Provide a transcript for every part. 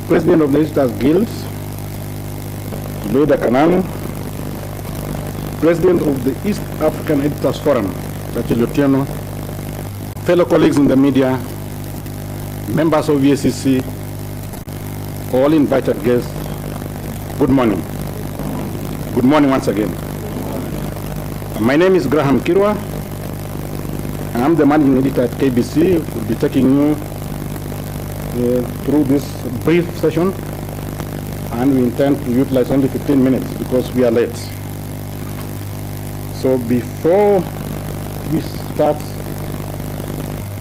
President of the Editors Guild, Loida Kananu, President of the East African Editors Forum, Dr. Lutiano, fellow colleagues in the media, members of EACC, all invited guests, good morning. Good morning once again. My name is Graham Kirwa. I'm the managing editor at KBC. We'll be taking you through this brief session, and we intend to utilize only 15 minutes because we are late. So before we start,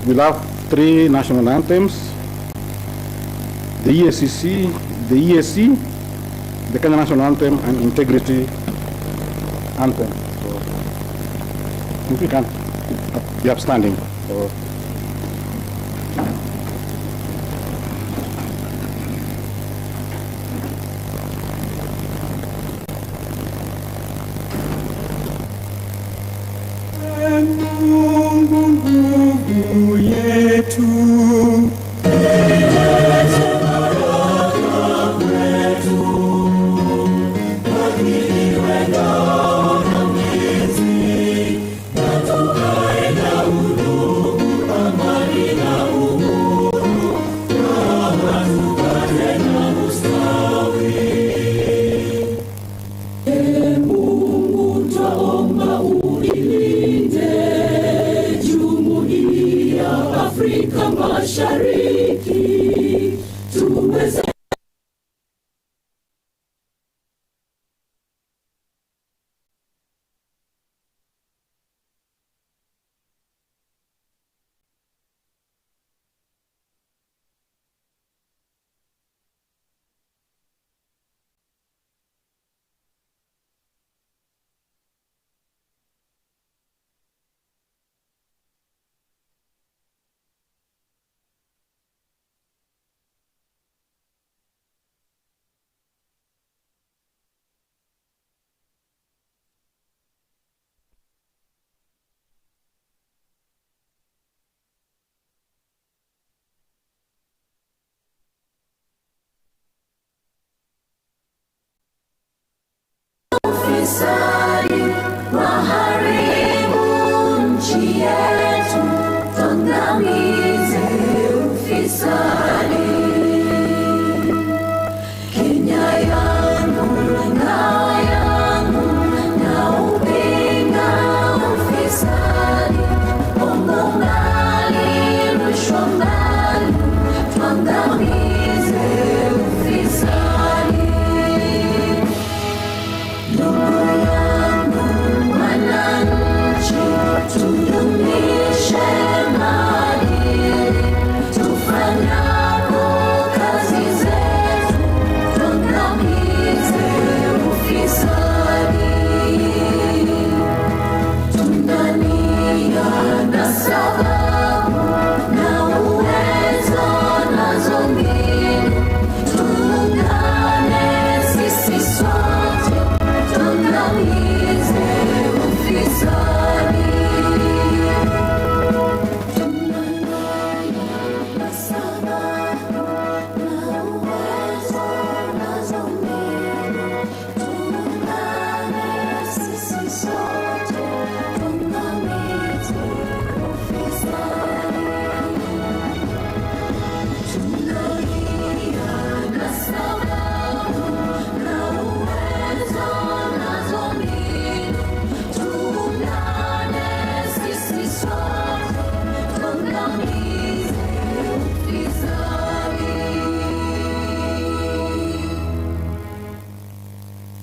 we'll have 3 national anthems: the EACC, the EAC, the Kenya National Anthem, and Integrity Anthem. So if we can be upstanding. So,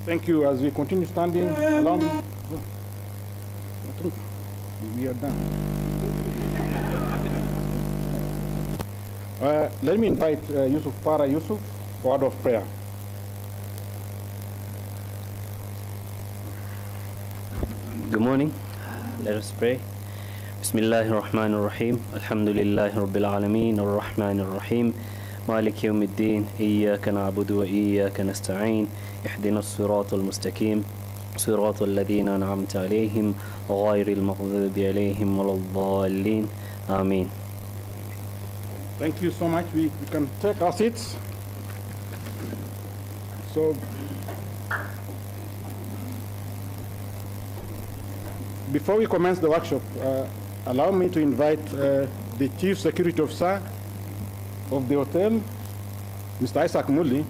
thank you. As we continue standing, allow me. We are done. Let me invite Yusuf Para Yusuf for word of prayer. Good morning. Let us pray. Bismillahir Rahmanir Rahim. Alhamdulillahi Rabbil Alameen. Ar-Rahmanir Rahim. مالك يوم الدين إياك نعبد وإياك نستعين اهدنا الصراط المستقيم صراط الذين أنعمت عليهم غير المغضوب عليهم ولا الضالين آمين. Thank you so much. We can take our seats. So, before we commence the workshop, allow me to invite the Chief Security Officer of the hotel, Mr. Isaac Mully,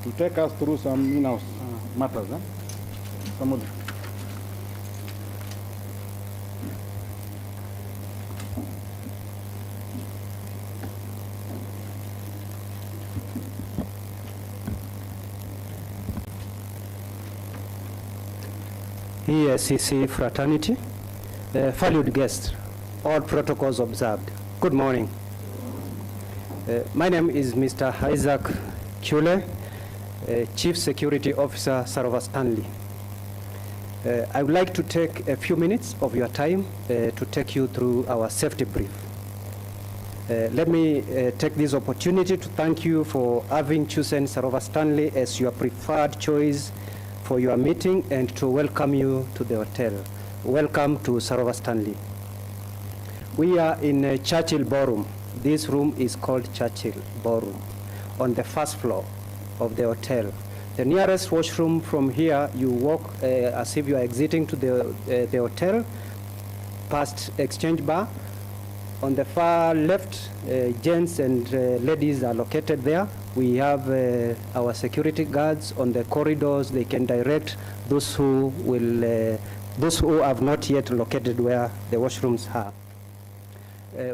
to take us through some in-house matters. Mr. Mully. Media-EACC fraternity, valued guests, all protocols observed. Good morning. My name is Mr. Isaac Chule, Chief Security Officer, Sarawak Stanley. I would like to take a few minutes of your time to take you through our safety brief. Let me take this opportunity to thank you for having chosen Sarawak Stanley as your preferred choice for your meeting and to welcome you to the hotel. Welcome to Sarawak Stanley. We are in Churchill Ballroom. This room is called Churchill Ballroom on the first floor of the hotel. The nearest washroom from here, you walk as if you are exiting to the hotel, past exchange bar. On the far left, gents and ladies are located there. We have our security guards on the corridors. They can direct those who have not yet located where the washrooms are.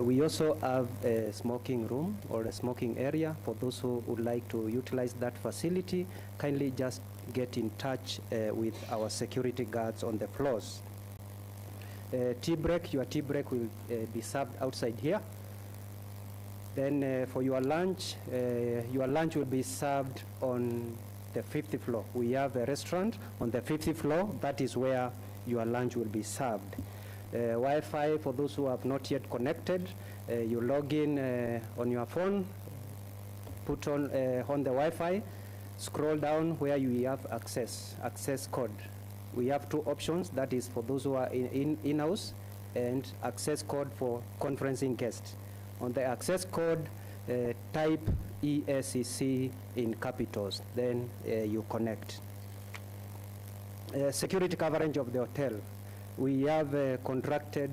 We also have a smoking room or a smoking area for those who would like to utilize that facility. Kindly just get in touch with our security guards on the floors. Tea break, your tea break will be served outside here. Then for your lunch will be served on the 50th floor. We have a restaurant on the 50th floor. That is where your lunch will be served. Wi-Fi, for those who have not yet connected, you log in on your phone, put on the Wi-Fi, scroll down where you have access code. We have two options, that is for those who are in-house, and access code for conferencing guests. On the access code, type EACC in capitals, then you connect. Security coverage of the hotel. We have contracted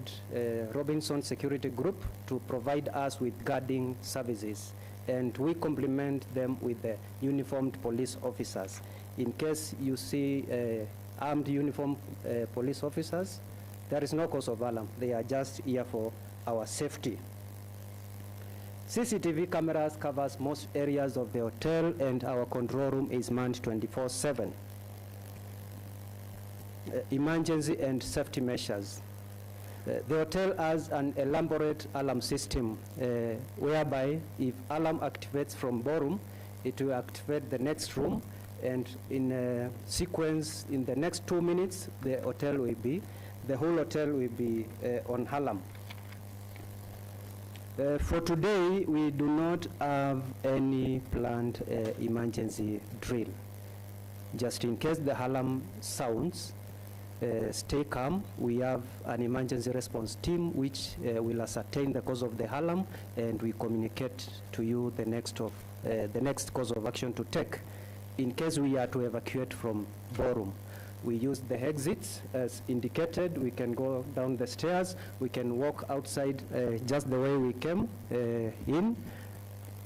Robinson Security Group to provide us with guarding services, and we complement them with the uniformed police officers. In case you see armed uniformed police officers, there is no cause of alarm. They are just here for our safety. CCTV cameras covers most areas of the hotel, and our control room is manned 24/7. Emergency and safety measures. The hotel has an elaborate alarm system whereby if alarm activates from ballroom, it will activate the next room, and in sequence, in the next 2 minutes, the whole hotel will be on alarm. For today, we do not have any planned emergency drill. Just in case the alarm sounds, stay calm. We have an emergency response team which will ascertain the cause of the alarm, and we communicate to you the next course of action to take. In case we are to evacuate from ballroom, we use the exits as indicated. We can go down the stairs. We can walk outside just the way we came in,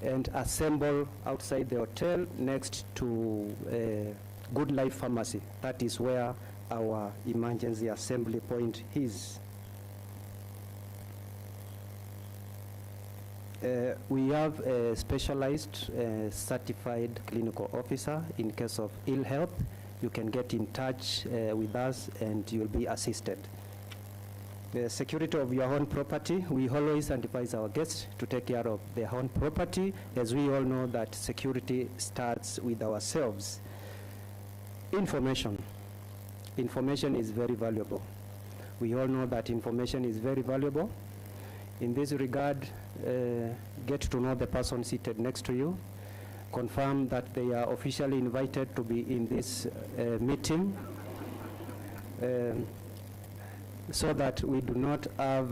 and assemble outside the hotel next to Good Life Pharmacy. That is where our emergency assembly point is. We have a specialized certified clinical officer. In case of ill health, you can get in touch with us and you'll be assisted. The security of your own property, we always advise our guests to take care of their own property, as we all know that security starts with ourselves. Information is very valuable. We all know that information is very valuable. In this regard, get to know the person seated next to you. Confirm that they are officially invited to be in this meeting, so that we do not have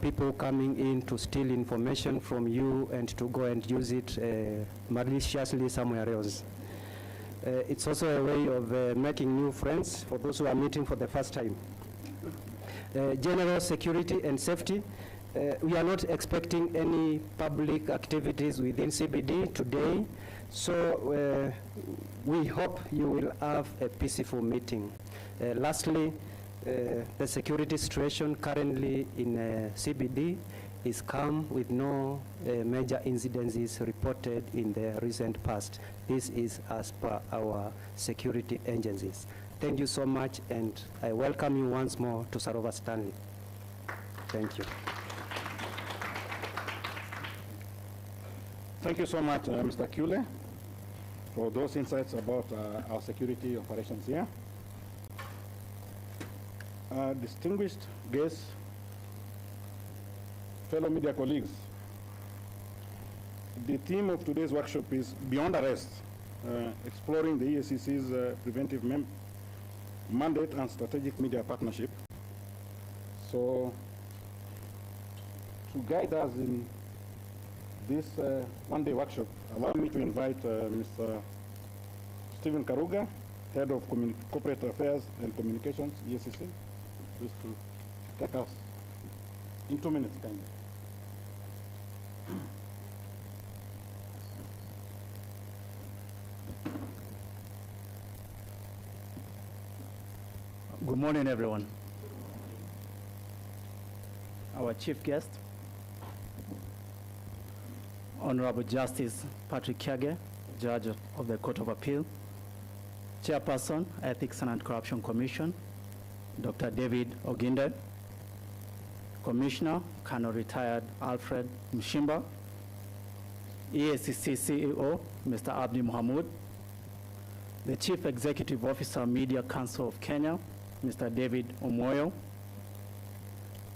people coming in to steal information from you and to go and use it maliciously somewhere else. It's also a way of making new friends for those who are meeting for the first time. General security and safety. We are not expecting any public activities within CBD today, so we hope you will have a peaceful meeting. Lastly, the security situation currently in CBD is calm with no major incidences reported in the recent past. This is as per our security agencies. Thank you so much, and I welcome you once more to Sarova Stanley. Thank you. Thank you so much, Mr. Kule, for those insights about our security operations here. Distinguished guests, fellow media colleagues, the theme of today's workshop is Beyond Arrest, exploring the EACC's preventive mandate and strategic media partnership. So, to guide us in this one-day workshop, allow me to invite Mr. Stephen Karuga, Head of Corporate Affairs and Communications, EACC, please to take us in 2 minutes time. Good morning, everyone. Our chief guest, Honorable Justice Patrick Kyage, Judge of the Court of Appeal, Chairperson, Ethics and Anti-Corruption Commission, Dr. David Oginde, Commissioner, Colonel Retired Alfred Mshimba, EACC CEO, Mr. Abdi Mohamud, the Chief Executive Officer, Media Council of Kenya, Mr. David Omoyo,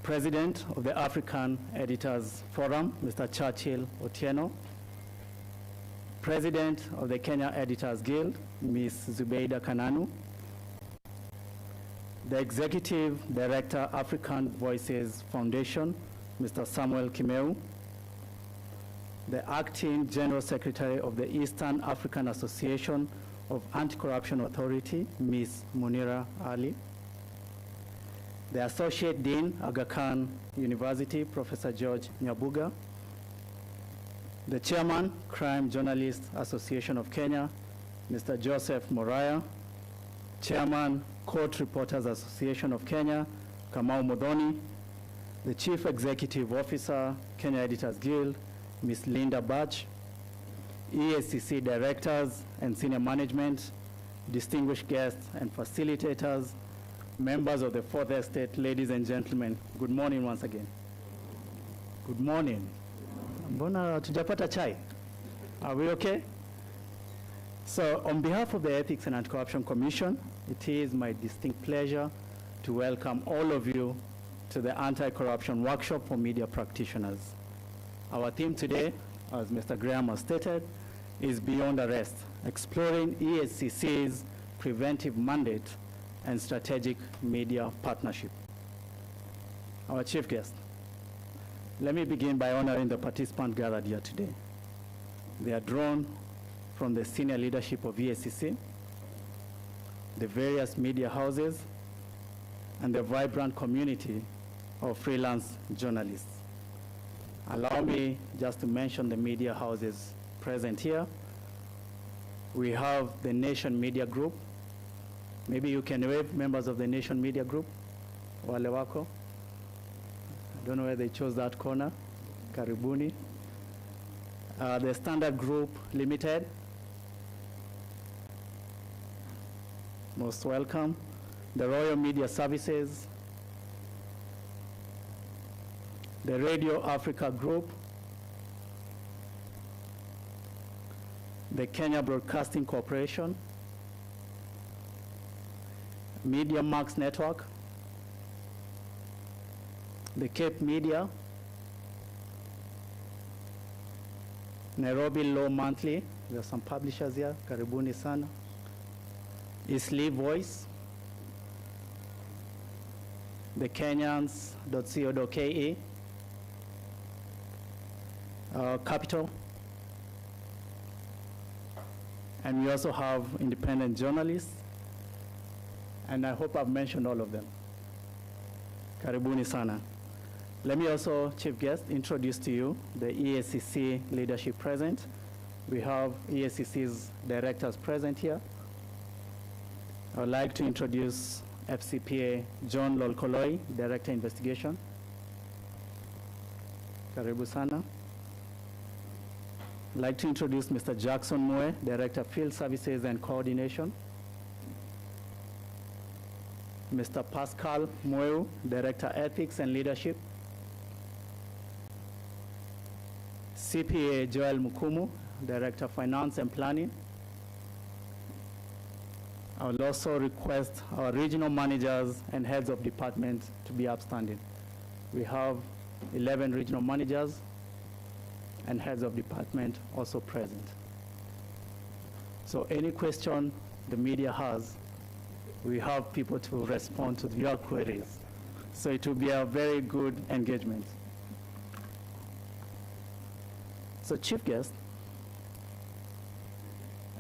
President of the African Editors Forum, Mr. Churchill Otieno, President of the Kenya Editors Guild, Ms. Zubeida Kananu, the Executive Director, African Voices Foundation, Mr. Samuel Kimeu, the Acting General Secretary of the Eastern African Association of Anti-Corruption Authority, Ms. Munira Ali, the Associate Dean, Aga Khan University, Professor George Nyabuga, the Chairman, Crime Journalists Association of Kenya, Mr. Joseph Moraya, Chairman, Court Reporters Association of Kenya, Kamau Modoni, the Chief Executive Officer, Kenya Editors Guild, Ms. Linda Batch, EACC Directors and Senior Management, distinguished guests and facilitators, members of the Fourth Estate, ladies and gentlemen, good morning once again. Good morning. Mbona tujapata chai? Are we okay? So on behalf of the Ethics and Anti-Corruption Commission, it is my distinct pleasure to welcome all of you to the Anti-Corruption Workshop for Media Practitioners. Our theme today, as Mr. Graham has stated, is Beyond Arrest, exploring EACC's preventive mandate and strategic media partnership. Our chief guest, let me begin by honoring the participants gathered here today. They are drawn from the senior leadership of EACC, the various media houses, and the vibrant community of freelance journalists. Allow me just to mention the media houses present here. We have the Nation Media Group. Maybe you can wave, members of the Nation Media Group. Wale wako. I don't know where they chose that corner. Karibuni. The Standard Group Limited. Most welcome. The Royal Media Services. The Radio Africa Group. The Kenya Broadcasting Corporation. Media Max Network. The Cape Media. Nairobi Law Monthly. There are some publishers here. Karibuni sana. Isli Voice. The Kenyans.co.ke. Capital. And we also have independent journalists, and I hope I've mentioned all of them. Karibuni sana. Let me also, Chief Guest, introduce to you the EACC leadership present. We have EACC's directors present here. I would like to introduce FCPA John Lolkoloi, Director Investigation. Karibu sana. I'd like to introduce Mr. Jackson Moe, Director Field Services and Coordination. Mr. Pascal Moeu, Director Ethics and Leadership. CPA Joel Mukumu, Director Finance and Planning. I will also request our regional managers and heads of department to be upstanding. We have 11 regional managers and heads of department also present. So any question the media has, we have people to respond to your queries. So it will be a very good engagement. So Chief Guest,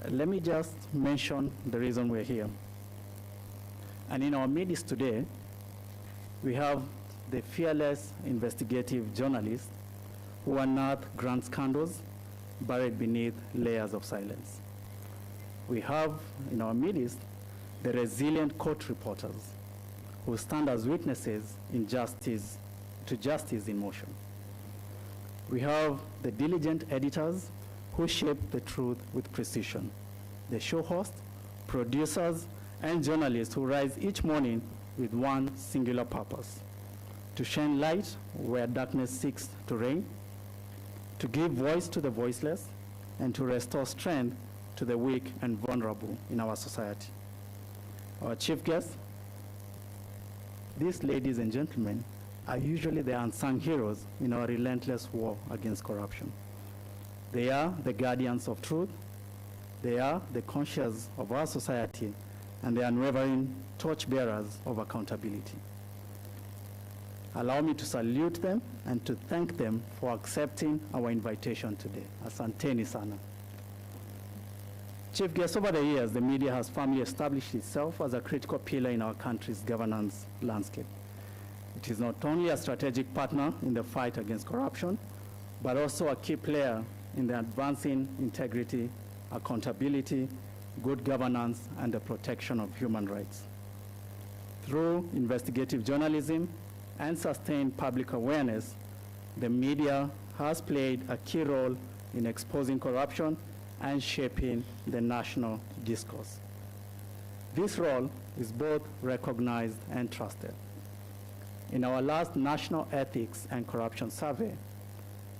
let me just mention the reason we're here. And in our midst today, we have the fearless investigative journalists who unearth grand scandals buried beneath layers of silence. We have in our midst the resilient court reporters who stand as witnesses in justice in motion. We have the diligent editors who shape the truth with precision, the show hosts, producers, and journalists who rise each morning with one singular purpose: to shine light where darkness seeks to reign, to give voice to the voiceless, and to restore strength to the weak and vulnerable in our society. Our chief guests, these ladies and gentlemen, are usually the unsung heroes in our relentless war against corruption. They are the guardians of truth, they are the conscience of our society, and the unwavering torchbearers of accountability. Allow me to salute them and to thank them for accepting our invitation today. Asanteni sana. Chief guest, over the years, the media has firmly established itself as a critical pillar in our country's governance landscape. It is not only a strategic partner in the fight against corruption, but also a key player in the advancing integrity, accountability, good governance, and the protection of human rights. Through investigative journalism and sustained public awareness, the media has played a key role in exposing corruption and shaping the national discourse. This role is both recognized and trusted. In our last National Ethics and Corruption Survey,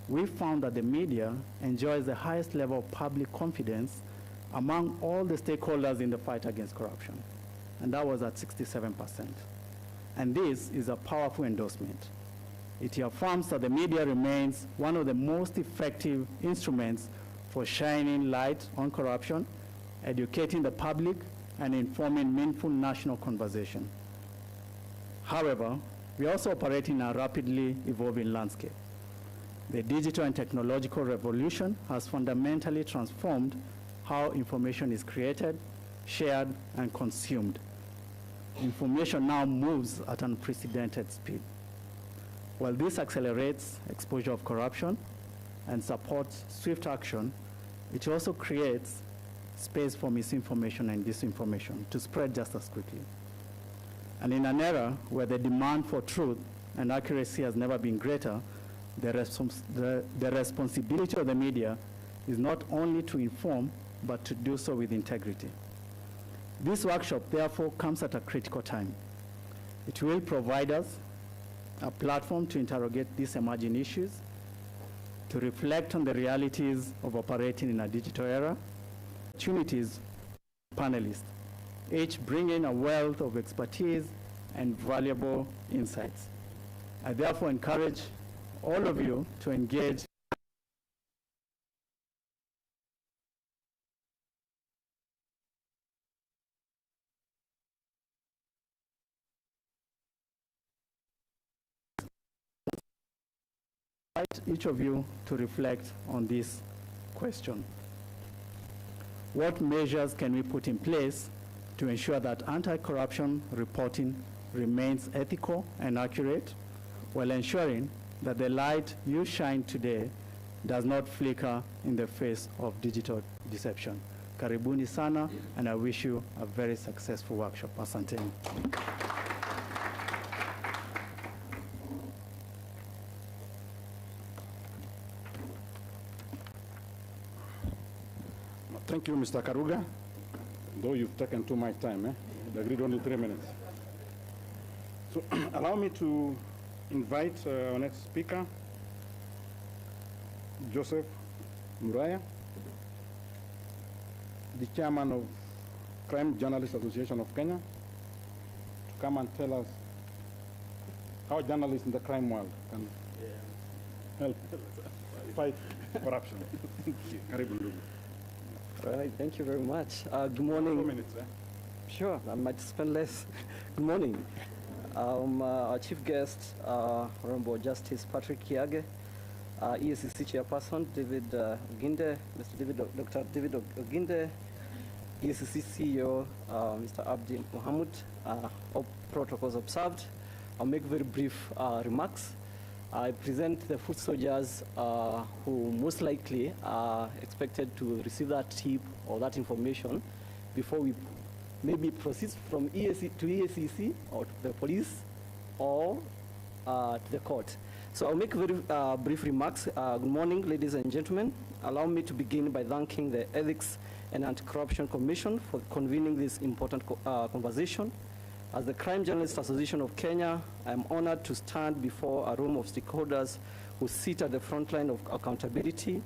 we found that the media enjoys the highest level of public confidence among all the stakeholders in the fight against corruption, and that was at 67%. And this is a powerful endorsement. It affirms that the media remains one of the most effective instruments for shining light on corruption, educating the public, and informing meaningful national conversation. However, we also operate in a rapidly evolving landscape. The digital and technological revolution has fundamentally transformed how information is created, shared, and consumed. Information now moves at unprecedented speed. While this accelerates exposure of corruption and supports swift action, it also creates space for misinformation and disinformation to spread just as quickly. And in an era where the demand for truth and accuracy has never been greater, the responsibility of the media is not only to inform, but to do so with integrity. This workshop, therefore, comes at a critical time. It will provide us a platform to interrogate these emerging issues, to reflect on the realities of operating in a digital era, opportunities for panelists, each bringing a wealth of expertise and valuable insights. I therefore encourage all of you to engage each of you to reflect on this question. what measures can we put in place to ensure that anti-corruption reporting remains ethical and accurate, while ensuring that the light you shine today does not flicker in the face of digital deception. Karibuni sana, and I wish you a very successful workshop. Asanteni. Thank you, Mr. Karuga. Though you've taken too much time, we agreed only 3 minutes. So allow me to invite our next speaker, Joseph Muraya, the chairman of Crime Journalists Association of Kenya, to come and tell us how journalists in the crime world can help fight corruption. Karibu ndugu. All right, thank you very much. Good morning. 2 minutes, Sure, I might spend less. Good morning. Our chief guest, Honorable Justice Patrick Kiage, EACC Chairperson David Oginde, Dr. David Oginde, EACC CEO Mr. Abdi Mohamud. All protocols observed. I'll make very brief remarks. I present the foot soldiers who most likely are expected to receive that tip or that information before we maybe proceed from EAC to EACC or to the police or to the court. So I'll make very brief remarks. Good morning, ladies and gentlemen. Allow me to begin by thanking the Ethics and Anti-Corruption Commission for convening this important conversation. As the Crime Journalists Association of Kenya, I am honored to stand before a room of stakeholders who sit at the front line of accountability.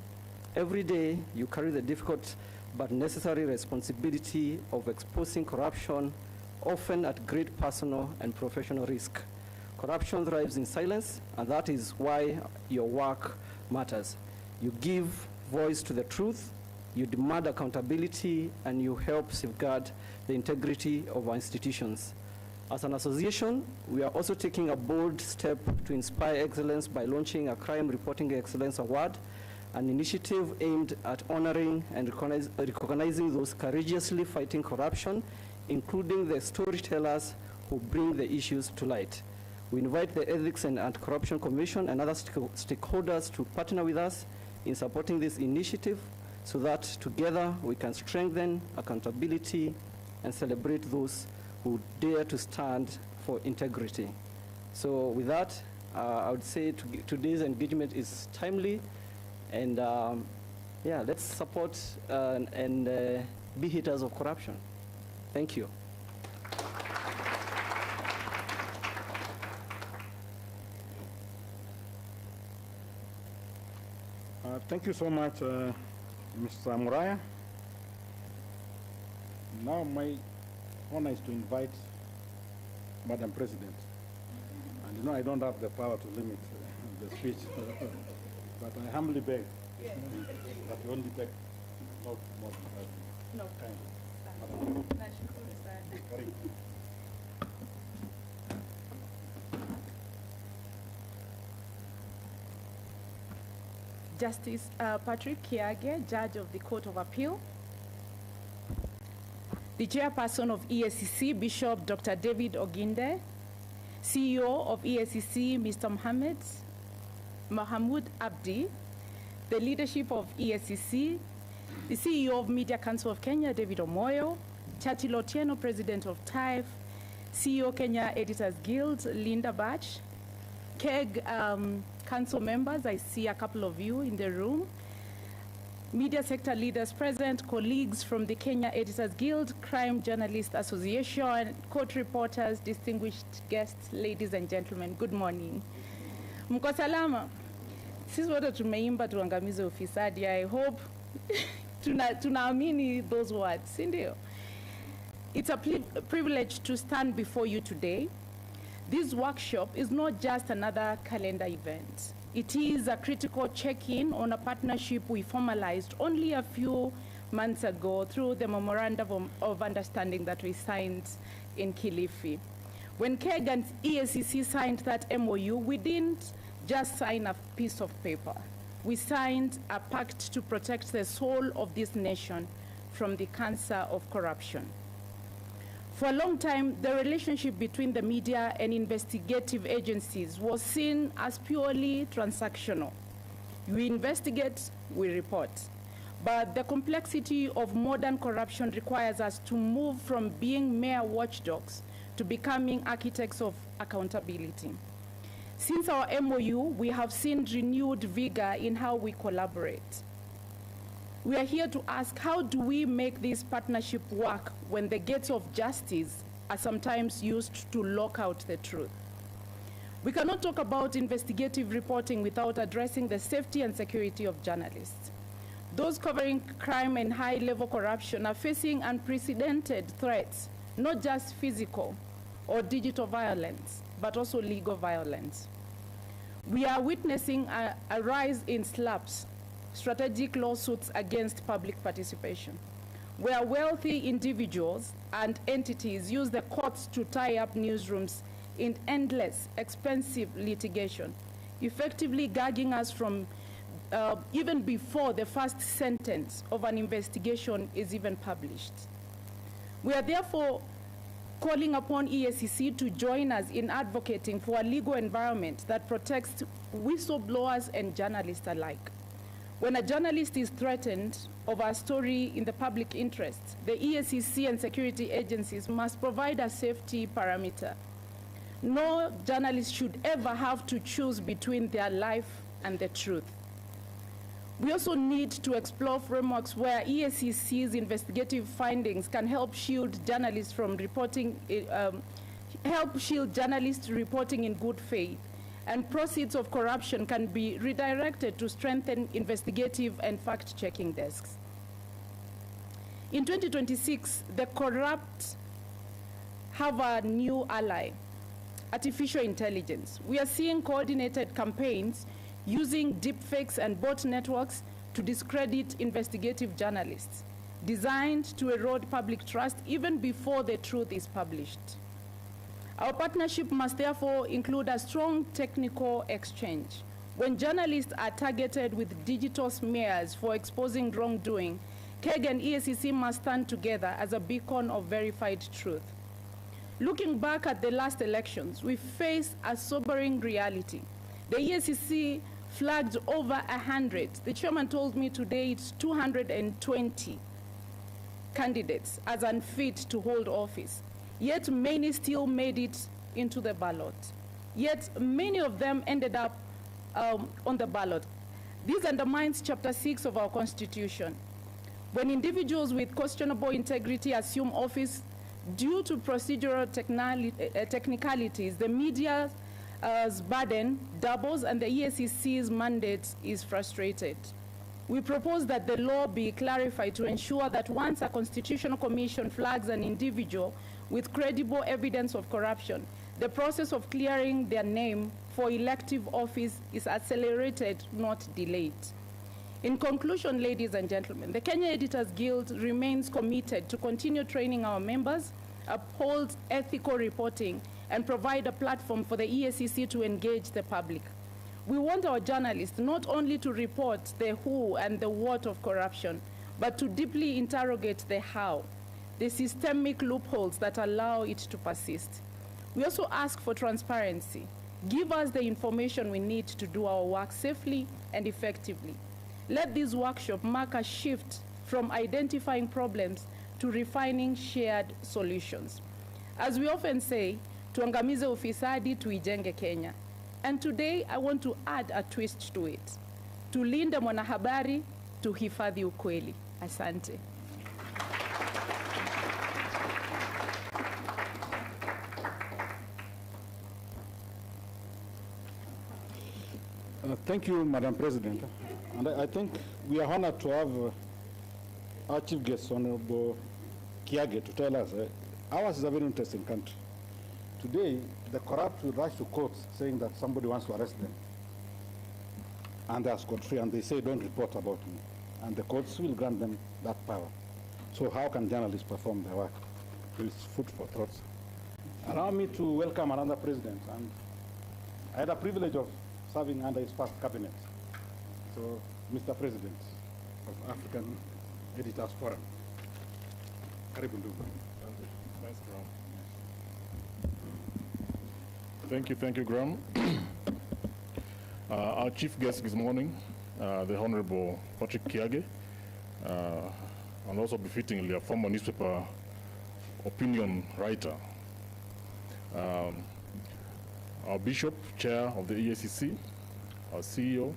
Every day, you carry the difficult but necessary responsibility of exposing corruption, often at great personal and professional risk. Corruption thrives in silence, and that is why your work matters. You give voice to the truth, you demand accountability, and you help safeguard the integrity of our institutions. As an association, we are also taking a bold step to inspire excellence by launching a Crime Reporting Excellence Award, an initiative aimed at honoring and recognizing those courageously fighting corruption, including the storytellers who bring the issues to light. We invite the Ethics and Anti-Corruption Commission and other stakeholders to partner with us in supporting this initiative so that together we can strengthen accountability and celebrate those who dare to stand for integrity. So with that, I would say today's engagement is timely, and yeah, let's support and be haters of corruption. Thank you. Thank you so much, Mr. Muraya. Now my honor is to invite Madam President. And you know I don't have the power to limit the speech, but I humbly beg that you only take not more than 5 minutes. No. Karibu. Justice Patrick Kiage, Judge of the Court of Appeal. The Chairperson of EACC, Bishop Dr. David Oginde. CEO of EACC, Mr. Mohamud Abdi. The leadership of EACC, the CEO of Media Council of Kenya, David Omoyo. Chati Lotieno, President of TIFE. CEO Kenya Editors Guild, Linda Batch. KEG Council members, I see a couple of you in the room. Media sector leaders present, colleagues from the Kenya Editors Guild, Crime Journalists Association, court reporters, distinguished guests, ladies and gentlemen, good morning. Mko salama? Sisi wote tumeimba tuangamize ufisadi. I hope tunaamini those words, si ndio? It's a privilege to stand before you today. This workshop is not just another calendar event. It is a critical check-in on a partnership we formalized only a few months ago through the Memorandum of Understanding that we signed in Kilifi. When KEG and EACC signed that MOU, we didn't just sign a piece of paper. We signed a pact to protect the soul of this nation from the cancer of corruption. For a long time, the relationship between the media and investigative agencies was seen as purely transactional. We investigate, we report. But the complexity of modern corruption requires us to move from being mere watchdogs to becoming architects of accountability. Since our MOU, we have seen renewed vigor in how we collaborate. We are here to ask, how do we make this partnership work when the gates of justice are sometimes used to lock out the truth? We cannot talk about investigative reporting without addressing the safety and security of journalists. Those covering crime and high-level corruption are facing unprecedented threats, not just physical or digital violence, but also legal violence. We are witnessing a rise in SLAPs, strategic lawsuits against public participation, where wealthy individuals and entities use the courts to tie up newsrooms in endless, expensive litigation, effectively gagging us from even before the first sentence of an investigation is even published. We are therefore calling upon EACC to join us in advocating for a legal environment that protects whistleblowers and journalists alike. When a journalist is threatened over a story in the public interest, the EACC and security agencies must provide a safety parameter. No journalist should ever have to choose between their life and the truth. We also need to explore frameworks where EACC's investigative findings can help shield journalists from reporting, reporting in good faith, and proceeds of corruption can be redirected to strengthen investigative and fact-checking desks. In 2026, the corrupt have a new ally, artificial intelligence. We are seeing coordinated campaigns using deepfakes and bot networks to discredit investigative journalists, designed to erode public trust even before the truth is published. Our partnership must therefore include a strong technical exchange. When journalists are targeted with digital smears for exposing wrongdoing, KEG and EACC must stand together as a beacon of verified truth. Looking back at the last elections, we face a sobering reality. The EACC flagged over 100. The chairman told me today it's 220 candidates as unfit to hold office. Yet many still made it into the ballot. Yet many of them ended up on the ballot. This undermines Chapter 6 of our Constitution. When individuals with questionable integrity assume office due to procedural technicalities, the media's burden doubles and the EACC's mandate is frustrated. We propose that the law be clarified to ensure that once a constitutional commission flags an individual with credible evidence of corruption, the process of clearing their name for elective office is accelerated, not delayed. In conclusion, ladies and gentlemen, the Kenya Editors Guild remains committed to continue training our members, uphold ethical reporting, and provide a platform for the EACC to engage the public. We want our journalists not only to report the who and the what of corruption, but to deeply interrogate the how, the systemic loopholes that allow it to persist. We also ask for transparency. Give us the information we need to do our work safely and effectively. Let this workshop mark a shift from identifying problems to refining shared solutions. As we often say, tuangamize ufisadi, tuijenge Kenya. And today, I want to add a twist to it. Tulinde mwanahabari, tuhifadhi ukweli. Asante. Thank you, Madam President. And I think we are honored to have our chief guest, Honorable Kiage, to tell us ours is a very interesting country. Today, the corrupt will rush to courts saying that somebody wants to arrest them. And they are scot-free, and they say, don't report about me. And the courts will grant them that power. So how can journalists perform their work? It's food for thought. Allow me to welcome another president. And I had a privilege of serving under his first cabinet. So, Mr. President of African Editors Forum. Karibu ndugu. Thanks, Graham. Thank you, Graham. Our chief guest this morning, the Honorable Patrick Kiage, and also befittingly a former newspaper opinion writer. Our Bishop, Chair of the EACC, our CEO,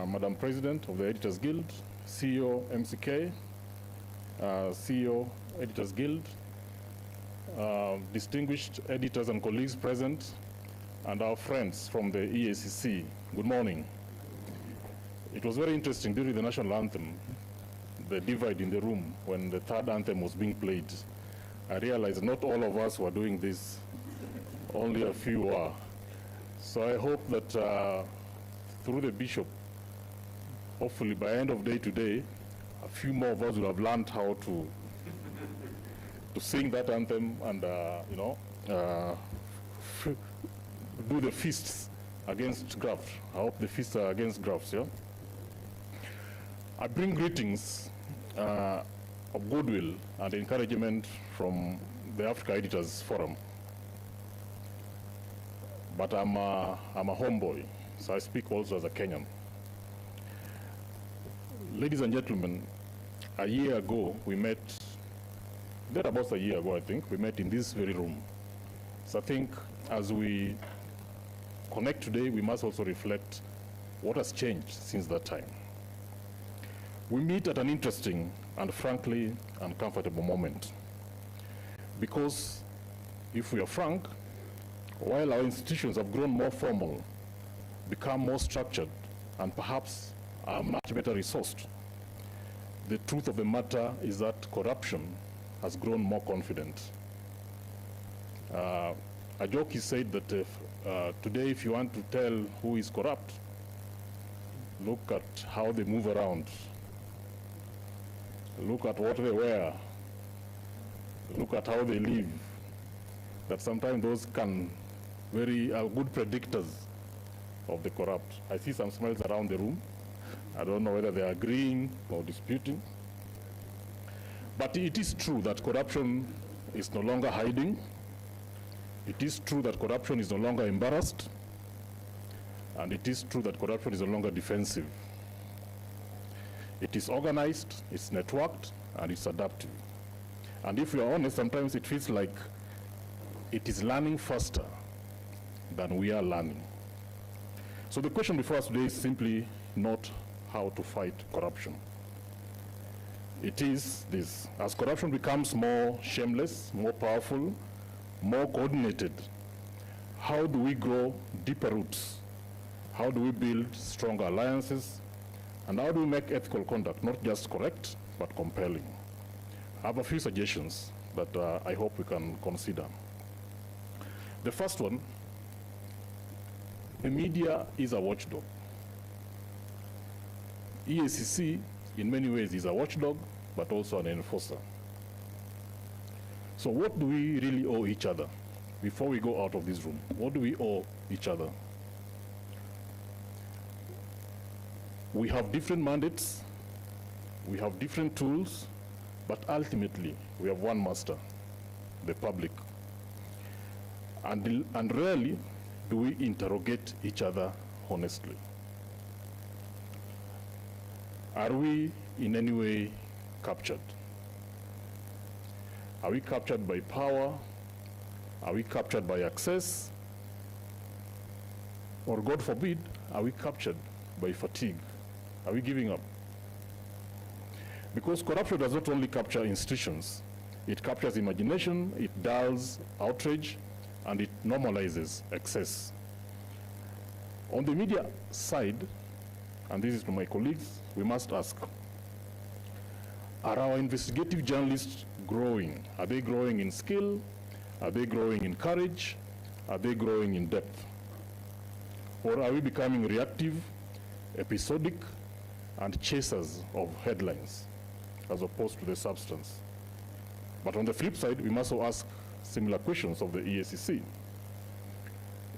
Madam President of the Editors Guild, CEO MCK, CEO Editors Guild, distinguished editors and colleagues present, and our friends from the EACC. Good morning. It was very interesting during the national anthem, the divide in the room when the third anthem was being played. I realized not all of us were doing this, only a few were. So I hope that through the Bishop, hopefully by end of day today, a few more of us will have learned how to sing that anthem and do the fists against graft. I hope the fists are against grafts, yeah? I bring greetings of goodwill and encouragement from the Africa Editors Forum. But I'm a homeboy, so I speak also as a Kenyan. Ladies and gentlemen, a year ago we met, thereabouts a year ago I think, we met in this very room. So I think as we connect today, we must also reflect what has changed since that time. We meet at an interesting and frankly uncomfortable moment. Because if we are frank, while our institutions have grown more formal, become more structured, and perhaps are much better resourced, the truth of the matter is that corruption has grown more confident. A joke is said that today if you want to tell who is corrupt, look at how they move around. Look at what they wear. Look at how they live. That sometimes those can are good predictors of the corrupt. I see some smiles around the room. I don't know whether they are agreeing or disputing. But it is true that corruption is no longer hiding. It is true that corruption is no longer embarrassed. And it is true that corruption is no longer defensive. It is organized, it's networked, and it's adaptive. And if we are honest, sometimes it feels like it is learning faster than we are learning. So the question before us today is simply not how to fight corruption. It is this: as corruption becomes more shameless, more powerful, more coordinated, how do we grow deeper roots? How do we build stronger alliances? And how do we make ethical conduct not just correct, but compelling? I have a few suggestions that I hope we can consider. The first one, the media is a watchdog. EACC, in many ways, is a watchdog, but also an enforcer. So what do we really owe each other before we go out of this room? What do we owe each other? We have different mandates, we have different tools, but ultimately, we have one master, the public. And rarely do we interrogate each other honestly. Are we in any way captured? Are we captured by power? Are we captured by access? Or God forbid, are we captured by fatigue? Are we giving up? Because corruption does not only capture institutions, it captures imagination, it dulls outrage, and it normalizes excess. On the media side, and this is to my colleagues, we must ask, are our investigative journalists growing? Are they growing in skill? Are they growing in courage? Are they growing in depth? Or are we becoming reactive, episodic, and chasers of headlines, as opposed to the substance? But on the flip side, we must also ask similar questions of the EACC.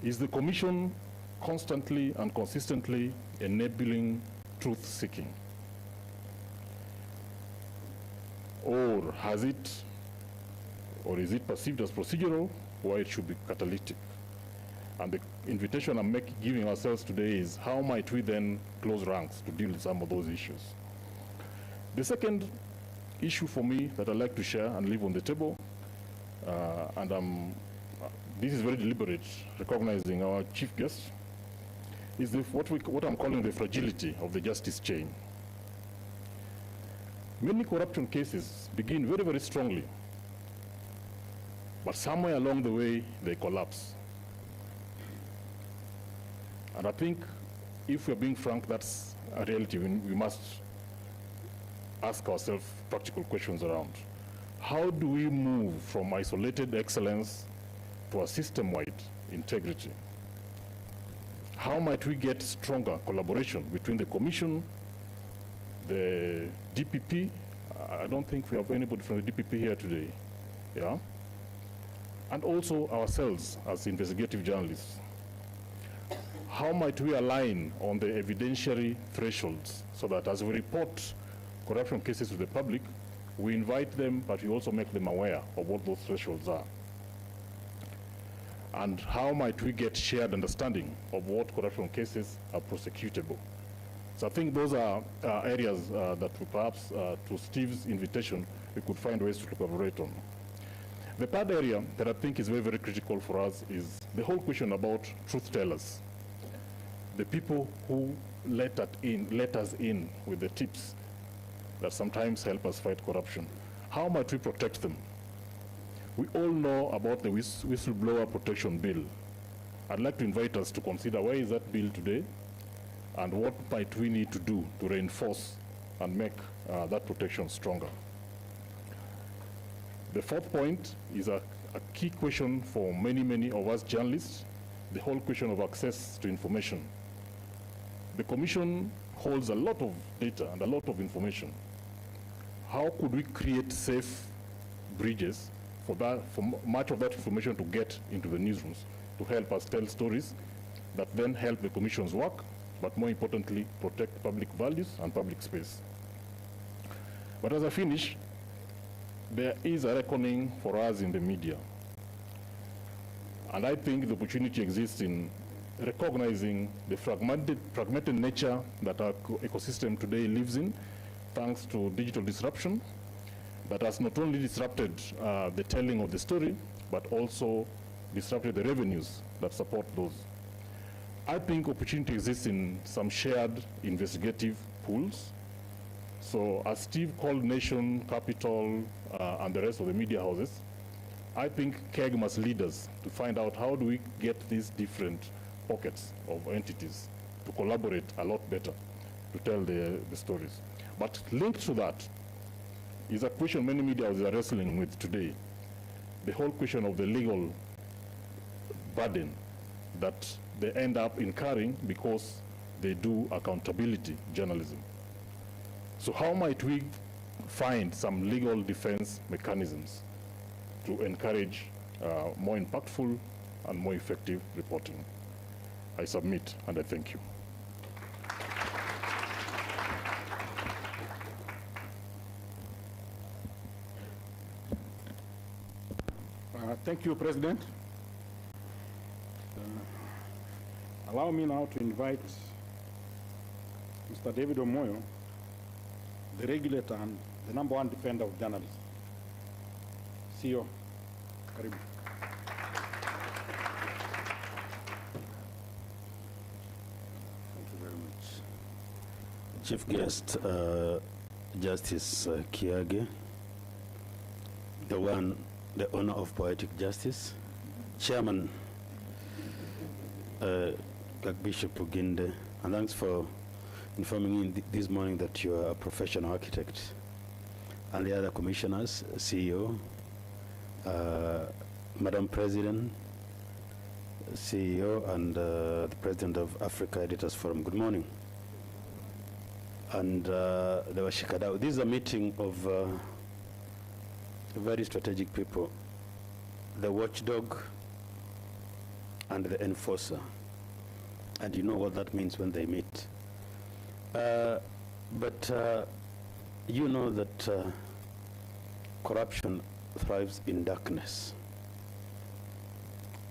Is the Commission constantly and consistently enabling truth-seeking? or has it, or is it perceived as procedural, or it should be catalytic? And the invitation I'm giving ourselves today is how might we then close ranks to deal with some of those issues? The second issue for me that I'd like to share and leave on the table, this is very deliberate, recognizing our chief guest, is what I'm calling the fragility of the justice chain. Many corruption cases begin very, very strongly, but somewhere along the way, they collapse. And I think if we're being frank, that's a reality. We must ask ourselves practical questions around. How do we move from isolated excellence to a system-wide integrity? How might we get stronger collaboration between the Commission, the DPP? I don't think we have anybody from the DPP here today, yeah? And also ourselves as investigative journalists. How might we align on the evidentiary thresholds so that as we report corruption cases to the public, we invite them, but we also make them aware of what those thresholds are? And how might we get shared understanding of what corruption cases are prosecutable? So I think those are areas that we perhaps, to Steve's invitation, we could find ways to collaborate on. The third area that I think is very, very critical for us is the whole question about truth tellers. The people who let us in with the tips that sometimes help us fight corruption. How might we protect them? We all know about the whistleblower protection bill. I'd like to invite us to consider where is that bill today and what might we need to do to reinforce and make that protection stronger. The fourth point is a key question for many, many of us journalists, the whole question of access to information. The Commission holds a lot of data and a lot of information. How could we create safe bridges for much of that information to get into the newsrooms, to help us tell stories that then help the Commission's work, but more importantly, protect public values and public space? But as I finish, there is a reckoning for us in the media. And I think the opportunity exists in recognizing the fragmented nature that our ecosystem today lives in, thanks to digital disruption, that has not only disrupted the telling of the story, but also disrupted the revenues that support those. I think opportunity exists in some shared investigative pools. So as Steve called Nation, Capital, and the rest of the media houses, I think KEG must lead us to find out how do we get these different pockets of entities to collaborate a lot better to tell the stories. But linked to that is a question many media houses are wrestling with today, the whole question of the legal burden that they end up incurring because they do accountability journalism. So how might we find some legal defense mechanisms to encourage more impactful and more effective reporting? I submit and I thank you. Thank you, President. Allow me now to invite Mr. David Omoyo, the regulator and the #1 defender of journalism. CEO, Karibu. Thank you very much. Chief Guest, Justice Kiage, the owner of Poetic Justice, Chairman Bishop Uginde, and thanks for informing me this morning that you are a professional architect, and the other commissioners, CEO, Madam President, CEO, and the President of Africa Editors Forum. Good morning. And the Washikadau. This is a meeting of very strategic people, the watchdog and the enforcer. And you know what that means when they meet. But you know that corruption thrives in darkness.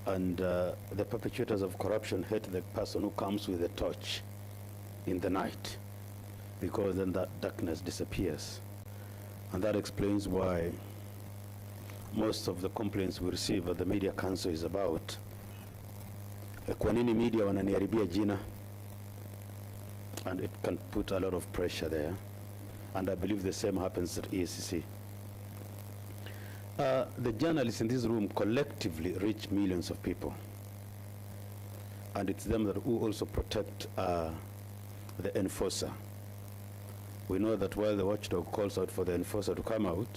And the perpetrators of corruption hate the person who comes with a torch in the night, because then that darkness disappears. And that explains why most of the complaints we receive at the Media Council is about kwa nini media wananiharibia jina, and it can put a lot of pressure there. And I believe the same happens at EACC. The journalists in this room collectively reach millions of people, and it's them that who also protect the enforcer. We know that while the watchdog calls out for the enforcer to come out,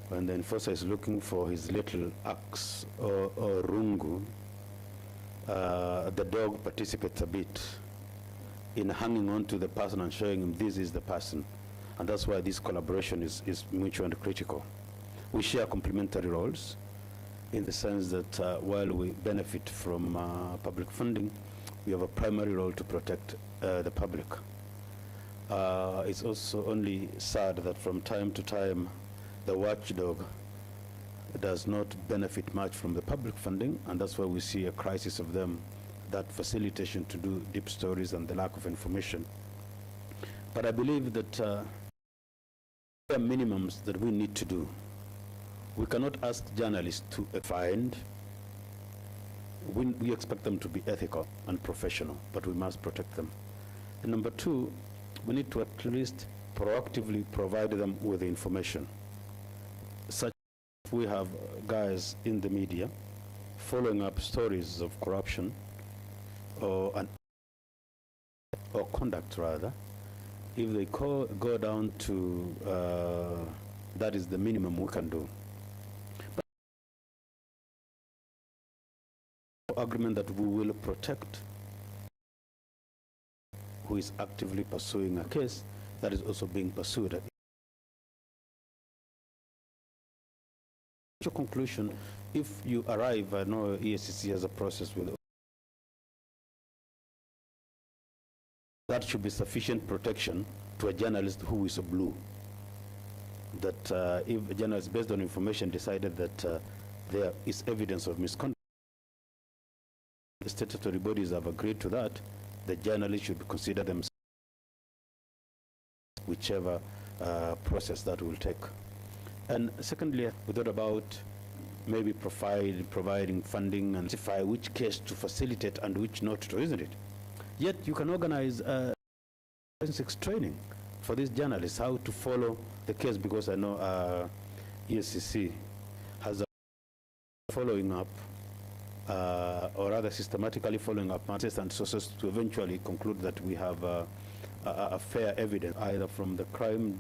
when the enforcer is looking for his little axe or rungu, the dog participates a bit in hanging on to the person and showing him this is the person. And that's why this collaboration is mutual and critical. We share complementary roles in the sense that while we benefit from public funding, we have a primary role to protect the public. It's also only sad that from time to time, the watchdog does not benefit much from the public funding, and that's why we see a crisis of them, that facilitation to do deep stories and the lack of information. But I believe that there are minimums that we need to do. We cannot ask journalists to find. We expect them to be ethical and professional, but we must protect them. And number two, we need to at least proactively provide them with the information. Such as we have guys in the media following up stories of corruption or conduct rather, if they go down to, that is the minimum we can do. But agreement that we will protect who is actively pursuing a case that is also being pursued. Your conclusion, if you arrive, I know EACC has a process with that should be sufficient protection to a journalist who is a blue. That if a journalist, based on information, decided that there is evidence of misconduct, the statutory bodies have agreed to that, the journalist should consider themselves whichever process that will take. And secondly, we thought about maybe providing funding and specify which case to facilitate and which not to, isn't it? Yet you can organize forensics training for these journalists, how to follow the case, because I know EACC has a following up, or rather systematically following up matters and sources to eventually conclude that we have a fair evidence, either from the crime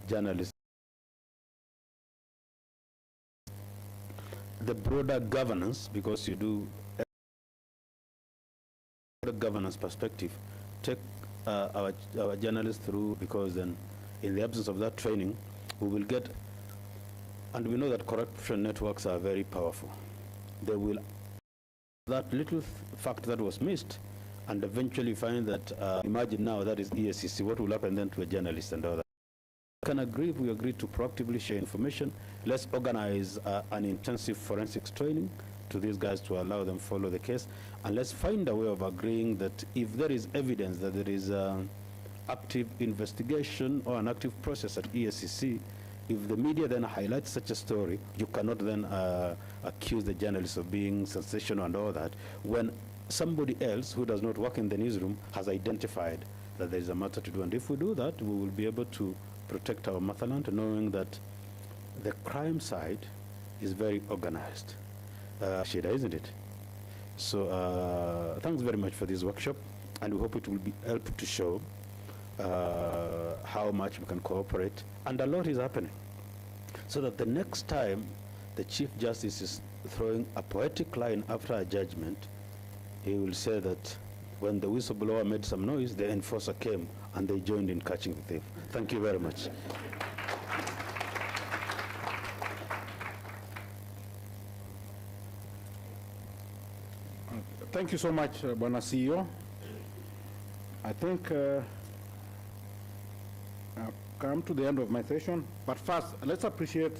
journalists, the broader governance, because you do a governance perspective, take our journalists through, because then in the absence of that training, we will get, and we know that corruption networks are very powerful. They will, that little fact that was missed, and eventually find that, imagine now that is EACC, what will happen then to a journalist and all that. Can agree, if we agree to proactively share information, let's organize an intensive forensics training to these guys to allow them follow the case, and let's find a way of agreeing that if there is evidence that there is active investigation or an active process at EACC, if the media then highlights such a story, you cannot then accuse the journalists of being sensational and all that, when somebody else who does not work in the newsroom has identified that there is a matter to do. And if we do that, we will be able to protect our motherland, knowing that the crime side is very organized. Isn't it? So thanks very much for this workshop, and we hope it will be helpful to show how much we can cooperate, and a lot is happening, so that the next time the Chief Justice is throwing a poetic line after a judgment, he will say that when the whistleblower made some noise, the enforcer came and they joined in catching the thief. Thank you very much. Thank you so much, Bwana CEO. I think come to the end of my session, but first, let's appreciate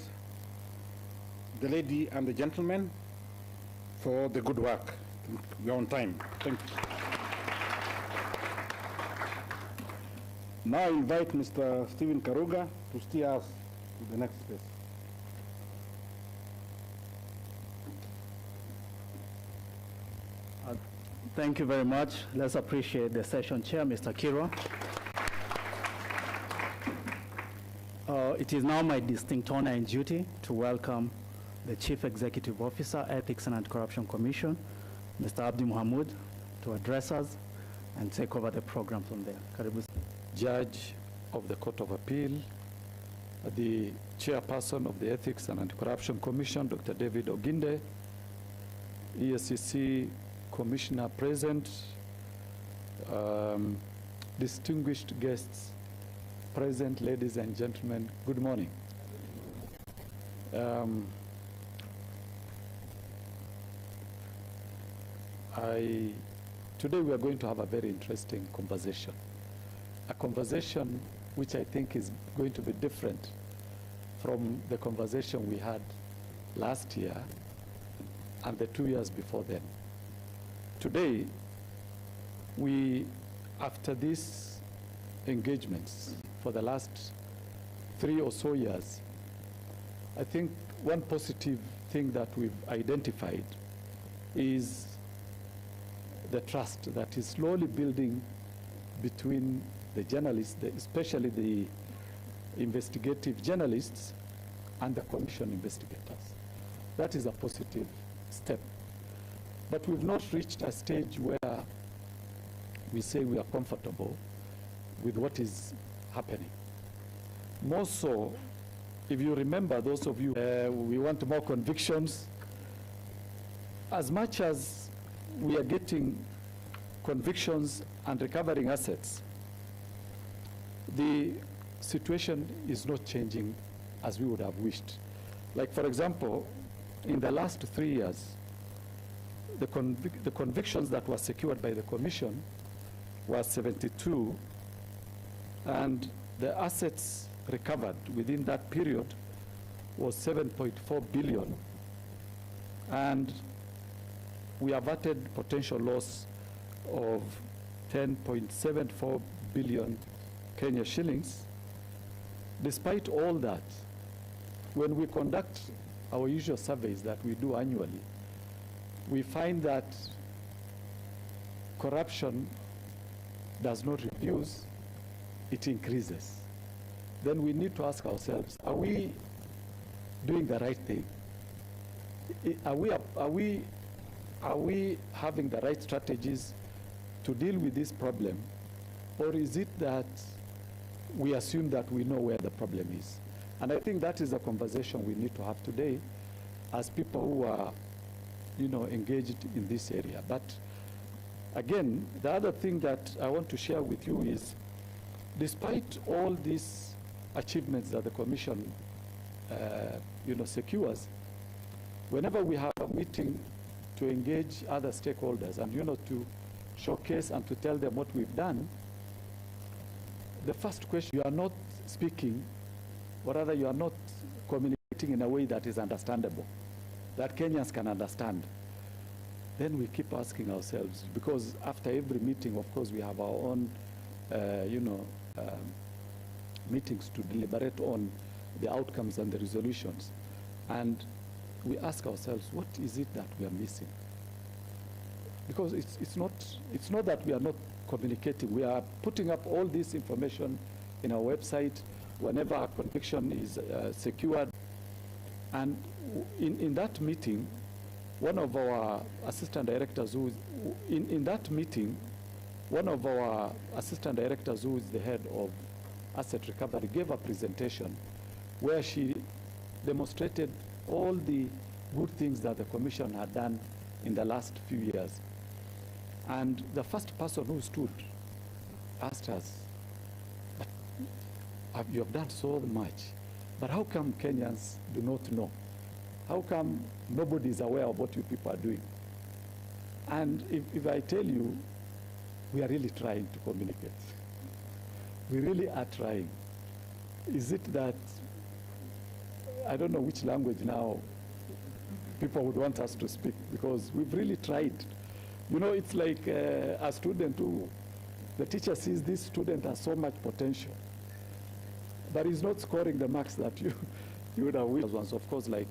the lady and the gentleman for the good work. We're on time. Thank you. Now I invite Mr. Stephen Karuga to steer us to the next phase. Thank you very much. Let's appreciate the session chair, Mr. Kiro. It is now my distinct honor and duty to welcome the Chief Executive Officer, Ethics and Anti-Corruption Commission, Mr. Abdi Mohamud, to address us and take over the program from there. Karibu. Judge of the Court of Appeal, the Chairperson of the Ethics and Anti-Corruption Commission, Dr. David Oginde, EACC Commissioner present, distinguished guests present, ladies and gentlemen, good morning. Today we are going to have a very interesting conversation. A conversation which I think is going to be different from the conversation we had last year and the 2 years before then. Today, after these engagements for the last 3 or so years, I think one positive thing that we've identified is the trust that is slowly building between the journalists, especially the investigative journalists, and the commission investigators. That is a positive step. But we've not reached a stage where we say we are comfortable with what is happening. More so, if you remember, those of you, we want more convictions. As much as we are getting convictions and recovering assets, the situation is not changing as we would have wished. Like, for example, in the last 3 years, the convictions that were secured by the Commission were 72, and the assets recovered within that period was 7.4 billion. And we averted potential loss of 10.74 billion Kenya shillings. Despite all that, when we conduct our usual surveys that we do annually, we find that corruption does not reduce, it increases. Then we need to ask ourselves, are we doing the right thing? Are we having the right strategies to deal with this problem? Or is it that we assume that we know where the problem is? And I think that is a conversation we need to have today as people who are, engaged in this area. But again, the other thing that I want to share with you is, despite all these achievements that the Commission, secures, whenever we have a meeting to engage other stakeholders and, to showcase and to tell them what we've done, the first question, you are not speaking, or rather you are not communicating in a way that is understandable, that Kenyans can understand. Then we keep asking ourselves, because after every meeting, of course, we have our own, meetings to deliberate on the outcomes and the resolutions. And we ask ourselves, what is it that we are missing? Because it's not that we are not communicating. We are putting up all this information in our website whenever a conviction is secured. And in that meeting, one of our assistant directors who is the head of asset recovery gave a presentation where she demonstrated all the good things that the Commission had done in the last few years. And the first person who stood asked us, but you have done so much, but how come Kenyans do not know? How come nobody is aware of what you people are doing? And if I tell you, we are really trying to communicate. We really are trying. is it that, I don't know which language now people would want us to speak, because we've really tried. You know, it's like a student who, the teacher sees this student has so much potential, but he's not scoring the marks that you would have wished. Ones, of course, like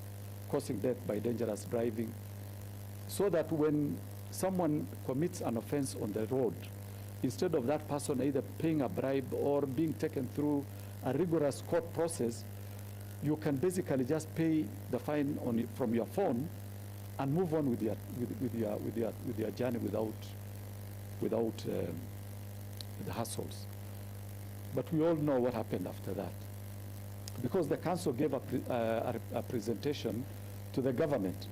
causing death by dangerous driving, so that when someone commits an offense on the road, instead of that person either paying a bribe or being taken through a rigorous court process, you can basically just pay the fine from your phone and move on with your journey without the hassles. But we all know what happened after that, because the council gave a presentation to the government,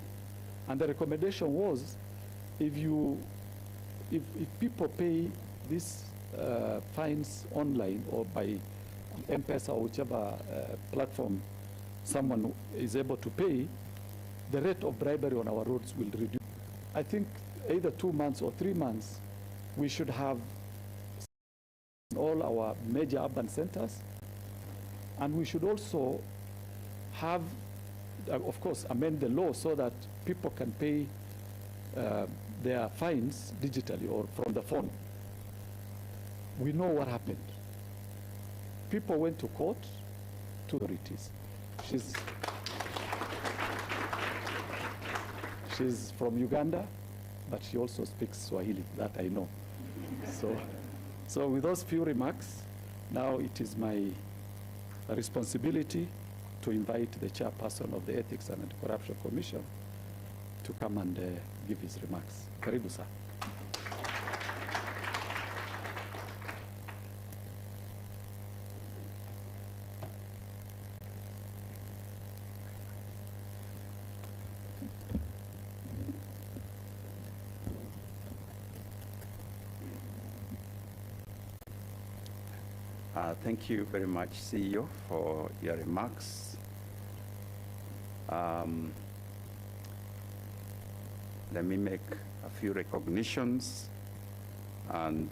and the recommendation was, if people pay these fines online or by M-Pesa or whichever platform someone is able to pay, the rate of bribery on our roads will reduce. I think either 2 months or 3 months, we should have all our major urban centers, and we should also have, of course, amend the law so that people can pay their fines digitally or from the phone. We know what happened. People went to court, to authorities. She's from Uganda, but she also speaks Swahili, that I know. So with those few remarks, now it is my responsibility to invite the chairperson of the Ethics and Anti-Corruption Commission to come and give his remarks. Karibu, sir. Thank you very much, CEO, for your remarks. Let me make a few recognitions and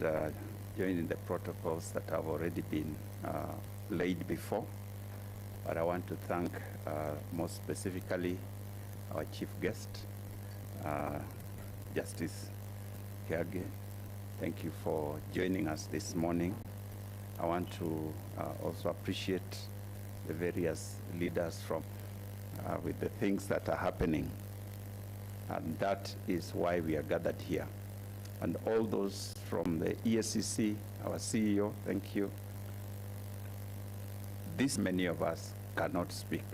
join in the protocols that have already been laid before. But I want to thank most specifically our chief guest, Justice Kiage. Thank you for joining us this morning. I want to also appreciate the various leaders from with the things that are happening, and that is why we are gathered here. And all those from the EACC, our CEO, thank you. This many of us cannot speak,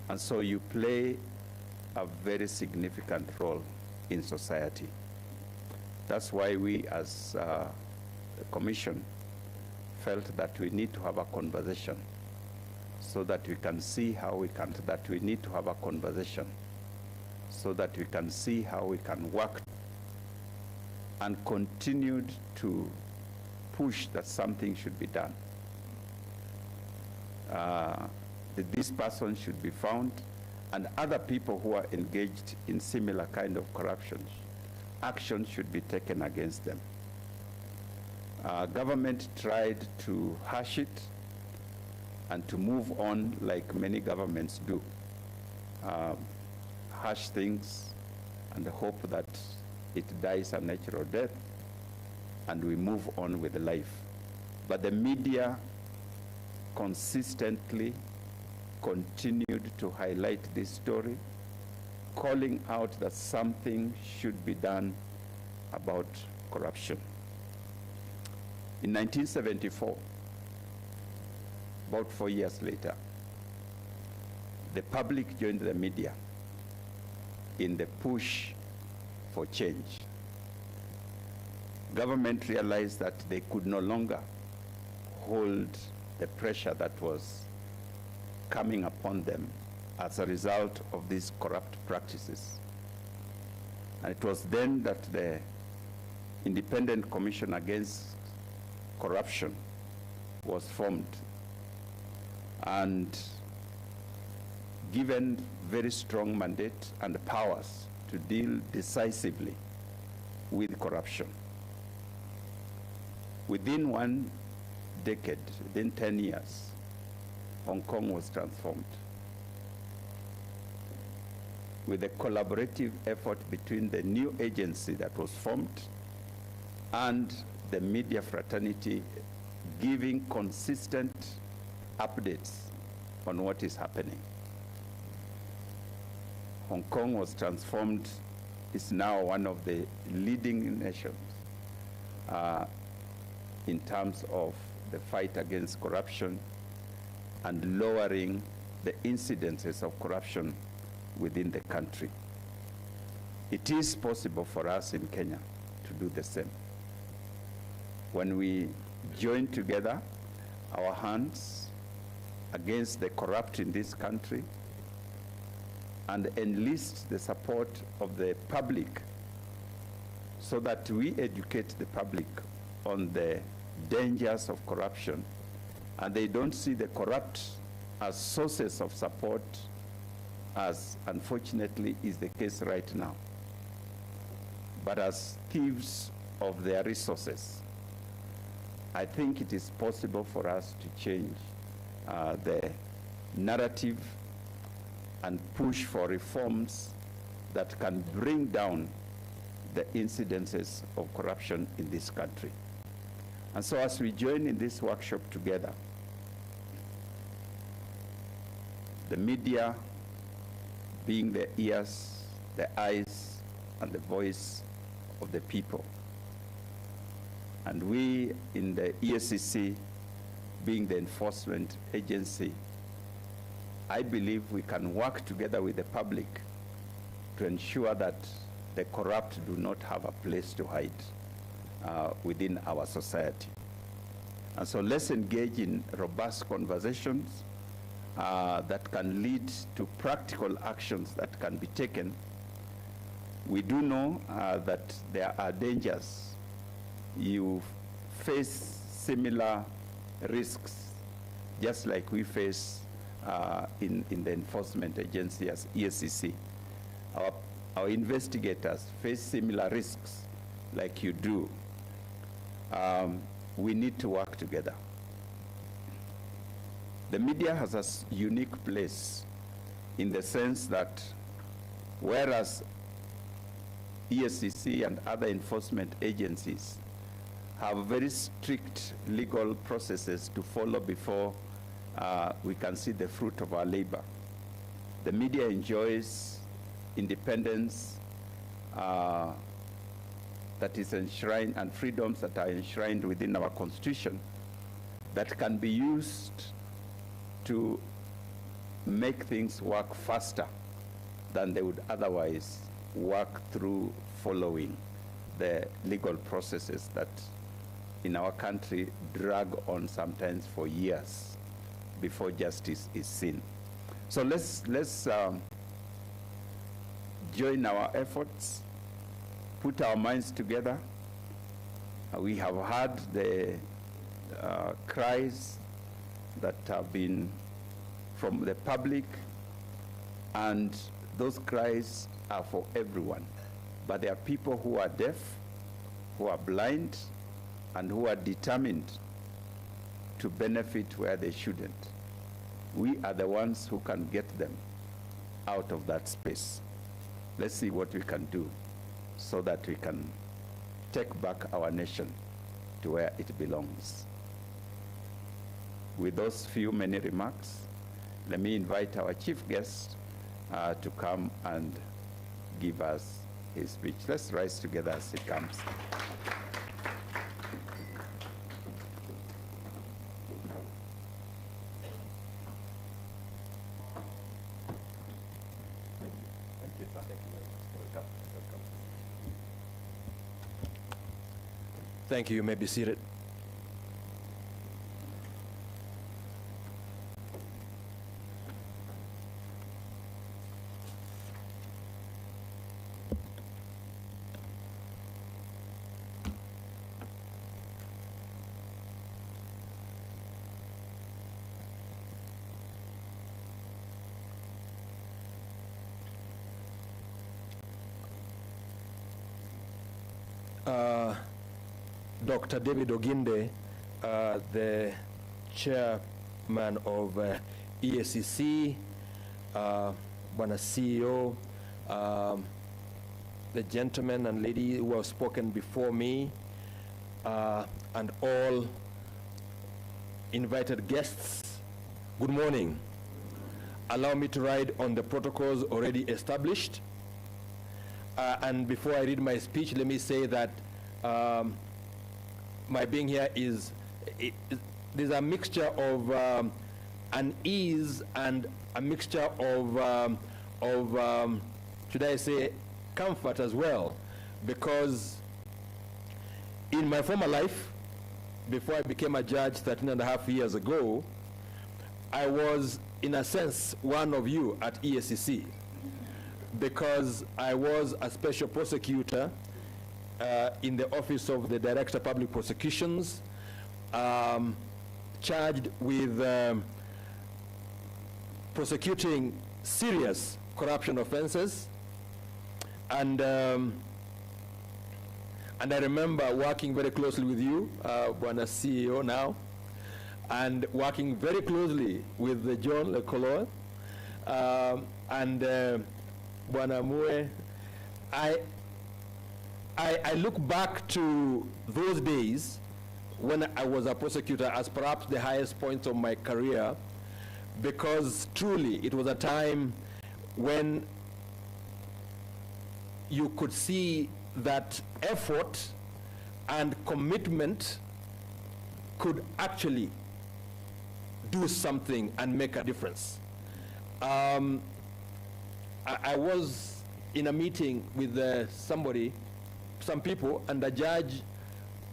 and so you play a very significant role in society. That's why we as the Commission felt that we need to have a conversation so that we can see how we can, that we need to have a conversation so that we can see how we can work and continued to push that something should be done. That this person should be found, and other people who are engaged in similar kind of corruption, action should be taken against them. Government tried to hush it and to move on like many governments do. Hush things and hope that it dies a natural death and we move on with life. But the media consistently continued to highlight this story, calling out that something should be done about corruption. In 1974, about 4 years later, the public joined the media in the push for change. Government realized that they could no longer hold the pressure that was coming upon them as a result of these corrupt practices. And it was then that the Independent Commission Against Corruption was formed and given very strong mandate and powers to deal decisively with corruption. Within 1 decade, within 10 years, Hong Kong was transformed. With a collaborative effort between the new agency that was formed and the media fraternity giving consistent updates on what is happening. Hong Kong was transformed, is now one of the leading nations in terms of the fight against corruption and lowering the incidences of corruption within the country. It is possible for us in Kenya to do the same. When we join together our hands against the corrupt in this country and enlist the support of the public so that we educate the public on the dangers of corruption, and they don't see the corrupt as sources of support, as unfortunately is the case right now, but as thieves of their resources. I think it is possible for us to change the narrative and push for reforms that can bring down the incidences of corruption in this country. And so as we join in this workshop together, the media being the ears, the eyes, and the voice of the people, and we in the EACC being the enforcement agency, I believe we can work together with the public to ensure that the corrupt do not have a place to hide within our society. And so let's engage in robust conversations that can lead to practical actions that can be taken. We do know that there are dangers. You face similar risks, just like we face in the enforcement agency as EACC. Our investigators face similar risks like you do. We need to work together. The media has a unique place in the sense that whereas EACC and other enforcement agencies have very strict legal processes to follow before we can see the fruit of our labor, the media enjoys independence that is enshrined, and freedoms that are enshrined within our Constitution that can be used to make things work faster than they would otherwise work through following the legal processes that in our country drag on sometimes for years before justice is seen. So let's join our efforts, put our minds together. We have heard the cries that have been from the public, and those cries are for everyone. But there are people who are deaf, who are blind, and who are determined to benefit where they shouldn't. We are the ones who can get them out of that space. Let's see what we can do so that we can take back our nation to where it belongs. With those many remarks, let me invite our chief guest to come and give us his speech. Let's rise together as he comes. Thank you. You may be seated. Dr. David Oginde, the chairman of EACC, Bwana CEO, the gentlemen and lady who have spoken before me, and all invited guests, good morning. Allow me to ride on the protocols already established. And before I read my speech, let me say that my being here there's a mixture of unease and a mixture of should I say, comfort as well, because in my former life, before I became a judge 13.5 years ago, I was, in a sense, one of you at EACC, because I was a special prosecutor in the Office of the Director of Public Prosecutions, charged with prosecuting serious corruption offenses. And I remember working very closely with you, Bwana CEO now, and working very closely with John Lekolo, and Bwana Mue. I look back to those days when I was a prosecutor as perhaps the highest point of my career, because truly it was a time when you could see that effort and commitment could actually do something and make a difference. I was in a meeting with some people, and the judge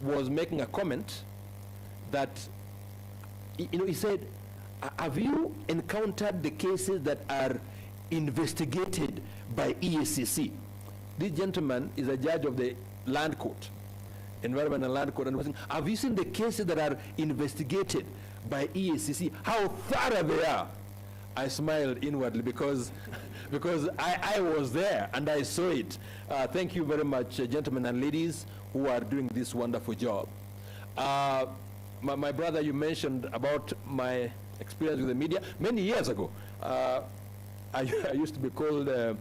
was making a comment that, he said, have you encountered the cases that are investigated by EACC? This gentleman is a judge of the Land Court, Environment and Land Court, and was saying, have you seen the cases that are investigated by EACC? How thorough they are. I smiled inwardly because I was there and I saw it. Thank you very much, gentlemen and ladies who are doing this wonderful job. My brother, you mentioned about my experience with the media many years ago. I used to be called a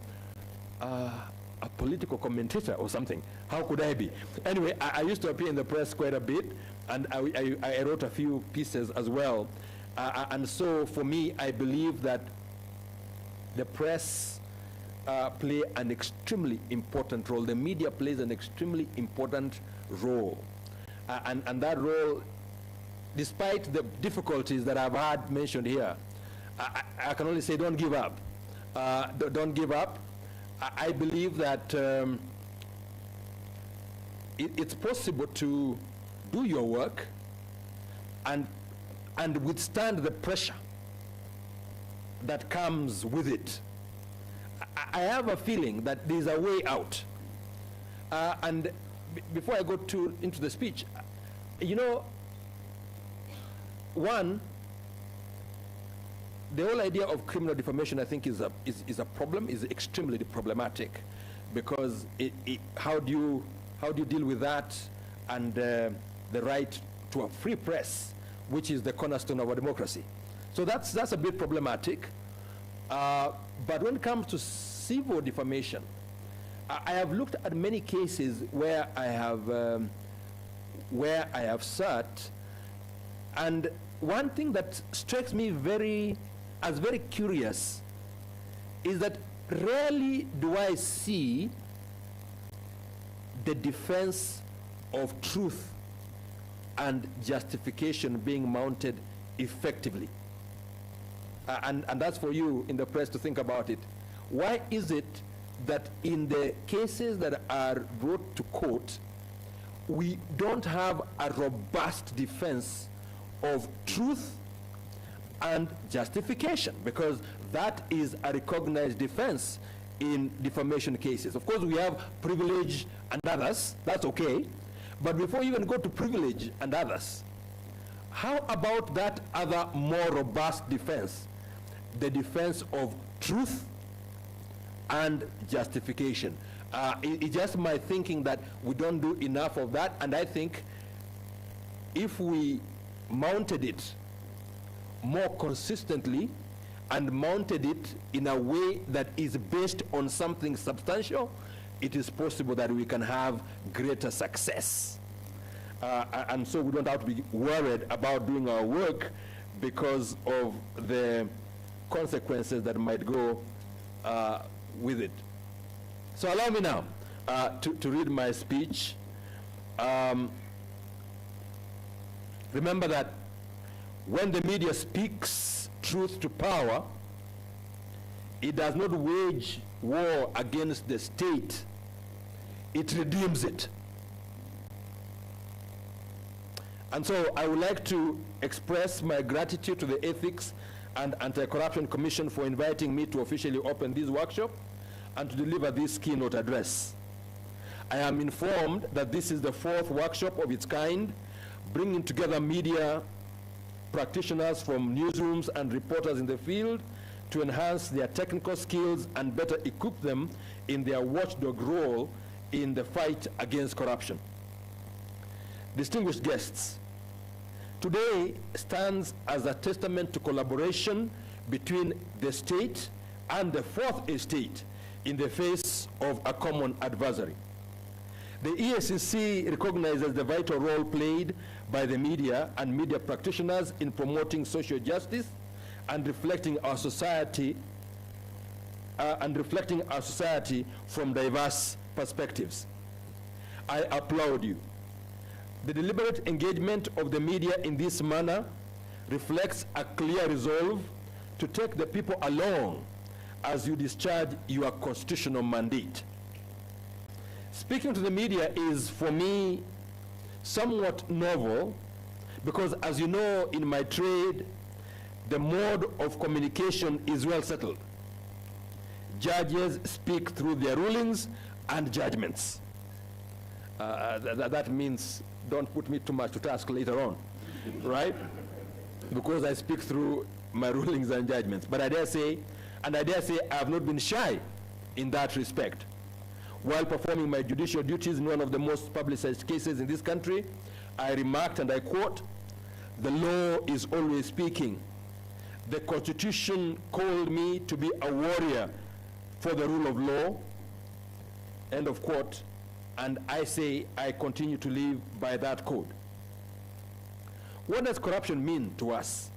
political commentator or something. How could I be? Anyway, I used to appear in the press quite a bit, and I wrote a few pieces as well. And so for me, I believe that the press play an extremely important role. The media plays an extremely important role. And that role, despite the difficulties that I've had mentioned here, I can only say don't give up. Don't give up. I believe that it's possible to do your work and withstand the pressure that comes with it. I have a feeling that there's a way out. And before I go into the speech, one, the whole idea of criminal defamation, I think, is a problem, is extremely problematic, because how do you deal with that and the right to a free press, which is the cornerstone of our democracy? So that's a bit problematic. But when it comes to civil defamation, I have looked at many cases where I have sat, and one thing that strikes me as very curious is that rarely do I see the defense of truth and justification being mounted effectively. And that's for you in the press to think about it. Why is it that in the cases that are brought to court, we don't have a robust defense of truth and justification? Because that is a recognized defense in defamation cases. Of course, we have privilege and others, that's okay. But before you even go to privilege and others, how about that other more robust defense? The defense of truth and justification. It's just my thinking that we don't do enough of that, and I think if we mounted it more consistently and mounted it in a way that is based on something substantial, it is possible that we can have greater success. And so we don't have to be worried about doing our work because of the consequences that might go with it. So allow me now to read my speech. Remember that when the media speaks truth to power, it does not wage war against the state, it redeems it. And so I would like to express my gratitude to the Ethics and Anti-Corruption Commission for inviting me to officially open this workshop and to deliver this keynote address. I am informed that this is the 4th workshop of its kind, bringing together media practitioners from newsrooms and reporters in the field to enhance their technical skills and better equip them in their watchdog role in the fight against corruption. Distinguished guests, today stands as a testament to collaboration between the state and the fourth estate in the face of a common adversary. The EACC recognizes the vital role played by the media and media practitioners in promoting social justice and reflecting our society from diverse perspectives. I applaud you. The deliberate engagement of the media in this manner reflects a clear resolve to take the people along as you discharge your constitutional mandate. Speaking to the media is, for me, somewhat novel because, as you know, in my trade, the mode of communication is well settled. Judges speak through their rulings and judgments. That means don't put me too much to task later on, right? Because I speak through my rulings and judgments. But I dare say I have not been shy in that respect. While performing my judicial duties in one of the most publicized cases in this country, I remarked, and I quote, "The law is always speaking. The Constitution called me to be a warrior for the rule of law," end of quote, and I say I continue to live by that code. What does corruption mean to us?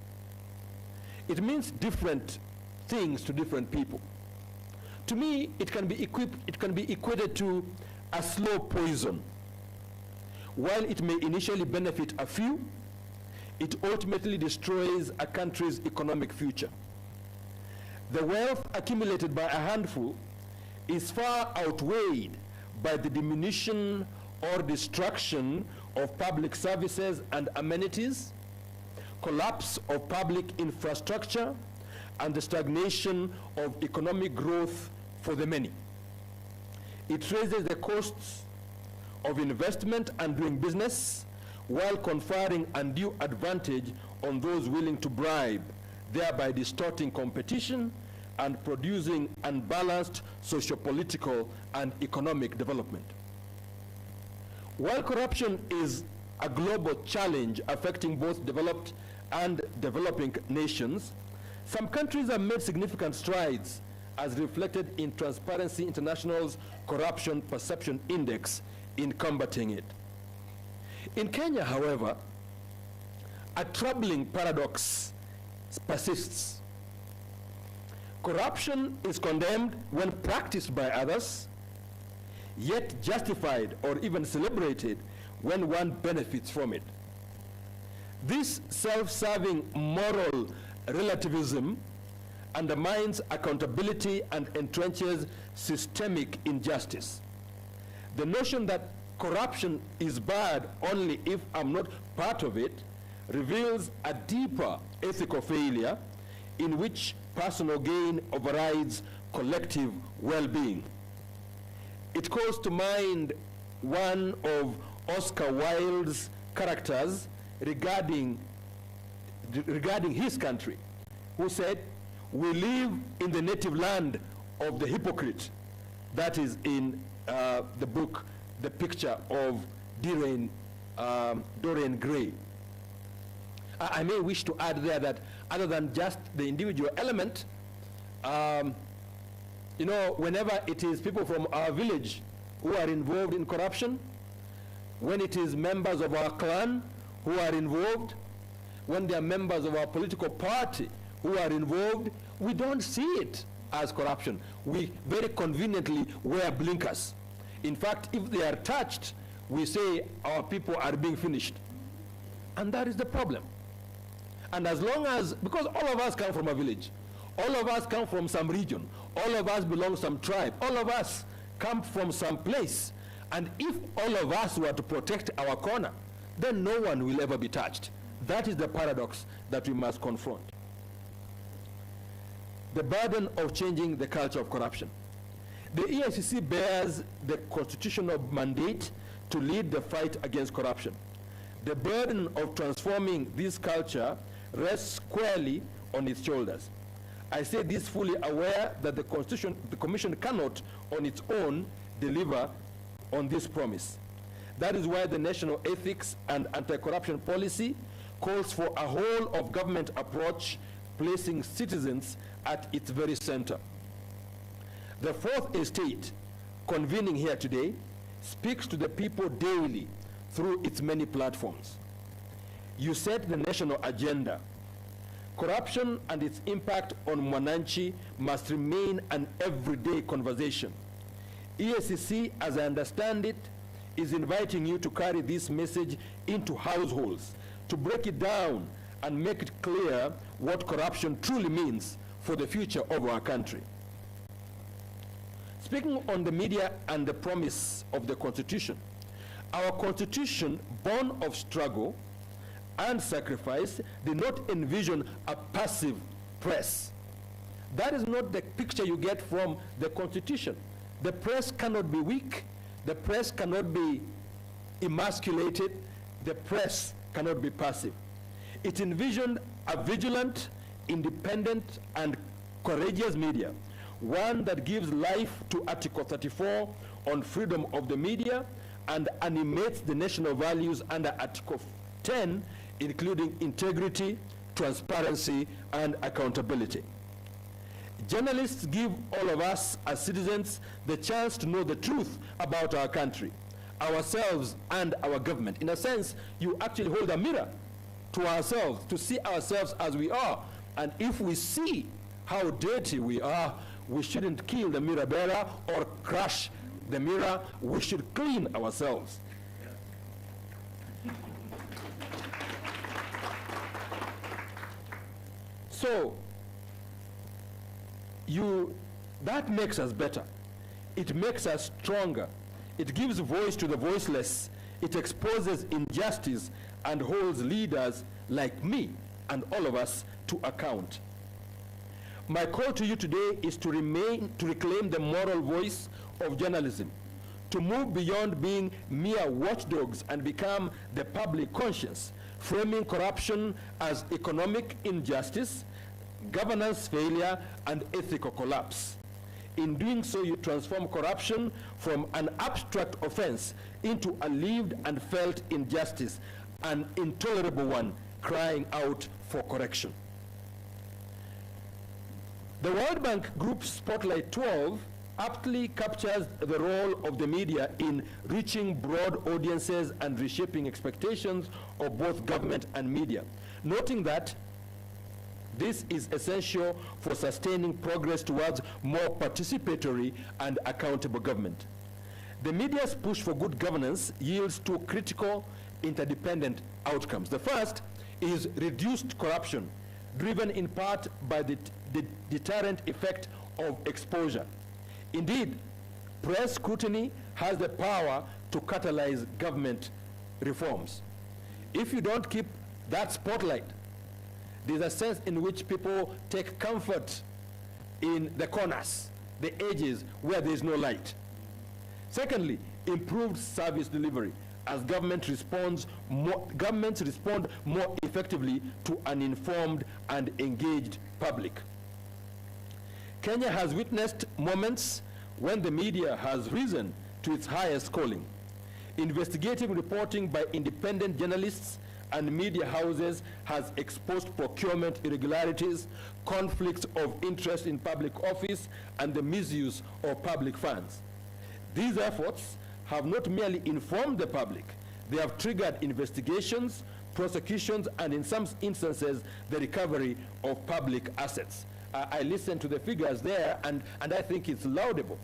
It means different things to different people. To me, it can be equated to a slow poison. While it may initially benefit a few, it ultimately destroys a country's economic future. The wealth accumulated by a handful is far outweighed by the diminution or destruction of public services and amenities, collapse of public infrastructure, and the stagnation of economic growth for the many. It raises the costs of investment and doing business while conferring undue advantage on those willing to bribe, thereby distorting competition and producing unbalanced socio-political and economic development. While corruption is a global challenge affecting both developed and developing nations, some countries have made significant strides as reflected in Transparency International's Corruption Perception Index in combating it. In Kenya, however, a troubling paradox persists. Corruption is condemned when practiced by others, yet justified or even celebrated when one benefits from it. This self-serving moral relativism undermines accountability and entrenches systemic injustice. The notion that corruption is bad only if I'm not part of it reveals a deeper ethical failure in which personal gain overrides collective well-being. It calls to mind one of Oscar Wilde's characters regarding his country, who said, "We live in the native land of the hypocrite." That is in the book, The Picture of Dorian Gray. I may wish to add there that other than just the individual element. You know, whenever it is people from our village who are involved in corruption, when it is members of our clan who are involved, when they are members of our political party who are involved, we don't see it as corruption. We very conveniently wear blinkers. In fact, if they are touched, we say our people are being finished. And that is the problem. And as long as, because all of us come from a village, all of us come from some region, all of us belong to some tribe, all of us come from some place. And if all of us were to protect our corner, then no one will ever be touched. That is the paradox that we must confront. The burden of changing the culture of corruption. The EACC bears the constitutional mandate to lead the fight against corruption. The burden of transforming this culture rests squarely on its shoulders. I say this fully aware that the Commission cannot, on its own, deliver on this promise. That is why the National Ethics and Anti-Corruption Policy calls for a whole-of-government approach, placing citizens at its very center. The Fourth Estate, convening here today, speaks to the people daily through its many platforms. You set the national agenda. Corruption and its impact on Mwananchi must remain an everyday conversation. EACC, as I understand it, is inviting you to carry this message into households, to break it down and make it clear what corruption truly means for the future of our country. Speaking on the media and the promise of the Constitution, our Constitution, born of struggle and sacrifice, did not envision a passive press. That is not the picture you get from the Constitution. The press cannot be weak. The press cannot be emasculated. The press cannot be passive. It envisioned a vigilant, independent, and courageous media, one that gives life to Article 34 on freedom of the media and animates the national values under Article 10, including integrity, transparency, and accountability. Journalists give all of us as citizens the chance to know the truth about our country, ourselves, and our government. In a sense, you actually hold a mirror to ourselves, to see ourselves as we are. And if we see how dirty we are, we shouldn't kill the mirror bearer or crush the mirror. We should clean ourselves. So, that makes us better. It makes us stronger. It gives voice to the voiceless. It exposes injustice and holds leaders like me and all of us to account. My call to you today is to reclaim the moral voice of journalism, to move beyond being mere watchdogs and become the public conscience, framing corruption as economic injustice, governance failure, and ethical collapse. In doing so, you transform corruption from an abstract offense into a lived and felt injustice, an intolerable one crying out for correction. The World Bank Group Spotlight 12 aptly captures the role of the media in reaching broad audiences and reshaping expectations of both government and media, noting that this is essential for sustaining progress towards more participatory and accountable government. The media's push for good governance yields two critical interdependent outcomes. The first is reduced corruption, driven in part by the deterrent effect of exposure. Indeed, press scrutiny has the power to catalyze government reforms. If you don't keep that spotlight, there's a sense in which people take comfort in the corners, the edges where there's no light. Secondly, improved service delivery. As governments respond more effectively to an informed and engaged public. Kenya has witnessed moments when the media has risen to its highest calling. Investigative reporting by independent journalists and media houses has exposed procurement irregularities, conflicts of interest in public office, and the misuse of public funds. These efforts have not merely informed the public, they have triggered investigations, prosecutions, and in some instances, the recovery of public assets. I listened to the figures there, and I think it's laudable.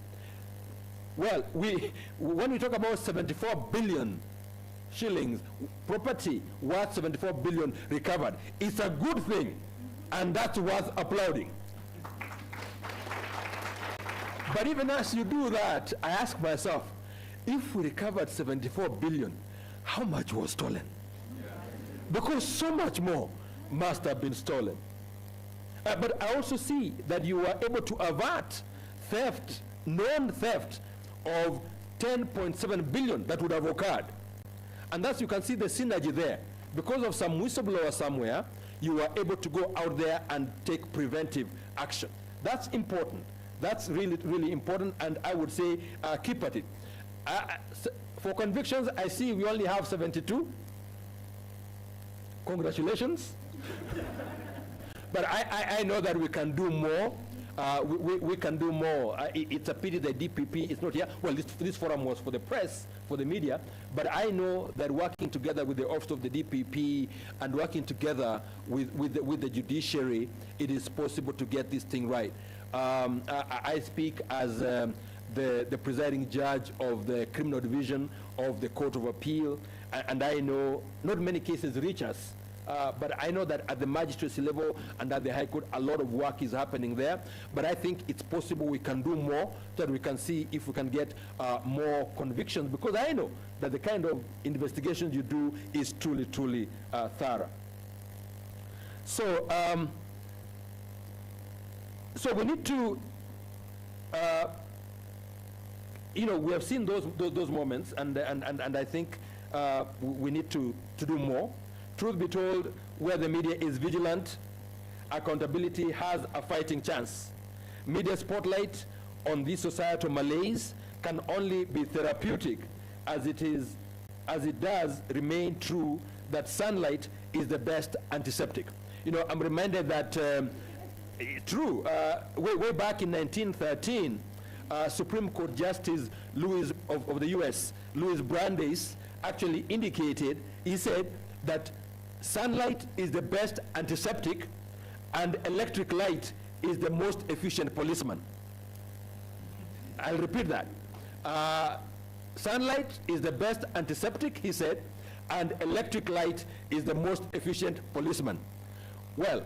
Well, when we talk about 74 billion shillings, property worth 74 billion recovered, it's a good thing, and that's worth applauding. But even as you do that, I ask myself, if we recovered 74 billion, how much was stolen? Because so much more must have been stolen. But I also see that you were able to avert theft, known theft of 10.7 billion that would have occurred. And thus you can see the synergy there. Because of some whistleblower somewhere, you were able to go out there and take preventive action. That's important. That's really, really important, and I would say keep at it. For convictions, I see we only have 72. Congratulations. But I know that we can do more. We can do more. It's a pity the DPP is not here. Well, this forum was for the press, for the media, but I know that working together with the office of the DPP and working together with the judiciary, it is possible to get this thing right. I speak as the presiding judge of the criminal division of the Court of Appeal, and I know not many cases reach us. But I know that at the magistracy level and at the High Court, a lot of work is happening there. But I think it's possible we can do more, so that we can see if we can get more convictions, because I know that the kind of investigations you do is truly, truly thorough. So, so we need to, we have seen those moments, and I think we need to do more. Truth be told, where the media is vigilant, accountability has a fighting chance. Media spotlight on these societal malaise can only be therapeutic, as it does remain true that sunlight is the best antiseptic. I'm reminded that true, way back in 1913, Supreme Court Justice of the US, Louis Brandeis, actually indicated, he said that sunlight is the best antiseptic and electric light is the most efficient policeman. I'll repeat that. Sunlight is the best antiseptic, he said, and electric light is the most efficient policeman. Well,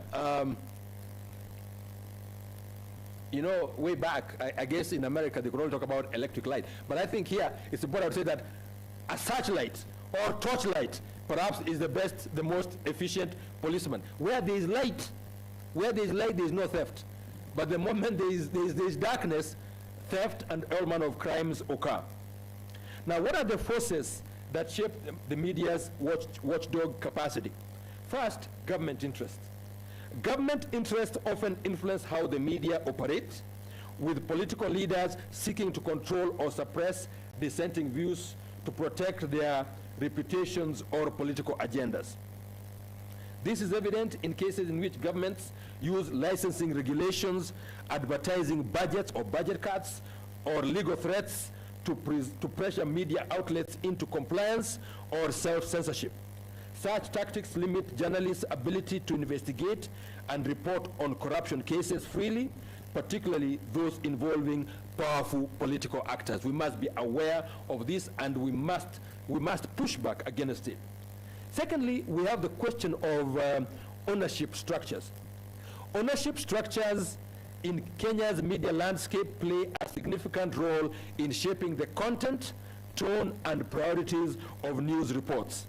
way back, I guess in America, they could all talk about electric light. But I think here, it's important to say that a searchlight or torchlight perhaps is the most efficient policeman. Where there is light, there is no theft. But the moment there is darkness, theft and all manner of crimes occur. Now, what are the forces that shape the media's watchdog capacity? First, government interests. Government interests often influence how the media operate, with political leaders seeking to control or suppress dissenting views to protect their reputations or political agendas. This is evident in cases in which governments use licensing regulations, advertising budgets or budget cuts, or legal threats to pressure media outlets into compliance or self-censorship. Such tactics limit journalists' ability to investigate and report on corruption cases freely, particularly those involving powerful political actors. We must be aware of this, and we must push back against it. Secondly, we have the question of ownership structures. Ownership structures in Kenya's media landscape play a significant role in shaping the content, tone, and priorities of news reports.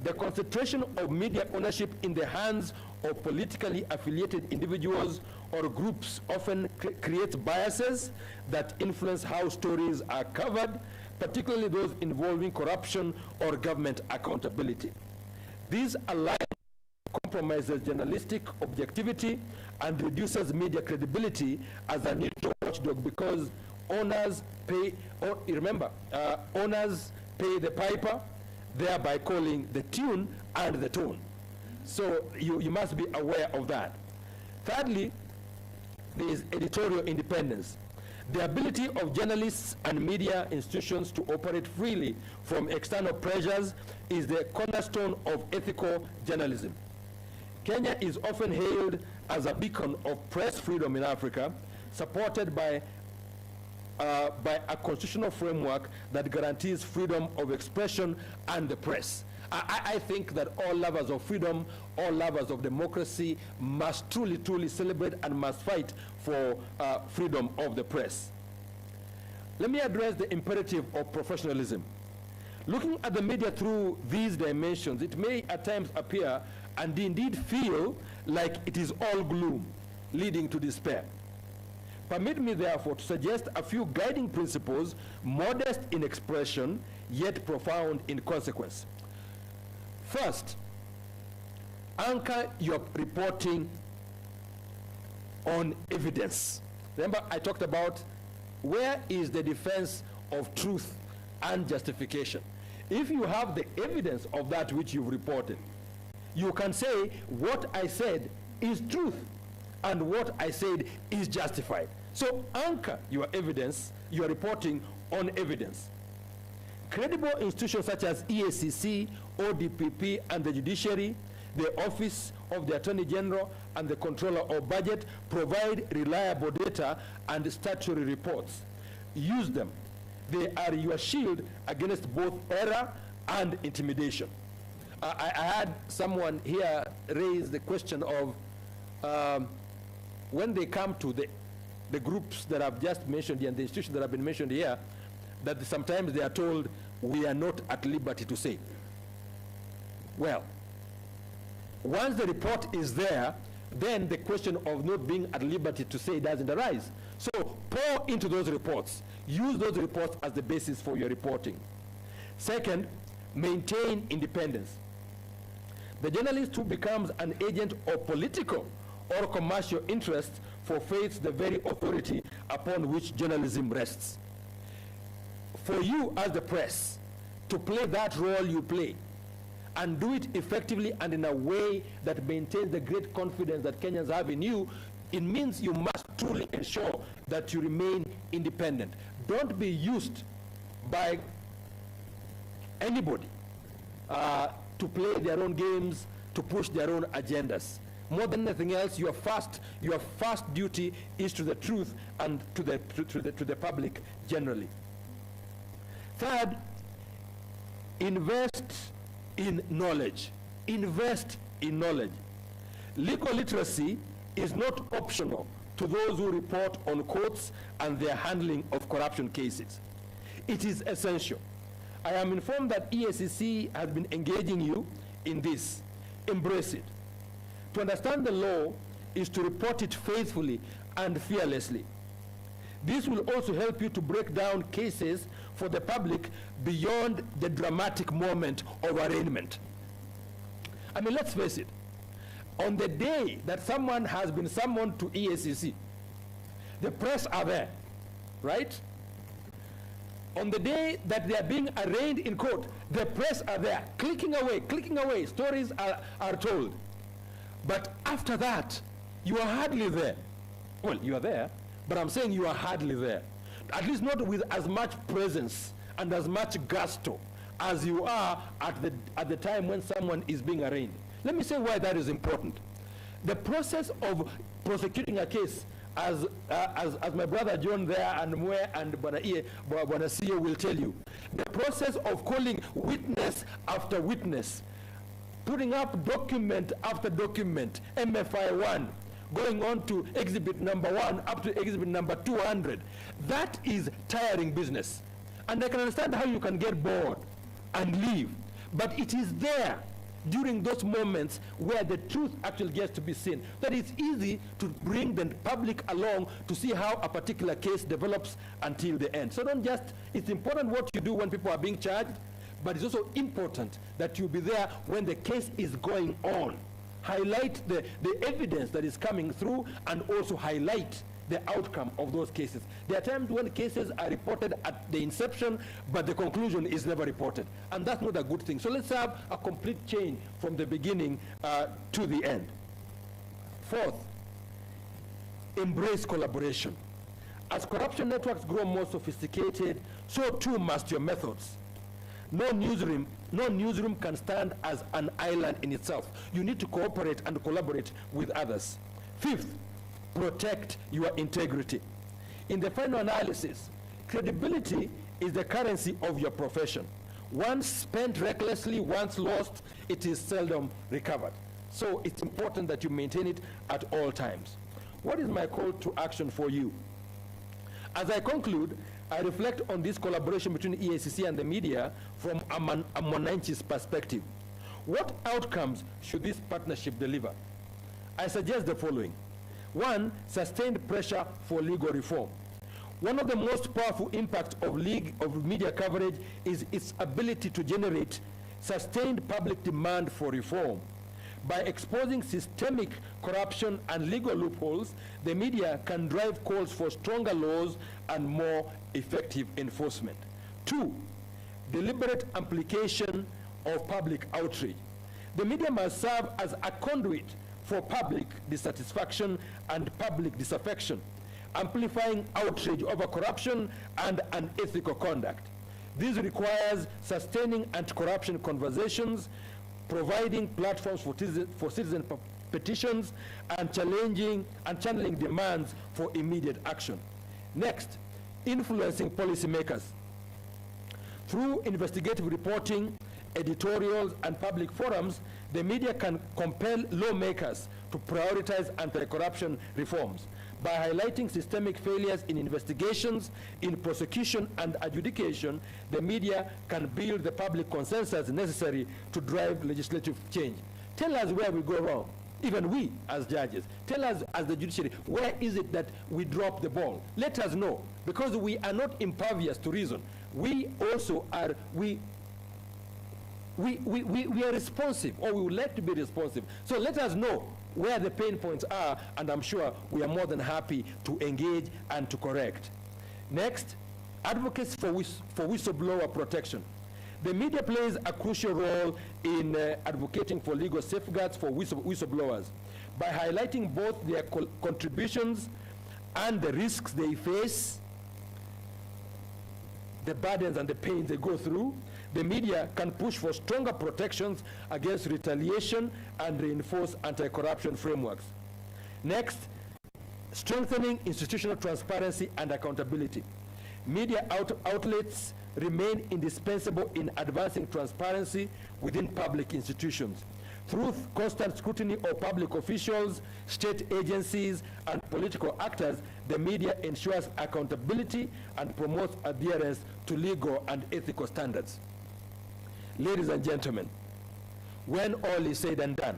The concentration of media ownership in the hands of politically affiliated individuals or groups often creates biases that influence how stories are covered, particularly those involving corruption or government accountability. These alignment compromises journalistic objectivity and reduces media credibility as a neutral watchdog, because owners pay, owners pay the piper, thereby calling the tune and the tone. So you must be aware of that. Thirdly, there is editorial independence. The ability of journalists and media institutions to operate freely from external pressures is the cornerstone of ethical journalism. Kenya is often hailed as a beacon of press freedom in Africa, supported by a constitutional framework that guarantees freedom of expression and the press. I think that all lovers of freedom, all lovers of democracy must truly, truly celebrate and must fight for freedom of the press. Let me address the imperative of professionalism. Looking at the media through these dimensions, it may at times appear and indeed feel like it is all gloom, leading to despair. Permit me, therefore, to suggest a few guiding principles, modest in expression, yet profound in consequence. First, anchor your reporting on evidence. Remember, I talked about where is the defense of truth and justification. If you have the evidence of that which you've reported, you can say what I said is truth and what I said is justified. So anchor your evidence, your reporting on evidence. Credible institutions such as EACC, ODPP, and the judiciary, the Office of the Attorney General, and the Controller of Budget provide reliable data and statutory reports. Use them. They are your shield against both error and intimidation. I had someone here raise the question of when they come to the groups that I've just mentioned here and the institutions that have been mentioned here, that sometimes they are told, we are not at liberty to say. Well, once the report is there, then the question of not being at liberty to say doesn't arise. So pour into those reports. Use those reports as the basis for your reporting. Second, maintain independence. The journalist who becomes an agent of political or commercial interests forfeits the very authority upon which journalism rests. For you as the press to play that role you play and do it effectively and in a way that maintains the great confidence that Kenyans have in you, it means you must truly ensure that you remain independent. Don't be used by anybody to play their own games, to push their own agendas. More than anything else, your first duty is to the truth and to the public generally. Third, invest in knowledge. Invest in knowledge. Legal literacy is not optional to those who report on courts and their handling of corruption cases. It is essential. I am informed that EACC has been engaging you in this. Embrace it. To understand the law is to report it faithfully and fearlessly. This will also help you to break down cases for the public beyond the dramatic moment of arraignment. I mean, let's face it. On the day that someone has been summoned to EACC, the press are there, right? On the day that they are being arraigned in court, the press are there, clicking away, stories are told. But after that, you are hardly there. Well, you are there, but I'm saying you are hardly there. At least not with as much presence and as much gusto as you are at the time when someone is being arraigned. Let me say why that is important. The process of prosecuting a case, as my brother John there and Mwe and Bwana CEO will tell you, the process of calling witness after witness, putting up document after document, MFI 1, going on to exhibit number 1 up to exhibit number 200, that is tiring business. And I can understand how you can get bored and leave, but it is there during those moments where the truth actually gets to be seen, that it's easy to bring the public along to see how a particular case develops until the end. So don't just, it's important what you do when people are being charged, but it's also important that you be there when the case is going on. Highlight the evidence that is coming through and also highlight the outcome of those cases. There are times when cases are reported at the inception, but the conclusion is never reported. And that's not a good thing. So let's have a complete chain from the beginning to the end. Fourth, embrace collaboration. As corruption networks grow more sophisticated, so too must your methods. No newsroom can stand as an island in itself. You need to cooperate and collaborate with others. Fifth, protect your integrity. In the final analysis, credibility is the currency of your profession. Once spent recklessly, once lost, it is seldom recovered. So it's important that you maintain it at all times. What is my call to action for you? As I conclude, I reflect on this collaboration between EACC and the media from a Monanchis perspective. What outcomes should this partnership deliver? I suggest the following. One, sustained pressure for legal reform. One of the most powerful impacts of media coverage is its ability to generate sustained public demand for reform. By exposing systemic corruption and legal loopholes, the media can drive calls for stronger laws and more effective enforcement. Two, deliberate amplification of public outrage. The media must serve as a conduit for public dissatisfaction and public disaffection, amplifying outrage over corruption and unethical conduct. This requires sustaining anti-corruption conversations, providing platforms for citizen petitions, and channeling demands for immediate action. Next, influencing policymakers. Through investigative reporting, editorials, and public forums, the media can compel lawmakers to prioritize anti-corruption reforms. By highlighting systemic failures in investigations, in prosecution and adjudication, the media can build the public consensus necessary to drive legislative change. Tell us where we go wrong, even we as judges. Tell us as the judiciary, where is it that we drop the ball? Let us know, because we are not impervious to reason. We also are, we are responsive, or we would like to be responsive. So let us know where the pain points are, and I'm sure we are more than happy to engage and to correct. Next, advocacy for whistleblower protection. The media plays a crucial role in advocating for legal safeguards for whistleblowers. By highlighting both their contributions and the risks they face, the burdens and the pains they go through, the media can push for stronger protections against retaliation and reinforce anti-corruption frameworks. Next, strengthening institutional transparency and accountability. Media outlets remain indispensable in advancing transparency within public institutions. Through constant scrutiny of public officials, state agencies, and political actors, the media ensures accountability and promotes adherence to legal and ethical standards. Ladies and gentlemen, when all is said and done,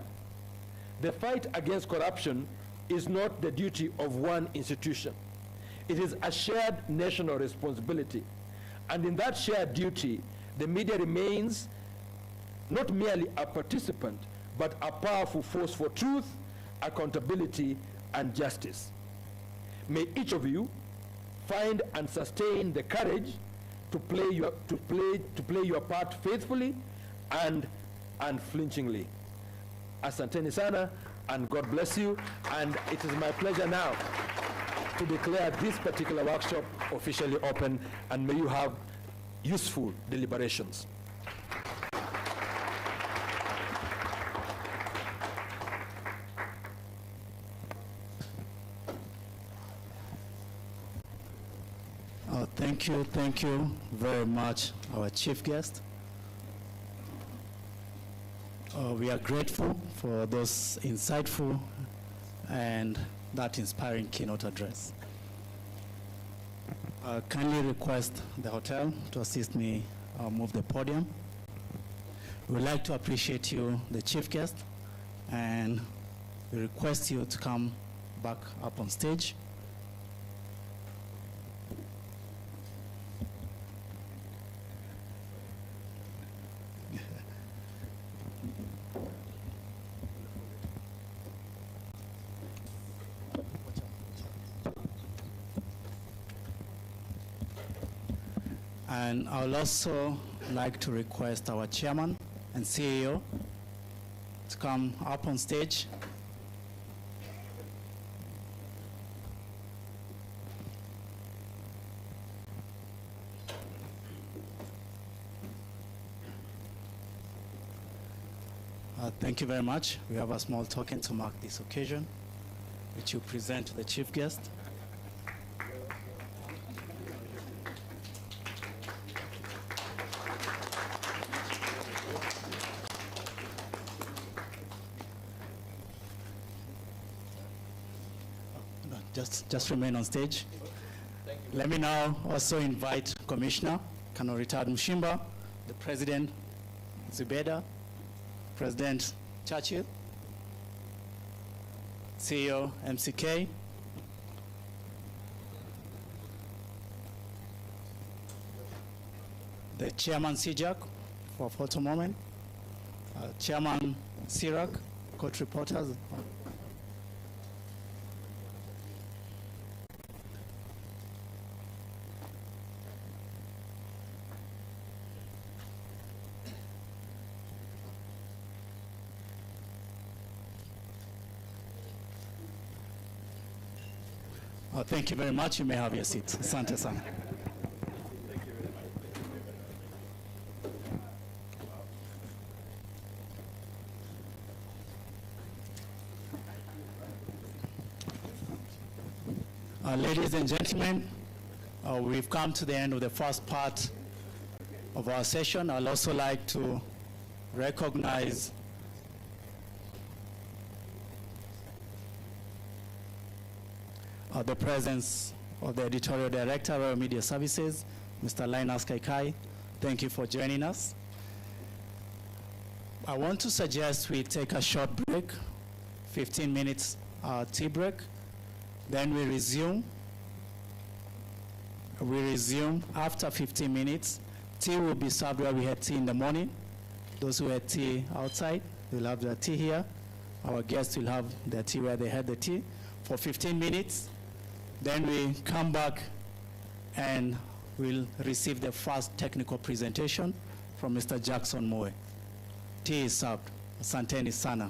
the fight against corruption is not the duty of one institution. It is a shared national responsibility. And in that shared duty, the media remains not merely a participant, but a powerful force for truth, accountability, and justice. May each of you find and sustain the courage to play your part faithfully and unflinchingly. Asanteni sana, and God bless you. And it is my pleasure now to declare this particular workshop officially open, and may you have useful deliberations. Thank you very much, our chief guest. We are grateful for those insightful and that inspiring keynote address. I kindly request the hotel to assist me move the podium. We'd like to appreciate you, the chief guest, and we request you to come back up on stage. And I would also like to request our chairman and CEO to come up on stage. Thank you very much. We have a small token to mark this occasion, which you present to the chief guest. Just remain on stage. Let me now also invite Commissioner Kanoritad Mushimba, the President Zubeda, President Churchill, CEO MCK, the Chairman CJAC for a photo moment, Chairman CIRAC, court reporters. Thank you very much. You may have your seat. Asante sana. Ladies and gentlemen, we've come to the end of the first part of our session. I'd also like to recognize the presence of the Editorial Director of Media Services, Mr. Linus Kaikai. Thank you for joining us. I want to suggest we take a short break, 15 minutes tea break, then we resume. We resume after 15 minutes. Tea will be served where we had tea in the morning. Those who had tea outside will have their tea here. Our guests will have their tea where they had the tea for 15 minutes. Then we come back and we'll receive the first technical presentation from Mr. Jackson Moe. Tea is served. Asanteni sana.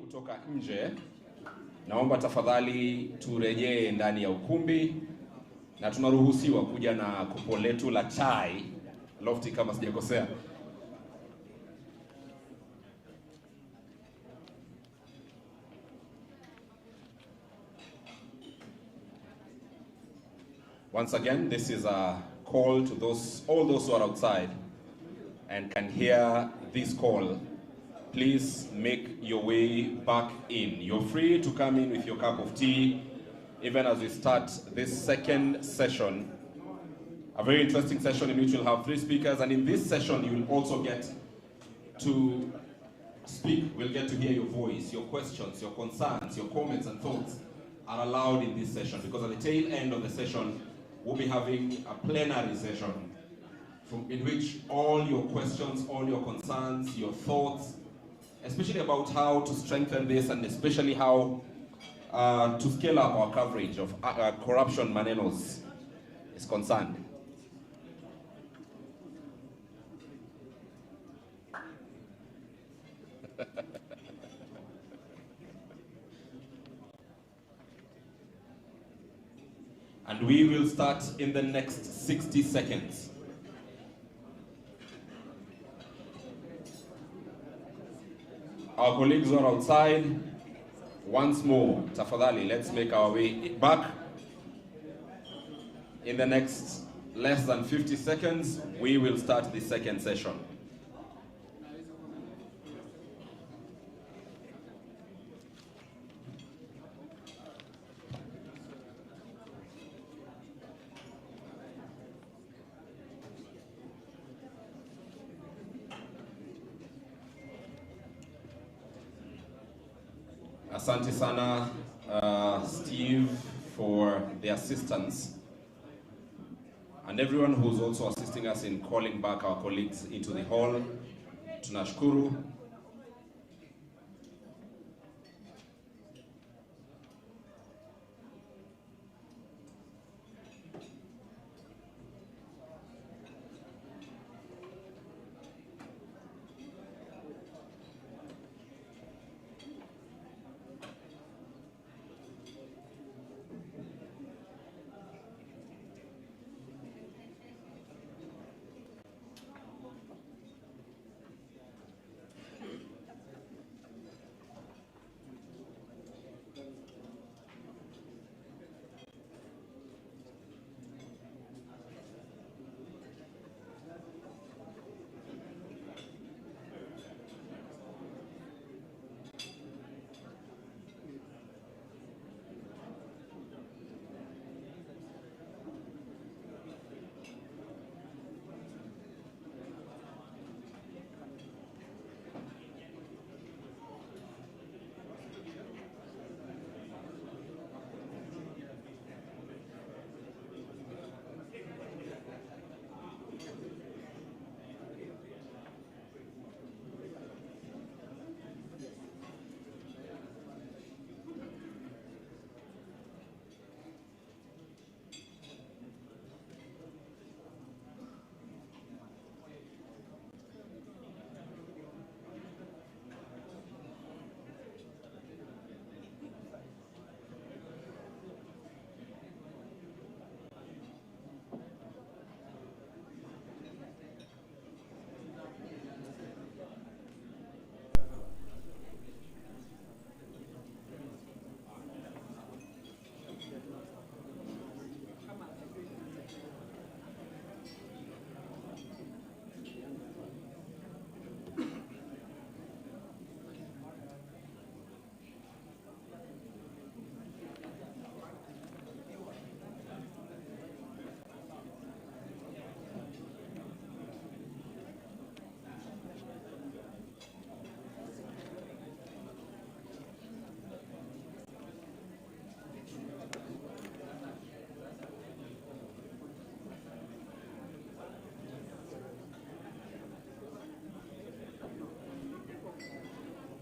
kutoka nje, naomba tafadhali turejee ndani ya ukumbi, na tunaruhusiwa kuja na kopo letu la chai lofty kama sijakosea. Once again, this is a call to all those who are outside and can hear this call. Please make your way back in. You're free to come in with your cup of tea, even as we start this second session, a very interesting session in which we'll have 3 speakers. And in this session, you will also get to speak. We'll get to hear your voice, your questions, your concerns, your comments and thoughts are allowed in this session, because at the tail end of the session, we'll be having a plenary session in which all your questions, all your concerns, your thoughts, especially about how to strengthen this and especially how to scale up our coverage of corruption manenos is concerned. And we will start in the next 60 seconds. Our colleagues are outside. Once more, tafadhali, let's make our way back. In the next less than 50 seconds, we will start the second session. Asante sana, Steve, for the assistance, and everyone who's also assisting us in calling back our colleagues into the hall. Tunashukuru.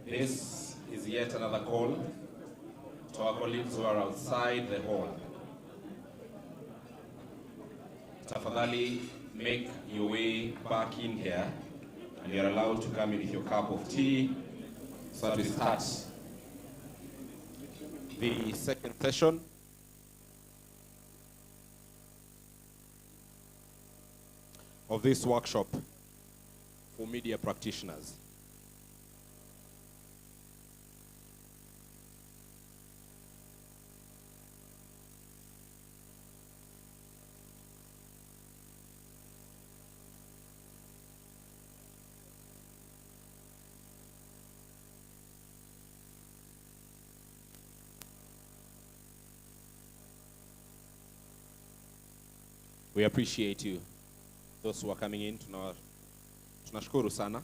This is yet another call to our colleagues who are outside the hall. Tafadhali, make your way back in here, and you're allowed to come in with your cup of tea so that we start the second session of this workshop for media practitioners. We appreciate you, those who are coming in. Tunashukuru sana.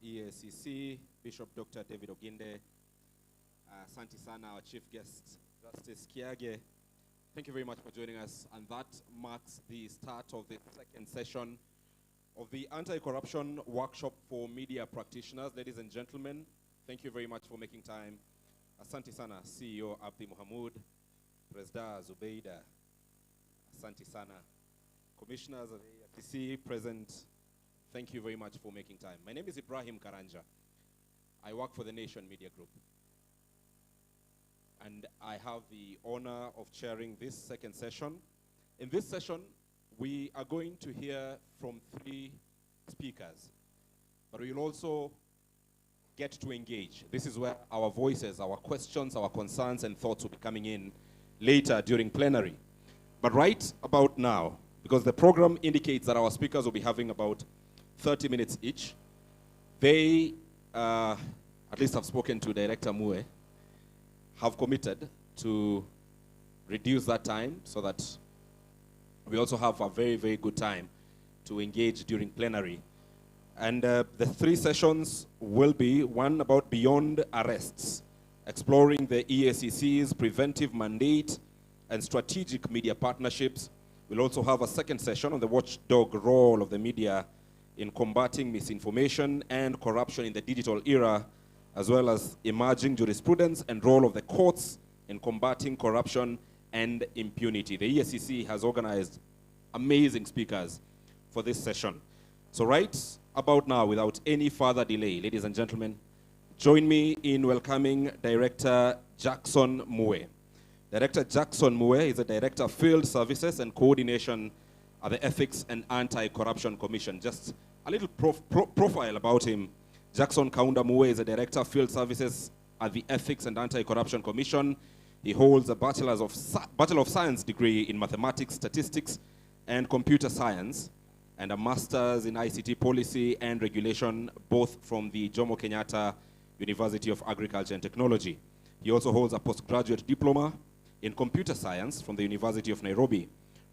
EACC, Bishop Dr. David Oginde, Asante Sana, our chief guest, Justice Kiage. Thank you very much for joining us, and that marks the start of the second session of the Anti-Corruption Workshop for Media Practitioners. Ladies and gentlemen, thank you very much for making time. Asante Sana, CEO Abdi Mohamud, Presda Zubeida, Asante Sana, Commissioners of EACC present. Thank you very much for making time. My name is Ibrahim Karanja. I work for the Nation Media Group. And I have the honor of chairing this second session. In this session, we are going to hear from 3 speakers, but we will also get to engage. This is where our voices, our questions, our concerns and thoughts will be coming in later during plenary. But right about now, because the program indicates that our speakers will be having about 30 minutes each. They, at least have spoken to Director Mue, have committed to reduce that time so that we also have a very, very good time to engage during plenary. And the 3 sessions will be one about beyond arrests, exploring the EACC's preventive mandate and strategic media partnerships. We'll also have a second session on the watchdog role of the media in combating misinformation and corruption in the digital era, as well as emerging jurisprudence and role of the courts in combating corruption and impunity. The EACC has organized amazing speakers for this session. So right about now, without any further delay, ladies and gentlemen, join me in welcoming Director Jackson Mue. Director Jackson Mue is the Director of Field Services and Coordination at the Ethics and Anti-Corruption Commission. Just a little profile about him. Jackson Kaunda Mue is a Director of Field Services at the Ethics and Anti-Corruption Commission. He holds a Bachelor of Science degree in Mathematics, Statistics, and Computer Science, and a Master's in ICT Policy and Regulation, both from the Jomo Kenyatta University of Agriculture and Technology. He also holds a postgraduate diploma in Computer Science from the University of Nairobi.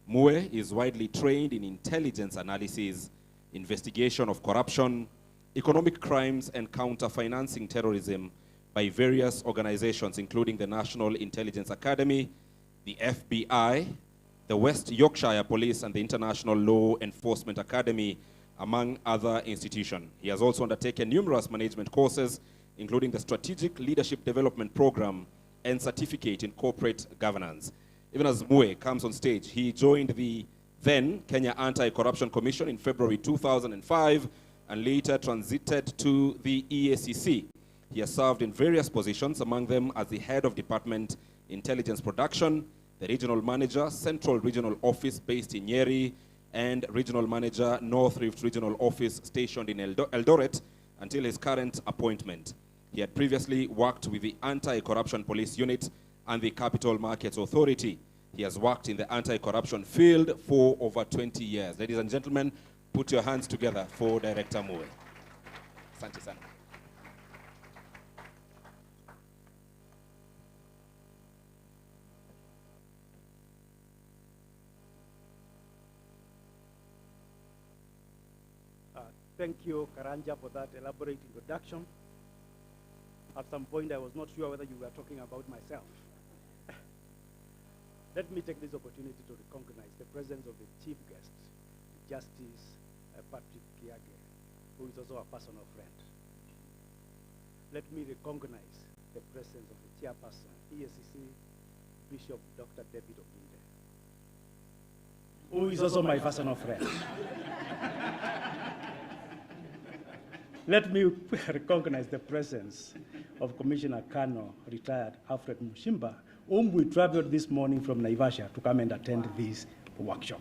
Mue is widely trained in intelligence analysis, investigation of corruption, economic crimes, and counter-financing terrorism by various organizations, including the National Intelligence Academy, the FBI, the West Yorkshire Police, and the International Law Enforcement Academy, among other institutions. He has also undertaken numerous management courses, including the Strategic Leadership Development Program and Certificate in Corporate Governance. Even as Mue comes on stage, he joined the then Kenya Anti-Corruption Commission in February 2005 and later transited to the EACC. He has served in various positions, among them as the head of Department Intelligence Production, the regional manager, Central Regional Office based in Nyeri, and regional manager, North Rift Regional Office stationed in Eldoret until his current appointment. He had previously worked with the Anti-Corruption Police Unit and the Capital Markets Authority. He has worked in the anti-corruption field for over 20 years. Ladies and gentlemen, put your hands together for Director Mue. Asante sana. Thank you, Karanja, for that elaborate introduction. At some point, I was not sure whether you were talking about myself. Let me take this opportunity to recognize the presence of the chief guest, Justice Patrick Kiage, who is also a personal friend. Let me recognize the presence of the chairperson, EACC, Bishop Dr. David Oginde, who is also my personal friend. Let me recognize the presence of Commissioner Kano, retired Alfred Mushimba, whom we traveled this morning from Naivasha to come and attend this workshop.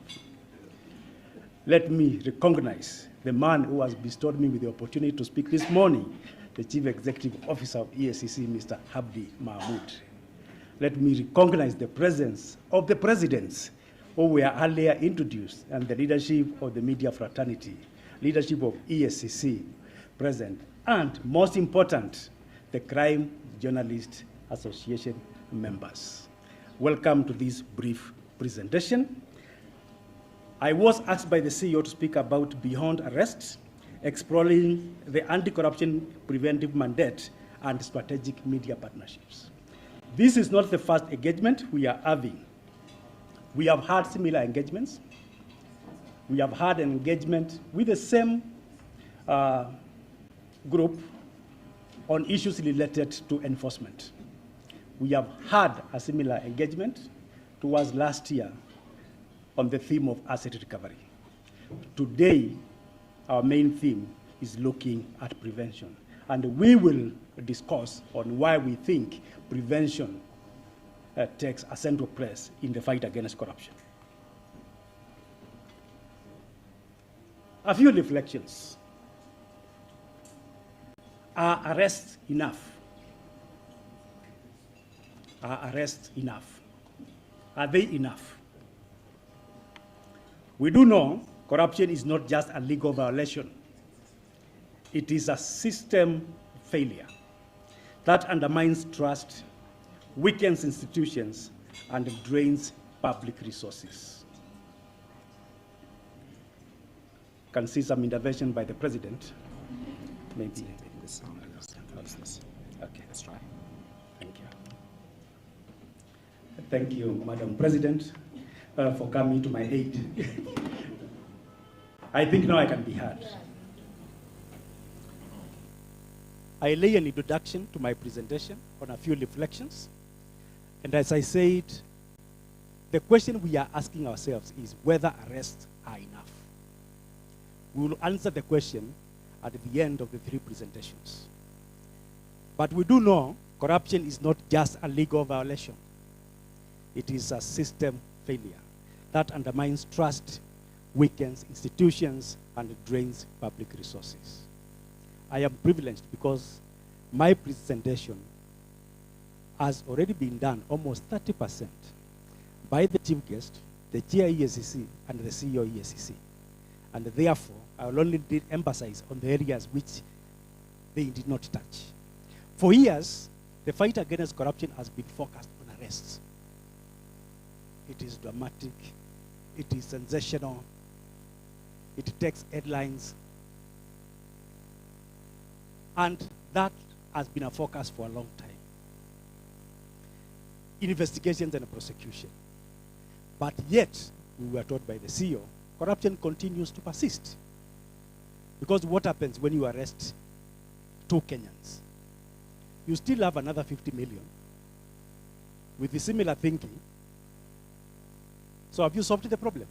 Let me recognize the man who has bestowed me with the opportunity to speak this morning, the Chief Executive Officer of EACC, Mr. Habdi Mahmoud. Let me recognize the presence of the presidents who were earlier introduced and the leadership of the media fraternity, leadership of EACC present, and most important, the Crime Journalist Association members. Welcome to this brief presentation. I was asked by the CEO to speak about Beyond Arrest, exploring the anti-corruption preventive mandate and strategic media partnerships. This is not the first engagement we are having. We have had similar engagements. We have had an engagement with the same group on issues related to enforcement. We have had a similar engagement towards last year on the theme of asset recovery. Today, our main theme is looking at prevention, and we will discuss on why we think prevention takes a central place in the fight against corruption. A few reflections. Are arrests enough? Are arrests enough? Are they enough? We do know corruption is not just a legal violation. It is a system failure that undermines trust, weakens institutions, and drains public resources. Can see some intervention by the president. Maybe. Okay, let's try. Thank you. Thank you, Madam President, for coming to my aid. I think now I can be heard. I lay an introduction to my presentation on a few reflections. And as I said, the question we are asking ourselves is whether arrests are enough. We will answer the question at the end of the three presentations. But we do know corruption is not just a legal violation. It is a system failure that undermines trust, weakens institutions, and drains public resources. I am privileged because my presentation has already been done almost 30% by the chief guest, the chair EACC, and the CEO EACC. And therefore, I will only emphasize on the areas which they did not touch. For years, the fight against corruption has been focused on arrests. It is dramatic, it is sensational, it takes headlines, and that has been a focus for a long time. Investigations and prosecution. But yet, we were told by the CEO, corruption continues to persist. Because what happens when you arrest 2 Kenyans? You still have another 50 million with the similar thinking. So have you solved the problem?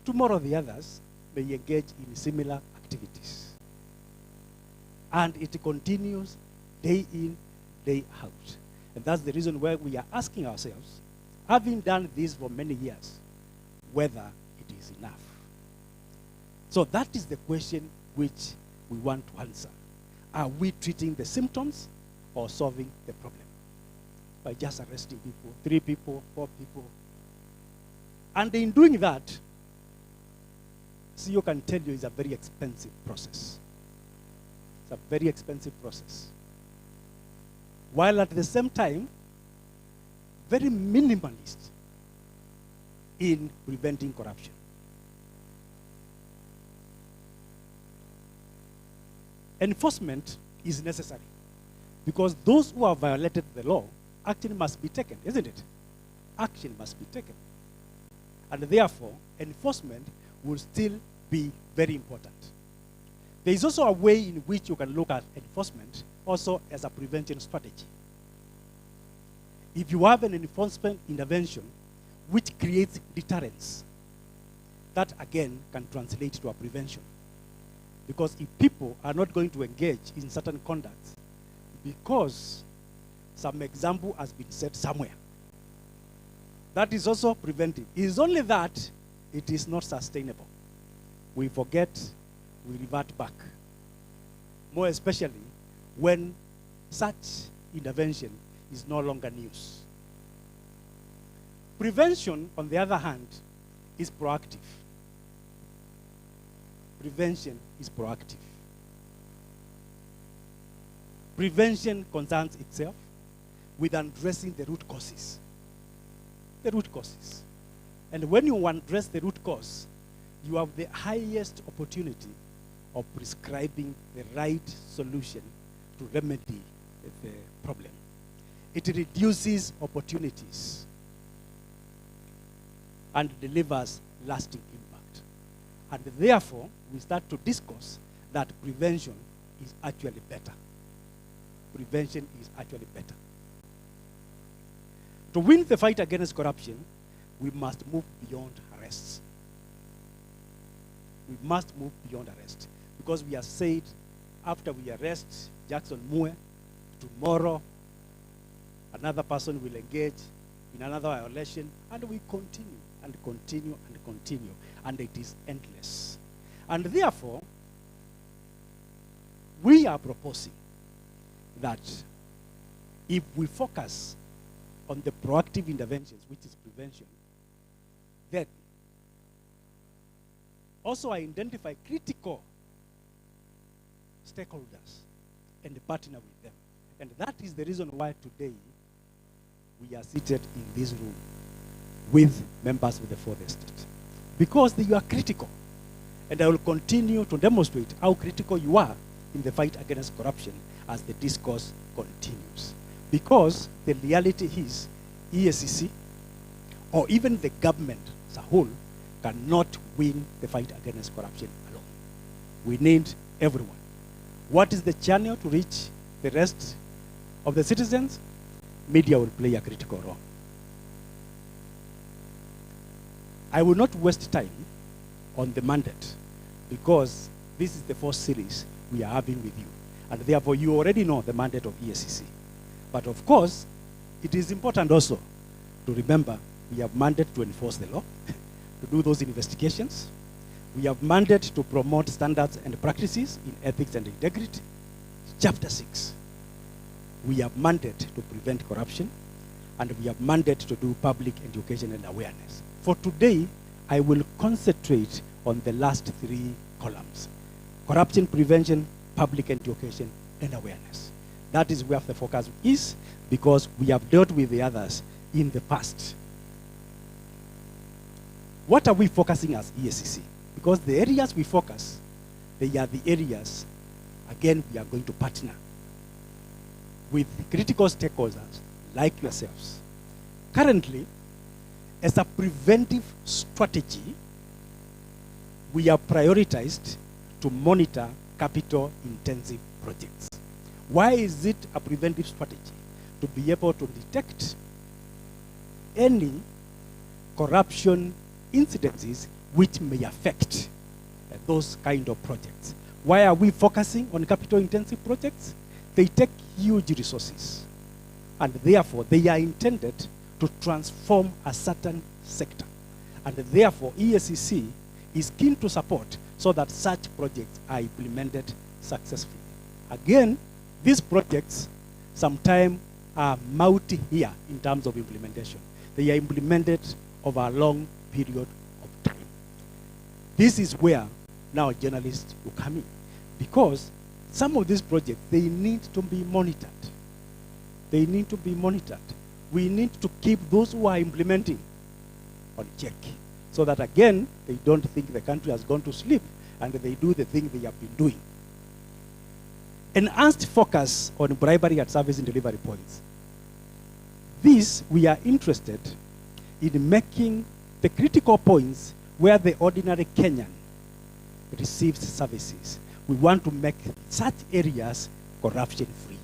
Tomorrow the others may engage in similar activities. And it continues day in, day out. And that's the reason why we are asking ourselves, having done this for many years, whether it is enough. So that is the question which we want to answer. Are we treating the symptoms or solving the problem? By just arresting people, 3 people, 4 people. And in doing that, CEO can tell you it's a very expensive process. It's a very expensive process. While at the same time, very minimalist in preventing corruption. Enforcement is necessary because those who have violated the law, action must be taken, isn't it? Action must be taken. And therefore, enforcement will still be very important. There is also a way in which you can look at enforcement also as a prevention strategy. If you have an enforcement intervention which creates deterrence, that again can translate to a prevention. Because if people are not going to engage in certain conducts because some example has been set somewhere, that is also preventive. It is only that it is not sustainable. We forget, we revert back. More especially when such intervention is no longer news. Prevention, on the other hand, is proactive. Prevention is proactive. Prevention concerns itself with addressing the root causes. The root causes. And when you address the root cause, you have the highest opportunity of prescribing the right solution to remedy the problem. It reduces opportunities and delivers lasting impact. And therefore, we start to discuss that prevention is actually better. Prevention is actually better. To win the fight against corruption, we must move beyond arrests. We must move beyond arrest. Because we have said, after we arrest Jackson Mue, tomorrow another person will engage in another violation, and we continue and continue and continue, and it is endless. And therefore, we are proposing that if we focus on the proactive interventions, which is prevention, then also identify critical stakeholders and partner with them. And that is the reason why today we are seated in this room with members of the fourth estate. Because you are critical. And I will continue to demonstrate how critical you are in the fight against corruption as the discourse continues. Because the reality is EACC or even the government as a whole cannot win the fight against corruption alone. We need everyone. What is the channel to reach the rest of the citizens? Media will play a critical role. I will not waste time on the mandate because this is the first series we are having with you. And therefore, you already know the mandate of EACC. But of course, it is important also to remember we have mandate to enforce the law, to do those investigations. We have mandate to promote standards and practices in ethics and integrity. Chapter 6. We have mandate to prevent corruption, and we have mandate to do public education and awareness. For today, I will concentrate on the last 3 columns: corruption prevention, public education, and awareness. That is where the focus is, because we have dealt with the others in the past. What are we focusing as EACC? Because the areas we focus, they are the areas, again, we are going to partner with critical stakeholders like yourselves. Currently, as a preventive strategy, we are prioritized to monitor capital-intensive projects. Why is it a preventive strategy? To be able to detect any corruption incidences which may affect those kind of projects. Why are we focusing on capital-intensive projects? They take huge resources, and therefore they are intended to transform a certain sector. And therefore, EACC is keen to support so that such projects are implemented successfully. Again, these projects sometimes are multi-year in terms of implementation. They are implemented over a long period of time. This is where now journalists will come in, because some of these projects, they need to be monitored. They need to be monitored. We need to keep those who are implementing on check, so that again, they don't think the country has gone to sleep and they do the thing they have been doing. Enhanced focus on bribery at service and delivery points. This, we are interested in making the critical points where the ordinary Kenyan receives services. We want to make such areas corruption-free,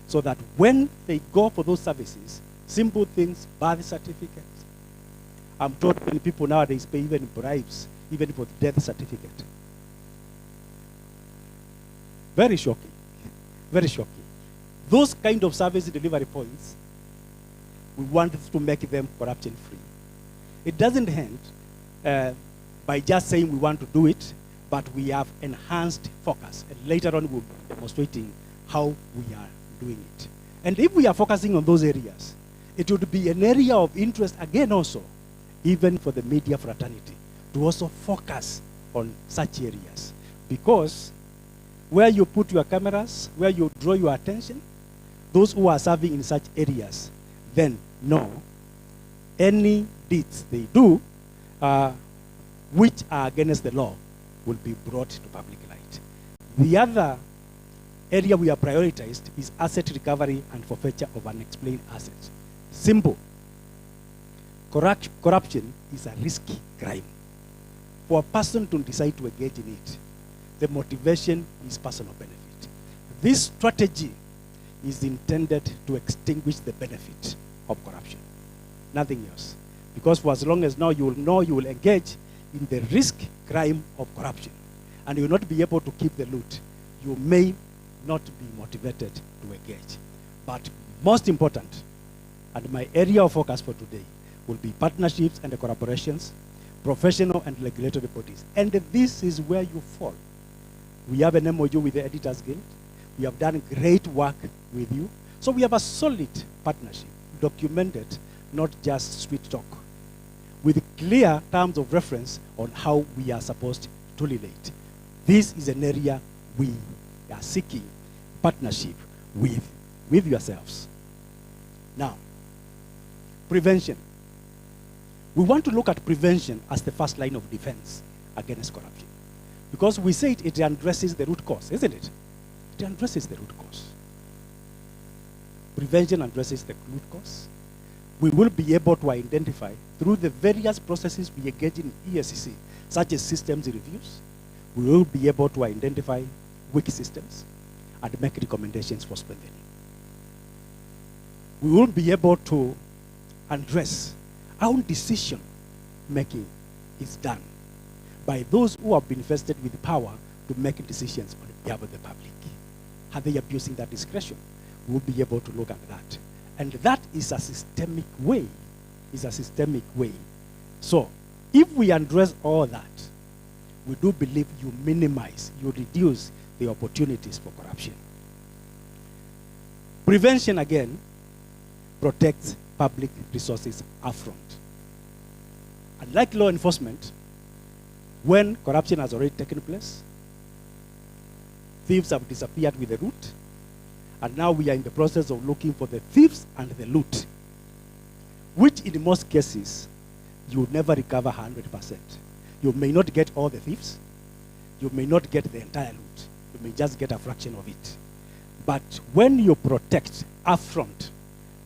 so that when they go for those services, simple things, birth certificates. I'm told many people nowadays pay even bribes, even for the death certificate. Very shocking, very shocking. Those kind of service delivery points, we want to make them corruption-free. It doesn't end by just saying we want to do it, but we have enhanced focus. And later on, we'll be demonstrating how we are doing it. And if we are focusing on those areas, it would be an area of interest again also, even for the media fraternity, to also focus on such areas. Because where you put your cameras, where you draw your attention, those who are serving in such areas, then know any deeds they do which are against the law will be brought to public light. The other area we have prioritized is asset recovery and forfeiture of unexplained assets. Simple. Corruption is a risky crime. For a person to decide to engage in it, the motivation is personal benefit. This strategy is intended to extinguish the benefit of corruption. Nothing else. Because for as long as now you will know you will engage in the risk crime of corruption, and you will not be able to keep the loot, you may not be motivated to engage. But most important, and my area of focus for today, will be partnerships and collaborations, professional and regulatory bodies. And this is where you fall. We have an MOU with the Editors Guild. We have done great work with you. So we have a solid partnership, documented, not just street talk, with clear terms of reference on how we are supposed to relate. This is an area we are seeking partnership with yourselves. Now, prevention. We want to look at prevention as the first line of defense against corruption. Because we say it addresses the root cause, isn't it? It addresses the root cause. Prevention addresses the root cause. We will be able to identify through the various processes we engage in EACC, such as systems reviews, we will be able to identify weak systems and make recommendations for strengthening. We will be able to address how decision making is done by those who have been vested with power to make decisions on behalf of the public. Are they abusing that discretion? We will be able to look at that. And that is a systemic way. So, if we address all that, we do believe you minimize, you reduce the opportunities for corruption. Prevention, again, protects public resources upfront. Unlike law enforcement, when corruption has already taken place, thieves have disappeared with the loot, and now we are in the process of looking for the thieves and the loot, which in most cases, you will never recover 100%. You may not get all the thieves. You may not get the entire loot. You may just get a fraction of it. But when you protect upfront,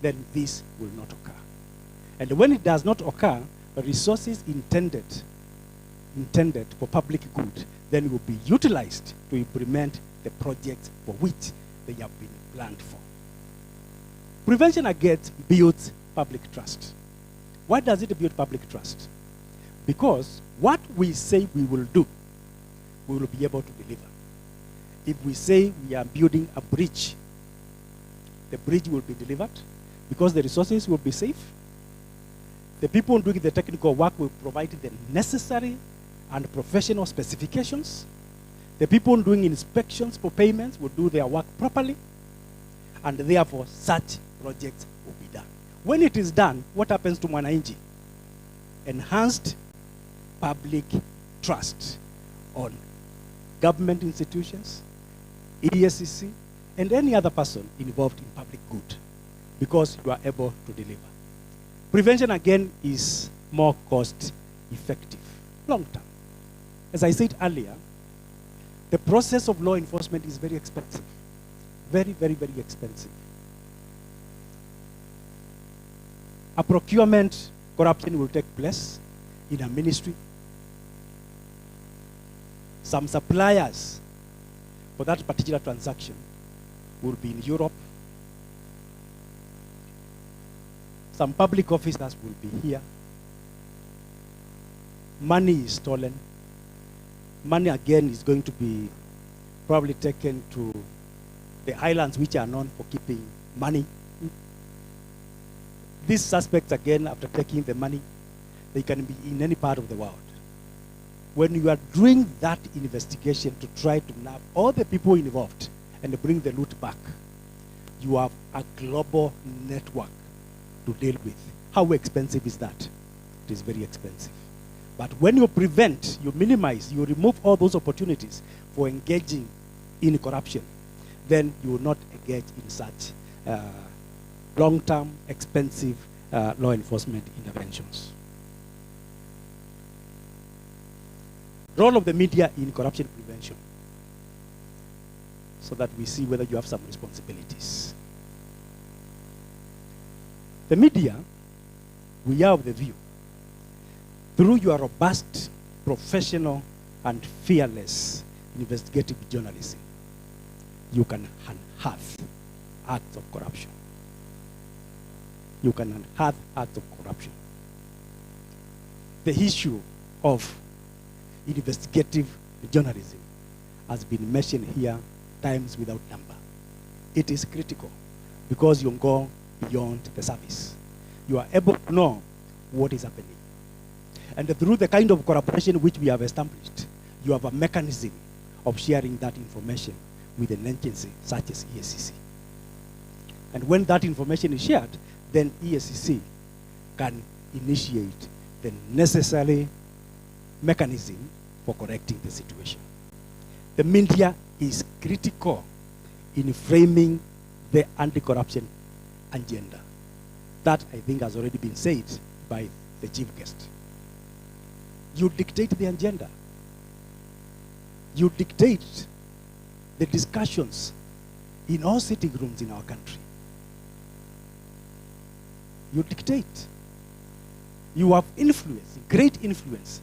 then this will not occur. And when it does not occur, resources intended intended for public good, then it will be utilized to implement the projects for which they have been planned for. Prevention against builds public trust. Why does it build public trust? Because what we say we will do, we will be able to deliver. If we say we are building a bridge, the bridge will be delivered because the resources will be safe. The people doing the technical work will provide the necessary and professional specifications. The people doing inspections for payments will do their work properly, and therefore such projects will be done. When it is done, what happens to mwananchi? Enhanced public trust on government institutions, EACC, and any other person involved in public good, because you are able to deliver. Prevention, again, is more cost effective, long term. As I said earlier, the process of law enforcement is very expensive. Very, very, very expensive. A procurement corruption will take place in a ministry. Some suppliers for that particular transaction will be in Europe. Some public officers will be here. Money is stolen. Money, again, is going to be probably taken to the islands which are known for keeping money. These suspects, again, after taking the money, they can be in any part of the world. When you are doing that investigation to try to nab all the people involved and bring the loot back, you have a global network to deal with. How expensive is that? It is very expensive. But when you prevent, you minimize, you remove all those opportunities for engaging in corruption, then you will not engage in such long-term, expensive law enforcement interventions. Role of the media in corruption prevention, so that we see whether you have some responsibilities. The media, we are of the view, through your robust, professional, and fearless investigative journalism, you can unearth acts of corruption. You can unearth acts of corruption. The issue of investigative journalism has been mentioned here times without number. It is critical because you go beyond the surface. You are able to know what is happening. And through the kind of collaboration which we have established, you have a mechanism of sharing that information with an agency such as EACC. And when that information is shared, then EACC can initiate the necessary mechanism for correcting the situation. The media is critical in framing the anti-corruption agenda. That, I think, has already been said by the chief guest. You dictate the agenda. You dictate the discussions in all sitting rooms in our country. You dictate. You have influence, great influence.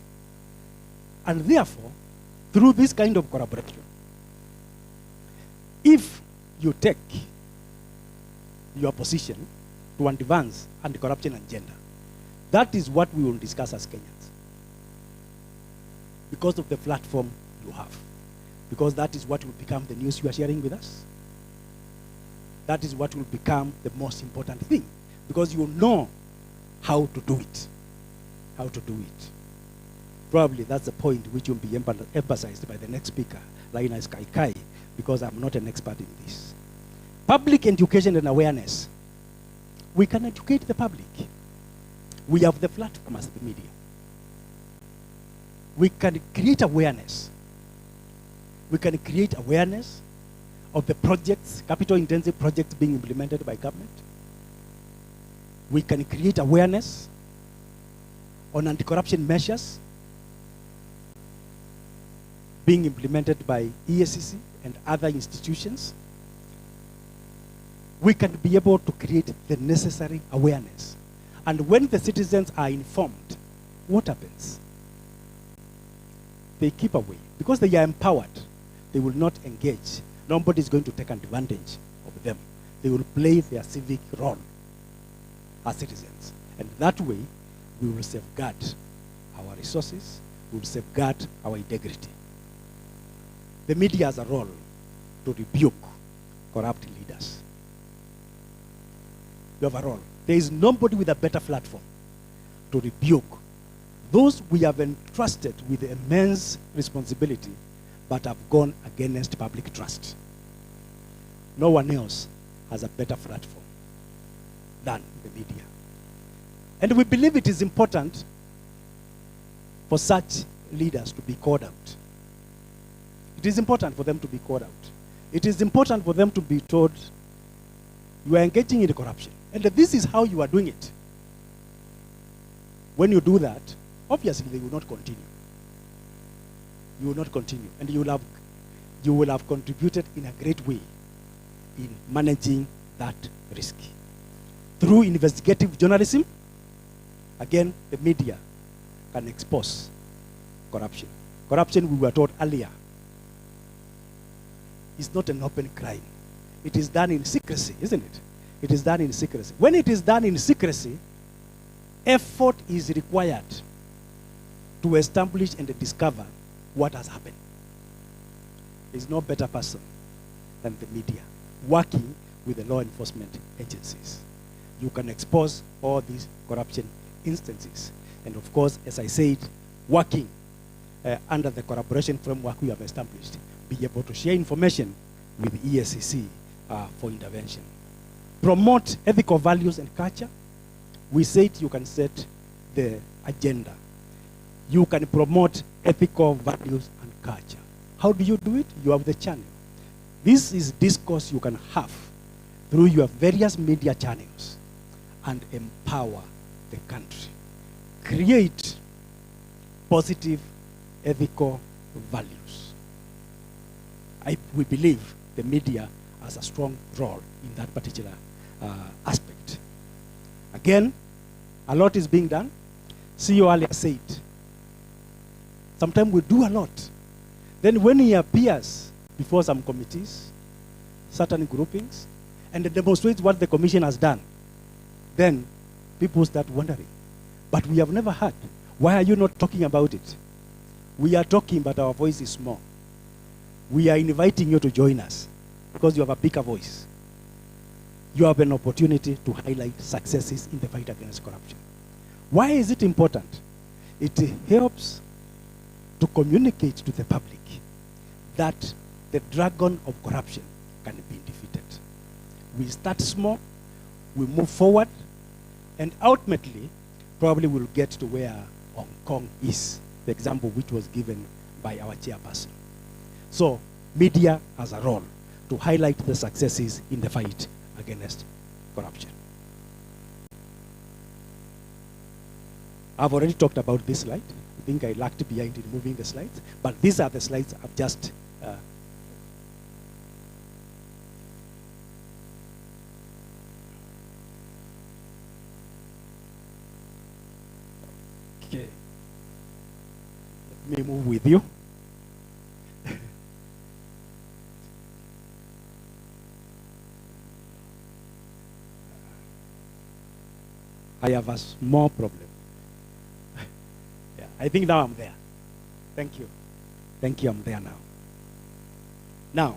And therefore, through this kind of collaboration, if you take your position to advance anti-corruption agenda, that is what we will discuss as Kenyans. Because of the platform you have. Because that is what will become the news you are sharing with us. That is what will become the most important thing. Because you know how to do it. How to do it. Probably that's the point which will be emphasized by the next speaker, Linus Kaikai, because I'm not an expert in this. Public education and awareness. We can educate the public. We have the platform as the media. We can create awareness. We can create awareness of the projects, capital-intensive projects being implemented by government. We can create awareness on anti-corruption measures being implemented by EACC and other institutions. We can be able to create the necessary awareness. And when the citizens are informed, what happens? they keep away. Because they are empowered, they will not engage. Nobody is going to take advantage of them. They will play their civic role as citizens. And that way, we will safeguard our resources, we will safeguard our integrity. The media has a role to rebuke corrupt leaders. You have a role. There is nobody with a better platform to rebuke those we have entrusted with immense responsibility but have gone against public trust. No one else has a better platform than the media. And we believe it is important for such leaders to be called out. It is important for them to be called out. It is important for them to be told, you are engaging in corruption. And this is how you are doing it. When you do that, obviously they will not continue. You will not continue. And you will have contributed in a great way in managing that risk. Through investigative journalism, again, the media can expose corruption. Corruption, we were taught earlier, is not an open crime. It is done in secrecy, isn't it? It is done in secrecy. When it is done in secrecy, effort is required to establish and discover what has happened. There is no better person than the media working with the law enforcement agencies. You can expose all these corruption instances. And of course, as I said, working under the collaboration framework we have established, be able to share information with EACC for intervention. Promote ethical values and culture. We said you can set the agenda. You can promote ethical values and culture. How do you do it? You have the channel. This is discourse you can have through your various media channels and empower the country. Create positive ethical values. We believe the media has a strong role in that particular aspect. Again, a lot is being done. CEO earlier said, sometimes we do a lot. Then when he appears before some committees, certain groupings, and demonstrates what the commission has done, then people start wondering. But we have never heard. Why are you not talking about it? We are talking, but our voice is small. We are inviting you to join us because you have a bigger voice. You have an opportunity to highlight successes in the fight against corruption. Why is it important? It helps to communicate to the public that the dragon of corruption can be defeated. We start small, we move forward, and ultimately, probably we'll get to where Hong Kong is, the example which was given by our chairperson. So, media has a role to highlight the successes in the fight against corruption. I've already talked about this slide. I think I lagged behind in moving the slides, but these are the slides I've just okay. Let me move with you. I have a small problem. Yeah, I think now I'm there. Thank you. Thank you, I'm there now. Now,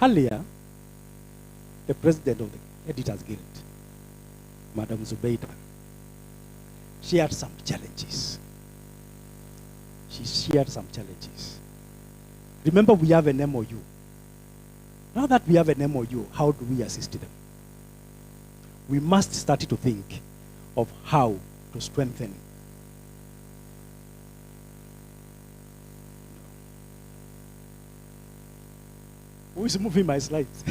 earlier, the president of the Editors Guild, Madam Zubeida, shared some challenges. She shared some challenges. Remember, we have an MOU. Now that we have an MOU, how do we assist them? We must start to think of how to strengthen. Who is moving my slides?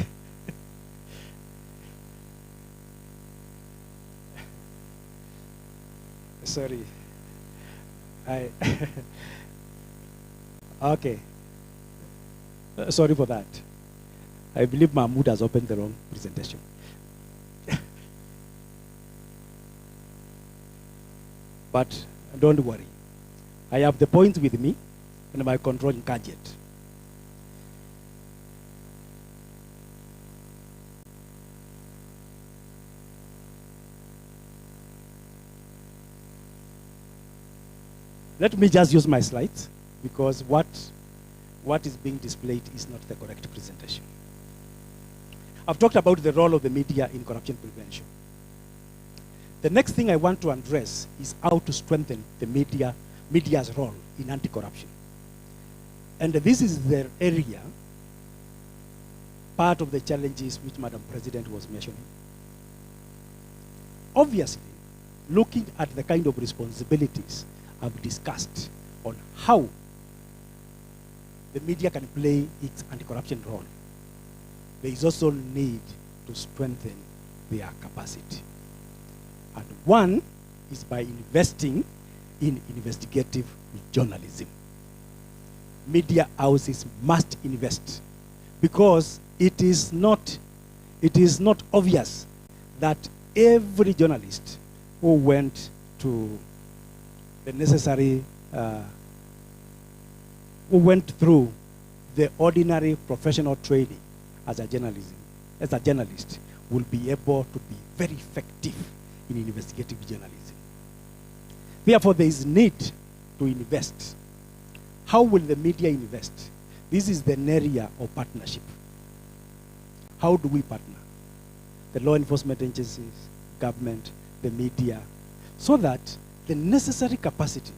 Sorry. Okay. Sorry for that. I believe Mahmoud has opened the wrong presentation. But don't worry. I have the points with me and my controlling gadget. Let me just use my slides because what is being displayed is not the correct presentation. I've talked about the role of the media in corruption prevention. The next thing I want to address is how to strengthen the media's role in anti-corruption. And this is the area, part of the challenges which Madam President was mentioning. Obviously, looking at the kind of responsibilities I've discussed on how the media can play its anti-corruption role, there is also need to strengthen their capacity. And one is by investing in investigative journalism. Media houses must invest because it is not obvious that every journalist who went to the necessary, who went through the ordinary professional training as a journalist will be able to be very effective in investigative journalism. Therefore, there is need to invest. How will the media invest? This is the area of partnership. How do we partner? The law enforcement agencies, government, the media, so that the necessary capacity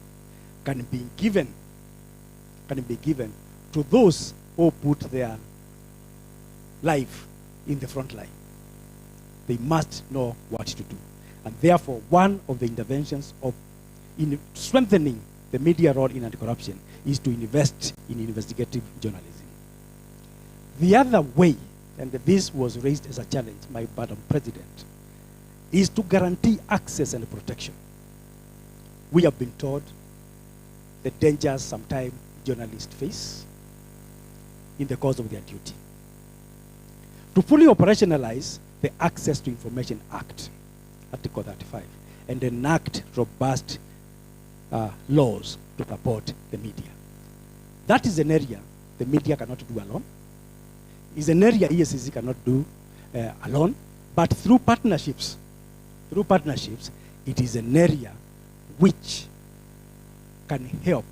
can be given to those who put their life in the front line. They must know what to do. And therefore, one of the interventions in strengthening the media role in anti-corruption is to invest in investigative journalism. The other way, and this was raised as a challenge by Madam President, is to guarantee access and protection. We have been told the dangers sometimes journalists face in the course of their duty. To fully operationalize the Access to Information Act, Article 35, and enact robust laws to support the media. That is an area the media cannot do alone. It's an area EACC cannot do alone, but through partnerships, it is an area which can help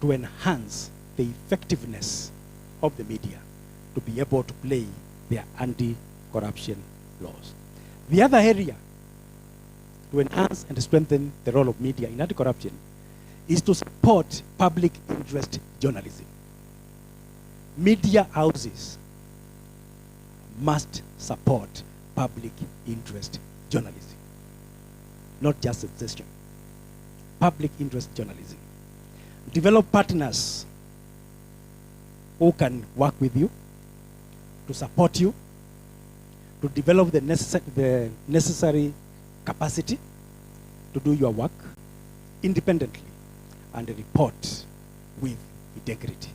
to enhance the effectiveness of the media to be able to play their anti-corruption laws. The other area to enhance and strengthen the role of media in anti-corruption is to support public interest journalism. Media houses must support public interest journalism, not just sensation. Public interest journalism. Develop partners who can work with you, to support you, to develop the necessary capacity to do your work independently and report with integrity.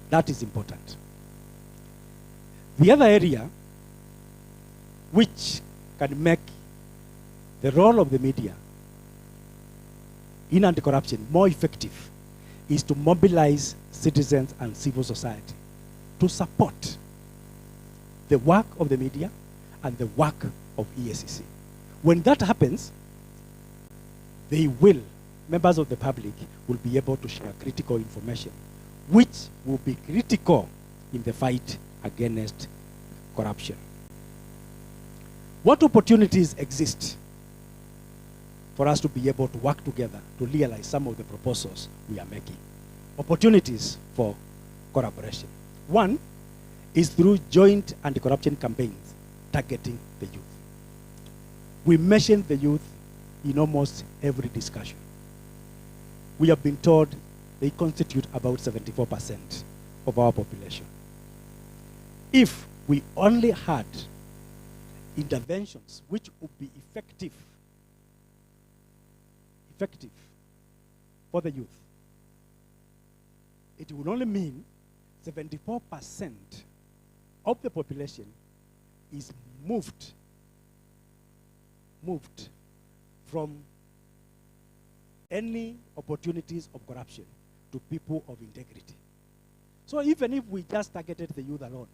That is important. The other area which can make the role of the media in anti-corruption more effective is to mobilize citizens and civil society to support the work of the media and the work of EACC. When that happens, members of the public will be able to share critical information, which will be critical in the fight against corruption. What opportunities exist for us to be able to work together to realize some of the proposals we are making? Opportunities for collaboration. One is through joint anti-corruption campaigns targeting the youth. We mention the youth in almost every discussion. We have been told they constitute about 74% of our population. If we only had interventions which would be effective for the youth, it would only mean 74% of the population is moved from any opportunities of corruption to people of integrity. So even if we just targeted the youth alone,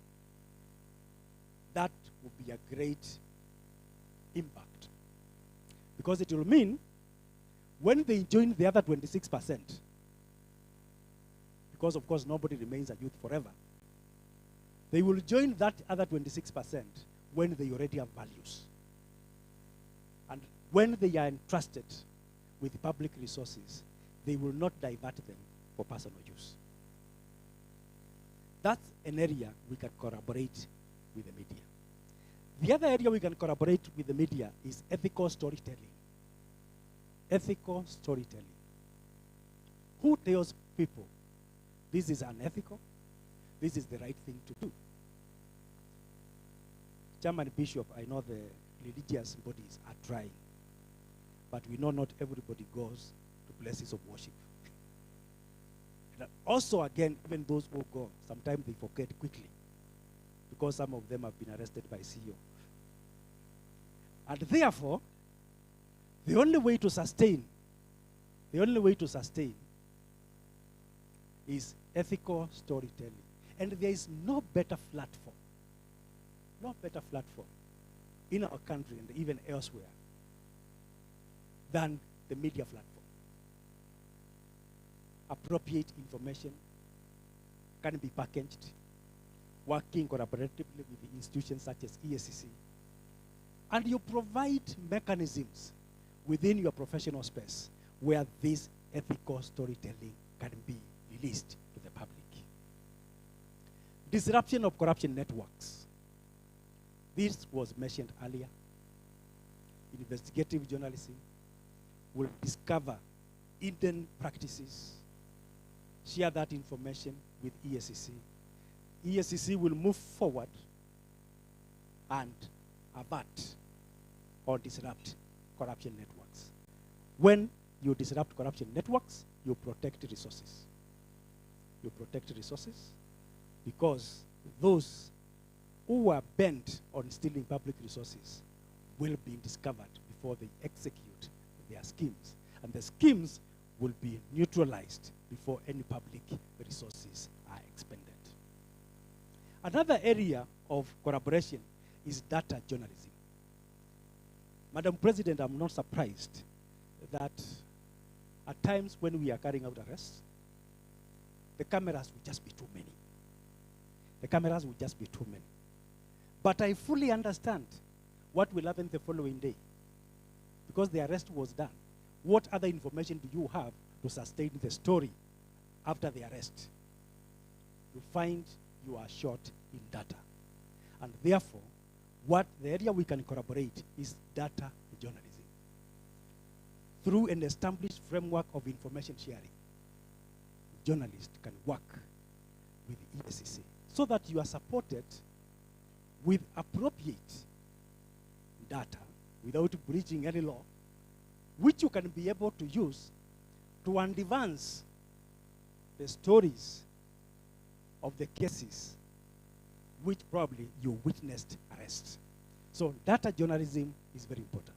that would be a great impact. Because it will mean when they join the other 26%, because of course nobody remains a youth forever, they will join that other 26% when they already have values. And when they are entrusted with public resources, they will not divert them for personal use. That's an area we can collaborate with the media. The other area we can collaborate with the media is ethical storytelling. Ethical storytelling. Who tells people this is unethical, this is the right thing to do? Chairman Bishop, I know the religious bodies are trying, but we know not everybody goes to places of worship. And also, again, even those who go, sometimes they forget quickly, because some of them have been arrested by CEO. And therefore, the only way to sustain is ethical storytelling. And there is no better platform in our country and even elsewhere than the media platform. Appropriate information can be packaged, working collaboratively with the institutions such as EACC, and you provide mechanisms within your professional space where this ethical storytelling can be released to the public. Disruption of corruption networks. This was mentioned earlier. Investigative journalism will discover hidden practices, share that information with EACC. EACC will move forward and avert or disrupt corruption networks. When you disrupt corruption networks, you protect resources. You protect resources because those who are bent on stealing public resources will be discovered before they execute their schemes. And the schemes will be neutralized before any public resources are expended. Another area of collaboration is data journalism. Madam President, I'm not surprised that at times when we are carrying out arrests, the cameras will just be too many. The cameras will just be too many. But I fully understand what will happen the following day. Because the arrest was done, what other information do you have to sustain the story after the arrest? You find you are short in data. And therefore, the area we can collaborate is data journalism. Through an established framework of information sharing, journalists can work with the EACC so that you are supported with appropriate data without breaching any law, which you can be able to use to advance the stories of the cases which probably you witnessed arrest. So data journalism is very important.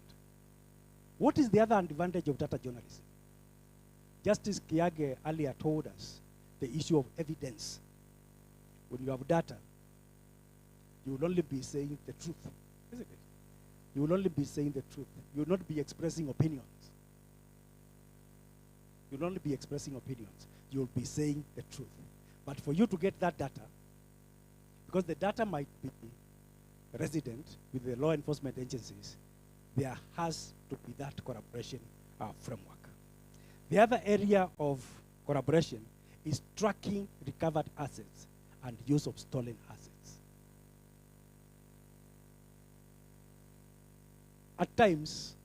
What is the other advantage of data journalism? Justice Kiage earlier told us the issue of evidence. When you have data, you will only be saying the truth, isn't it? You will only be saying the truth. You will not be expressing opinions. You will only be expressing opinions. You will be saying the truth. But for you to get that data, because the data might be resident with the law enforcement agencies, there has to be that collaboration framework. The other area of collaboration is tracking recovered assets and use of stolen assets. At times,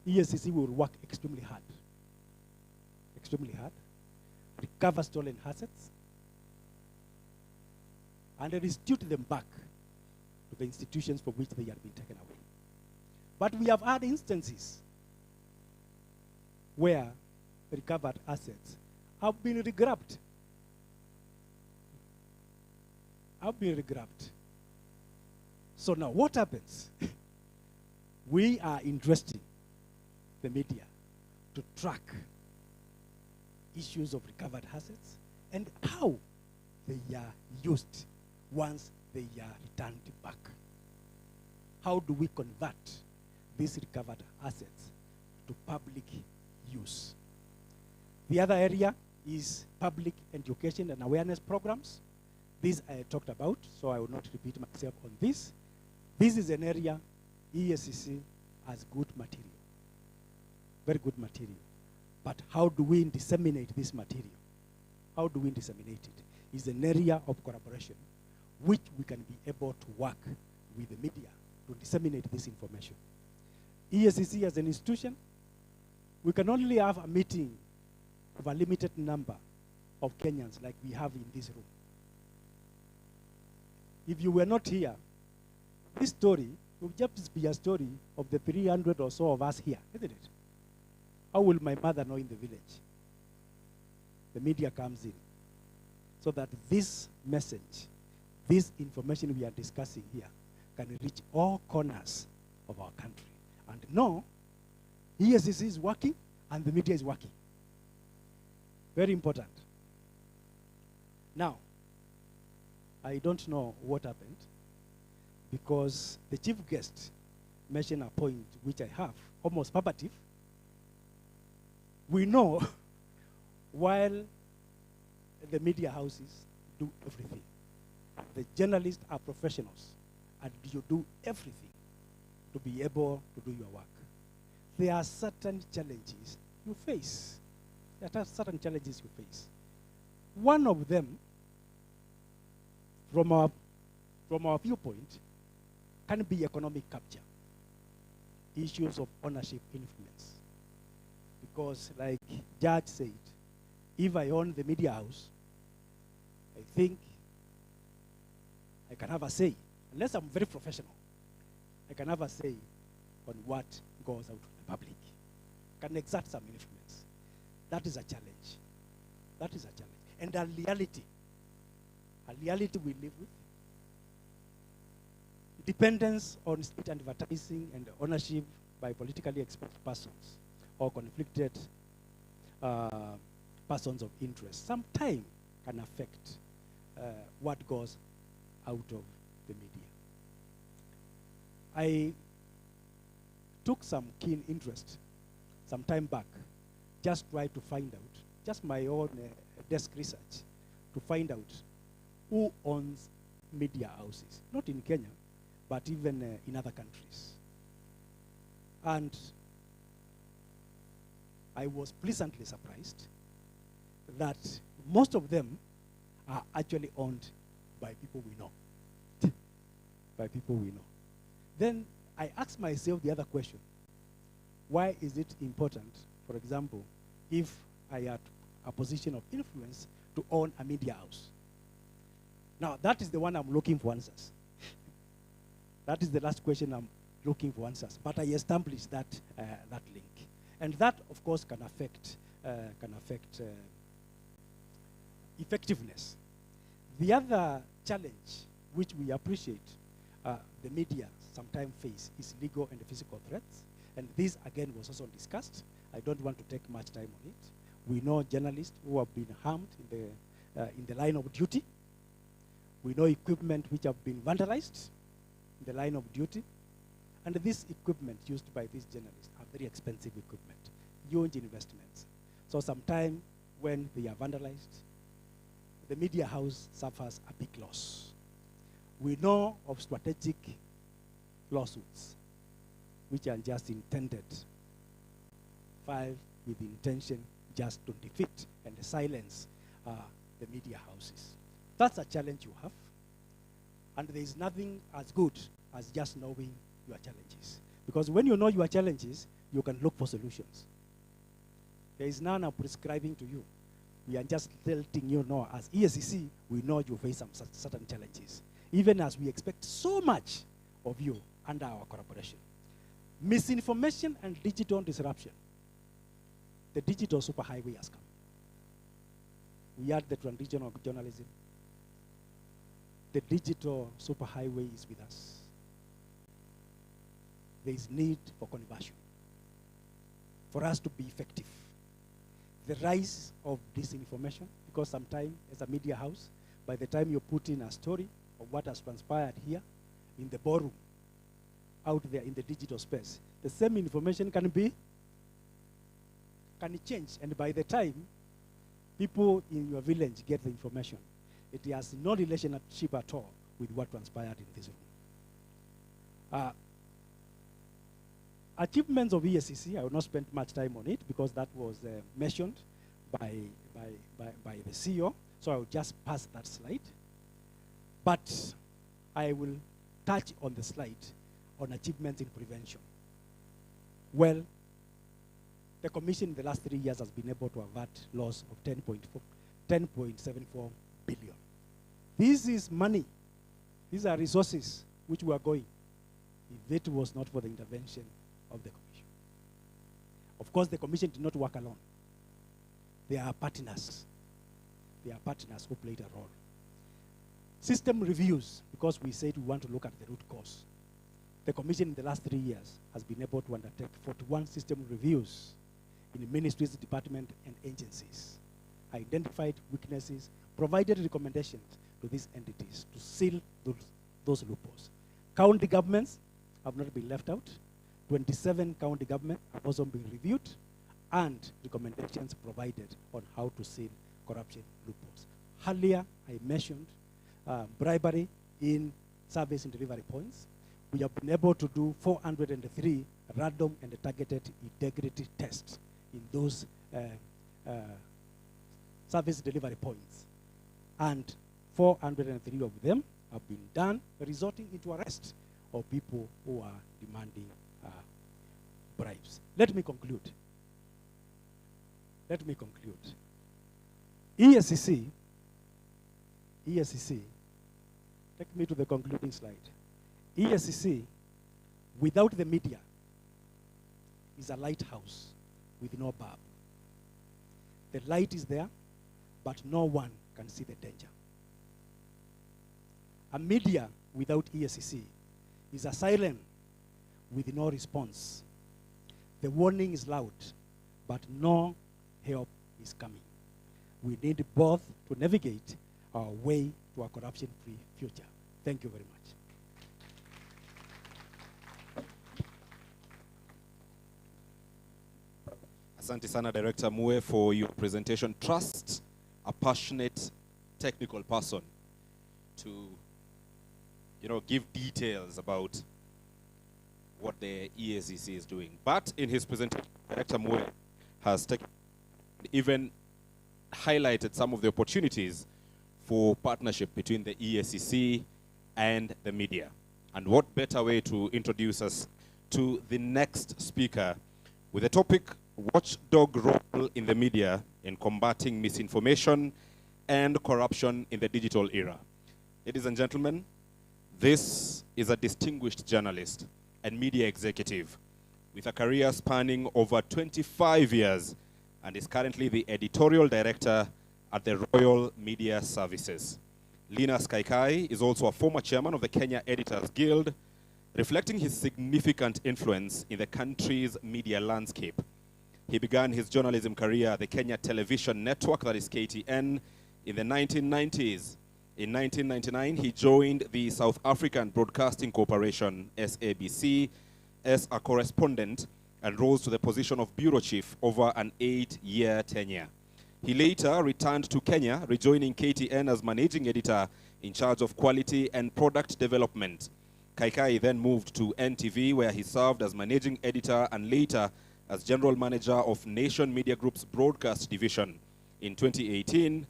EACC will work extremely hard, recover stolen assets, and restitute them back to the institutions for which they have been taken away. But we have had instances where recovered assets have been regrabbed. So now what happens? We are interesting the media to track issues of recovered assets and how they are used once they are returned back. How do we convert these recovered assets to public use? The other area is public education and awareness programs. This I talked about, so I will not repeat myself on this. This is an area EACC has good material, very good material. But how do we disseminate this material? How do we disseminate it? It's an area of collaboration which we can be able to work with the media to disseminate this information. EACC as an institution, we can only have a meeting of a limited number of Kenyans like we have in this room. If you were not here, this story will just be a story of the 300 or so of us here, isn't it? How will my mother know in the village? The media comes in so that this message, this information we are discussing here can reach all corners of our country. And no, EACC is working and the media is working. Very important. Now, I don't know what happened because the chief guest mentioned a point which I have, almost verbatim. We know while the media houses do everything, the journalists are professionals and you do everything to be able to do your work. There are certain challenges you face. There are certain challenges you face. One of them, from our viewpoint, can be economic capture, issues of ownership influence. Because like Judge said, if I own the media house, I think I can have a say, unless I'm very professional, I can have a say on what goes out to the public. Can exert some influence. That is a challenge. That is a challenge. And a reality we live with. Dependence on state advertising and ownership by politically exposed persons or conflicted persons of interest sometimes can affect what goes out of the media. I took some keen interest some time back, just try to find out, just my own desk research, to find out who owns media houses, not in Kenya, but even in other countries. And I was pleasantly surprised that most of them are actually owned by people we know. By people we know. Then I asked myself the other question. Why is it important, for example, if I had a position of influence to own a media house? Now, that is the one I'm looking for answers. That is the last question I'm looking for answers. But I established that, that link. And that, of course, can affect effectiveness. The other challenge, which we appreciate the media sometimes face, is legal and physical threats. And this, again, was also discussed. I don't want to take much time on it. We know journalists who have been harmed in the line of duty. We know equipment which have been vandalized in the line of duty. And this equipment used by these journalists are very expensive equipment, huge investments. So sometimes when they are vandalized, the media house suffers a big loss. We know of strategic lawsuits which are just intended, filed with intention just to defeat and silence the media houses. That's a challenge you have. And there is nothing as good as just knowing your challenges. Because when you know your challenges, you can look for solutions. There is none of prescribing to you. We are just letting you know, as EACC, we know you face some certain challenges, even as we expect so much of you under our collaboration. Misinformation and digital disruption. The digital superhighway has come. We had the transition of journalism. The digital superhighway is with us. There is need for conversion. for us to be effective. The rise of disinformation, because sometimes as a media house, by the time you put in a story of what has transpired here in the ballroom, out there in the digital space, the same information can change. And by the time people in your village get the information, it has no relationship at all with what transpired in this room. Achievements of EACC, I will not spend much time on it because that was mentioned by the CEO, so I will just pass that slide. But I will touch on the slide on achievements in prevention. Well, the Commission in the last 3 years has been able to avert loss of 10.74 billion. This is money. These are resources which were going if it was not for the intervention of the Commission. Of course, the Commission did not work alone. There are partners. There are partners who played a role. System reviews, because we said we want to look at the root cause. The Commission in the last 3 years has been able to undertake 41 system reviews in ministries, departments, and agencies, identified weaknesses, provided recommendations to these entities to seal those loopholes. County governments have not been left out. 27 county governments have also been reviewed, and recommendations provided on how to seal corruption loopholes. Earlier, I mentioned bribery in service and delivery points. We have been able to do 403 random and targeted integrity tests in those service delivery points. And 403 of them have been done, resulting into arrest of people who are demanding bribes. Let me conclude. EACC, take me to the concluding slide. EACC, without the media, is a lighthouse with no bulb. The light is there, but no one can see the danger. A media without EACC is a siren with no response. The warning is loud, but no help is coming. We need both to navigate our way to a corruption-free future. Thank you very much. Asante sana, Director Mue, for your presentation. Trust a passionate technical person to, give details about what the EACC is doing. But in his presentation, Director Mue has even highlighted some of the opportunities for partnership between the EACC and the media. And what better way to introduce us to the next speaker with the topic, watchdog role in the media in combating misinformation and corruption in the digital era. Ladies and gentlemen, this is a distinguished journalist and media executive with a career spanning over 25 years and is currently the editorial director at the Royal Media Services. Linus Kaikai is also a former chairman of the Kenya Editors Guild, reflecting his significant influence in the country's media landscape. He began his journalism career at the Kenya Television Network, that is KTN, in the 1990s. In 1999, he joined the South African Broadcasting Corporation, SABC, as a correspondent and rose to the position of bureau chief over an 8-year tenure. He later returned to Kenya, rejoining KTN as managing editor in charge of quality and product development. Kaikai then moved to NTV, where he served as managing editor and later as general manager of Nation Media Group's broadcast division. In 2018,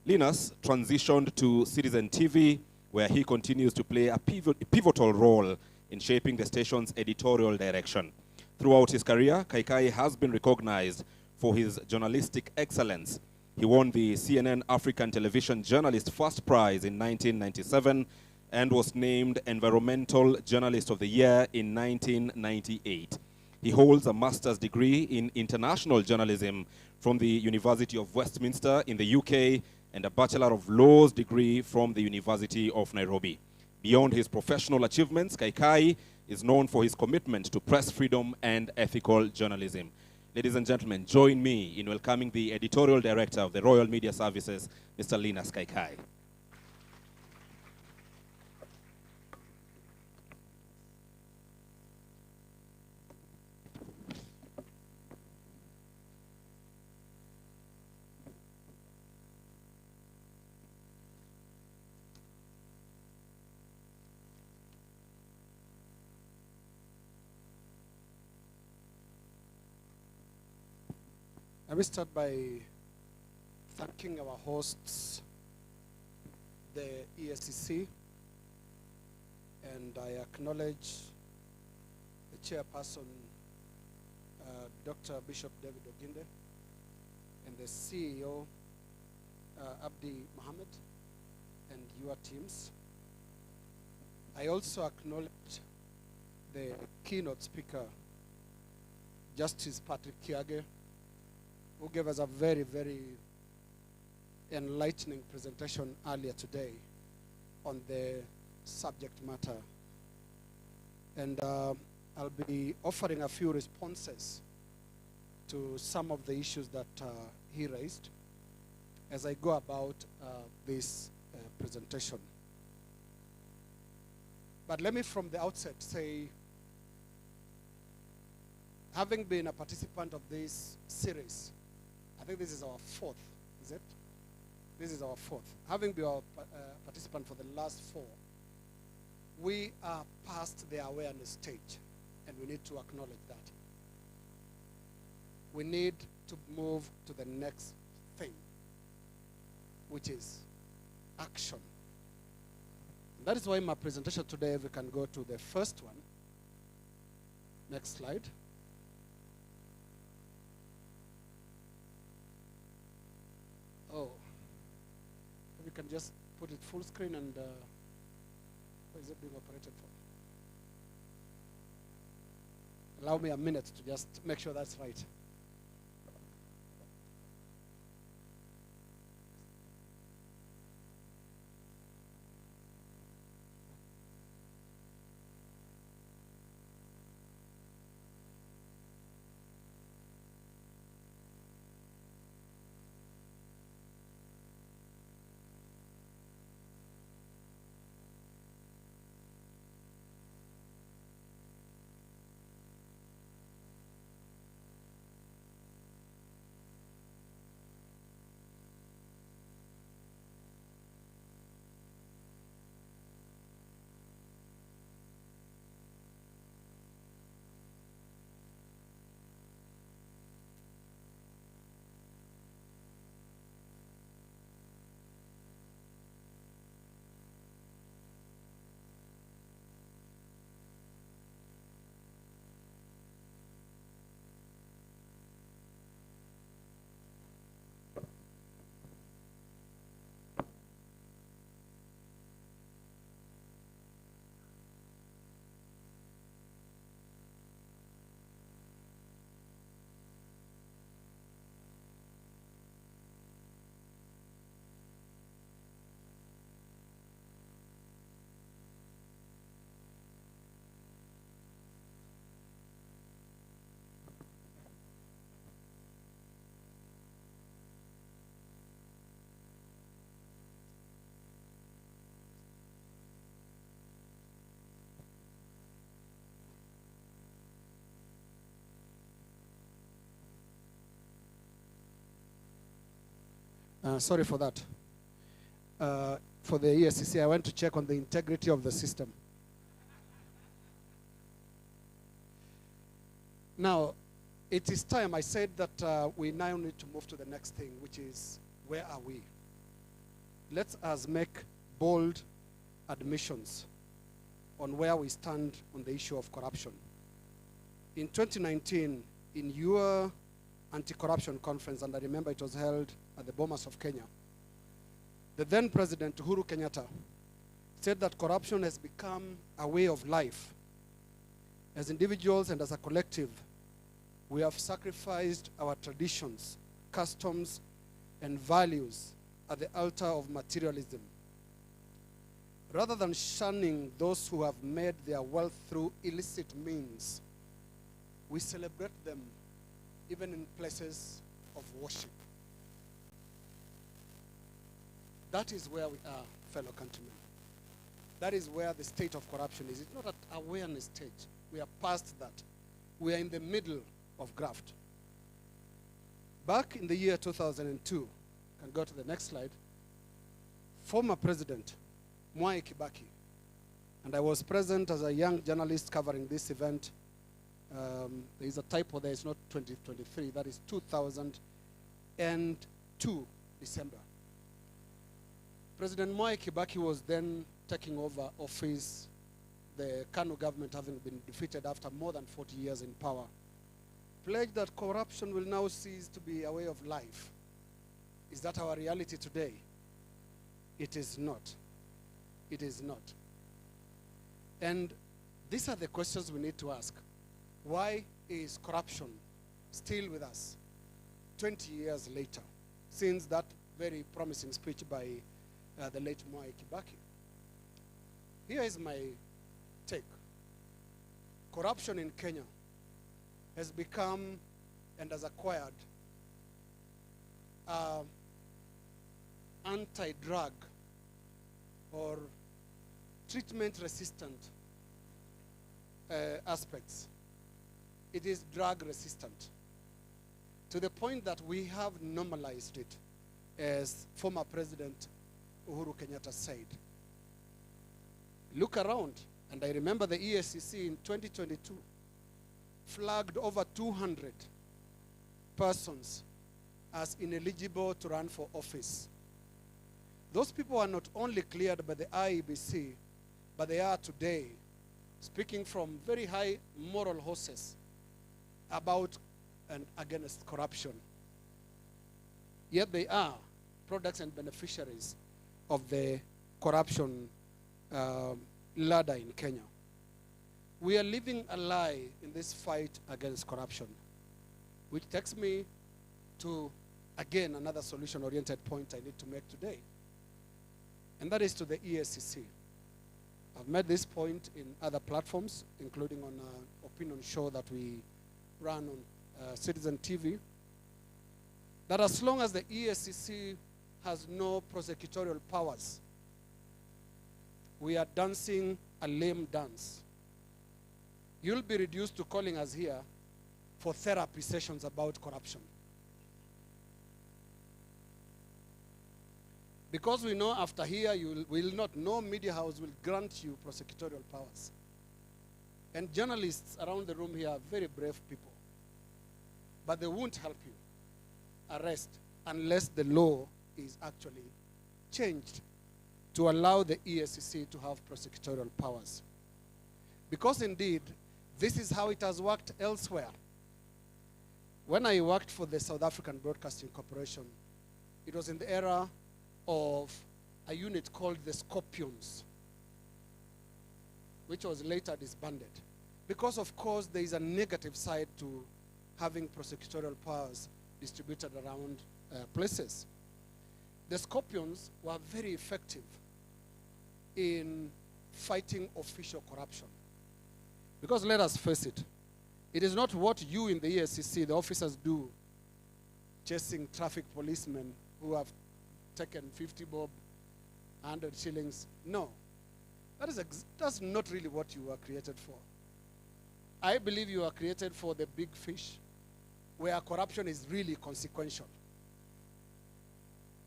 Linus transitioned to Citizen TV, where he continues to play a pivotal role in shaping the station's editorial direction. Throughout his career, Kaikai has been recognized for his journalistic excellence. He won the CNN African Television Journalist First Prize in 1997 and was named Environmental Journalist of the Year in 1998. He holds a master's degree in international journalism from the University of Westminster in the UK and a Bachelor of Laws degree from the University of Nairobi. Beyond his professional achievements, Kaikai is known for his commitment to press freedom and ethical journalism. Ladies and gentlemen, join me in welcoming the Editorial Director of the Royal Media Services, Mr. Linus Kaikai. Let me start by thanking our hosts, the EACC, and I acknowledge the chairperson, Dr. Bishop David Oginde, and the CEO, Abdi Mohammed, and your teams. I also acknowledge the keynote speaker, Justice Patrick Kiage, who gave us a very, very enlightening presentation earlier today on the subject matter. And I'll be offering a few responses to some of the issues that he raised as I go about this presentation. But let me from the outset say, having been a participant of this series, I think this is our fourth, is it? This is our fourth. Having been a participant for the last four, we are past the awareness stage, and we need to acknowledge that. We need to move to the next thing, which is action. And that is why my presentation today, if we can go to the first one. Next slide. Oh, we can just put it full screen and what is it being operated for? Allow me a minute to just make sure that's right. Sorry for that. For the EACC, I went to check on the integrity of the system. Now, it is time. I said that we now need to move to the next thing, which is, where are we? Let us make bold admissions on where we stand on the issue of corruption. In 2019, in your anti-corruption conference, and I remember it was held at the Bomas of Kenya, the then President Uhuru Kenyatta said that corruption has become a way of life. As individuals and as a collective, we have sacrificed our traditions, customs, and values at the altar of materialism. Rather than shunning those who have made their wealth through illicit means, we celebrate them even in places of worship. That is where we are, fellow countrymen. That is where the state of corruption is. It's not at awareness stage. We are past that. We are in the middle of graft. Back in the year 2002, can go to the next slide, former President Mwai Kibaki, and I was present as a young journalist covering this event. There is a typo there, it's not 2023, that is 2002 December. President Mwai Kibaki was then taking over office, the Kanu government having been defeated after more than 40 years in power, pledged that corruption will now cease to be a way of life. Is that our reality today? It is not. It is not. And these are the questions we need to ask. Why is corruption still with us 20 years later, since that very promising speech by the late Mwai Kibaki? Here is my take. Corruption in Kenya has become and has acquired anti-drug or treatment-resistant aspects. It is drug-resistant, to the point that we have normalized it, as former President Uhuru Kenyatta said. Look around, and I remember the EACC in 2022 flagged over 200 persons as ineligible to run for office. Those people are not only cleared by the IEBC, but they are today speaking from very high moral horses about and against corruption. Yet they are products and beneficiaries of the corruption ladder in Kenya. We are living a lie in this fight against corruption, which takes me to, again, another solution-oriented point I need to make today, and that is to the EACC. I've made this point in other platforms, including on an opinion show that we run on Citizen TV, that as long as the EACC has no prosecutorial powers, we are dancing a lame dance. You'll be reduced to calling us here for therapy sessions about corruption. Because we know after here you will not, no media house will grant you prosecutorial powers. And journalists around the room here are very brave people. But they won't help you arrest unless the law is actually changed to allow the EACC to have prosecutorial powers. Because indeed, this is how it has worked elsewhere. When I worked for the South African Broadcasting Corporation, it was in the era of a unit called the Scorpions, which was later disbanded. Because, of course, there is a negative side to having prosecutorial powers distributed around places. The Scorpions were very effective in fighting official corruption. Because let us face it, it is not what you in the EACC, the officers, do chasing traffic policemen who have taken 50 bob, 100 shillings. No, that's not really what you are created for. I believe you are created for the big fish, where corruption is really consequential.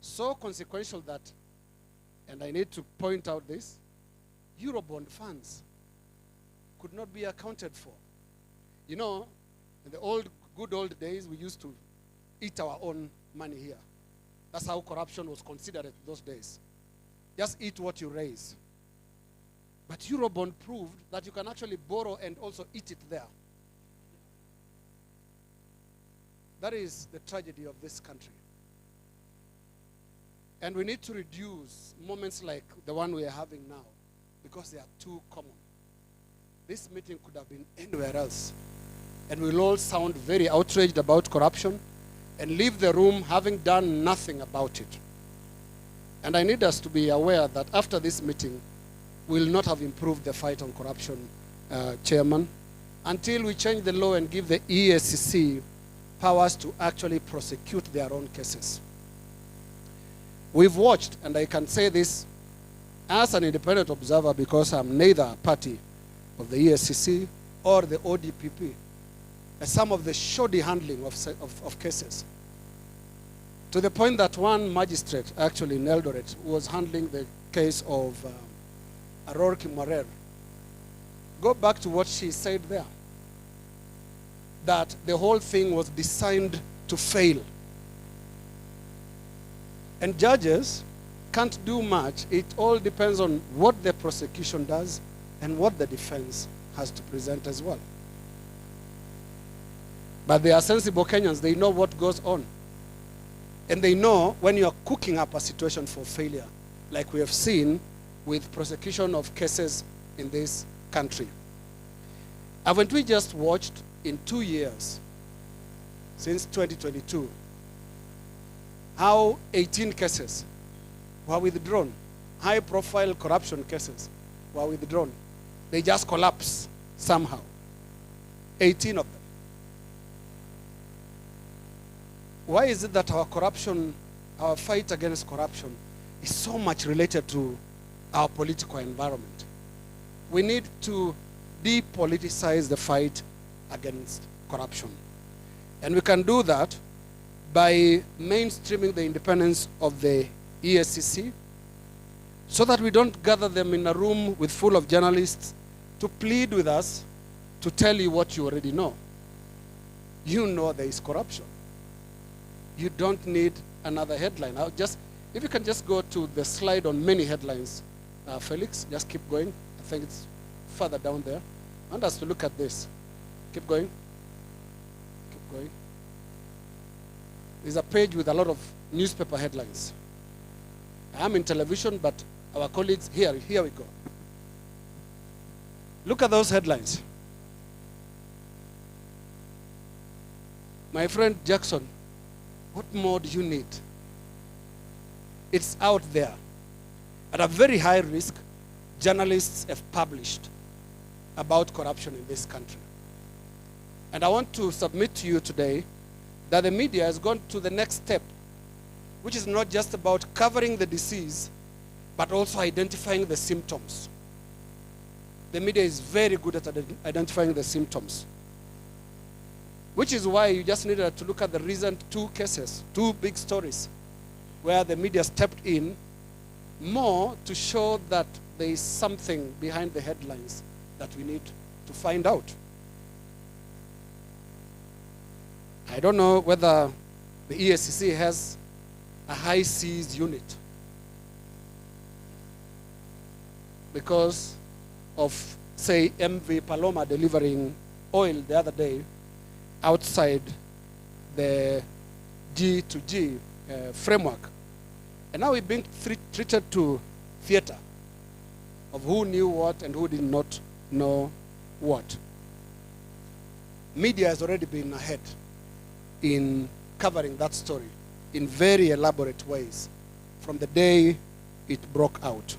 So consequential that, and I need to point out this, Eurobond funds could not be accounted for. You know, in the good old days, we used to eat our own money here. That's how corruption was considered in those days. Just eat what you raise. But Eurobond proved that you can actually borrow and also eat it there. That is the tragedy of this country. And we need to reduce moments like the one we are having now, because they are too common. This meeting could have been anywhere else, and we'll all sound very outraged about corruption and leave the room having done nothing about it. And I need us to be aware that after this meeting, we'll not have improved the fight on corruption, Chairman, until we change the law and give the EACC powers to actually prosecute their own cases. We've watched, and I can say this as an independent observer because I'm neither a party of the EACC or the ODPP, some of the shoddy handling of cases. To the point that one magistrate, actually in Eldoret, was handling the case of Aurora Kimwarer. Go back to what she said there, that the whole thing was designed to fail. And judges can't do much. It all depends on what the prosecution does and what the defense has to present as well. But they are sensible Kenyans. They know what goes on. And they know when you are cooking up a situation for failure, like we have seen with prosecution of cases in this country. Haven't we just watched in 2 years, since 2022, how 18 cases were withdrawn? High-profile corruption cases were withdrawn. They just collapse somehow. 18 of them. Why is it that our corruption, our fight against corruption, is so much related to our political environment? We need to depoliticize the fight against corruption. And we can do that by mainstreaming the independence of the EACC so that we don't gather them in a room with full of journalists to plead with us to tell you what you already know. You know there is corruption. You don't need another headline. If you can just go to the slide on many headlines, Felix, just keep going. I think it's further down there. I want us to look at this. Keep going. Keep going. There's a page with a lot of newspaper headlines. I am in television, but our colleagues, here we go. Look at those headlines. My friend Jackson, what more do you need? It's out there. At a very high risk, journalists have published about corruption in this country. And I want to submit to you today that the media has gone to the next step, which is not just about covering the disease, but also identifying the symptoms. The media is very good at identifying the symptoms, which is why you just needed to look at the recent 2 cases, 2 big stories, where the media stepped in more to show that there is something behind the headlines that we need to find out. I don't know whether the EACC has a high seas unit because of, say, MV Paloma delivering oil the other day outside the G2G framework. And now we're being treated to theater of who knew what and who did not know what. Media has already been ahead in covering that story in very elaborate ways from the day it broke out.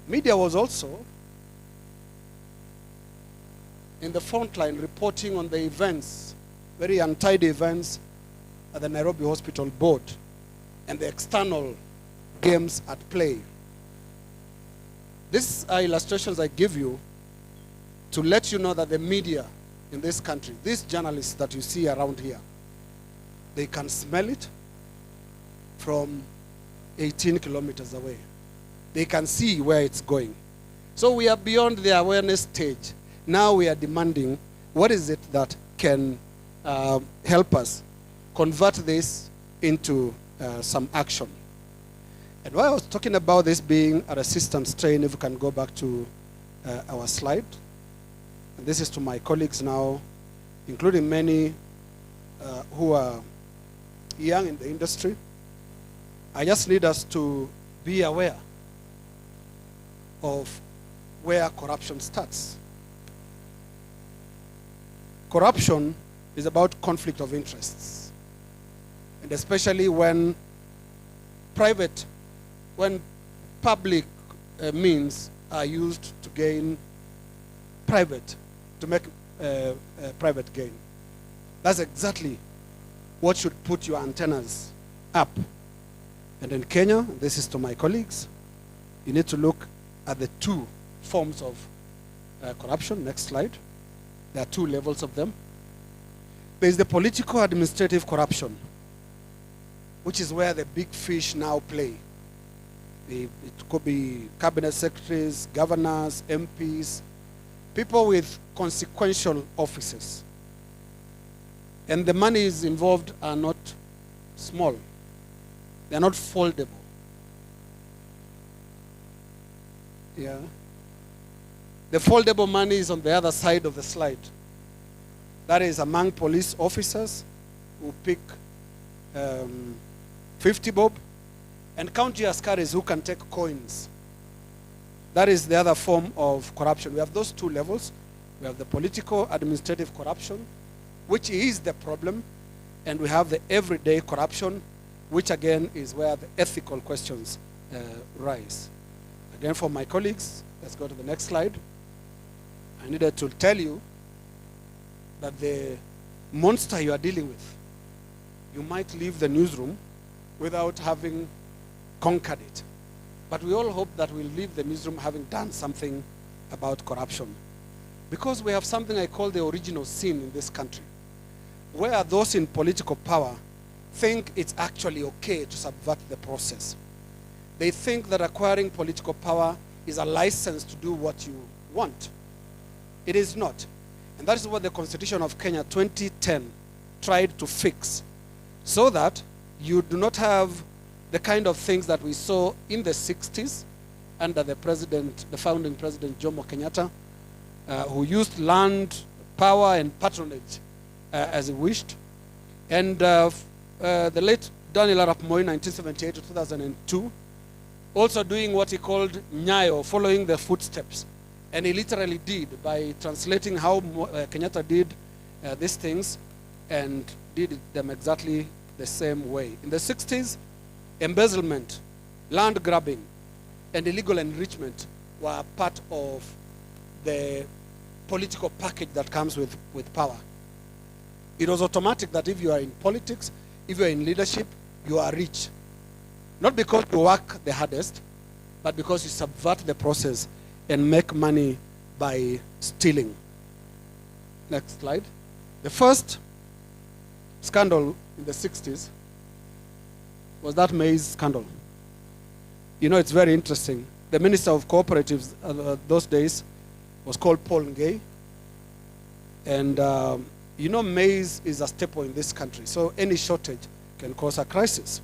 Media was also in the front line reporting on the events, very untidy events at the Nairobi Hospital Board and the external games at play. These are illustrations I give you to let you know that the media in this country, these journalists that you see around here, they can smell it from 18 kilometers away. They can see where it's going. So we are beyond the awareness stage. Now we are demanding, what is it that can help us convert this into some action? And while I was talking about this being a resistance strain, if we can go back to our slide. And this is to my colleagues now, including many who are young in the industry. I just need us to be aware of where corruption starts. Corruption is about conflict of interests, and especially when public means are used to gain private, to make private gain. That's exactly what should put your antennas up. And in Kenya, this is to my colleagues, you need to look at the two forms of corruption. Next slide. There are two levels of them. There is the political administrative corruption, which is where the big fish now play. It could be cabinet secretaries, governors, MPs, people with consequential offices. And the monies involved are not small. They are not foldable. Yeah. The foldable money is on the other side of the slide. That is among police officers who pick 50 bob, and county askaris who can take coins. That is the other form of corruption. We have those two levels. We have the political administrative corruption, which is the problem, and we have the everyday corruption, which again is where the ethical questions rise. Again, for my colleagues, let's go to the next slide. I needed to tell you that the monster you are dealing with, you might leave the newsroom without having conquered it. But we all hope that we'll leave the newsroom having done something about corruption. Because we have something I call the original sin in this country, where those in political power think it's actually okay to subvert the process. They think that acquiring political power is a license to do what you want. It is not. And that is what the Constitution of Kenya 2010 tried to fix, so that you do not have the kind of things that we saw in the 60s under the founding president, Jomo Kenyatta, who used land, power, and patronage as he wished. And the late Daniel Arap Moi, 1978 to 2002, also doing what he called Nyayo, following the footsteps. And he literally did, by translating how Kenyatta did these things, and did them exactly the same way. In the 60s, embezzlement, land grabbing, and illegal enrichment were part of the political package that comes with power. It was automatic that if you are in politics, if you are in leadership, you are rich. Not because you work the hardest, but because you subvert the process and make money by stealing. Next slide. The first scandal in the 60s was that maize scandal. You know, it's very interesting. The Minister of Cooperatives those days was called Paul Ngei. And you know, maize is a staple in this country, so any shortage can cause a crisis.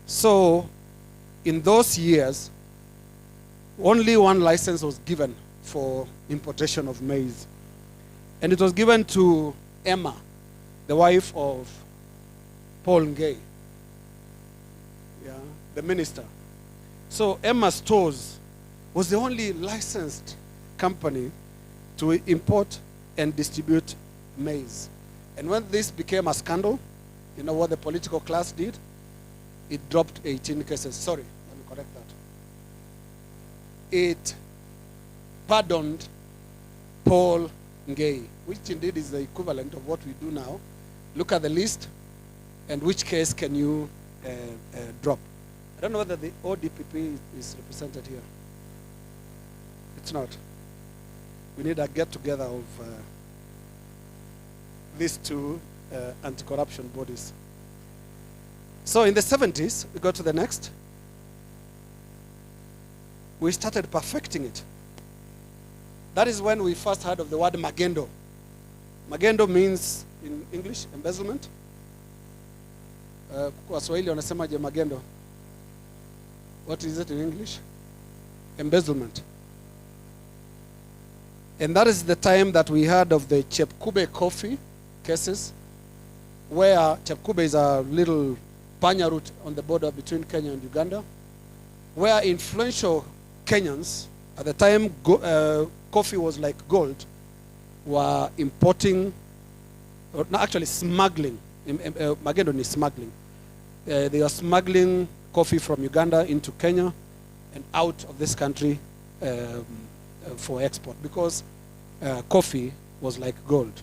So in those years, only one license was given for importation of maize. And it was given to Emma, the wife of Paul Ngei, the minister. So Emma Stores was the only licensed company to import and distribute maize. And when this became a scandal, you know what the political class did? It dropped 18 cases. Sorry, let me correct that. It pardoned Paul Ngei, which indeed is the equivalent of what we do now. Look at the list, and which case can you drop? I don't know whether the ODPP is represented here. It's not. We need a get-together of these two anti-corruption bodies. So in the 70s, we go to the next. We started perfecting it. That is when we first heard of the word magendo. Magendo means, in English, embezzlement. Kwa Swahili wanasemaje magendo? What is it in English? Embezzlement. And that is the time that we heard of the Chepkube coffee cases, where Chepkube is a little panya route on the border between Kenya and Uganda, where influential Kenyans, at the time coffee was like gold, were importing, or no, actually smuggling. Magendo is smuggling. They are smuggling coffee from Uganda into Kenya and out of this country for export, because coffee was like gold.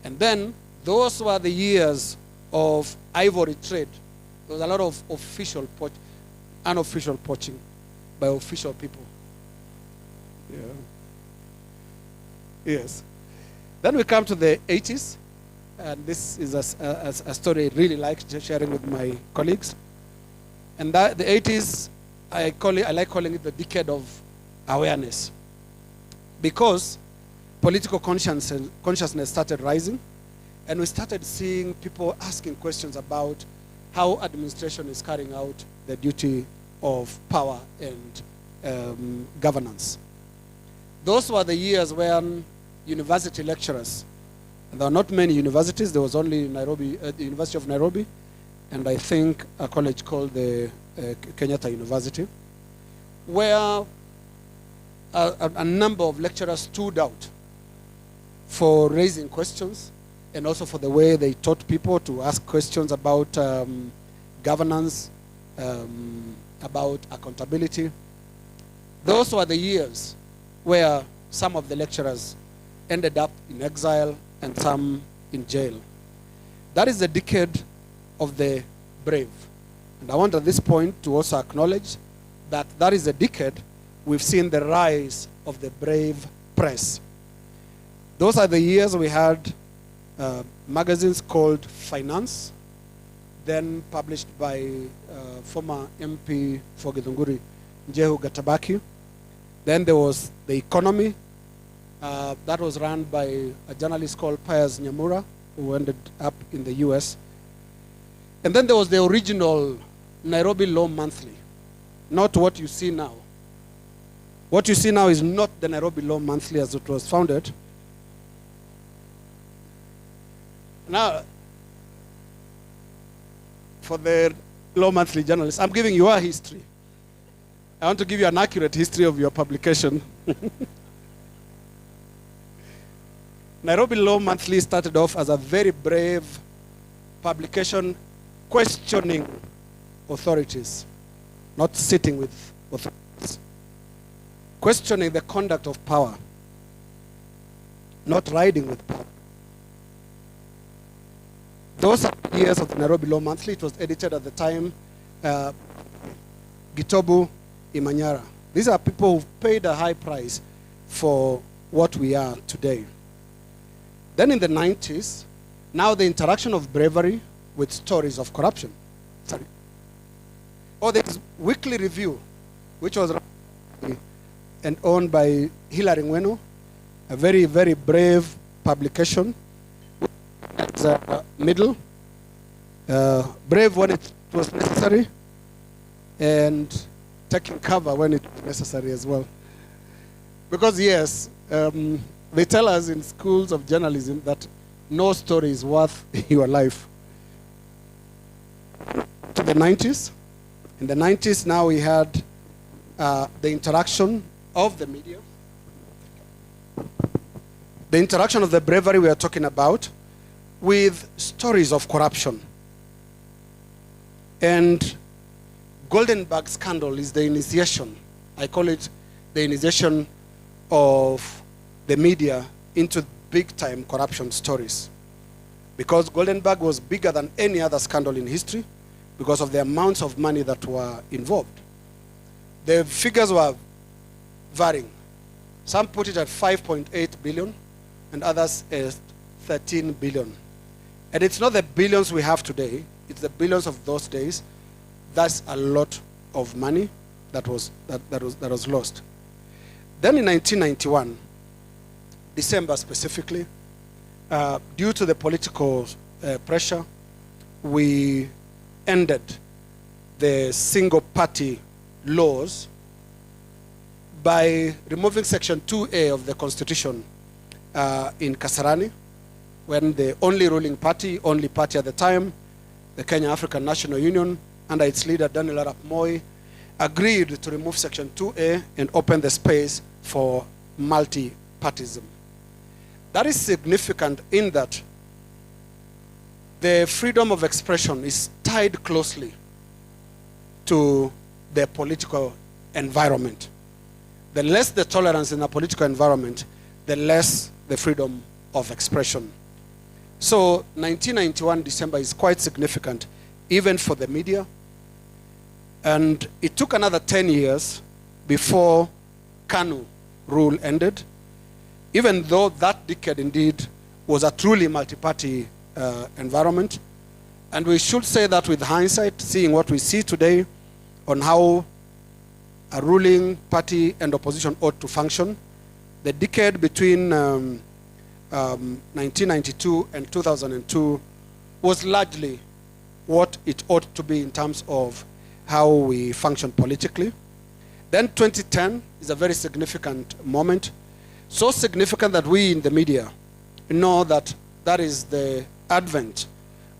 And then those were the years of ivory trade. There was a lot of unofficial poaching by official people. Yeah. Yes. Then we come to the 80s, and this is a story I really like sharing with my colleagues. And that, the 80s, I like calling it the decade of awareness, because political consciousness started rising, and we started seeing people asking questions about how administration is carrying out the duty of power and governance. Those were the years when university lecturers, and there were not many universities, there was only Nairobi, the University of Nairobi, and I think a college called the Kenyatta University, where a number of lecturers stood out for raising questions, and also for the way they taught people to ask questions about governance, about accountability. Those were the years where some of the lecturers ended up in exile and some in jail. That is the decade of the brave. And I want at this point to also acknowledge that that is a decade we've seen the rise of the brave press. Those are the years we had magazines called Finance, then published by former MP for Githunguri, Njehu Gatabaki. Then there was The Economy, that was run by a journalist called Piers Nyamura, who ended up in the US. And then there was the original Nairobi Law Monthly, not what you see now. What you see now is not the Nairobi Law Monthly as it was founded. Now, for the Law Monthly journalists, I'm giving you a history. I want to give you an accurate history of your publication. Nairobi Law Monthly started off as a very brave publication questioning authorities, not sitting with authorities. Questioning the conduct of power, not riding with power. Those are the years of the Nairobi Law Monthly. It was edited at the time, Gitobu Imanyara. These are people who paid a high price for what we are today. Then in the 90s, now the interaction of bravery with stories of corruption. Sorry. Oh, there's Weekly Review, which was and owned by Hilary Ngweno, a very, very brave publication. At middle, brave when it was necessary, and taking cover when it was necessary as well. Because yes, they tell us in schools of journalism that no story is worth your life. To the 90s. In the 90s, now we had the interaction of the media. The interaction of the bravery we are talking about with stories of corruption. And Golden Bag scandal is the initiation, I call it the initiation of the media into big-time corruption stories. Because Golden Bag was bigger than any other scandal in history because of the amounts of money that were involved. The figures were varying. Some put it at 5.8 billion and others as 13 billion. And it's not the billions we have today, it's the billions of those days. That's a lot of money that was lost. Then in 1991, December specifically, due to the political pressure, we ended the single-party laws by removing Section 2A of the Constitution in Kasarani, when the only ruling party, only party at the time, the Kenya African National Union, under its leader Daniel Arap Moi, agreed to remove Section 2A and open the space for multi-partyism. That is significant in that the freedom of expression is tied closely to the political environment. The less the tolerance in a political environment, the less the freedom of expression. So 1991 December is quite significant, even for the media. And it took another 10 years before KANU rule ended, even though that decade indeed was a truly multi-party environment. And we should say that with hindsight, seeing what we see today on how a ruling party and opposition ought to function, the decade between 1992 and 2002 was largely what it ought to be in terms of how we function politically. Then 2010 is a very significant moment, so significant that we in the media know that that is the advent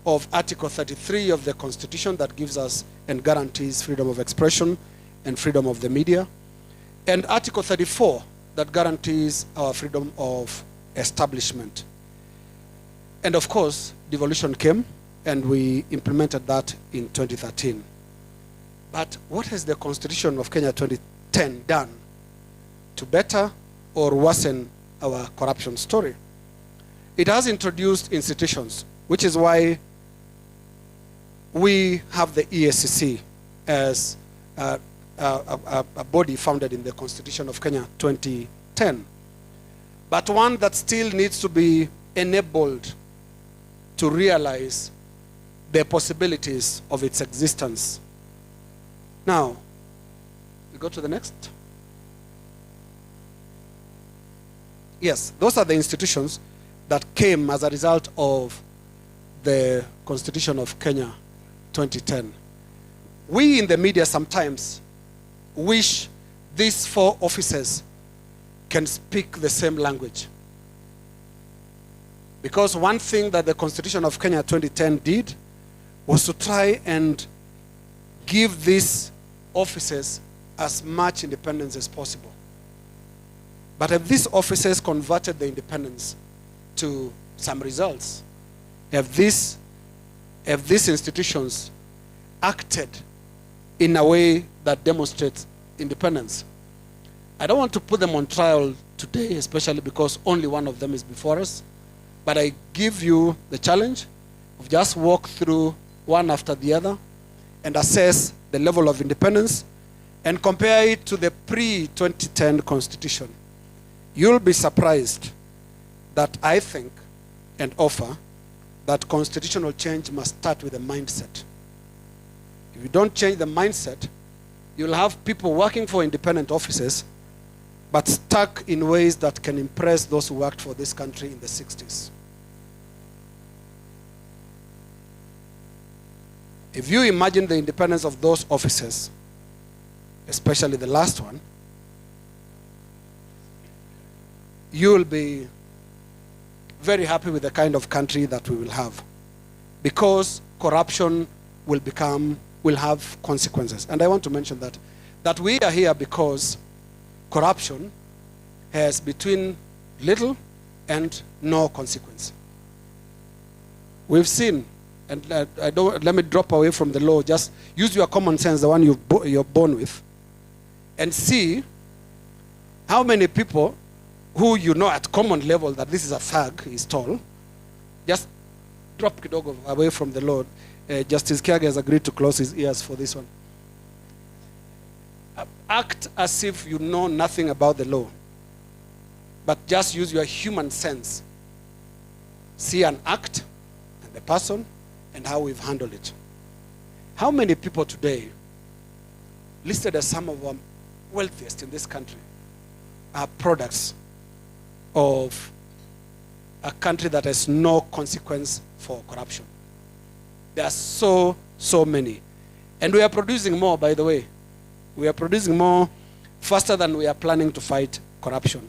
of Article 33 of the Constitution that gives us and guarantees freedom of expression and freedom of the media, and Article 34 that guarantees our freedom of establishment. And of course, devolution came, and we implemented that in 2013. But what has the Constitution of Kenya 2010 done to better or worsen our corruption story? It has introduced institutions, which is why we have the EACC as a body founded in the Constitution of Kenya 2010, but one that still needs to be enabled to realize the possibilities of its existence. Now, we go to the next. Yes, those are the institutions that came as a result of the Constitution of Kenya 2010. We in the media sometimes wish these four offices can speak the same language. Because one thing that the Constitution of Kenya 2010 did was to try and give these offices as much independence as possible. But have these offices converted the independence to some results? Have these institutions acted in a way that demonstrates independence? I don't want to put them on trial today, especially because only one of them is before us, but I give you the challenge of just walk through one after the other and assess the level of independence and compare it to the pre-2010 Constitution. You'll be surprised that I think and offer that constitutional change must start with a mindset. If you don't change the mindset, you'll have people working for independent offices but stuck in ways that can impress those who worked for this country in the 60s. If you imagine the independence of those offices, especially the last one, you will be very happy with the kind of country that we will have, because corruption will have consequences. And I want to mention that we are here because corruption has between little and no consequence. We've seen, and let me drop away from the law, just use your common sense, the one you're born with, and see how many people who you know at common level that this is a thug, he's tall, just drop kidogo away from the law. Justice Kiage has agreed to close his ears for this one. Act as if you know nothing about the law, but just use your human sense. See an act and the person and how we've handled it. How many people today, listed as some of the wealthiest in this country, are products of a country that has no consequence for corruption? There are so many. And we are producing more, by the way. We are producing more faster than we are planning to fight corruption.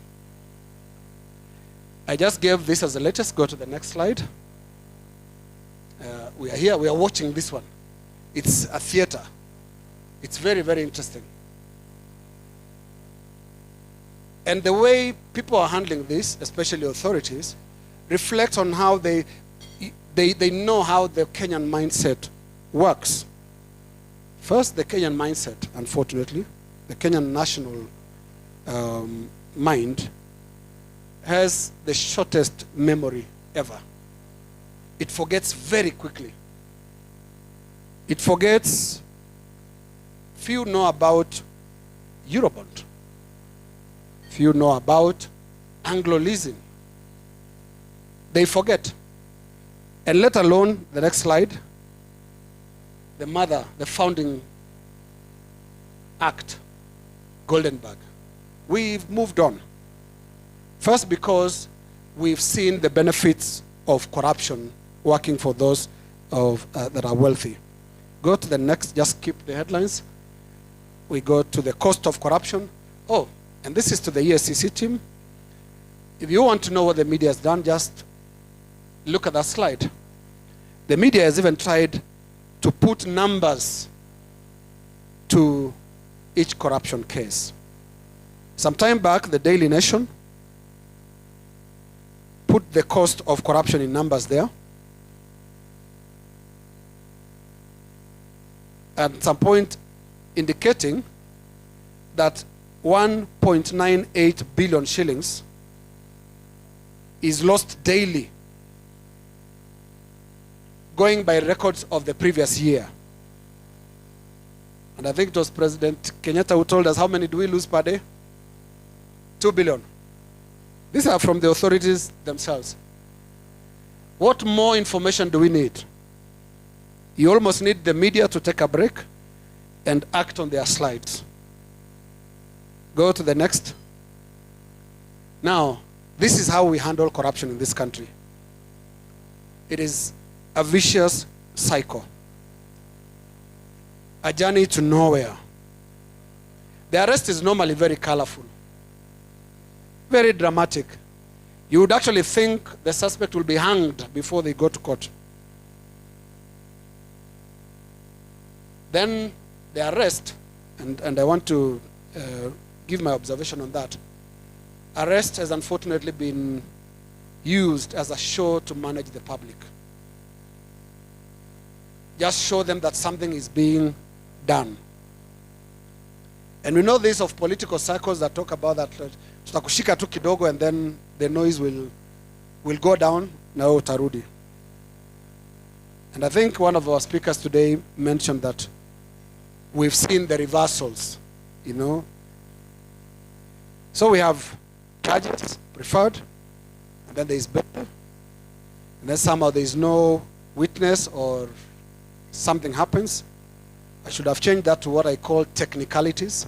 I just gave this as the latest. Go to the next slide. We are here, we are watching this one. It's a theater. It's very, very interesting. And the way people are handling this, especially authorities, reflect on how they know how the Kenyan mindset works. First, the Kenyan mindset, unfortunately, the Kenyan national mind has the shortest memory ever. it forgets very quickly. It forgets. Few know about Eurobond. Few know about Anglo-leasing. They forget. And let alone, the next slide, the mother, the founding act, Goldenberg. We've moved on. First, because we've seen the benefits of corruption working for those that are wealthy. Go to the next, just keep the headlines. We go to the cost of corruption. Oh, and this is to the EACC team. If you want to know what the media has done, just look at that slide. The media has even tried to put numbers to each corruption case. Some time back, the Daily Nation put the cost of corruption in numbers there. At some point, indicating that 1.98 billion shillings is lost daily, going by records of the previous year. And I think it was President Kenyatta who told us, how many do we lose per day? 2 billion. These are from the authorities themselves. What more information do we need? You almost need the media to take a break and act on their slides. Go to the next. Now, this is how we handle corruption in this country. It is a vicious cycle. A journey to nowhere. The arrest is normally very colorful, very dramatic. You would actually think the suspect will be hanged before they go to court. Then the arrest, and I want to give my observation on that. Arrest has unfortunately been used as a show to manage the public. Just show them that something is being done. And we know this of political circles that talk about that tutakushika tu kidogo and then the noise will go down na wewe utarudi. And I think one of our speakers today mentioned that we've seen the reversals, you know. So we have charges preferred, and then there is bail, and then somehow there is no witness or something happens. I should have changed that to what I call technicalities.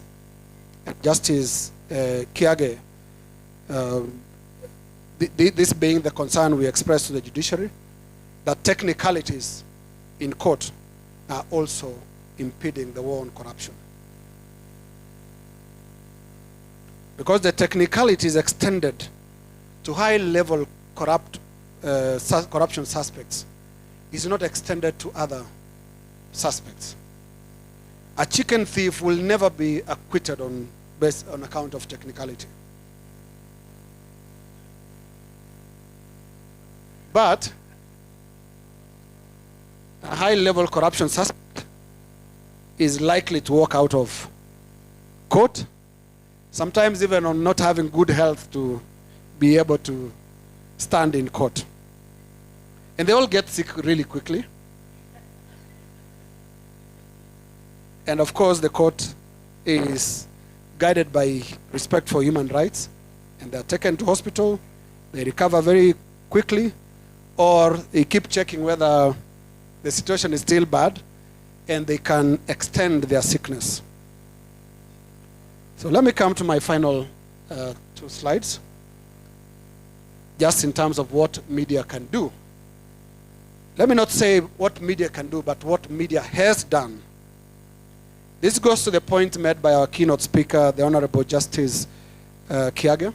Justice Kiage, this being the concern we expressed to the judiciary, that technicalities in court are also impeding the war on corruption. Because the technicality is extended to high-level corruption suspects, is not extended to other suspects. A chicken thief will never be acquitted based on account of technicality. But a high-level corruption suspect is likely to walk out of court, sometimes even on not having good health to be able to stand in court. And they all get sick really quickly. And of course, the court is guided by respect for human rights, and they're taken to hospital, they recover very quickly, or they keep checking whether the situation is still bad, and they can extend their sickness. So let me come to my final 2 slides, just in terms of what media can do. Let me not say what media can do, but what media has done. This goes to the point made by our keynote speaker, the Honorable Justice Kiage,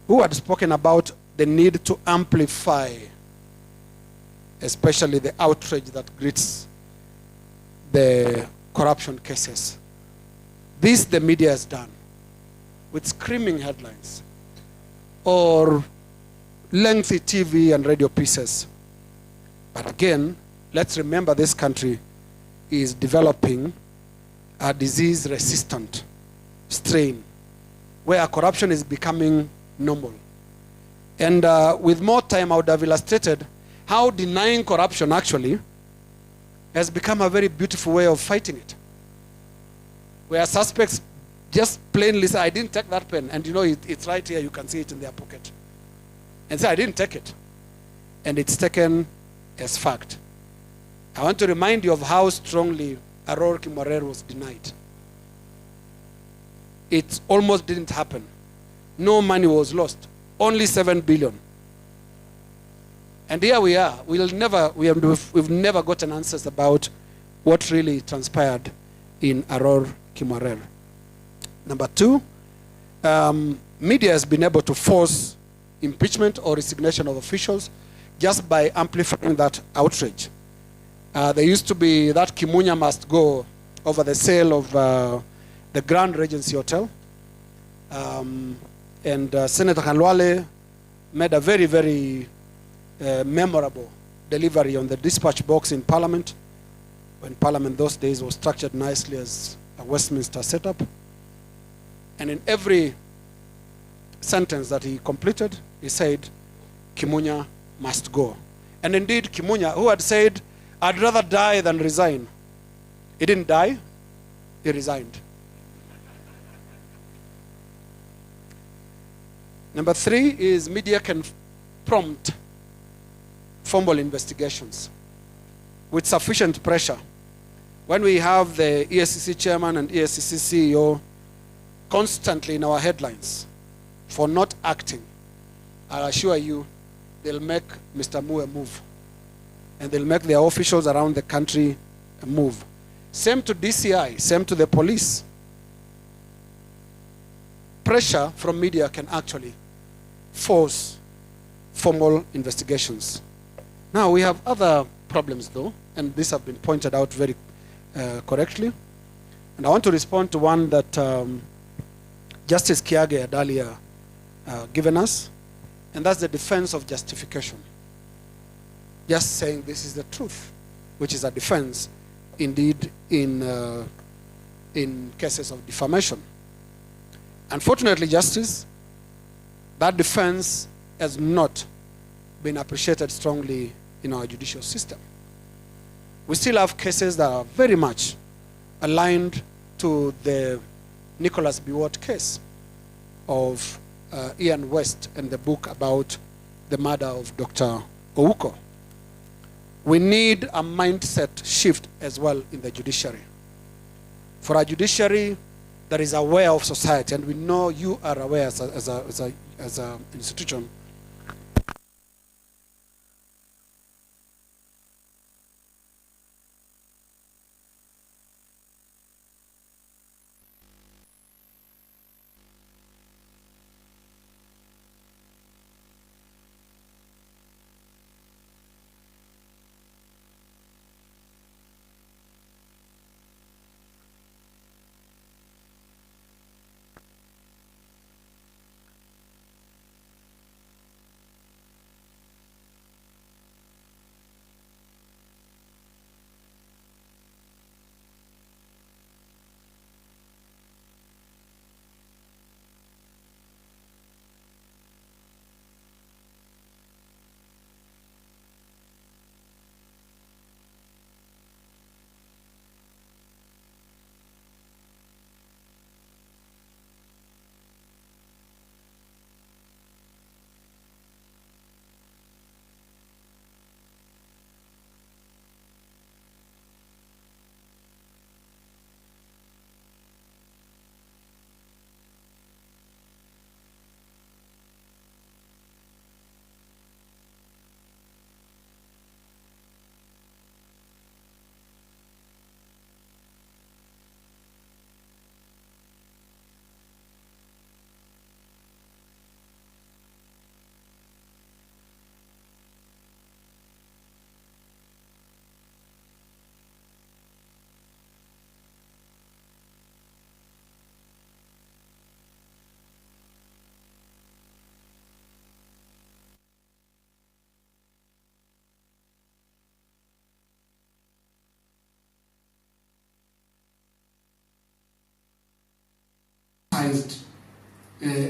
who had spoken about the need to amplify, especially the outrage that greets the corruption cases. This the media has done with screaming headlines or lengthy TV and radio pieces. But again, let's remember this country is developing a disease-resistant strain where corruption is becoming normal. And with more time, I would have illustrated how denying corruption actually has become a very beautiful way of fighting it. Where suspects just plainly say, I didn't take that pen, and you know it's right here, you can see it in their pocket. And say, I didn't take it. And it's taken as fact. I want to remind you of how strongly Aurora Kimwarer was denied. It almost didn't happen. No money was lost. Only 7 billion. And here we are. We've never gotten answers about what really transpired in Aurora Kimwarer. Number two, media has been able to force impeachment or resignation of officials just by amplifying that outrage. There used to be that Kimunya must go over the sale of the Grand Regency Hotel. And Senator Khalwale made a very, very memorable delivery on the dispatch box in Parliament, when Parliament those days was structured nicely as a Westminster setup. And in every sentence that he completed, he said, Kimunya must go. And indeed, Kimunya, who had said, I'd rather die than resign, he didn't die, he resigned. Number three is media can prompt formal investigations with sufficient pressure. When we have the EACC chairman and EACC CEO constantly in our headlines for not acting, I assure you, they'll make Mr. Mue move. And they'll make their officials around the country move. Same to DCI, same to the police. Pressure from media can actually force formal investigations. Now, we have other problems, though, and these have been pointed out very correctly. And I want to respond to one that Justice Kiage had earlier given us, and that's the defense of justification. Just saying this is the truth, which is a defense, indeed, in cases of defamation. Unfortunately, Justice, that defense has not been appreciated strongly in our judicial system. We still have cases that are very much aligned to the Nicholas Biwott case of Ian West and the book about the murder of Dr. Ouko. We need a mindset shift as well in the judiciary. For a judiciary that is aware of society, and we know you are aware as an institution,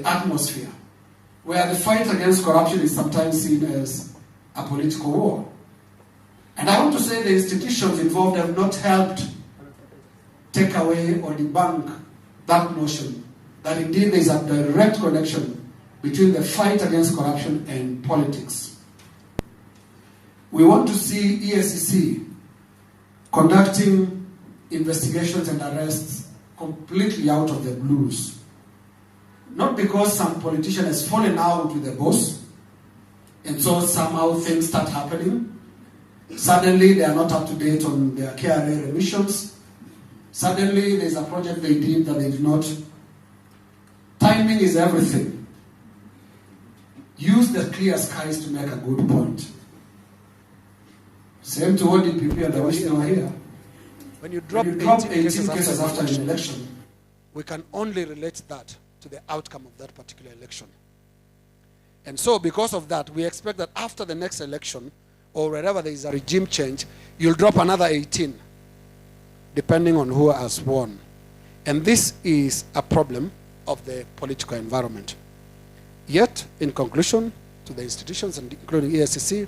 atmosphere where the fight against corruption is sometimes seen as a political war. And I want to say the institutions involved have not helped take away or debunk that notion that indeed there is a direct connection between the fight against corruption and politics. We want to see EACC conducting investigations and arrests completely out of the blues. Not because some politician has fallen out with the boss, and so somehow things start happening. Suddenly they are not up to date on their KRA remissions. Suddenly there's a project they did that they did not. Timing is everything. Use the clear skies to make a good point. Same to ODPP and the wish they were here. When you drop 18 cases after an election, we can only relate that to the outcome of that particular election. And so because of that, we expect that after the next election, or wherever there is a regime change, you'll drop another 18, depending on who has won. And this is a problem of the political environment. Yet, in conclusion, to the institutions, and including EACC,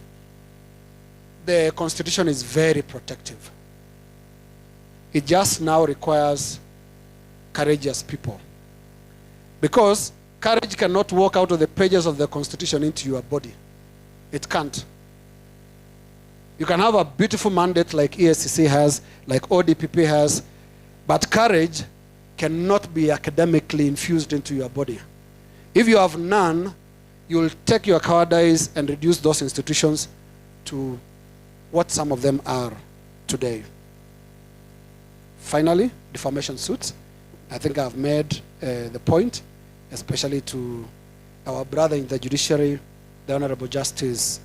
the Constitution is very protective. It just now requires courageous people. Because courage cannot walk out of the pages of the Constitution into your body. It can't. You can have a beautiful mandate like EACC has, like ODPP has, but courage cannot be academically infused into your body. If you have none, you will take your cowardice and reduce those institutions to what some of them are today. Finally, defamation suits. I think I've made the point, especially to our brother in the judiciary, the Honorable Justice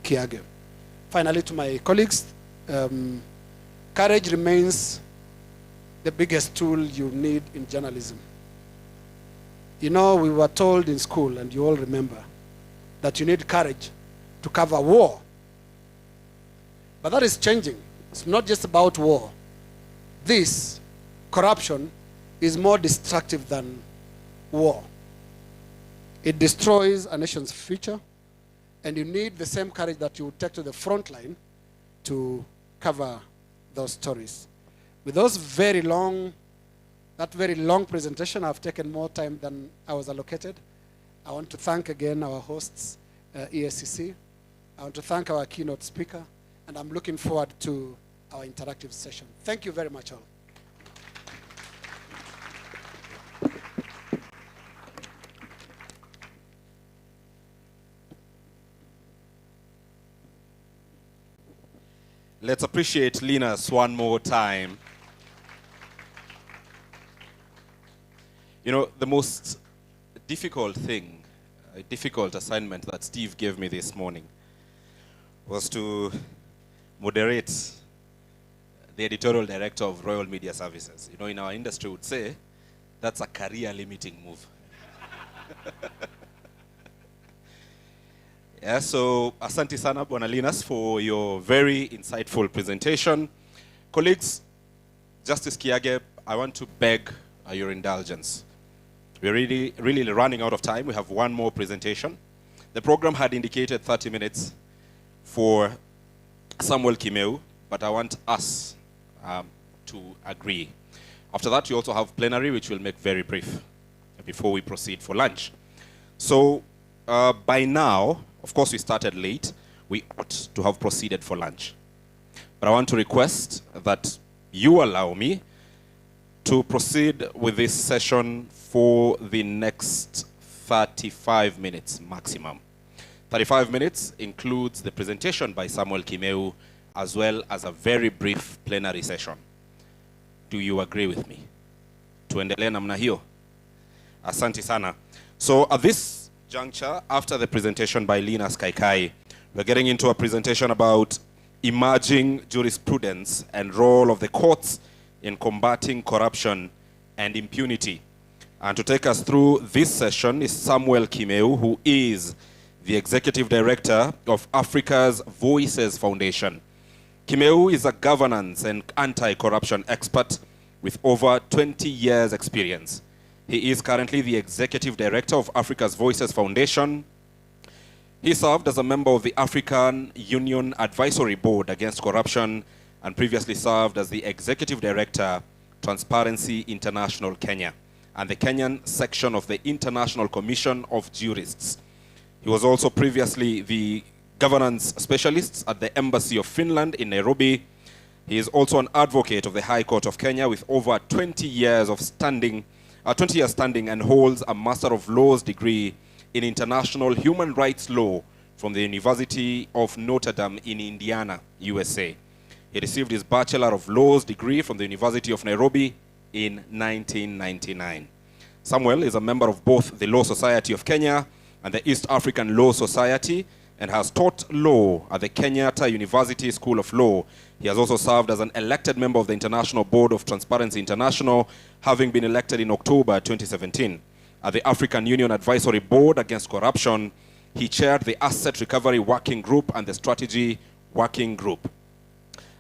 Kiage. Finally, to my colleagues, courage remains the biggest tool you need in journalism. You know, we were told in school, and you all remember, that you need courage to cover war. But that is changing. It's not just about war. This corruption is more destructive than war. It destroys a nation's future, and you need the same courage that you would take to the front line to cover those stories. With those that very long presentation, I've taken more time than I was allocated. I want to thank again our hosts, EACC. I want to thank our keynote speaker, and I'm looking forward to our interactive session. Thank you very much all. Let's appreciate Linus one more time. You know, the most difficult thing, a difficult assignment that Steve gave me this morning was to moderate the editorial director of Royal Media Services. You know, in our industry would say, that's a career-limiting move. Yeah, so asante sana Bwana Linus for your very insightful presentation. Colleagues, Justice Kiage, I want to beg your indulgence. We're really running out of time. We have one more presentation. The program had indicated 30 minutes for Samuel Kimeu, but I want us to agree. After that, you also have plenary, which we'll make very brief before we proceed for lunch. So by now, of course, we started late. We ought to have proceeded for lunch. But I want to request that you allow me to proceed with this session for the next 35 minutes maximum. 35 minutes includes the presentation by Samuel Kimeu, as well as a very brief plenary session. Do you agree with me? Tuendelee namna hiyo? Asante sana. So at this juncture, after the presentation by Linus Kaikai, we're getting into a presentation about emerging jurisprudence and role of the courts in combating corruption and impunity. And to take us through this session is Samuel Kimeu, who is the Executive Director of Africa's Voices Foundation. Kimeu is a governance and anti-corruption expert with over 20 years' experience. He is currently the Executive Director of Africa's Voices Foundation, He served as a member of the African Union Advisory Board Against Corruption and previously served as the Executive Director, Transparency International Kenya, and the Kenyan section of the International Commission of Jurists. He was also previously the governance specialist at the Embassy of Finland in Nairobi. He is also an advocate of the High Court of Kenya with over 20 years standing and holds a Master of Laws degree in International Human Rights Law from the University of Notre Dame in Indiana, USA. He received his Bachelor of Laws degree from the University of Nairobi in 1999. Samuel is a member of both the Law Society of Kenya and the East African Law Society and has taught law at the Kenyatta University School of Law. He has also served as an elected member of the International Board of Transparency International, having been elected in October 2017. At the African Union Advisory Board Against Corruption, he chaired the Asset Recovery Working Group and the Strategy Working Group.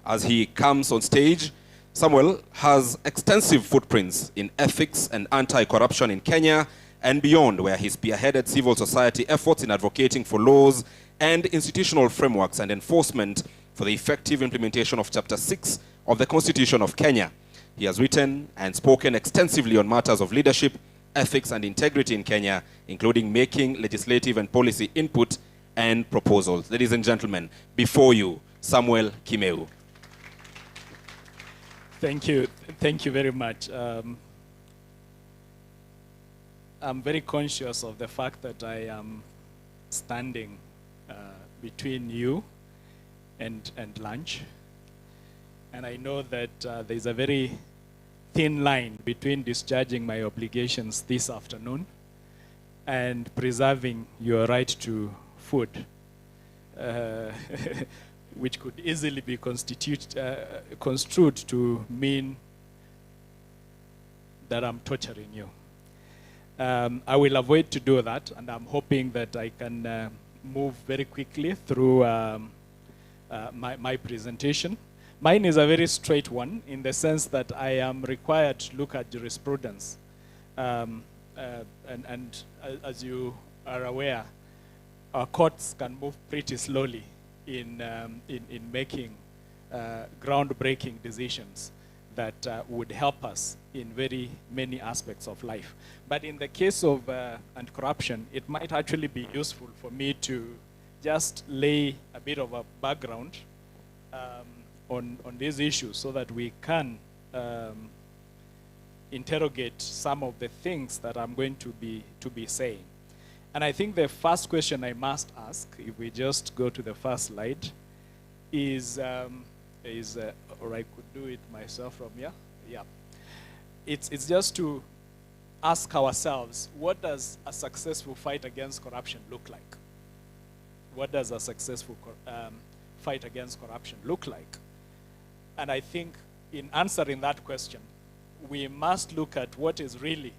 As he comes on stage, Samuel has extensive footprints in ethics and anti-corruption in Kenya and beyond, where he spearheaded civil society efforts in advocating for laws and institutional frameworks and enforcement for the effective implementation of Chapter 6 of the Constitution of Kenya. He has written and spoken extensively on matters of leadership, ethics, and integrity in Kenya, including making legislative and policy input and proposals. Ladies and gentlemen, before you, Samuel Kimeu. Thank you very much. I'm very conscious of the fact that I am standing between you and lunch. And I know that there's a very thin line between discharging my obligations this afternoon and preserving your right to food, which could easily be construed to mean that I'm torturing you. I will avoid to do that, and I'm hoping that I can move very quickly through my presentation. Mine is a very straight one in the sense that I am required to look at jurisprudence. And as you are aware, our courts can move pretty slowly in making groundbreaking decisions that would help us in very many aspects of life. But in the case of anti-corruption, it might actually be useful for me to just lay a bit of a background on these issues so that we can interrogate some of the things that I'm going to be saying. And I think the first question I must ask, if we just go to the first slide, is or I could do it myself from here. Yeah. It's just to ask ourselves, what does a successful fight against corruption look like? What does a successful fight against corruption look like? And I think in answering that question, we must look at what is really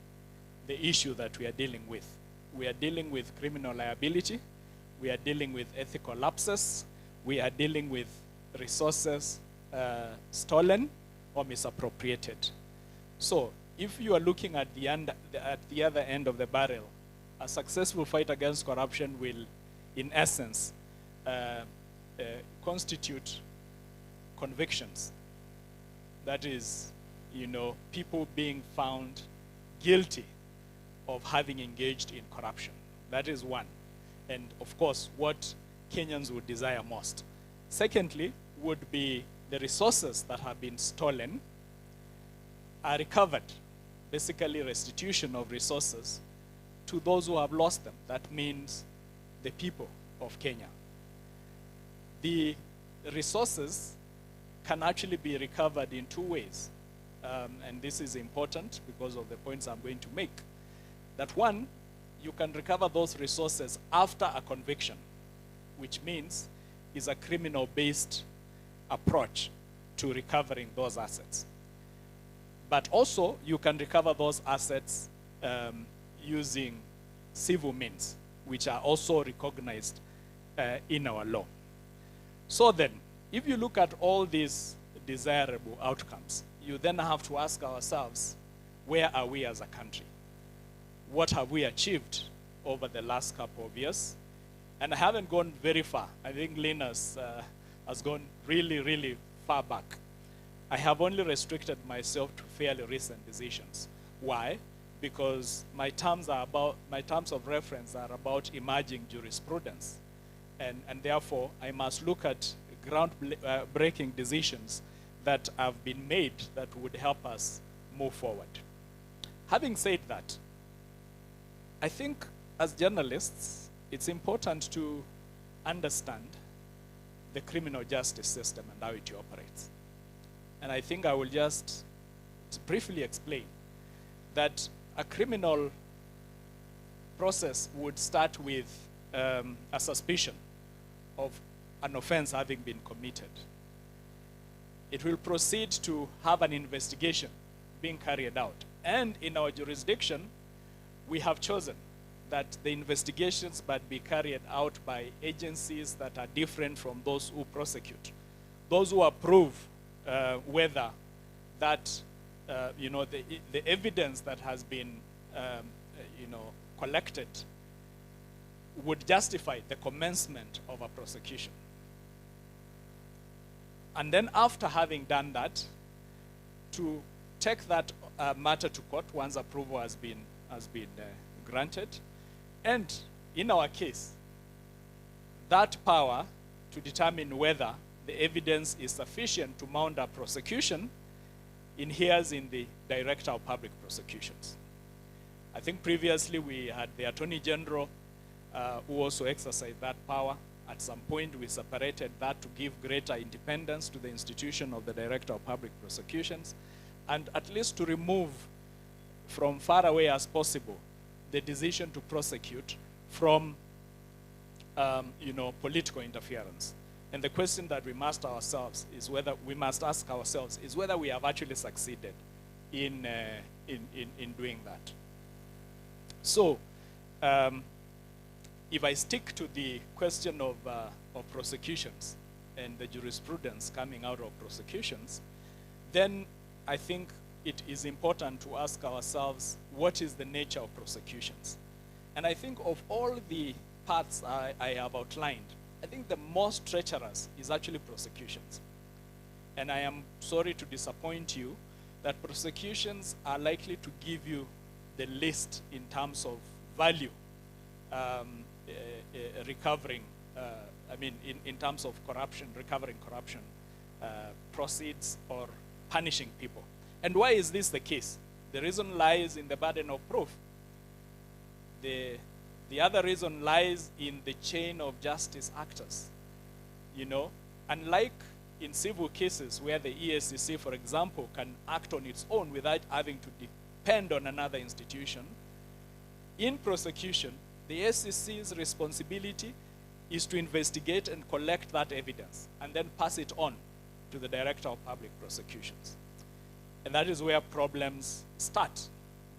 the issue that we are dealing with. We are dealing with criminal liability. We are dealing with ethical lapses. We are dealing with resources stolen or misappropriated. So if you are looking at the other end of the barrel, a successful fight against corruption will, in essence, constitute convictions. That is, people being found guilty of having engaged in corruption. That is one. And of course, what Kenyans would desire most. Secondly, would be the resources that have been stolen are recovered. Basically, restitution of resources to those who have lost them. That means the people of Kenya. The resources can actually be recovered in two ways. And this is important because of the points I'm going to make. That one, you can recover those resources after a conviction, which means is a criminal-based approach to recovering those assets. But also, you can recover those assets using civil means, which are also recognized in our law. So then, if you look at all these desirable outcomes, you then have to ask ourselves, where are we as a country? What have we achieved over the last couple of years And I haven't gone very far. I think Linus has gone really, really far back. I have only restricted myself to fairly recent decisions. Why? Because my terms of reference are about emerging jurisprudence. And therefore, I must look at ground-breaking decisions that have been made that would help us move forward. Having said that, I think as journalists, it's important to understand the criminal justice system and how it operates. And I think I will just briefly explain that a criminal process would start with a suspicion of an offense having been committed. It will proceed to have an investigation being carried out. And in our jurisdiction, we have chosen that the investigations might be carried out by agencies that are different from those who prosecute. Those who approve whether that, the evidence that has been, collected would justify the commencement of a prosecution. And then after having done that, to take that matter to court once approval has been granted. And in our case, that power to determine whether the evidence is sufficient to mount a prosecution inheres in the Director of Public Prosecutions. I think previously we had the Attorney General who also exercised that power. At some point, we separated that to give greater independence to the institution of the Director of Public Prosecutions, and at least to remove from far away as possible the decision to prosecute from political interference. And the question that we must ask ourselves is whether we have actually succeeded in doing that. So, if I stick to the question of prosecutions and the jurisprudence coming out of prosecutions, then I think it is important to ask ourselves, what is the nature of prosecutions? And I think of all the paths I have outlined, I think the most treacherous is actually prosecutions. And I am sorry to disappoint you that prosecutions are likely to give you the least in terms of value recovering, in terms of corruption, recovering corruption proceeds or punishing people. And why is this the case? The reason lies in the burden of proof. The other reason lies in the chain of justice actors. Unlike in civil cases where the EACC, for example, can act on its own without having to depend on another institution, in prosecution, the EACC's responsibility is to investigate and collect that evidence and then pass it on to the Director of Public Prosecutions. And that is where problems start,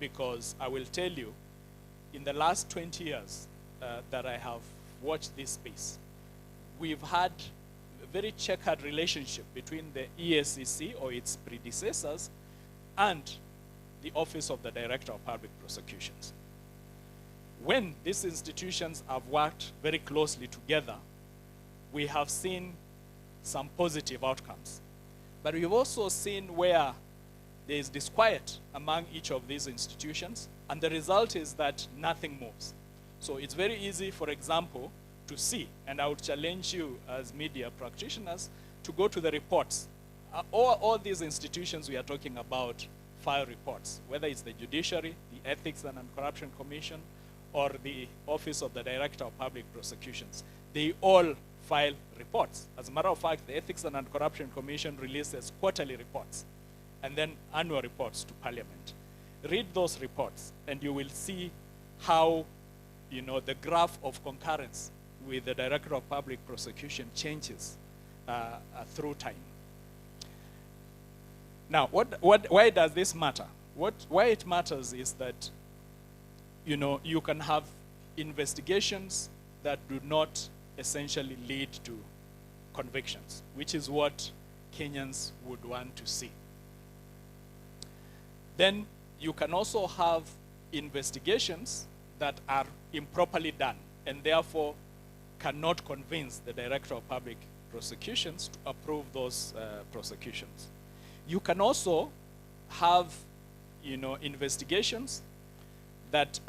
because I will tell you, in the last 20 years that I have watched this space, we've had a very checkered relationship between the EACC or its predecessors and the Office of the Director of Public Prosecutions. When these institutions have worked very closely together, we have seen some positive outcomes. But we've also seen where there is disquiet among each of these institutions, and the result is that nothing moves. So it's very easy, for example, to see, and I would challenge you as media practitioners to go to the reports. All these institutions we are talking about file reports, whether it's the Judiciary, the Ethics and Anti-Corruption Commission, or the Office of the Director of Public Prosecutions. They all file reports. As a matter of fact, the Ethics and Anti-Corruption Commission releases quarterly reports and then annual reports to Parliament. Read those reports and you will see how the graph of concurrence with the Director of Public Prosecution changes through time. Now, why does this matter? Why it matters is that you can have investigations that do not essentially lead to convictions, which is what Kenyans would want to see. Then you can also have investigations that are improperly done and therefore cannot convince the Director of Public Prosecutions to approve those prosecutions. You can also have, investigations that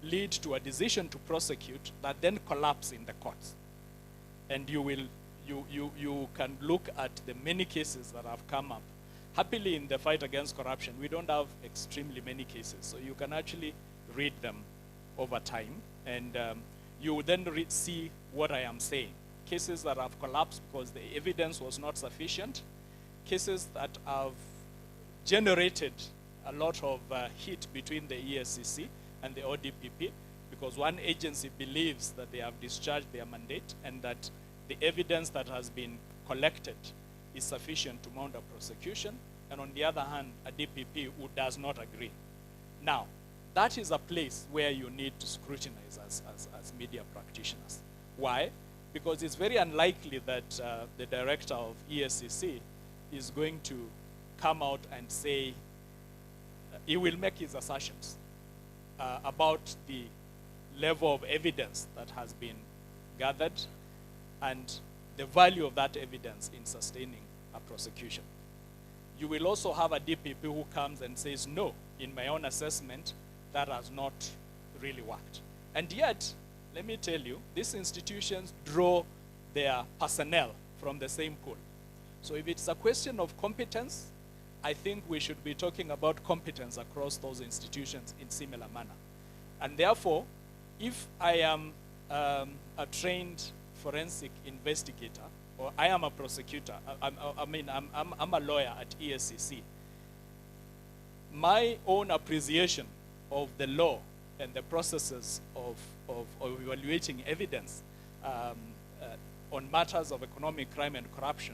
lead to a decision to prosecute that then collapse in the courts. And you can look at the many cases that have come up. Happily, in the fight against corruption, we don't have extremely many cases, so you can actually read them over time, and you will then see what I am saying. Cases that have collapsed because the evidence was not sufficient, cases that have generated a lot of heat between the EACC and the ODPP, because one agency believes that they have discharged their mandate and that the evidence that has been collected is sufficient to mount a prosecution, and on the other hand, a DPP who does not agree. Now, that is a place where you need to scrutinize as media practitioners. Why? Because it's very unlikely that the director of EACC is going to come out and say, he will make his assertions about the level of evidence that has been gathered and the value of that evidence in sustaining a prosecution. You will also have a DPP who comes and says, no, in my own assessment, that has not really worked. And yet, let me tell you, these institutions draw their personnel from the same pool. So if it's a question of competence, I think we should be talking about competence across those institutions in similar manner. And therefore, if I am a trained forensic investigator, or I am a prosecutor, I'm a lawyer at EACC, my own appreciation of the law and the processes of evaluating evidence on matters of economic crime and corruption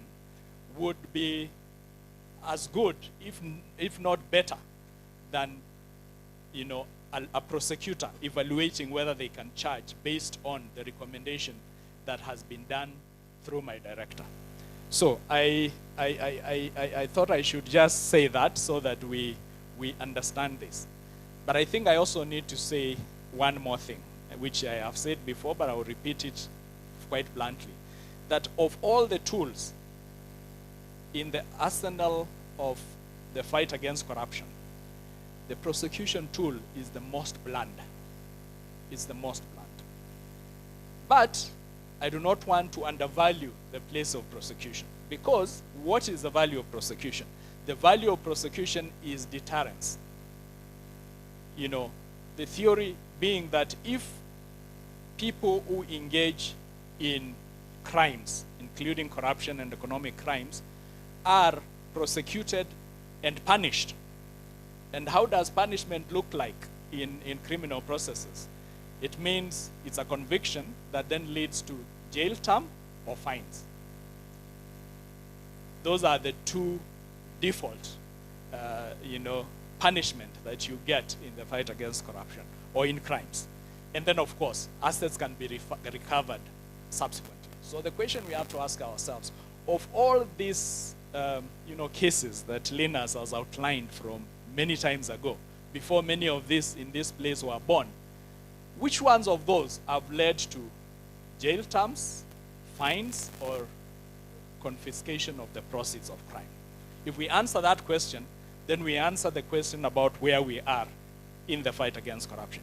would be as good, if not better, than a prosecutor evaluating whether they can charge based on the recommendation that has been done through my director. So I thought I should just say that so that we understand this. But I think I also need to say one more thing, which I have said before, but I will repeat it quite bluntly, that of all the tools in the arsenal of the fight against corruption, the prosecution tool is the most blunt. It's the most blunt. But I do not want to undervalue the place of prosecution, because what is the value of prosecution? The value of prosecution is deterrence. The theory being that if people who engage in crimes, including corruption and economic crimes, are prosecuted and punished. And how does punishment look like in criminal processes? It means it's a conviction that then leads to jail term or fines. Those are the two default, punishment that you get in the fight against corruption or in crimes. And then, of course, assets can be recovered subsequently. So the question we have to ask ourselves, of all these cases that Linus has outlined from many times ago, before many of these in this place were born, which ones of those have led to jail terms, fines, or confiscation of the proceeds of crime? If we answer that question, then we answer the question about where we are in the fight against corruption.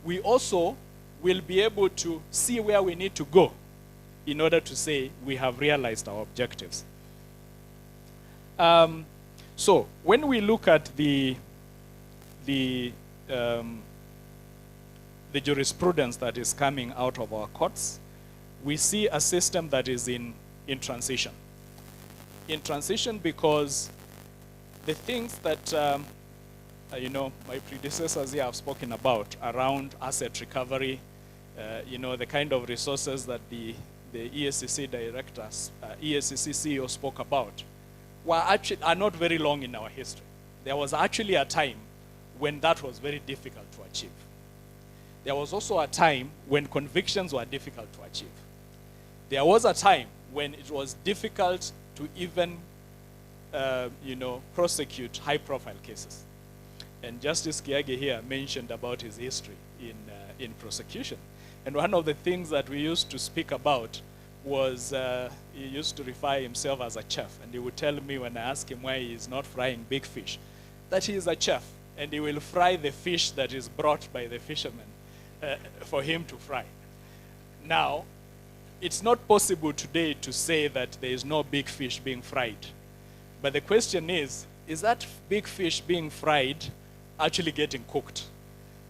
We also will be able to see where we need to go in order to say we have realized our objectives. So when we look at the jurisprudence that is coming out of our courts, we see a system that is in transition. In transition because the things that my predecessors here have spoken about around asset recovery, the kind of resources that the EACC directors, EACC CEO spoke about, are not very long in our history. There was actually a time when that was very difficult to achieve. There was also a time when convictions were difficult to achieve. There was a time when it was difficult to even prosecute high-profile cases. And Justice Kiage here mentioned about his history in prosecution. And one of the things that we used to speak about was he used to refer himself as a chef. And he would tell me when I ask him why he is not frying big fish, that he is a chef and he will fry the fish that is brought by the fishermen for him to fry. Now, it's not possible today to say that there is no big fish being fried. But the question is that big fish being fried actually getting cooked?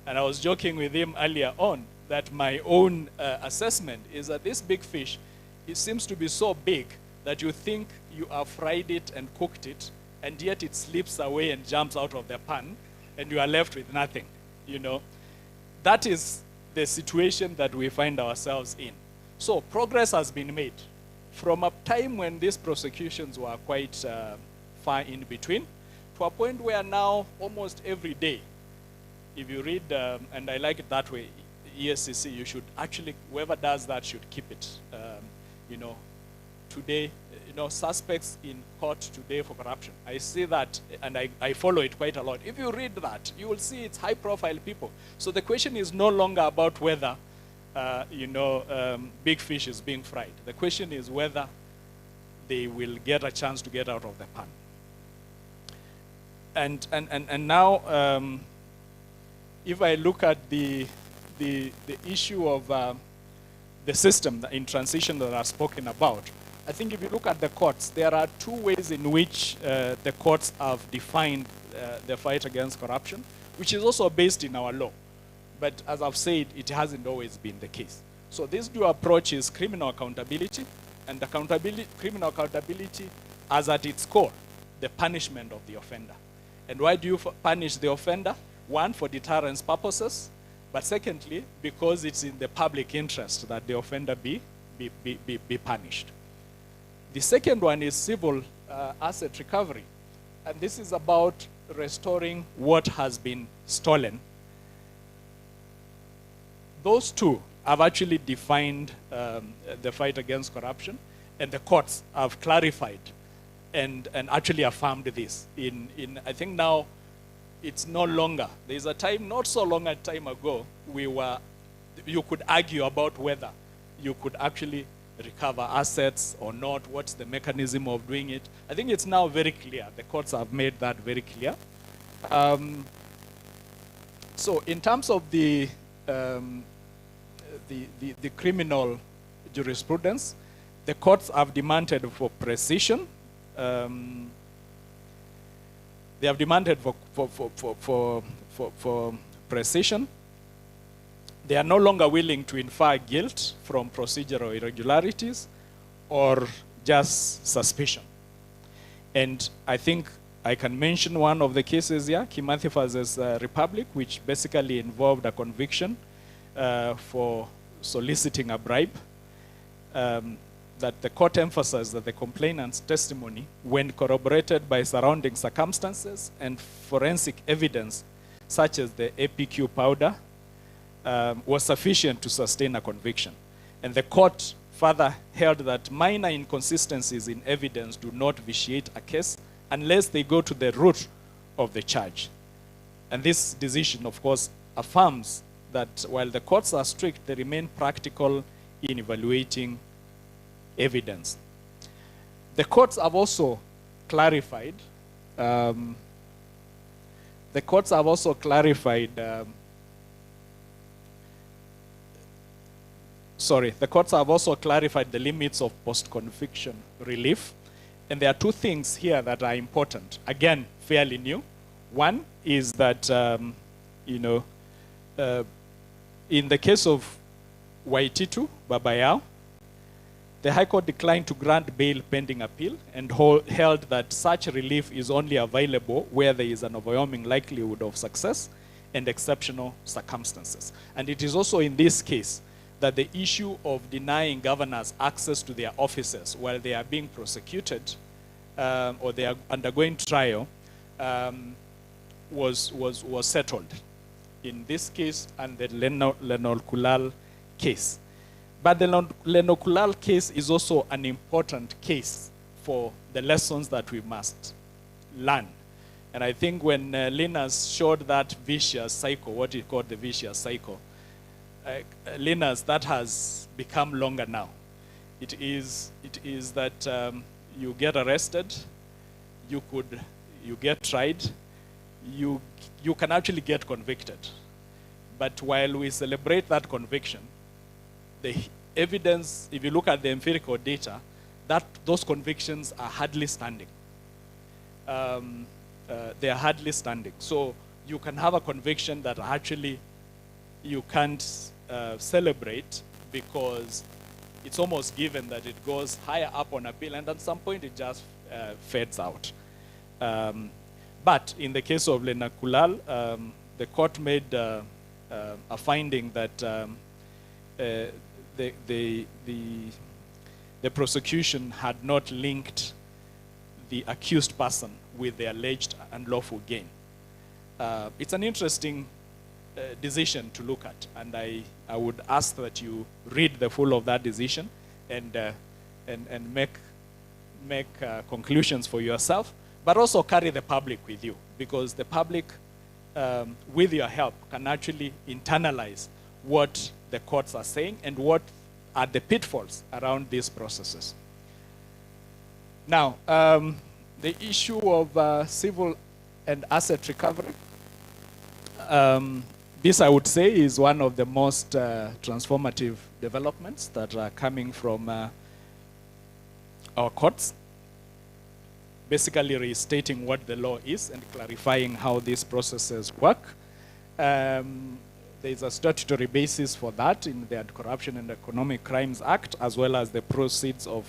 And I was joking with him earlier on that my own assessment is that this big fish, it seems to be so big that you think you have fried it and cooked it, and yet it slips away and jumps out of the pan, and you are left with nothing, you know. That is the situation that we find ourselves in. So progress has been made from a time when these prosecutions were quite far in between to a point where now almost every day, if you read, and I like it that way, EACC, you should actually, whoever does that should keep it. You know, today, you know, suspects in court today for corruption. I see that, and I follow it quite a lot. If you read that, you will see it's high-profile people. So the question is no longer about whether, you know, big fish is being fried. The question is whether they will get a chance to get out of the pan. And now, if I look at the issue of the system in transition that I've spoken about, I think if you look at the courts, there are two ways in which the courts have defined the fight against corruption, which is also based in our law. But as I've said, it hasn't always been the case. So this new approach is criminal accountability, and criminal accountability as at its core, the punishment of the offender. And why do you punish the offender? One, for deterrence purposes, but secondly, because it's in the public interest that the offender be punished. The second one is civil asset recovery. And this is about restoring what has been stolen. Those two have actually defined the fight against corruption, and the courts have clarified and actually affirmed this. I think now it's no longer. There's a time, not so long a time ago, you could argue about whether you could actually recover assets or not, what's the mechanism of doing it. I think it's now very clear. The courts have made that very clear. So in terms of the criminal jurisprudence, the courts have demanded for precision. They have demanded for precision. They are no longer willing to infer guilt from procedural irregularities or just suspicion. And I think I can mention one of the cases here, Kimathi versus Republic, which basically involved a conviction for soliciting a bribe. That the court emphasized that the complainant's testimony, when corroborated by surrounding circumstances and forensic evidence, such as the APQ powder, was sufficient to sustain a conviction. And the court further held that minor inconsistencies in evidence do not vitiate a case unless they go to the root of the charge. And this decision, of course, affirms that while the courts are strict, they remain practical in evaluating evidence. The courts have also clarified, the courts have also clarified the limits of post-conviction relief. And there are two things here that are important. Again, fairly new. One is that, in the case of Waititu Babayao, the High Court declined to grant bail pending appeal and held that such relief is only available where there is an overwhelming likelihood of success and exceptional circumstances. And it is also in this case that the issue of denying governors access to their offices while they are being prosecuted or they are undergoing trial was settled in this case and the Lenol-Kulal case. But the Lenol-Kulal case is also an important case for the lessons that we must learn. And I think when Linus showed that vicious cycle, what he called the vicious cycle, Linus, that has become longer now. It is that you get arrested, you get tried, you can actually get convicted. But while we celebrate that conviction, the evidence, if you look at the empirical data, that those convictions are hardly standing. They are hardly standing. So you can have a conviction that actually you can't celebrate because it's almost given that it goes higher up on appeal, and at some point it just fades out. But in the case of Lena Kulal, the court made a finding that the prosecution had not linked the accused person with the alleged unlawful gain. It's an interesting decision to look at, and I would ask that you read the full of that decision and make conclusions for yourself, but also carry the public with you, because the public, with your help, can actually internalize what the courts are saying and what are the pitfalls around these processes. Now, the issue of civil and asset recovery, this I would say is one of the most transformative developments that are coming from our courts, basically restating what the law is and clarifying how these processes work. There's a statutory basis for that in the Anti-Corruption and Economic Crimes Act, as well as the Proceeds of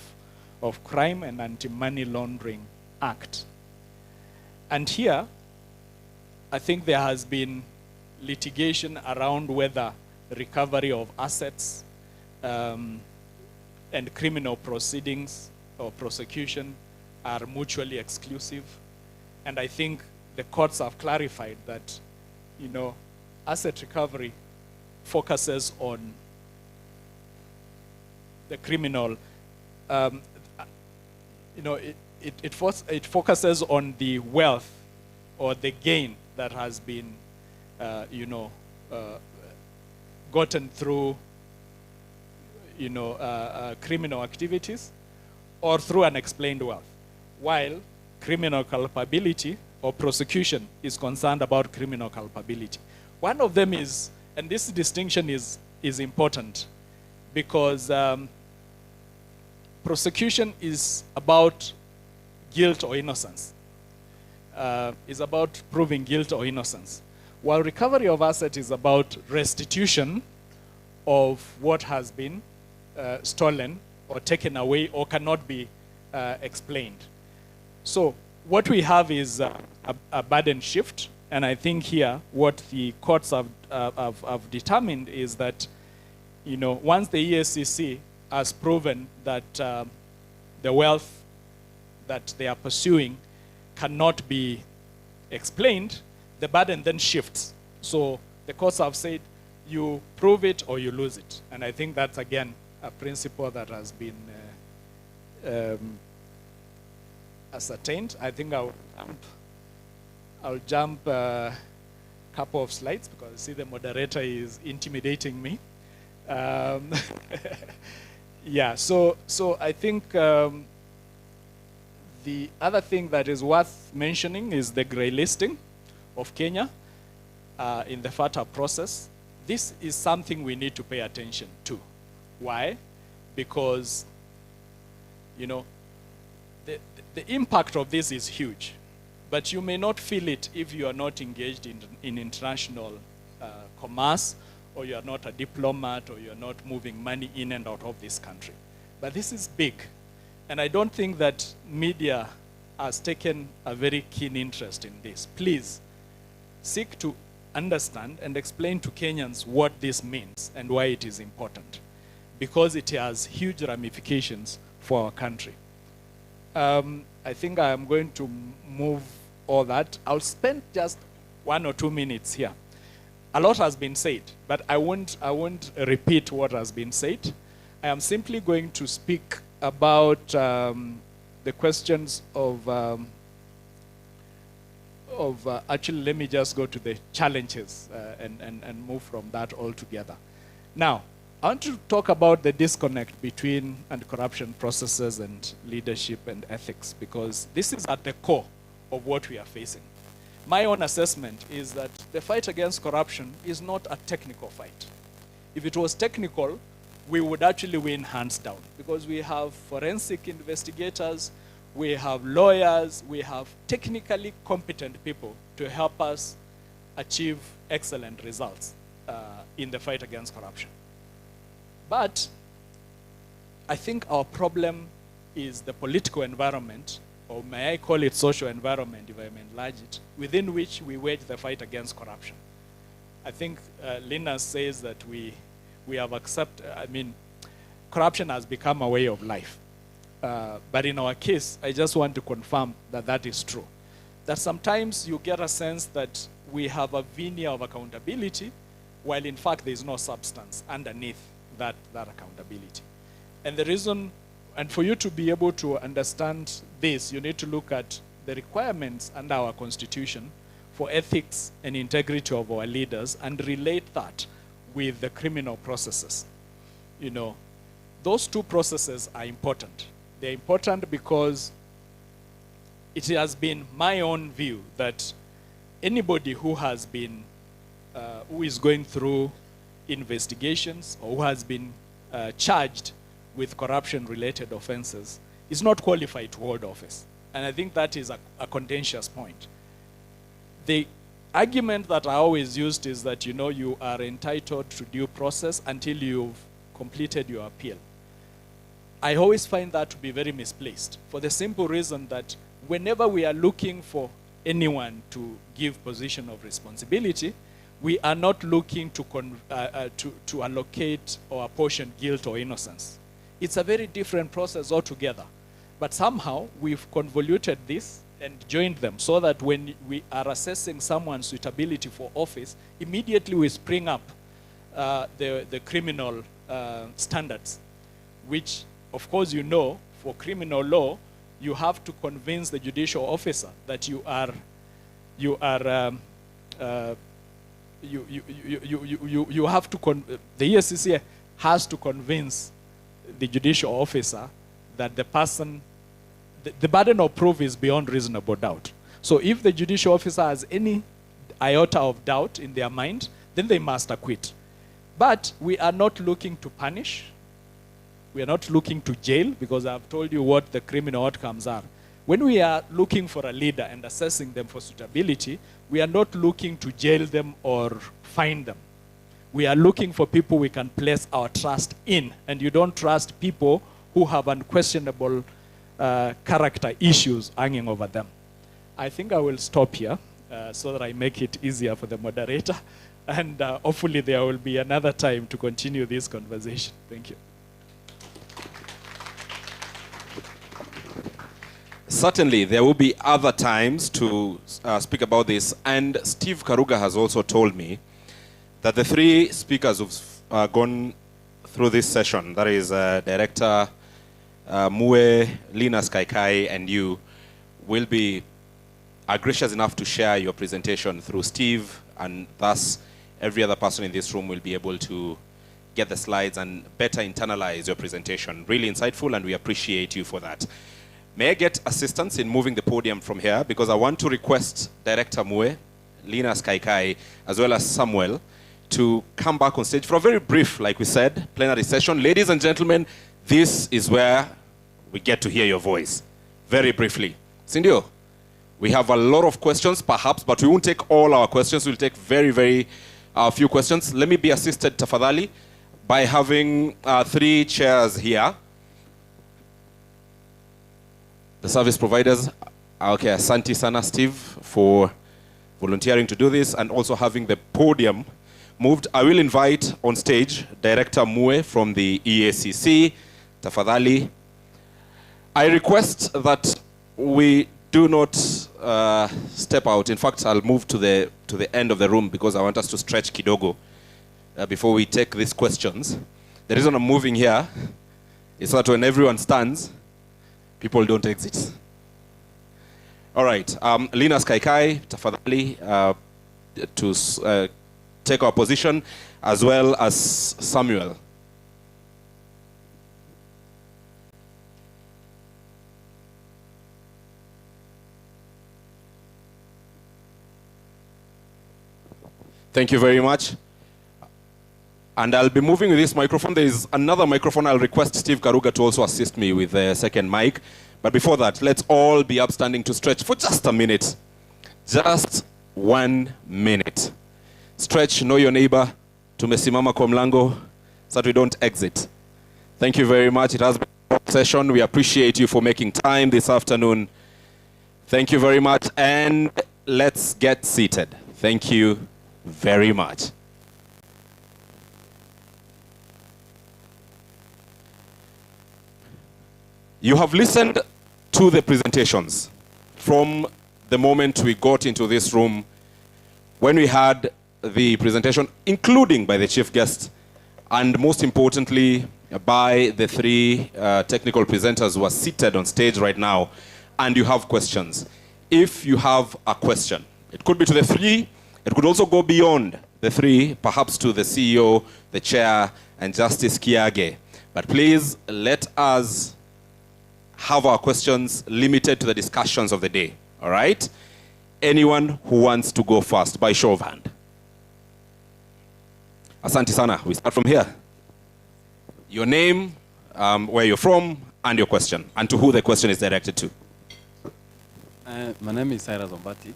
Crime and Anti-Money Laundering Act. And here, I think there has been litigation around whether recovery of assets and criminal proceedings or prosecution are mutually exclusive. And I think the courts have clarified that, you know, asset recovery focuses on the criminal, you know, it focuses on the wealth or the gain that has been, you know, gotten through, you know, criminal activities or through unexplained wealth, while criminal culpability or prosecution is concerned about criminal culpability. One of them is, and this distinction is important, because prosecution is about guilt or innocence, is about proving guilt or innocence, while recovery of asset is about restitution of what has been stolen or taken away or cannot be explained. So what we have is a burden shift, and I think here what the courts have determined is that, you know, once the EACC has proven that the wealth that they are pursuing cannot be explained, the burden then shifts. So the courts have said, you prove it or you lose it. And I think that's, again, a principle that has been ascertained. I think I'll jump a couple of slides because I see the moderator is intimidating me. Yeah, so I think the other thing that is worth mentioning is the grey listing of Kenya in the FATA process. This is something we need to pay attention to. Why? Because, you know, the impact of this is huge, but you may not feel it if you are not engaged in international commerce, or you are not a diplomat, or you are not moving money in and out of this country. But this is big, and I don't think that media has taken a very keen interest in this. Please seek to understand and explain to Kenyans what this means and why it is important, because it has huge ramifications for our country. I think I am going to move all that. I'll spend just 1 or 2 minutes here. A lot has been said, but I won't repeat what has been said. I am simply going to speak about the questions of actually, let me just go to the challenges and move from that altogether. Now, I want to talk about the disconnect between anti-corruption processes and leadership and ethics, because this is at the core of what we are facing. My own assessment is that the fight against corruption is not a technical fight. If it was technical, we would actually win hands down, because we have forensic investigators, we have lawyers, we have technically competent people to help us achieve excellent results in the fight against corruption. But I think our problem is the political environment, or may I call it social environment if I may enlarge it, within which we wage the fight against corruption. I think Linus says that we have accepted, corruption has become a way of life. But in our case, I just want to confirm that that is true. That sometimes you get a sense that we have a veneer of accountability, while in fact there is no substance underneath that accountability. And the reason, and for you to be able to understand this, you need to look at the requirements under our Constitution for ethics and integrity of our leaders and relate that with the criminal processes. You know, those two processes are important. They're important because it has been my own view that anybody who has been, who is going through investigations or who has been charged with corruption-related offenses is not qualified to hold office. And I think that is a contentious point. The argument that I always used is that, you know, you are entitled to due process until you've completed your appeal. I always find that to be very misplaced, for the simple reason that whenever we are looking for anyone to give position of responsibility, we are not looking to allocate or apportion guilt or innocence. It's a very different process altogether. But somehow we've convoluted this and joined them so that when we are assessing someone's suitability for office, immediately we spring up the criminal standards, which, of course, you know, for criminal law, you have to convince the judicial officer that you have to, the EACC has to convince the judicial officer that the person, the burden of proof is beyond reasonable doubt. So if the judicial officer has any iota of doubt in their mind, then they must acquit. But we are not looking to punish. We are not looking to jail, because I've told you what the criminal outcomes are. When we are looking for a leader and assessing them for suitability, we are not looking to jail them or fine them. We are looking for people we can place our trust in, and you don't trust people who have unquestionable character issues hanging over them. I think I will stop here so that I make it easier for the moderator, and hopefully there will be another time to continue this conversation. Thank you. Certainly, there will be other times to speak about this. And Steve Karuga has also told me that the three speakers who've gone through this session, that is Director Mue, Linus Kaikai, and you, will be gracious enough to share your presentation through Steve, and thus every other person in this room will be able to get the slides and better internalize your presentation. Really insightful, and we appreciate you for that. May I get assistance in moving the podium from here, because I want to request Director Mue, Linus Kaikai, as well as Samuel, to come back on stage for a very brief, like we said, plenary session. Ladies and gentlemen, this is where we get to hear your voice. Very briefly. Sindio, we have a lot of questions, perhaps, but we won't take all our questions. We'll take very, very few questions. Let me be assisted, tafadhali, by having 3 chairs here. The service providers, okay, asante sana, Steve, for volunteering to do this, and also having the podium moved. I will invite on stage Director Mue from the EACC, tafadhali. I request that we do not step out. In fact, I'll move to the end of the room, because I want us to stretch kidogo before we take these questions. The reason I'm moving here is that when everyone stands, people don't exit. All right, Linus Kaikai, tafadhali, to take our position. as well as Samuel. Thank you very much. And I'll be moving with this microphone. There is another microphone. I'll request Steve Karuga to also assist me with the second mic. But before that, let's all be upstanding to stretch for just a minute. Just 1 minute. Stretch, know your neighbor. Tumesimama kwa mlango so that we don't exit. Thank you very much. It has been a session. We appreciate you for making time this afternoon. Thank you very much. And let's get seated. Thank you very much. You have listened to the presentations from the moment we got into this room, when we had the presentation, including by the chief guest, and most importantly, by the three technical presenters who are seated on stage right now, and you have questions. If you have a question, it could be to the three, it could also go beyond the three, perhaps to the CEO, the chair, and Justice Kiage. But please let us have our questions limited to the discussions of the day, all right? Anyone who wants to go first, by show of hand. Asante sana, we start from here. Your name, where you're from, and your question, and to who the question is directed to. My name is Cyrus Obati.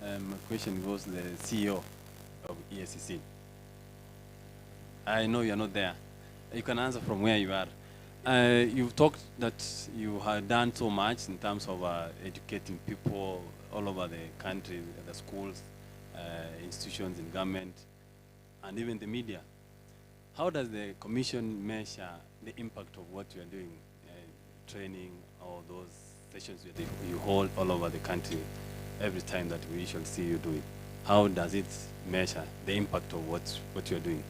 My question goes to the CEO of EACC. I know you're not there. You can answer from where you are. You've talked that you have done so much in terms of educating people all over the country, the schools, institutions in government, and even the media. How does the Commission measure the impact of what you are doing, training, all those sessions you hold all over the country every time that we usually see you do it? How does it measure the impact of what you're doing?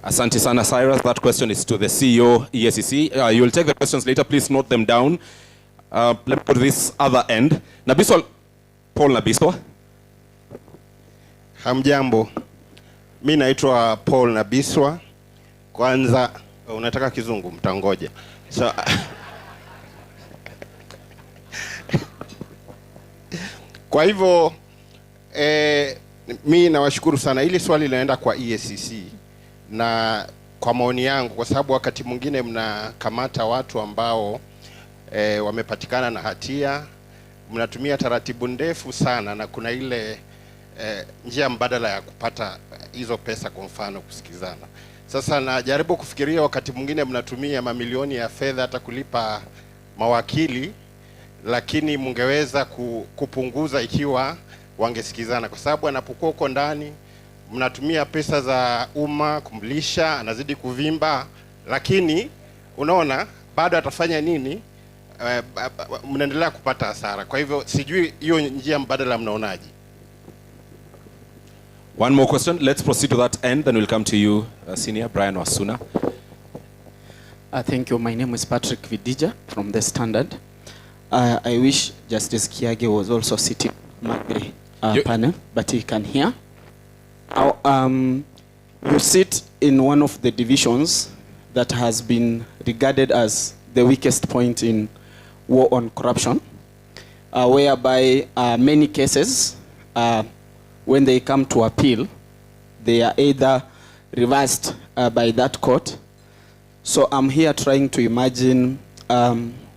Asante sana, Cyrus. That question is to the CEO, EACC. You will take the questions later. Please note them down. Let me go to this other end. Nabiswa, Paul Nabiswa. Hamjambo. Mi naitwa Paul Nabiswa. Kwanza, unataka kizungu, mtangoja. So, kwa hivyo, mi nawashukuru sana. Hili swali linaenda kwa EACC. Na kwa maoni yangu, kwa sababu wakati mwingine mnakamata watu ambao wamepatikana na hatia, mnatumia taratibu ndefu sana, na kuna ile njia mbadala ya kupata hizo pesa, kwa mfano kusikizana. Sasa najaribu kufikiria wakati mwingine mnatumia mamilioni ya fedha hata kulipa mawakili, lakini mungeweza kupunguza ikiwa wangesikizana, kwa sababu anapokuwa uko ndani mnatumia pesa za umma kumlisha, anazidi kuvimba, lakini unaona bado atafanya nini? Mnaendelea kupata hasara. Kwa hivyo sijui hiyo njia mbadala mnaonaje? One more question. Let's proceed to that end, then we'll come to you, Senior Brian Wasuna. Thank you. My name is Patrick Vidija from The Standard. I wish Justice Kiage was also sitting on my panel, but he can hear. You sit in one of the divisions that has been regarded as the weakest point in war on corruption, whereby many cases, when they come to appeal, they are either reversed by that court. So I'm here trying to imagine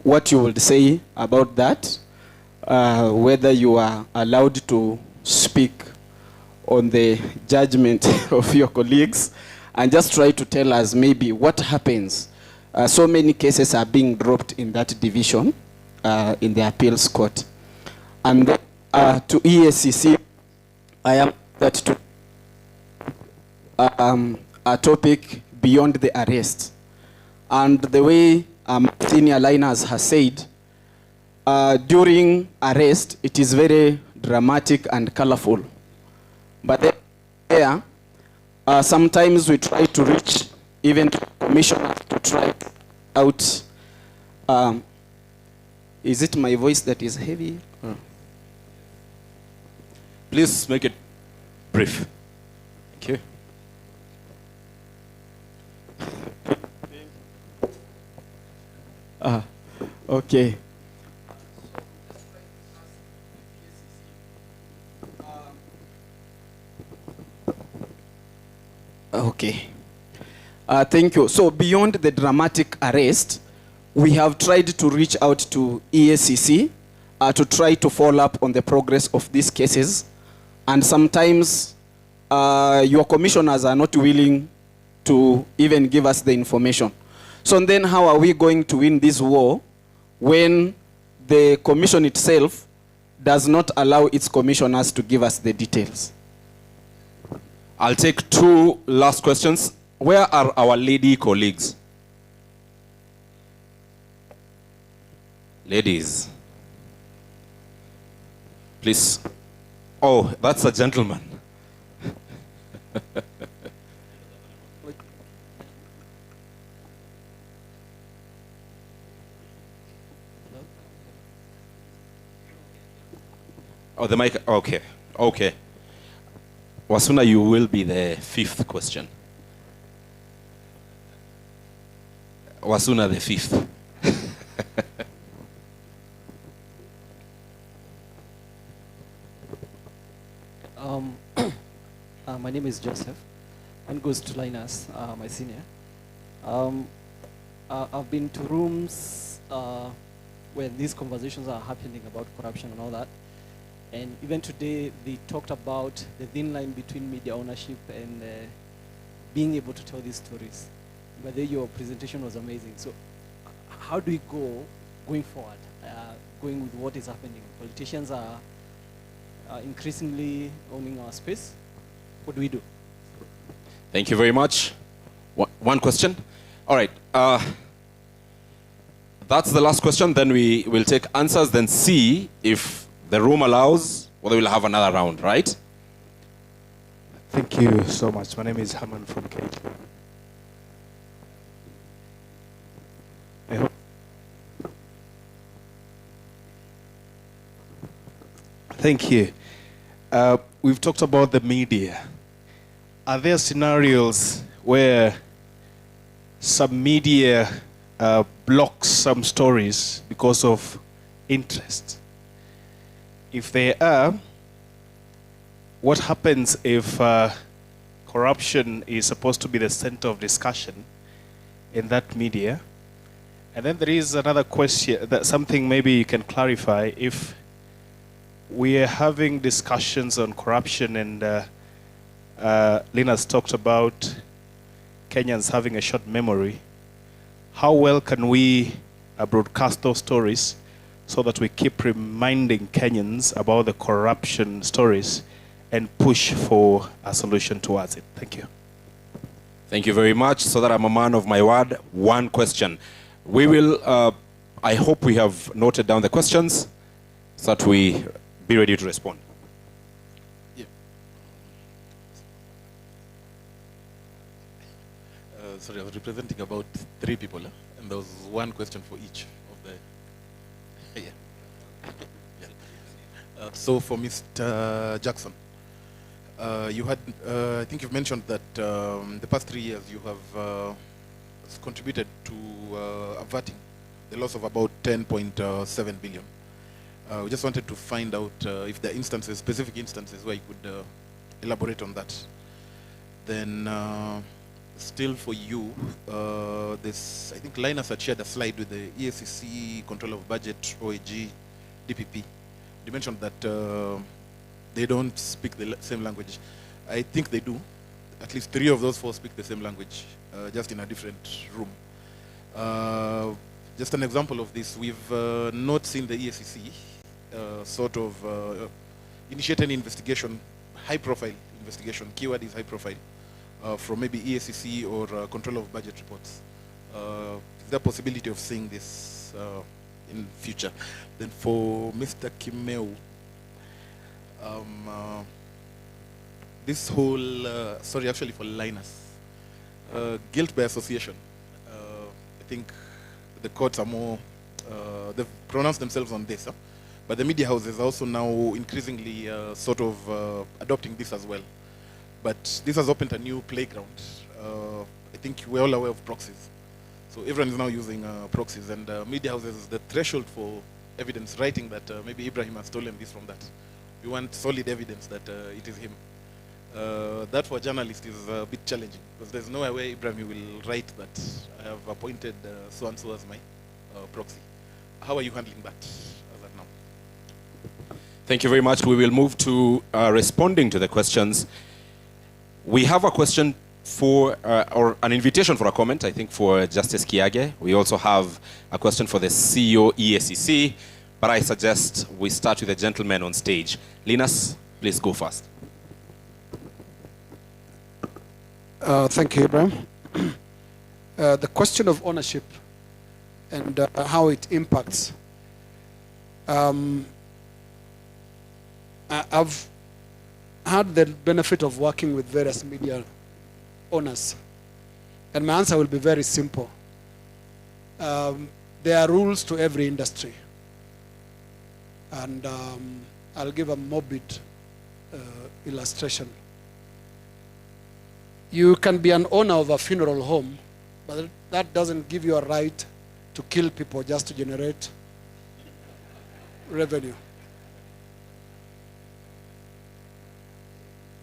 what you would say about that, whether you are allowed to speak on the judgment of your colleagues, and just try to tell us maybe what happens. So many cases are being dropped in that division in the appeals court. And then, to EACC, I am that to a topic beyond the arrest. And the way Senior Liners has said, during arrest, it is very dramatic and colorful. But there, sometimes we try to reach even to commissioners to try out. Is it my voice that is heavy? Please make it brief. Thank you. Okay. Okay. Thank you. So beyond the dramatic arrest, we have tried to reach out to EACC to try to follow up on the progress of these cases. And sometimes your commissioners are not willing to even give us the information. So then how are we going to win this war when the commission itself does not allow its commissioners to give us the details? I'll take two last questions. Where are our lady colleagues? Ladies. Please. Oh, that's a gentleman. Oh, the mic. Okay. Okay. Wasuna, you will be the fifth question. Wasuna, the fifth. My name is Joseph, and goes to Linus, my senior. I've been to rooms where these conversations are happening about corruption and all that. And even today, they talked about the thin line between media ownership and being able to tell these stories. But then your presentation was amazing. So how do we go going forward, going with what is happening? Politicians are increasingly owning our space. What do we do? Thank you very much. One question. All right. That's the last question. Then we will take answers, then see if the room allows, whether we'll have another round, right? Thank you so much. My name is Haman from KG. I hope. Thank you. We've talked about the media. Are there scenarios where some media blocks some stories because of interest? If there are, what happens if corruption is supposed to be the center of discussion in that media? And then there is another question, that something maybe you can clarify. If we are having discussions on corruption and Lina's talked about Kenyans having a short memory, how well can we broadcast those stories so that we keep reminding Kenyans about the corruption stories and push for a solution towards it? Thank you. Thank you very much. So that I'm a man of my word, one question. We will, I hope we have noted down the questions so that we be ready to respond. Yeah. Sorry, I was representing about 3 people, and there was one question for each of the... Yeah. Yeah. So for Mr. Jackson, you had, I think you've mentioned that the past 3 years you have contributed to averting the loss of about 10.7 billion. We just wanted to find out if there are instances, specific instances where you could elaborate on that. Then still for you, this, I think Linus had shared a slide with the EACC, Control of Budget, OAG, DPP. You mentioned that they don't speak the same language. I think they do. At least 3 of those 4 speak the same language, just in a different room. Just an example of this, we've not seen the EACC sort of initiate any investigation, high-profile investigation, keyword is high-profile, from maybe EACC or Control of Budget reports. Is there a possibility of seeing this in future? Then for Mr. Kimeu, this whole, sorry, actually for Linus, guilt by association. I think the courts are more, they've pronounced themselves on this, but the media houses are also now increasingly sort of adopting this as well. But this has opened a new playground. I think we're all aware of proxies. So everyone is now using proxies, and media houses, the threshold for evidence writing that maybe Ibrahim has stolen this from that. We want solid evidence that it is him. That for a journalist is a bit challenging, because there's no way Ibrahim will write that I have appointed so-and-so as my proxy. How are you handling that as of now? Thank you very much. We will move to responding to the questions. We have a question for, or an invitation for a comment, I think, for Justice Kiage. We also have a question for the CEO EACC, but I suggest we start with the gentleman on stage. Linus, please go first. Thank you, Ibrahim. The question of ownership and how it impacts. I've had the benefit of working with various media owners, and my answer will be very simple. There are rules to every industry, and I'll give a morbid illustration. You can be an owner of a funeral home, but that doesn't give you a right to kill people just to generate revenue.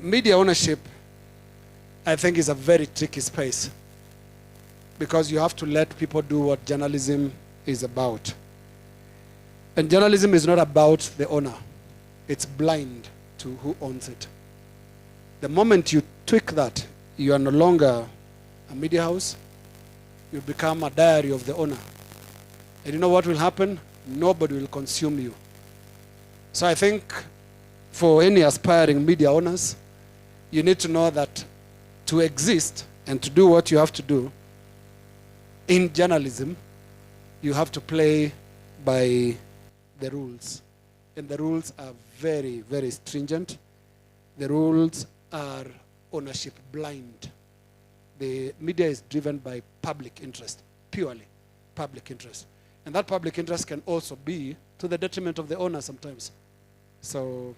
Media ownership, I think, is a very tricky space, because you have to let people do what journalism is about. And journalism is not about the owner. It's blind to who owns it. The moment you tweak that, you are no longer a media house. You become a diary of the owner. And you know what will happen? Nobody will consume you. So I think for any aspiring media owners, you need to know that to exist and to do what you have to do in journalism, you have to play by the rules. And the rules are very, very stringent. The rules are ownership blind. The media is driven by public interest, purely public interest. And that public interest can also be to the detriment of the owner sometimes. So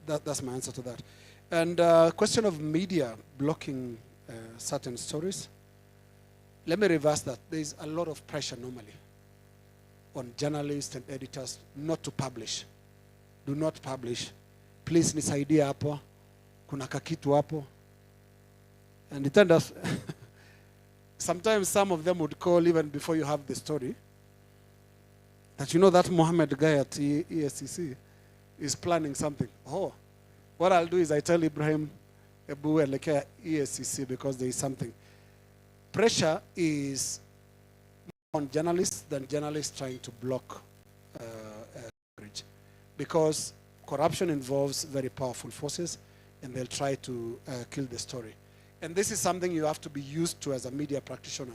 that's my answer to that. And question of media blocking certain stories. Let me reverse that. There's a lot of pressure normally on journalists and editors not to publish. Do not publish. Please nisaidie hapo. Kuna kakitu hapo. And it turned out, sometimes some of them would call even before you have the story, that you know that Mohammed guy at EACC is planning something. Oh, what I'll do is I tell Ibrahim, Ebu and EACC, because there is something. Pressure is more on journalists than journalists trying to block coverage, because corruption involves very powerful forces, and they'll try to kill the story. And this is something you have to be used to as a media practitioner,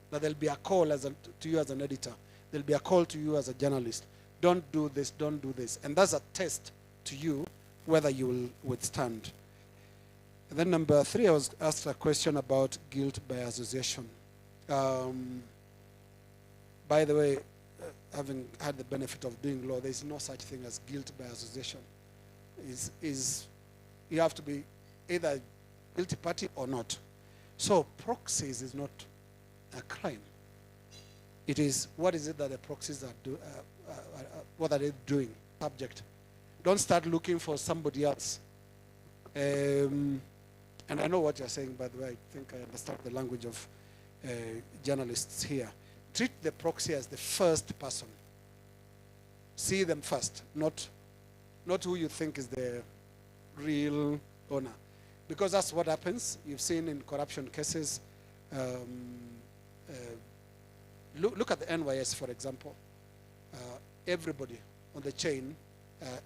that there'll be a call to you as an editor. There'll be a call to you as a journalist. Don't do this, don't do this. And that's a test to you whether you will withstand. And then number 3, I was asked a question about guilt by association. By the way, having had the benefit of doing law, there's no such thing as guilt by association. You have to be either guilty party or not. So proxies is not a crime. It is, what is it that the proxies are what are they doing? Subject. Don't start looking for somebody else. And I know what you're saying, by the way. I think I understand the language of journalists here. Treat the proxy as the first person. See them first, not who you think is the real owner. Because that's what happens. You've seen in corruption cases. Look at the NYS, for example. Everybody on the chain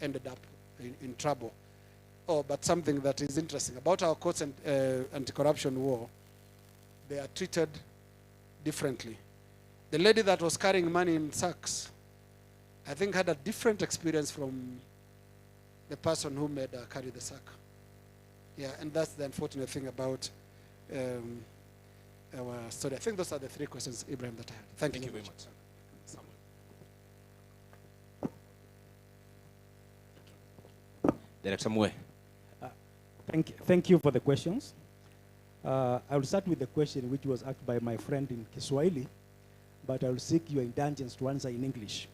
ended up in trouble. Oh, but something that is interesting about our courts and anti-corruption war, they are treated differently. The lady that was carrying money in sacks, I think, had a different experience from the person who made her carry the sack. Yeah, and that's the unfortunate thing about our story. I think those are the 3 questions, Ibrahim, that I had. Thank you very much. Director Mwe. Thank you for the questions. I will start with the question which was asked by my friend in Kiswahili, but I will seek your indulgence to answer in English.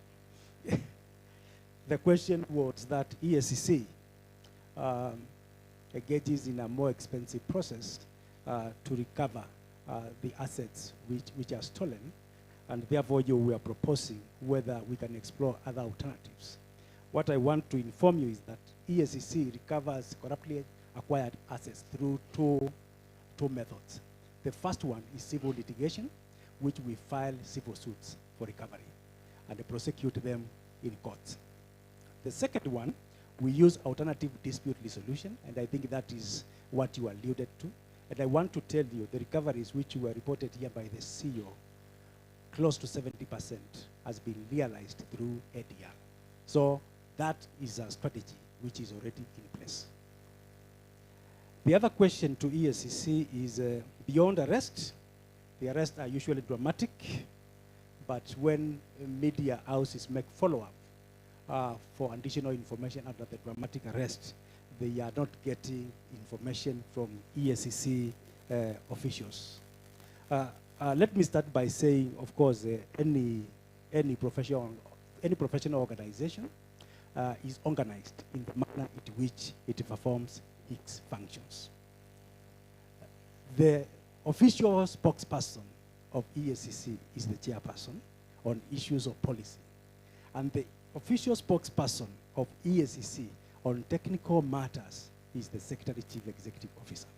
The question was that EACC engages in a more expensive process to recover the assets which are stolen, and therefore we are proposing whether we can explore other alternatives. What I want to inform you is that EACC recovers corruptly acquired assets through two methods. The first one is civil litigation, which we file civil suits for recovery and prosecute them in courts. The second one, we use alternative dispute resolution, and I think that is what you alluded to. And I want to tell you the recoveries which were reported here by the CEO, close to 70% has been realized through ADR. So that is a strategy which is already in place. The other question to EACC is beyond arrest. The arrests are usually dramatic, but when media houses make follow-up for additional information after the dramatic arrest, they are not getting information from EACC officials. Let me start by saying, of course, any professional organization is organized in the manner in which it performs its functions. The official spokesperson of EACC is the chairperson on issues of policy, and the official spokesperson of EACC on technical matters is the Secretary Chief Executive Officer.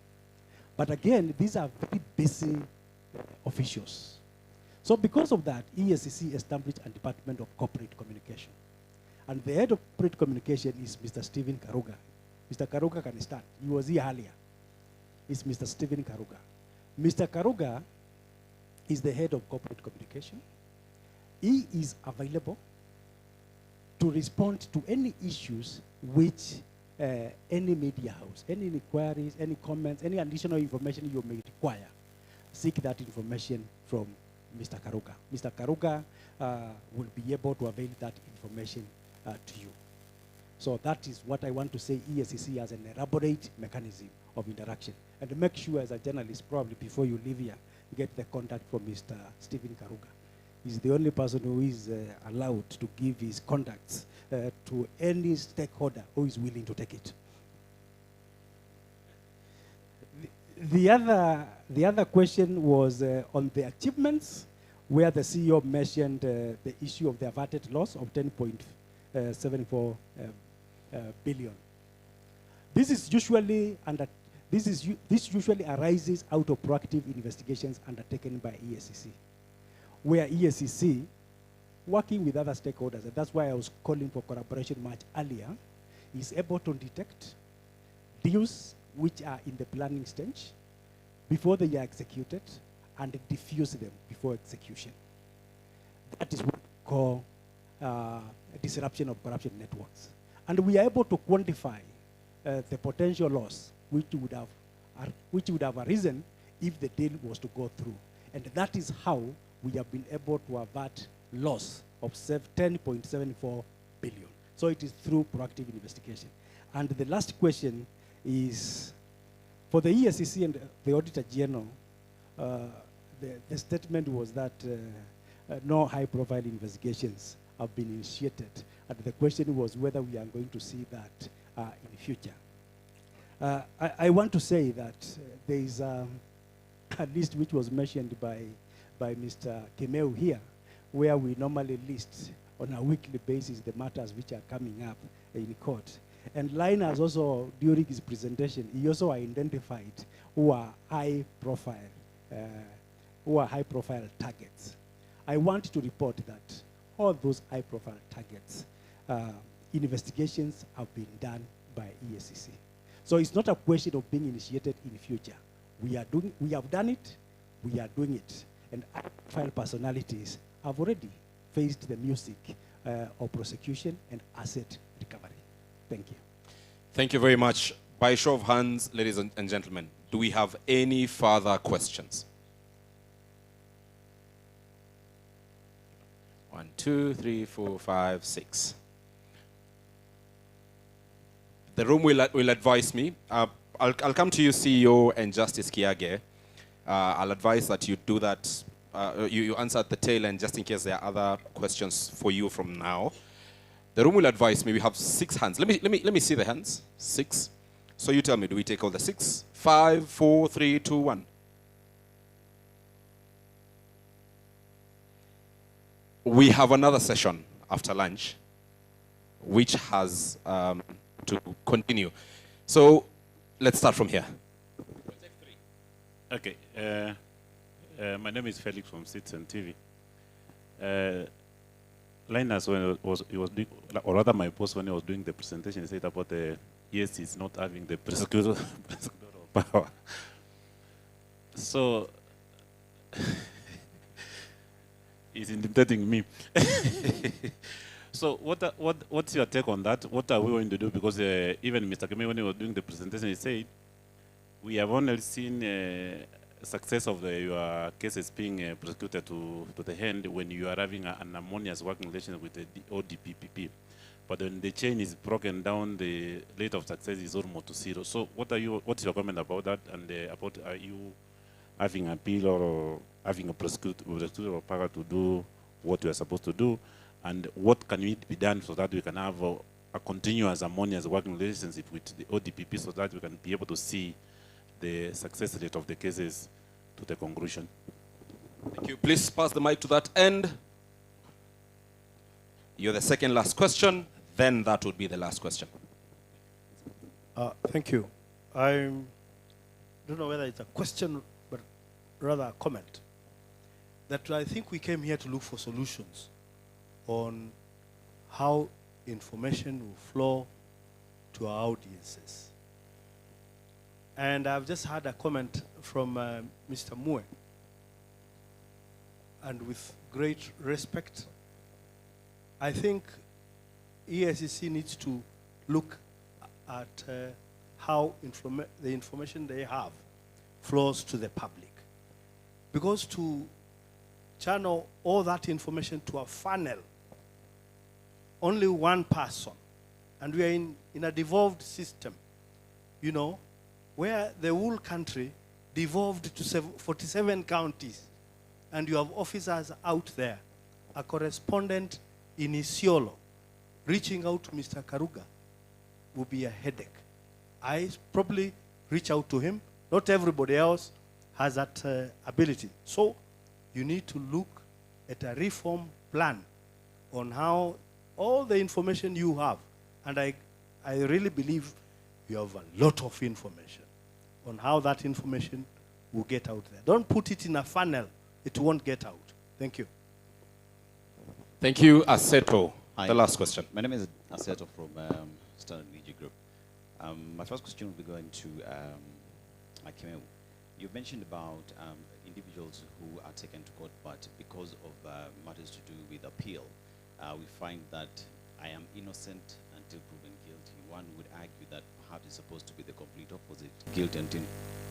But again, these are very busy officials. So because of that, EACC established a Department of Corporate Communication. And the head of corporate communication is Mr. Stephen Karuga. Mr. Karuga can start. He was here earlier. It's Mr. Stephen Karuga. Mr. Karuga is the head of corporate communication. He is available to respond to any issues which any media house, any inquiries, any comments, any additional information you may require, seek that information from Mr. Karuga. Mr. Karuga will be able to avail that information to you. So that is what I want to say. EACC has an elaborate mechanism of interaction. And make sure as a journalist, probably before you leave here, get the contact from Mr. Stephen Karuga. He's the only person who is allowed to give his contacts to any stakeholder who is willing to take it. The other question was on the achievements, where the CEO mentioned the issue of the averted loss of 10.74 billion. This usually arises out of proactive investigations undertaken by EACC, where EACC, working with other stakeholders, and that's why I was calling for collaboration much earlier, is able to detect deals which are in the planning stage before they are executed and diffuse them before execution. That is what we call disruption of corruption networks. And we are able to quantify the potential loss which would have arisen if the deal was to go through. And that is how we have been able to avert loss of 10.74 billion. So it is through proactive investigation. And the last question is, for the EACC and the Auditor General, the statement was that no high-profile investigations have been initiated. And the question was whether we are going to see that in the future. I want to say that there is a list which was mentioned by Mr. Kimeu here, where we normally list on a weekly basis the matters which are coming up in court. And Linus also, during his presentation, he also identified who are high-profile targets. I want to report that all those high-profile targets, investigations have been done by EACC. So it's not a question of being initiated in the future. We have done it, we are doing it. And high-profile personalities have already faced the music of prosecution and asset recovery. Thank you. Thank you very much. By show of hands, ladies and gentlemen, do we have any further questions? 1, 2, 3, 4, 5, 6. The room will advise me. I'll come to you, CEO and Justice Kiage. I'll advise that you do that, you answer at the tail end just in case there are other questions for you from now. The room will advise me, we have 6 hands. Let me see the hands. 6. So you tell me, do we take all the 6? 5, 4, 3, 2, 1. We have another session after lunch, which has to continue. So let's start from here. Okay. My name is Felix from Citizen TV. Linus, when he was doing, or rather my boss, when he was doing the presentation, he said about the EACC not having the prosecutorial power. So he's intimidating me. So what's your take on that? What are we going to do? Because even Mr. Keme, when he was doing the presentation, he said, we have only seen success of your cases being prosecuted to the end when you are having an harmonious working relationship with the ODPPP. But when the chain is broken down, the rate of success is almost to 0. So what's your comment about that? And about, are you having appeal or having a prosecutorial power to do what you are supposed to do? And what can it be done so that we can have a continuous harmonious working relationship with the ODPP so that we can be able to see the success rate of the cases to the conclusion? Thank you. Please pass the mic to that end. You're the second last question, then that would be the last question. Thank you. I don't know whether it's a question, but rather a comment. That I think we came here to look for solutions on how information will flow to our audiences. And I've just had a comment from Mr. Mue. And with great respect, I think EACC needs to look at how the information they have flows to the public. Because to channel all that information to a funnel, only one person, and we are in a devolved system, you know, where the whole country devolved to 47 counties, and you have officers out there, a correspondent in Isiolo, reaching out to Mr. Karuga will be a headache. I probably reach out to him. Not everybody else has that ability. So you need to look at a reform plan on how all the information you have, and I really believe you have a lot of information, on how that information will get out there. Don't put it in a funnel. It won't get out. Thank you. Thank you. Aseto, Hi. the last question. My name is Aseto from Standard Media Group. My first question will be going to Akimeu. You mentioned about individuals who are taken to court, but because of matters to do with appeal, we find that I am innocent until proven guilty. One would argue that perhaps it's supposed to be the complete opposite, guilty until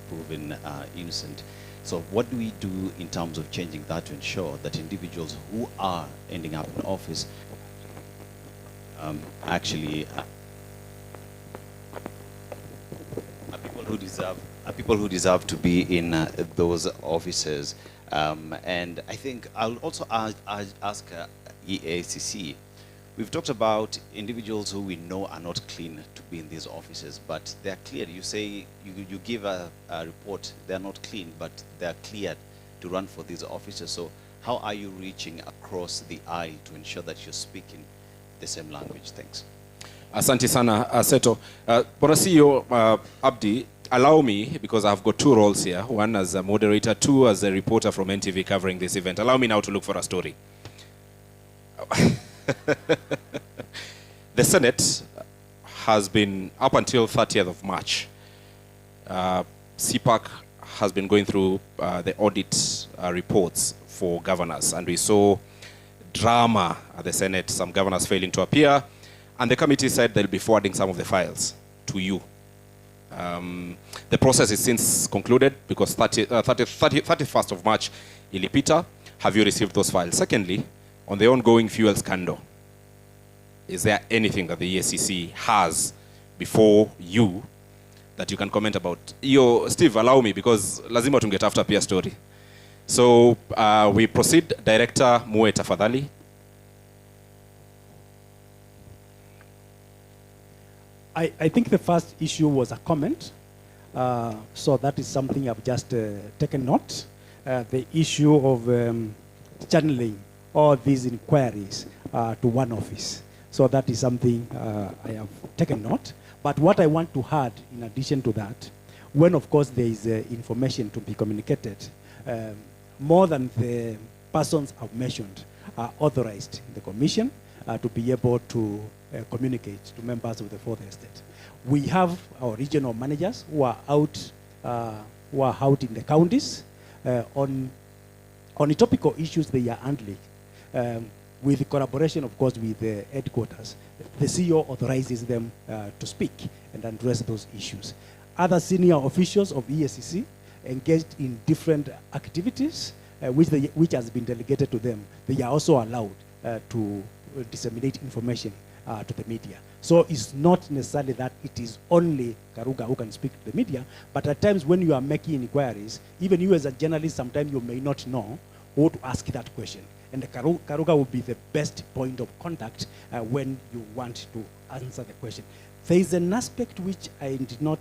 proven innocent. So what do we do in terms of changing that to ensure that individuals who are ending up in office actually are people who deserve to be in those offices? And I think I'll also ask EACC. We've talked about individuals who we know are not clean to be in these offices, but they're cleared. You say, you give a report, they're not clean, but they're cleared to run for these offices. So how are you reaching across the aisle to ensure that you're speaking the same language? Thanks. Asante sana, Aseto. Bwana CEO Abdi, allow me, because I've got 2 roles here, one as a moderator, 2 as a reporter from NTV covering this event. Allow me now to look for a story. The Senate has been, up until 30th of March, CPAC has been going through the audit reports for governors, and we saw drama at the Senate, some governors failing to appear, and the committee said they'll be forwarding some of the files to you. The process is since concluded because 31st of March ilipita. Have you received those files? Secondly, on the ongoing fuel scandal, is there anything that the EACC has before you that you can comment about. Steve, allow me, because lazima tungetafuta pia story. So we proceed. Director Mue tafadhali. I think the first issue was a comment. So that is something I've just taken note. The issue of channeling all these inquiries to one office. So that is something I have taken note. But what I want to add in addition to that, when of course there is information to be communicated, more than the persons I've mentioned are authorized in the commission to be able to communicate to members of the fourth estate. We have our regional managers who are out in the counties on the topical issues they are handling. With the collaboration, of course, with the headquarters, the CEO authorizes them to speak and address those issues. Other senior officials of EACC engaged in different activities which has been delegated to them. They are also allowed to disseminate information to the media. So it's not necessarily that it is only Karuga who can speak to the media, but at times when you are making inquiries, even you as a journalist, sometimes you may not know who to ask that question. And the Karuga will be the best point of contact when you want to answer the question. There is an aspect which I did not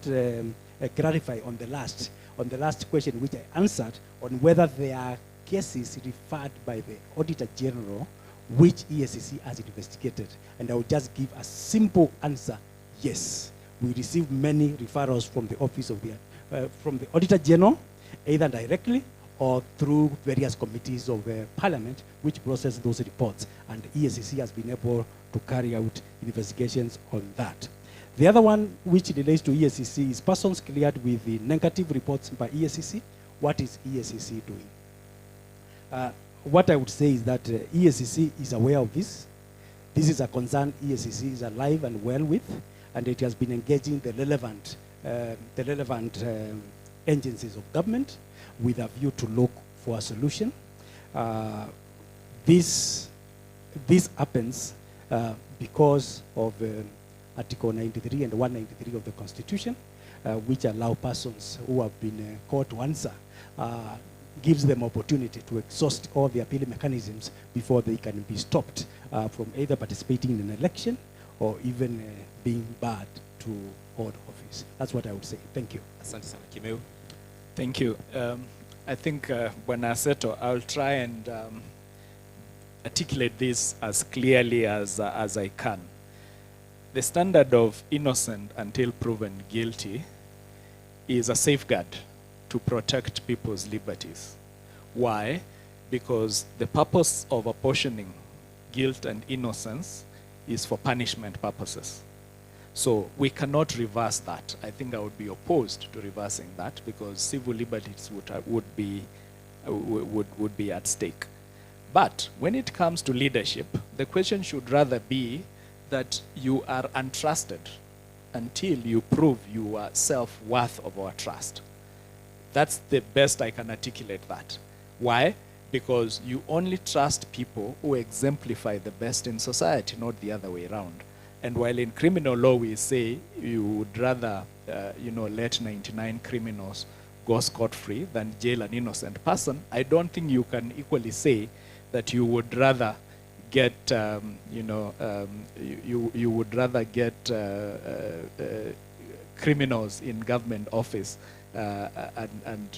clarify on the last question which I answered on whether there are cases referred by the Auditor General which EACC has investigated. And I will just give a simple answer, yes. We receive many referrals from the office of from the Auditor General, either directly or through various committees of Parliament which process those reports. And EACC has been able to carry out investigations on that. The other one which relates to EACC is persons cleared with the negative reports by EACC. What is EACC doing? What I would say is that EACC is aware of this. This is a concern EACC is alive and well with, and it has been engaging the relevant agencies of government with a view to look for a solution. This happens because of Article 93 and 193 of the Constitution, which allow persons who have been called to answer, gives them opportunity to exhaust all the appeal mechanisms before they can be stopped from either participating in an election or even being barred to hold office. That's what I would say. Thank you. Asante sana. Kimeu. Thank you. I think when I settle, I'll try and articulate this as clearly as I can. The standard of innocent until proven guilty is a safeguard to protect people's liberties. Why? Because the purpose of apportioning guilt and innocence is for punishment purposes. So we cannot reverse that. I think I would be opposed to reversing that because civil liberties would be at stake. But when it comes to leadership, the question should rather be that you are untrusted until you prove you are self-worth of our trust. That's the best I can articulate that. Why? Because you only trust people who exemplify the best in society, not the other way around. And while in criminal law we say you would rather let 99 criminals go scot-free than jail an innocent person, I don't think you can equally say that you would rather get, you would rather get criminals in government office and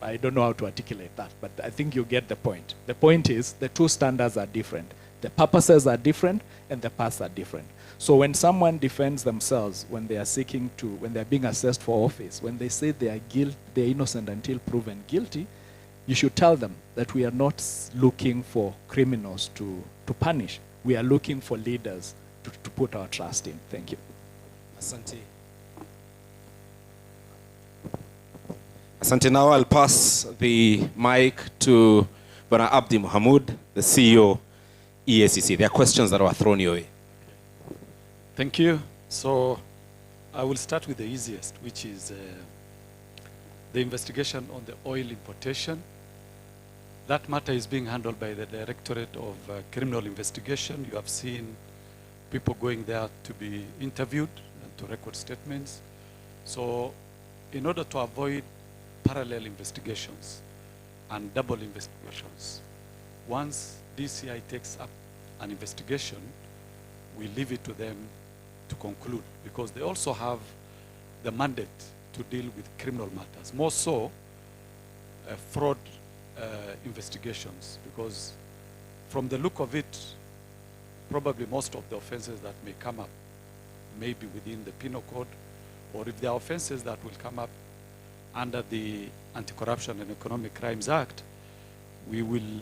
I don't know how to articulate that, but I think you get the point. The point is the two standards are different. The purposes are different and the paths are different. So when someone defends themselves, when they are seeking to, when they are being assessed for office, when they say they are innocent until proven guilty, you should tell them that we are not looking for criminals to punish. We are looking for leaders to put our trust in. Thank you. Asante. Asante. Now I'll pass the mic to Bwana Abdi Mohamud, the CEO, EACC. There are questions that were thrown your way. Thank you. So I will start with the easiest, which is the investigation on the oil importation. That matter is being handled by the Directorate of Criminal Investigation. You have seen people going there to be interviewed and to record statements. So in order to avoid parallel investigations and double investigations, once DCI takes up an investigation, we leave it to them to conclude, because they also have the mandate to deal with criminal matters, more so fraud investigations, because from the look of it, probably most of the offenses that may come up may be within the penal code, or if there are offenses that will come up under the Anti-Corruption and Economic Crimes Act, we will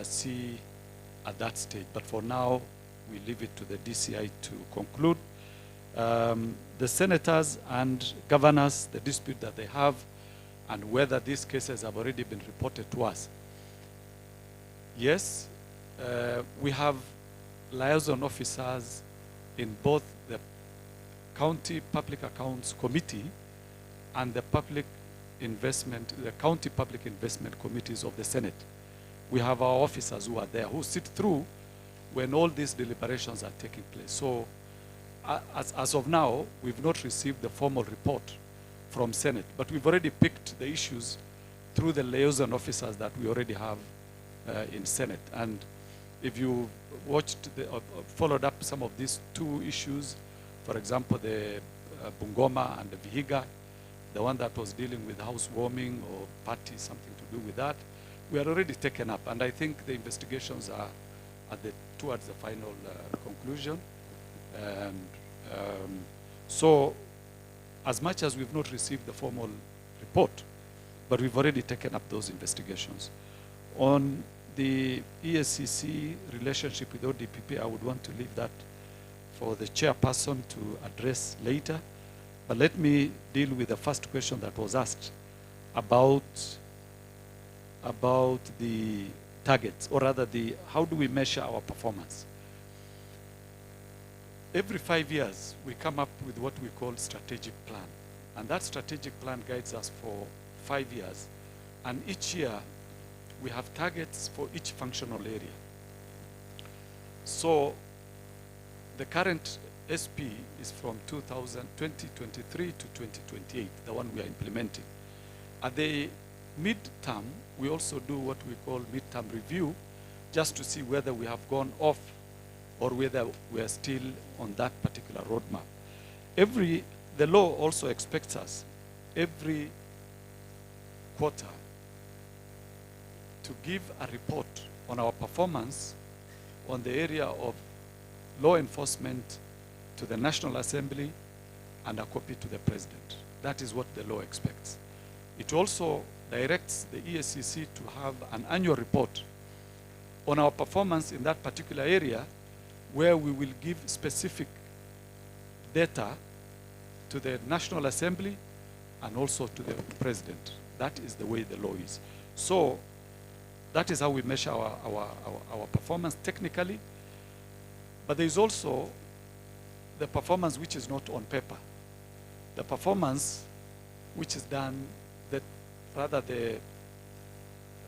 see at that stage. But for now, we leave it to the DCI to conclude. The senators and governors, the dispute that they have, and whether these cases have already been reported to us. Yes, we have liaison officers in both the County Public Accounts Committee and the County Public Investment Committees of the Senate. We have our officers who are there, who sit through when all these deliberations are taking place. So as of now, we've not received the formal report from Senate, but we've already picked the issues through the liaison officers that we already have in Senate. And if you watched, followed up some of these two issues, for example, the Bungoma and the Vihiga, the one that was dealing with housewarming or party, something to do with that, we are already taken up. And I think the investigations are towards the final conclusion. And so, as much as we've not received the formal report, but we've already taken up those investigations. On the EACC relationship with ODPP, I would want to leave that for the chairperson to address later. But let me deal with the first question that was asked about the targets, or rather how do we measure our performance? Every 5 years, we come up with what we call strategic plan. And that strategic plan guides us for 5 years. And each year, we have targets for each functional area. So the current SP is from 2023 to 2028, the one we are implementing. At the mid-term, we also do what we call mid-term review, just to see whether we have gone off or whether we are still on that particular roadmap. The law also expects us every quarter to give a report on our performance on the area of law enforcement to the National Assembly and a copy to the President. That is what the law expects. It also directs the EACC to have an annual report on our performance in that particular area, where we will give specific data to the National Assembly and also to the President. That is the way the law is. So that is how we measure our performance technically. But there is also the performance which is not on paper. The performance which is done,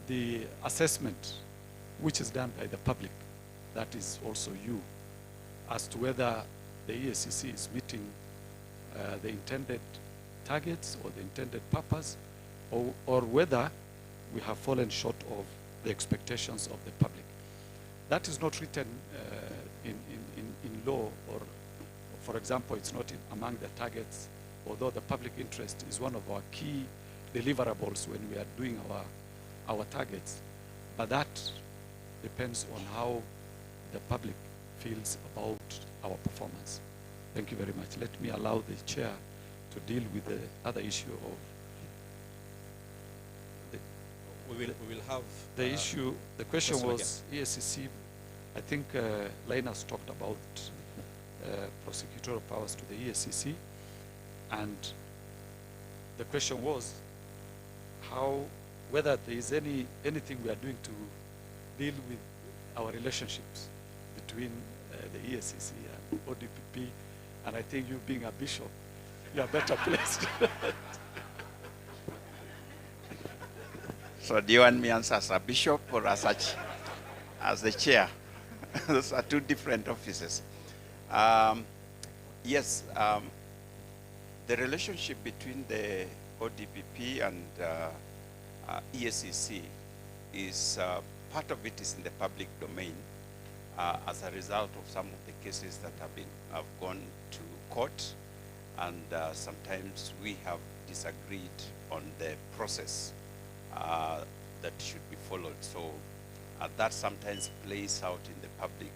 the assessment which is done by the public. That is also you, as to whether the EACC is meeting the intended targets or the intended purpose, or whether we have fallen short of the expectations of the public. That is not written in law, or for example, it's not among the targets, although the public interest is one of our key deliverables when we are doing our targets. But that depends on how the public feels about our performance. Thank you very much. Let me allow the chair to deal with the other issue of we will have the issue. The question was EACC. I think Linus talked about prosecutorial powers to the EACC, and the question was whether there is anything we are doing to deal with our relationships between the EACC and ODPP. And I think you being a bishop, you are better placed. So do you want me to answer as a bishop or as the chair? Those are two different offices. Yes, The relationship between the ODPP and EACC is, part of it is in the public domain as a result of some of the cases that have gone to court, and sometimes we have disagreed on the process that should be followed. So that sometimes plays out in the public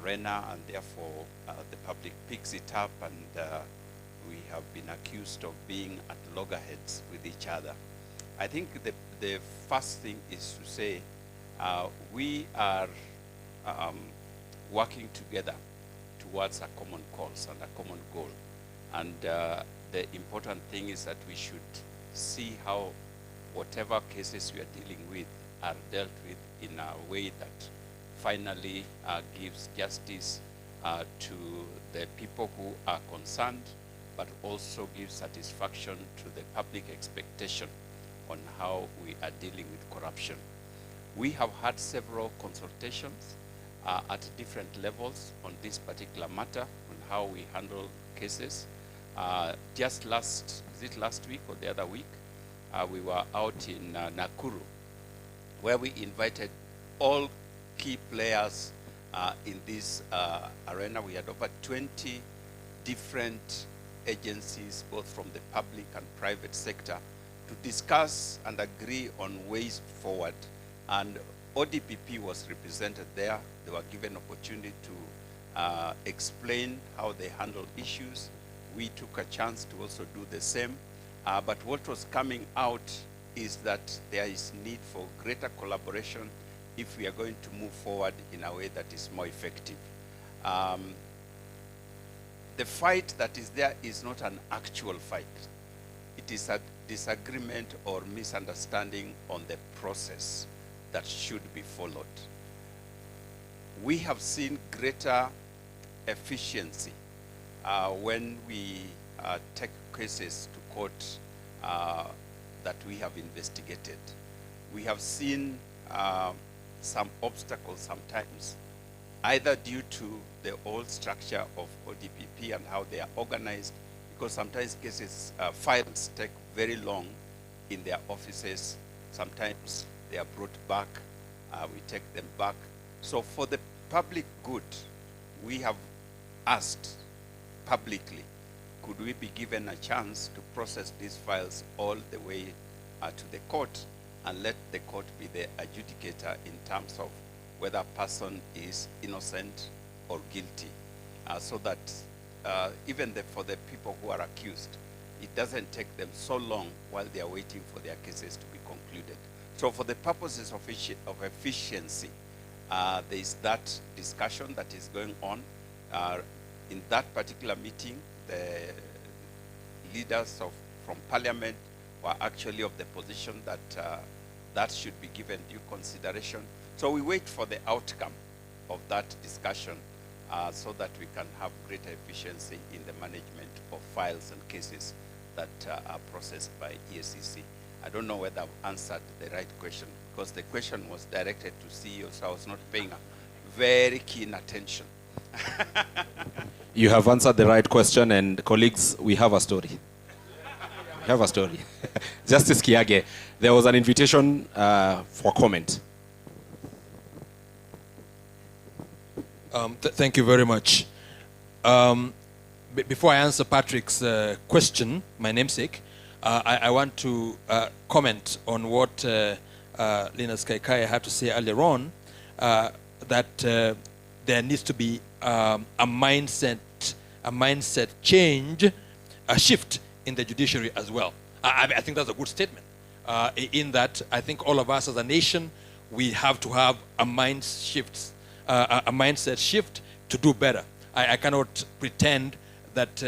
arena, and therefore the public picks it up, and we have been accused of being at loggerheads with each other. I think the first thing is to say we are working together towards a common cause and a common goal. And the important thing is that we should see how whatever cases we are dealing with are dealt with in a way that finally gives justice to the people who are concerned, but also gives satisfaction to the public expectation on how we are dealing with corruption. We have had several consultations at different levels on this particular matter, on how we handle cases. Just last week or the other week, we were out in Nakuru, where we invited all key players in this arena. We had over 20 different agencies, both from the public and private sector, to discuss and agree on ways forward. And ODPP was represented there. They were given opportunity to explain how they handle issues. We took a chance to also do the same. But what was coming out is that there is need for greater collaboration if we are going to move forward in a way that is more effective. The fight that is there is not an actual fight. It is a disagreement or misunderstanding on the process that should be followed. We have seen greater efficiency when we take cases to court that we have investigated. We have seen some obstacles sometimes, either due to the old structure of ODPP and how they are organized, because sometimes cases, files take very long in their offices. Sometimes they are brought back, we take them back. So for the public good, we have asked publicly, could we be given a chance to process these files all the way to the court, and let the court be the adjudicator in terms of whether a person is innocent or guilty, so that even for the people who are accused, it doesn't take them so long while they are waiting for their cases to be concluded. So for the purposes of efficiency, there is that discussion that is going on. In that particular meeting, the leaders from Parliament were actually of the position that that should be given due consideration. So we wait for the outcome of that discussion so that we can have greater efficiency in the management of files and cases that are processed by EACC. I don't know whether I've answered the right question, because the question was directed to CEO, so I was not paying very keen attention. You have answered the right question, and colleagues, we have a story. We have a story. Justice Kiage, there was an invitation for comment. Thank you very much. Before I answer Patrick's question, my namesake, I want to comment on what Linus Kaikai had to say earlier on, that there needs to be a mindset change, a shift in the judiciary as well. I think that's a good statement. In that, I think all of us as a nation, we have to have a mindset shift to do better. I cannot pretend that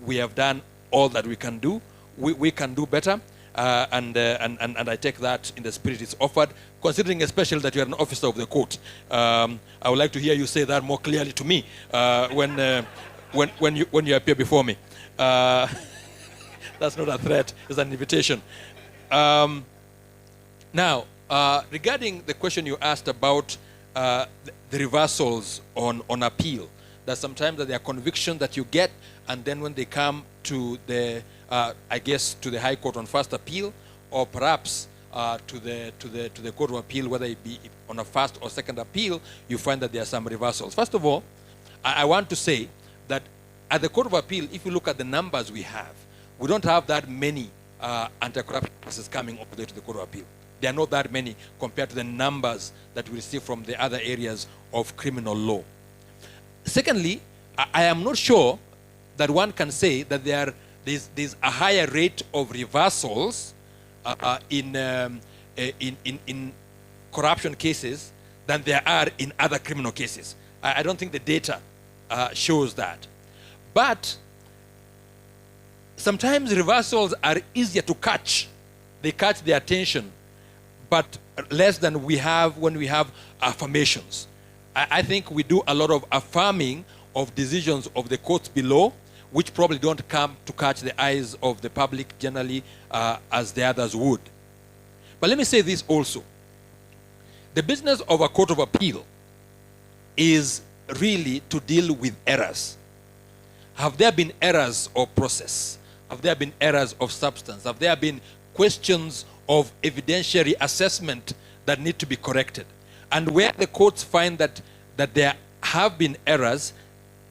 we have done all that we can do. We can do better, and I take that in the spirit it's offered, considering especially that you are an officer of the court. I would like to hear you say that more clearly to me when you appear before me. That's not a threat, it's an invitation. Now, regarding the question you asked about the reversals on appeal, that sometimes there are convictions that you get, and then when they come to the, I guess, to the High Court on first appeal, or perhaps to the Court of Appeal, whether it be on a first or second appeal, you find that there are some reversals. First of all, I want to say that at the Court of Appeal, if you look at the numbers we don't have that many anti-corruption cases coming up there to the Court of Appeal. There are not that many compared to the numbers that we receive from the other areas of criminal law. Secondly, I am not sure that one can say that there's a higher rate of reversals in corruption cases than there are in other criminal cases. I don't think the data shows that. But sometimes reversals are easier to catch. They catch the attention, but less than we have when we have affirmations. I think we do a lot of affirming of decisions of the courts below, which probably don't come to catch the eyes of the public generally as the others would. But let me say this also. The business of a court of appeal is really to deal with errors. Have there been errors of process? Have there been errors of substance? Have there been questions of evidentiary assessment that need to be corrected? And where the courts find that there have been errors,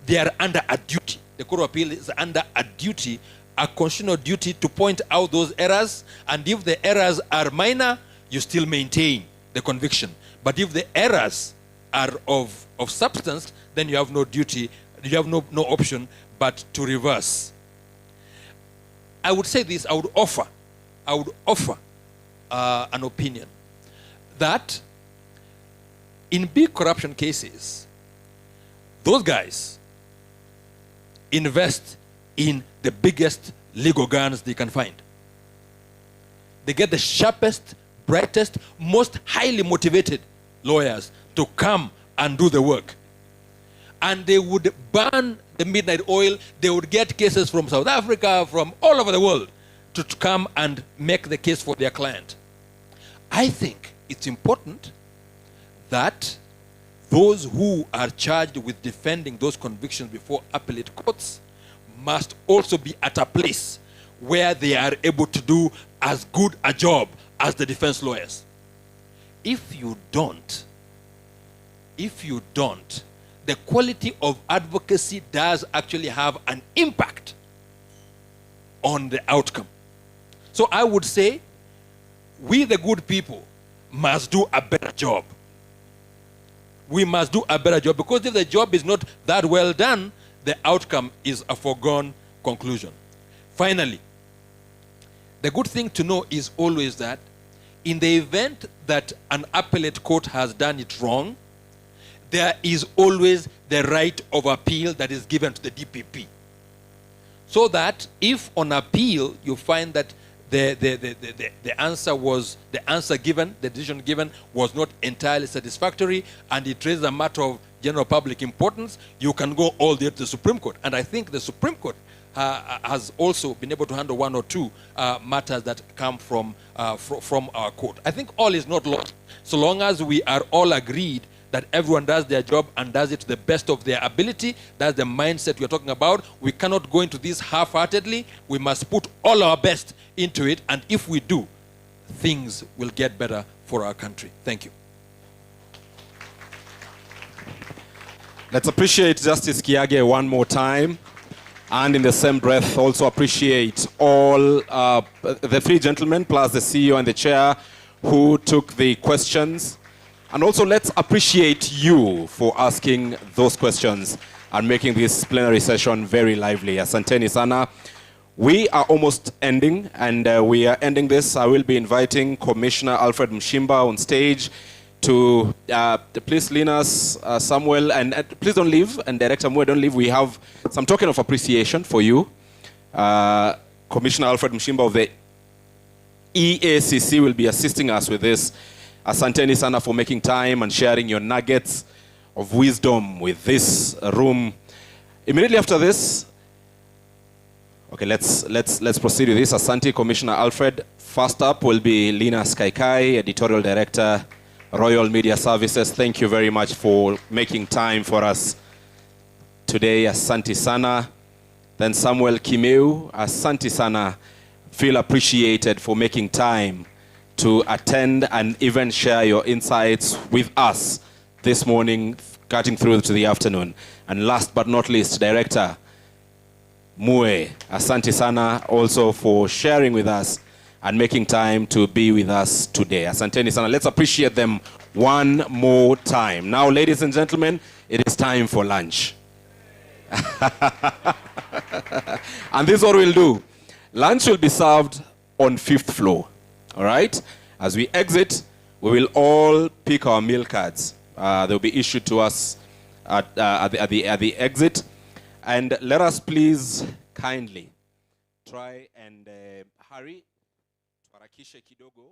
they are under a duty. The Court of Appeal is under a duty, a constitutional duty to point out those errors, and if the errors are minor, you still maintain the conviction. But if the errors are of substance, then you have no duty, you have no option but to reverse. I would say this, I would offer an opinion that in big corruption cases, those guys invest in the biggest legal guns they can find. They get the sharpest, brightest, most highly motivated lawyers to come and do the work. And they would burn the midnight oil. They would get cases from South Africa, from all over the world, to come and make the case for their client. I think it's important that those who are charged with defending those convictions before appellate courts must also be at a place where they are able to do as good a job as the defense lawyers. If you don't, the quality of advocacy does actually have an impact on the outcome. So I would say we, the good people, must do a better job. We must do a better job, because if the job is not that well done, the outcome is a foregone conclusion. Finally, the good thing to know is always that in the event that an appellate court has done it wrong, there is always the right of appeal that is given to the DPP. So that if on appeal you find that the decision given was not entirely satisfactory and it raises a matter of general public importance, you can go all the way to the Supreme Court. And I think the Supreme Court has also been able to handle one or two matters that come from our court. I think all is not lost, so long as we are all agreed that everyone does their job and does it to the best of their ability. That's the mindset we're talking about. We cannot go into this half-heartedly. We must put all our best into it, and if we do, things will get better for our country. Thank you. Let's appreciate Justice Kiage one more time. And in the same breath, also appreciate all the three gentlemen, plus the CEO and the chair, who took the questions. And also let's appreciate you for asking those questions and making this plenary session very lively. Asanteni sana. We are almost ending, and we are ending this. I will be inviting Commissioner Alfred Mshimba on stage to please lean us, Samuel, and please don't leave, and Director Mwe, don't leave. We have some token of appreciation for you. Commissioner Alfred Mshimba of the EACC will be assisting us with this. Asanteni sana for making time and sharing your nuggets of wisdom with this room. Immediately after this, okay, let's proceed with this. Asante, Commissioner Alfred. First up will be Lina Skaikai, Editorial Director, Royal Media Services. Thank you very much for making time for us today. Asante sana. Then Samuel Kimeu, asante sana. Feel appreciated for making time to attend and even share your insights with us this morning, cutting through to the afternoon. And last but not least, Director Mue, asante sana also for sharing with us and making time to be with us today. Asanteni sana. Let's appreciate them one more time. Now, ladies and gentlemen, it is time for lunch. And this is what we'll do. Lunch will be served on 5th floor. All right? As we exit, we will all pick our meal cards. They'll be issued to us at the exit. And let us please kindly try and hurry. Tuharakishe kidogo.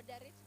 Moderator.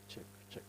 Check, check.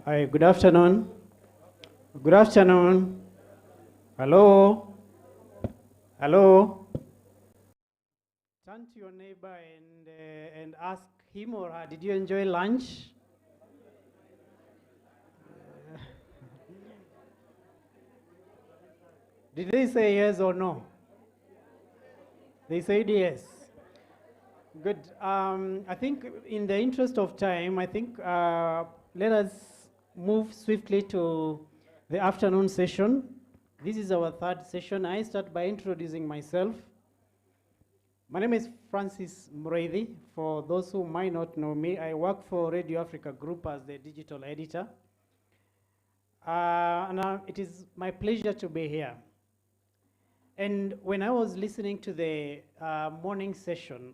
Hi, good afternoon. Good afternoon. Hello? Hello? Turn to your neighbor and ask him or her, did you enjoy lunch? Did they say yes or no? They said yes. Good. I think in the interest of time, I think let us move swiftly to the afternoon session. This is our third session. I start by introducing myself. My name is Francis Mreithi. For those who might not know me, I work for Radio Africa Group as the digital editor. It is my pleasure to be here. And when I was listening to the morning session,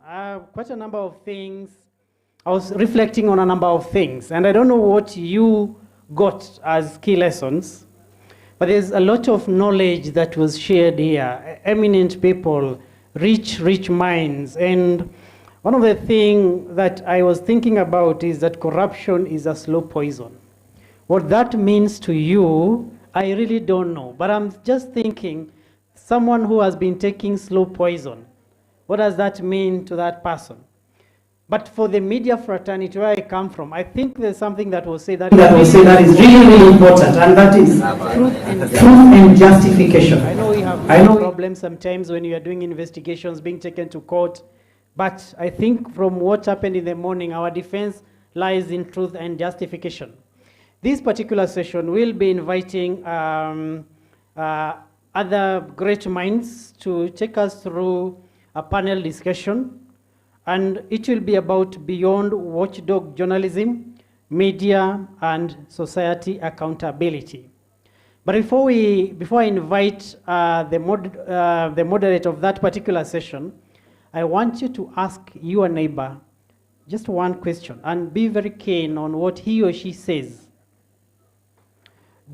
quite a number of things, I was reflecting on a number of things. And I don't know what you got as key lessons, but there's a lot of knowledge that was shared here. Eminent people, rich minds. And one of the things that I was thinking about is that corruption is a slow poison. What that means to you, I really don't know. But I'm just thinking, someone who has been taking slow poison, what does that mean to that person? But for the media fraternity where I come from, I think there's something that will say that is really important, and that is truth and justification. I know we have problems sometimes when you are doing investigations being taken to court, but I think from what happened in the morning, our defense lies in truth and justification. This particular session will be inviting other great minds to take us through a panel discussion, and it will be about beyond watchdog journalism, media, and society accountability. But before I invite the moderator of that particular session, I want you to ask your neighbor just one question and be very keen on what he or she says.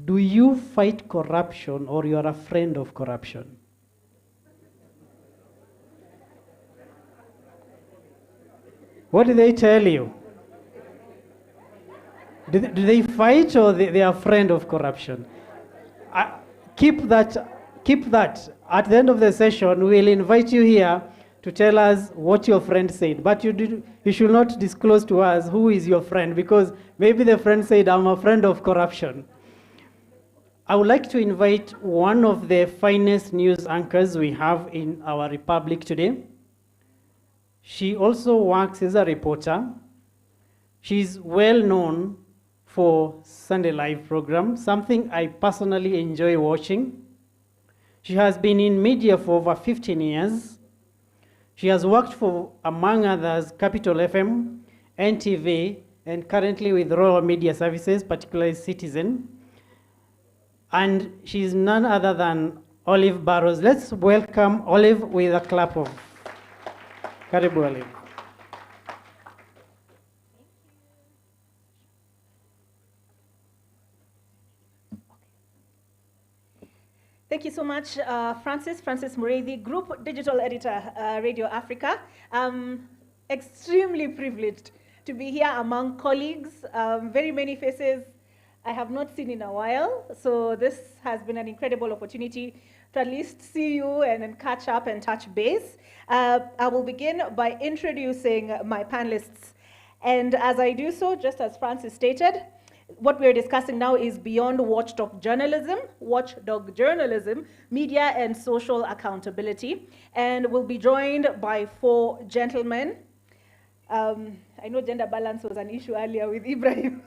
Do you fight corruption or you are a friend of corruption? What do they tell you? Do they fight or they are a friend of corruption? Keep that. At the end of the session, we'll invite you here to tell us what your friend said. But you should not disclose to us who is your friend, because maybe the friend said, I'm a friend of corruption. I would like to invite one of the finest news anchors we have in our republic today. She also works as a reporter. She's well known for Sunday Live program, something I personally enjoy watching. She has been in media for over 15 years. She has worked for, among others, Capital FM, NTV, and currently with Royal Media Services, particularly Citizen. And she's none other than Olive Barrows. Let's welcome Olive with a clap of. Karibu, Olive. Thank you so much, Francis Mreithi, Group Digital Editor, Radio Africa. Extremely privileged to be here among colleagues, very many faces I have not seen in a while. So this has been an incredible opportunity to at least see you and catch up and touch base. I will begin by introducing my panelists. And as I do so, just as Francis stated, what we're discussing now is beyond watchdog journalism, media and social accountability. And we'll be joined by 4 gentlemen. I know gender balance was an issue earlier with Ibrahim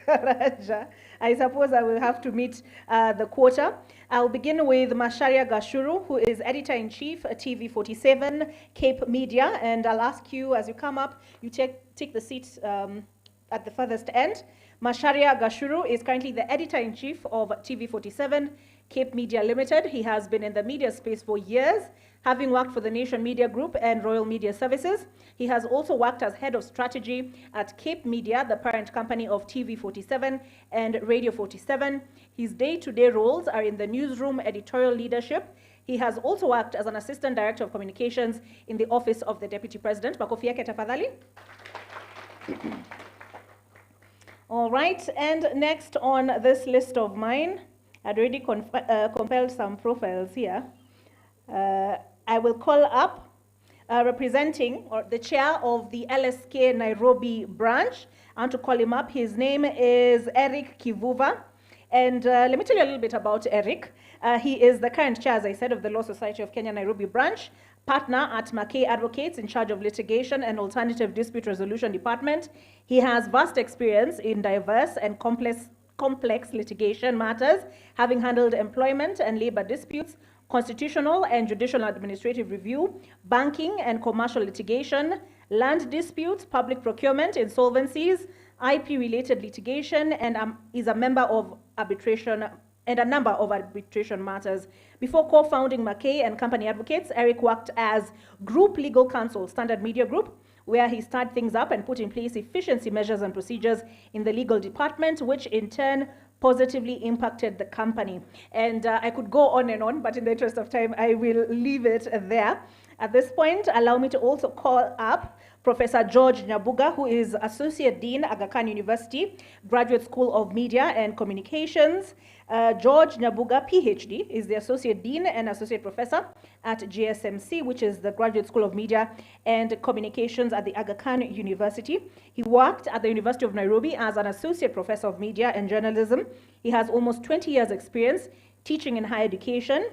Karaja. I suppose I will have to meet the quota. I'll begin with Macharia Gashuru, who is Editor-in-Chief at TV47, Cape Media. And I'll ask you, as you come up, you take the seat at the furthest end. Macharia Gashuru is currently the Editor-in-Chief of TV47, Cape Media Limited. He has been in the media space for years, having worked for the Nation Media Group and Royal Media Services. He has also worked as head of strategy at Cape Media, the parent company of TV47 and Radio 47. His day-to-day roles are in the newsroom editorial leadership. He has also worked as an assistant director of communications in the office of the Deputy President. Makofi yake tafadhali. All right, and next on this list of mine, I'd already compiled some profiles here. I will call up representing or the chair of the LSK Nairobi branch. I want to call him up. His name is Eric Kivuva. And let me tell you a little bit about Eric. He is the current chair, as I said, of the Law Society of Kenya Nairobi branch, partner at McKay Advocates in charge of litigation and alternative dispute resolution department. He has vast experience in diverse and complex litigation matters, having handled employment and labor disputes, constitutional and judicial administrative review, banking and commercial litigation, land disputes, public procurement, insolvencies, IP-related litigation, and is a member of arbitration and a number of arbitration matters. Before co-founding McKay and Company Advocates, Eric worked as Group Legal Counsel, Standard Media Group, where he started things up and put in place efficiency measures and procedures in the legal department, which in turn positively impacted the company. And I could go on and on, but in the interest of time, I will leave it there. At this point, allow me to also call up Professor George Nyabuga, who is Associate Dean, Aga Khan University, Graduate School of Media and Communications. George Nyabuga, PhD, is the Associate Dean and Associate Professor at GSMC, which is the Graduate School of Media and Communications at the Aga Khan University. He worked at the University of Nairobi as an Associate Professor of Media and Journalism. He has almost 20 years experience teaching in higher education.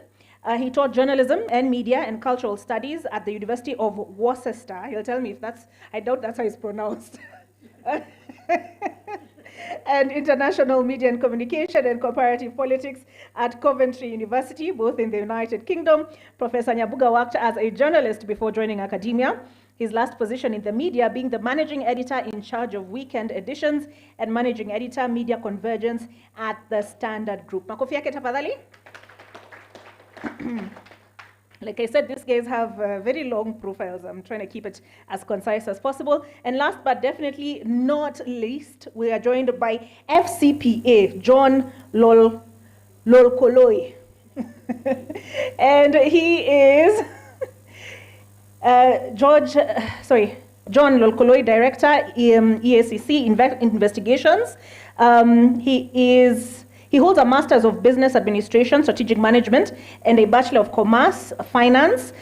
He taught journalism and media and cultural studies at the University of Worcester. He'll tell me if that's, I doubt that's how it's pronounced. And international media and communication and comparative politics at Coventry University, both in the United Kingdom. Professor Nyabuga worked as a journalist before joining academia. His last position in the media being the managing editor in charge of weekend editions and managing editor media convergence at the Standard Group. Makofi yake tafadhali. Like I said, these guys have very long profiles. I'm trying to keep it as concise as possible. And last but definitely not least, we are joined by FCPA, John Lolkoloi. And he is John Lolkoloi, Director, EACC Investigations. He holds a Master's of Business Administration, Strategic Management, and a Bachelor of Commerce, Finance.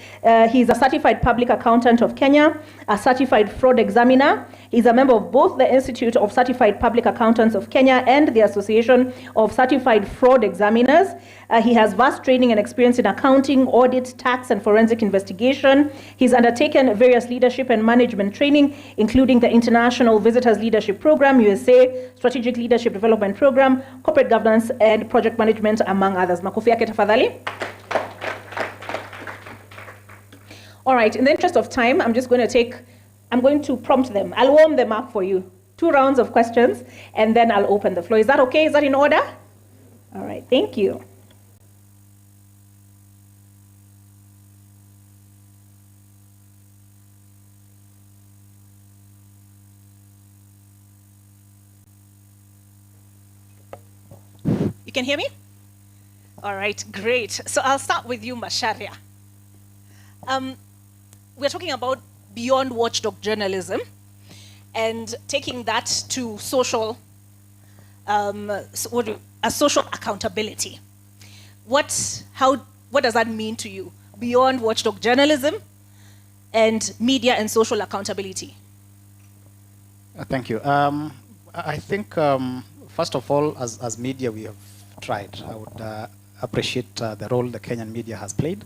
He's a Certified Public Accountant of Kenya, a Certified Fraud Examiner. He's a member of both the Institute of Certified Public Accountants of Kenya and the Association of Certified Fraud Examiners. He has vast training and experience in accounting, audit, tax, and forensic investigation. He's undertaken various leadership and management training, including the International Visitors Leadership Program, USA, Strategic Leadership Development Program, Corporate Governance, and Project Management, among others. Makofi yake tafadhali. All right, in the interest of time, I'm going to prompt them. I'll warm them up for you. 2 rounds of questions, and then I'll open the floor. Is that okay? Is that in order? All right, thank you. You can hear me? All right, great. So I'll start with you, Macharia. We're talking about beyond watchdog journalism and taking that to social, social accountability. What does that mean to you? Beyond watchdog journalism and media and social accountability. Thank you. I think, first of all, as media, we have tried. I would appreciate the role the Kenyan media has played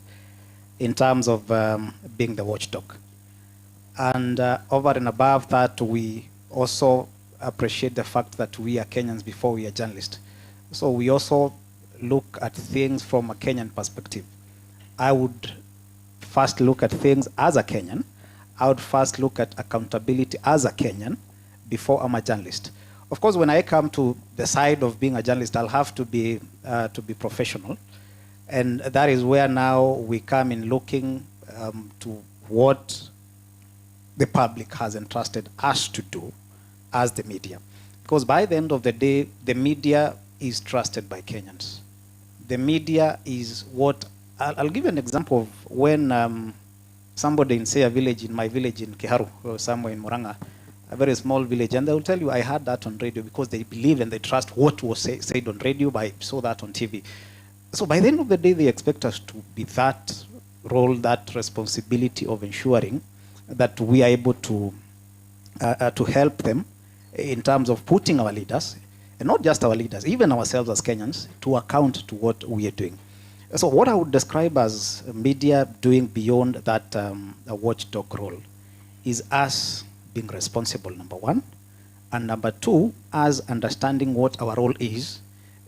in terms of being the watchdog. And over and above that, we also appreciate the fact that we are Kenyans before we are journalists. So we also look at things from a Kenyan perspective. I would first look at things as a Kenyan. I would first look at accountability as a Kenyan before I'm a journalist. Of course, when I come to the side of being a journalist, I'll have to be professional. And that is where now we come in looking to what the public has entrusted us to do as the media. Because by the end of the day, the media is trusted by Kenyans. The media is what, I'll give you an example of when somebody in, say, a village, in my village in Kiharu, or somewhere in Muranga, a very small village, and they will tell you, I heard that on radio, because they believe and they trust what was said on radio, but I saw that on TV. So by the end of the day, they expect us to be that role, that responsibility of ensuring that we are able to help them in terms of putting our leaders, and not just our leaders, even ourselves as Kenyans, to account to what we are doing. So what I would describe as media doing beyond that a watchdog role is us being responsible, number one, and number two, us understanding what our role is,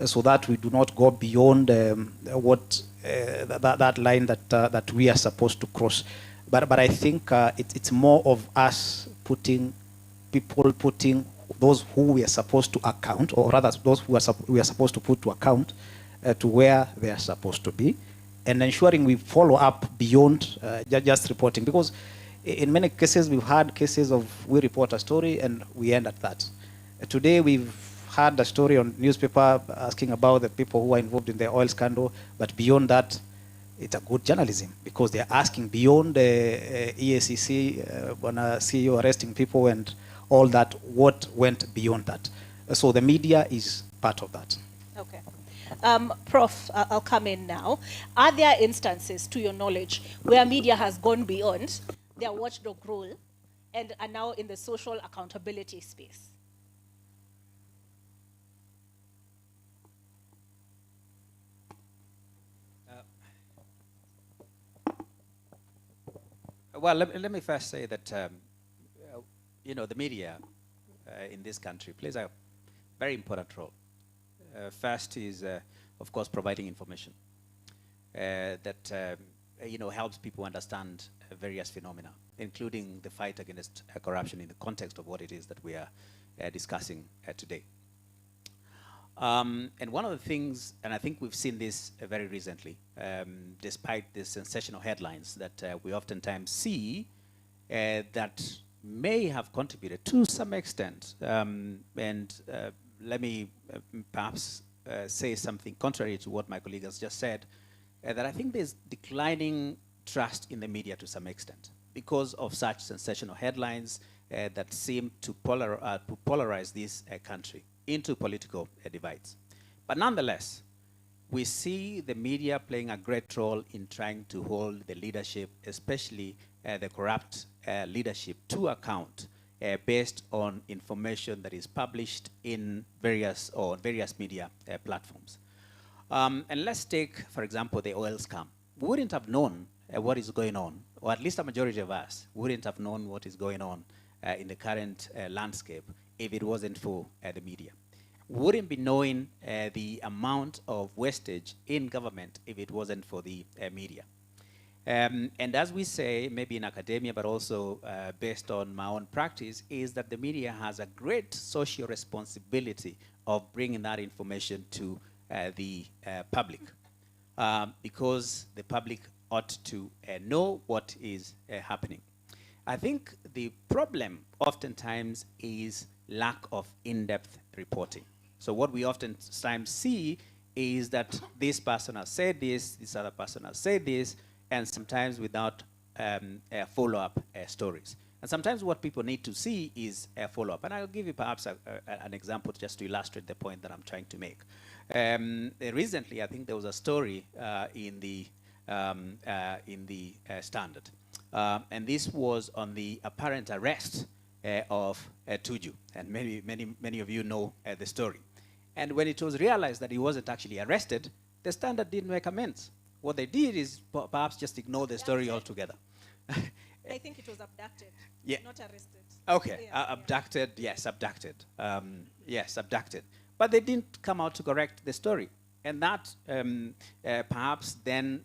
so that we do not go beyond that line that we are supposed to cross. But I think it's more of us putting those who we are supposed to account, or rather those who we are supposed to put to account, to where they are supposed to be, and ensuring we follow up beyond just reporting. Because in many cases, we've had cases of we report a story and we end at that. Today, we've had a story on newspaper asking about the people who are involved in the oil scandal, but beyond that, it's a good journalism, because they're asking beyond the EACC, wanna see you arresting people and all that, what went beyond that. So the media is part of that. Okay. Prof, I'll come in now. Are there instances, to your knowledge, where media has gone beyond their watchdog role and are now in the social accountability space? Well, let me first say that, you know, the media in this country plays a very important role. First is, of course, providing information that, you know, helps people understand various phenomena, including the fight against corruption in the context of what it is that we are discussing today. And one of the things, and I think we've seen this very recently, despite the sensational headlines that we oftentimes see that may have contributed to some extent. And let me perhaps say something contrary to what my colleague has just said, that I think there's declining trust in the media to some extent because of such sensational headlines that seem to polarize this country into political divides. But nonetheless, we see the media playing a great role in trying to hold the leadership, especially the corrupt leadership, to account based on information that is published in various media platforms. And let's take, for example, the oil scam. We wouldn't have known what is going on, or at least a majority of us wouldn't have known what is going on in the current landscape if it wasn't for the media. Wouldn't be knowing the amount of wastage in government if it wasn't for the media. And as we say, maybe in academia, but also based on my own practice, is that the media has a great social responsibility of bringing that information to the public, because the public ought to know what is happening. I think the problem oftentimes is lack of in-depth reporting. So what we oftentimes see is that this person has said this other person has said this, and sometimes without follow-up stories. And sometimes what people need to see is a follow-up. And I'll give you perhaps an example just to illustrate the point that I'm trying to make. Recently, I think there was a story in the Standard. And this was on the apparent arrest of Tuju. And many of you know the story. And when it was realized that he wasn't actually arrested, the Standard didn't make amends. What they did is perhaps just ignore the story altogether. I think it was abducted, not arrested. Okay, abducted, yes, abducted. Yes, abducted. But they didn't come out to correct the story. And that perhaps then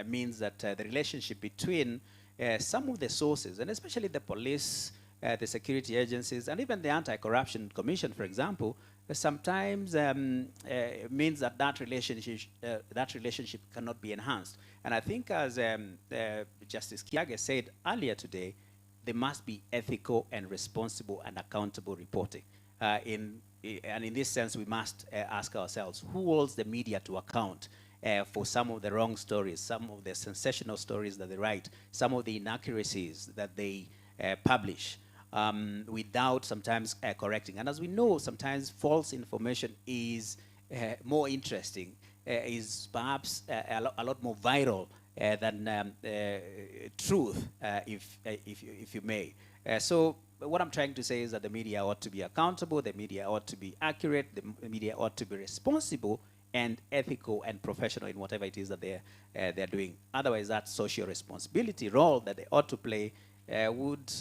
means that the relationship between some of the sources, and especially the police, the security agencies, and even the Anti-Corruption Commission, for example, sometimes means that that relationship cannot be enhanced. And I think, as Justice Kiage said earlier today, there must be ethical and responsible and accountable reporting. And in this sense, we must ask ourselves, who holds the media to account for some of the wrong stories, some of the sensational stories that they write, some of the inaccuracies that they publish? without sometimes correcting. And as we know, sometimes false information is more interesting, is perhaps a lot more viral than truth, if you may. So what I'm trying to say is that the media ought to be accountable, the media ought to be accurate, the media ought to be responsible and ethical and professional in whatever it is that they're doing. Otherwise, that social responsibility role that they ought to play would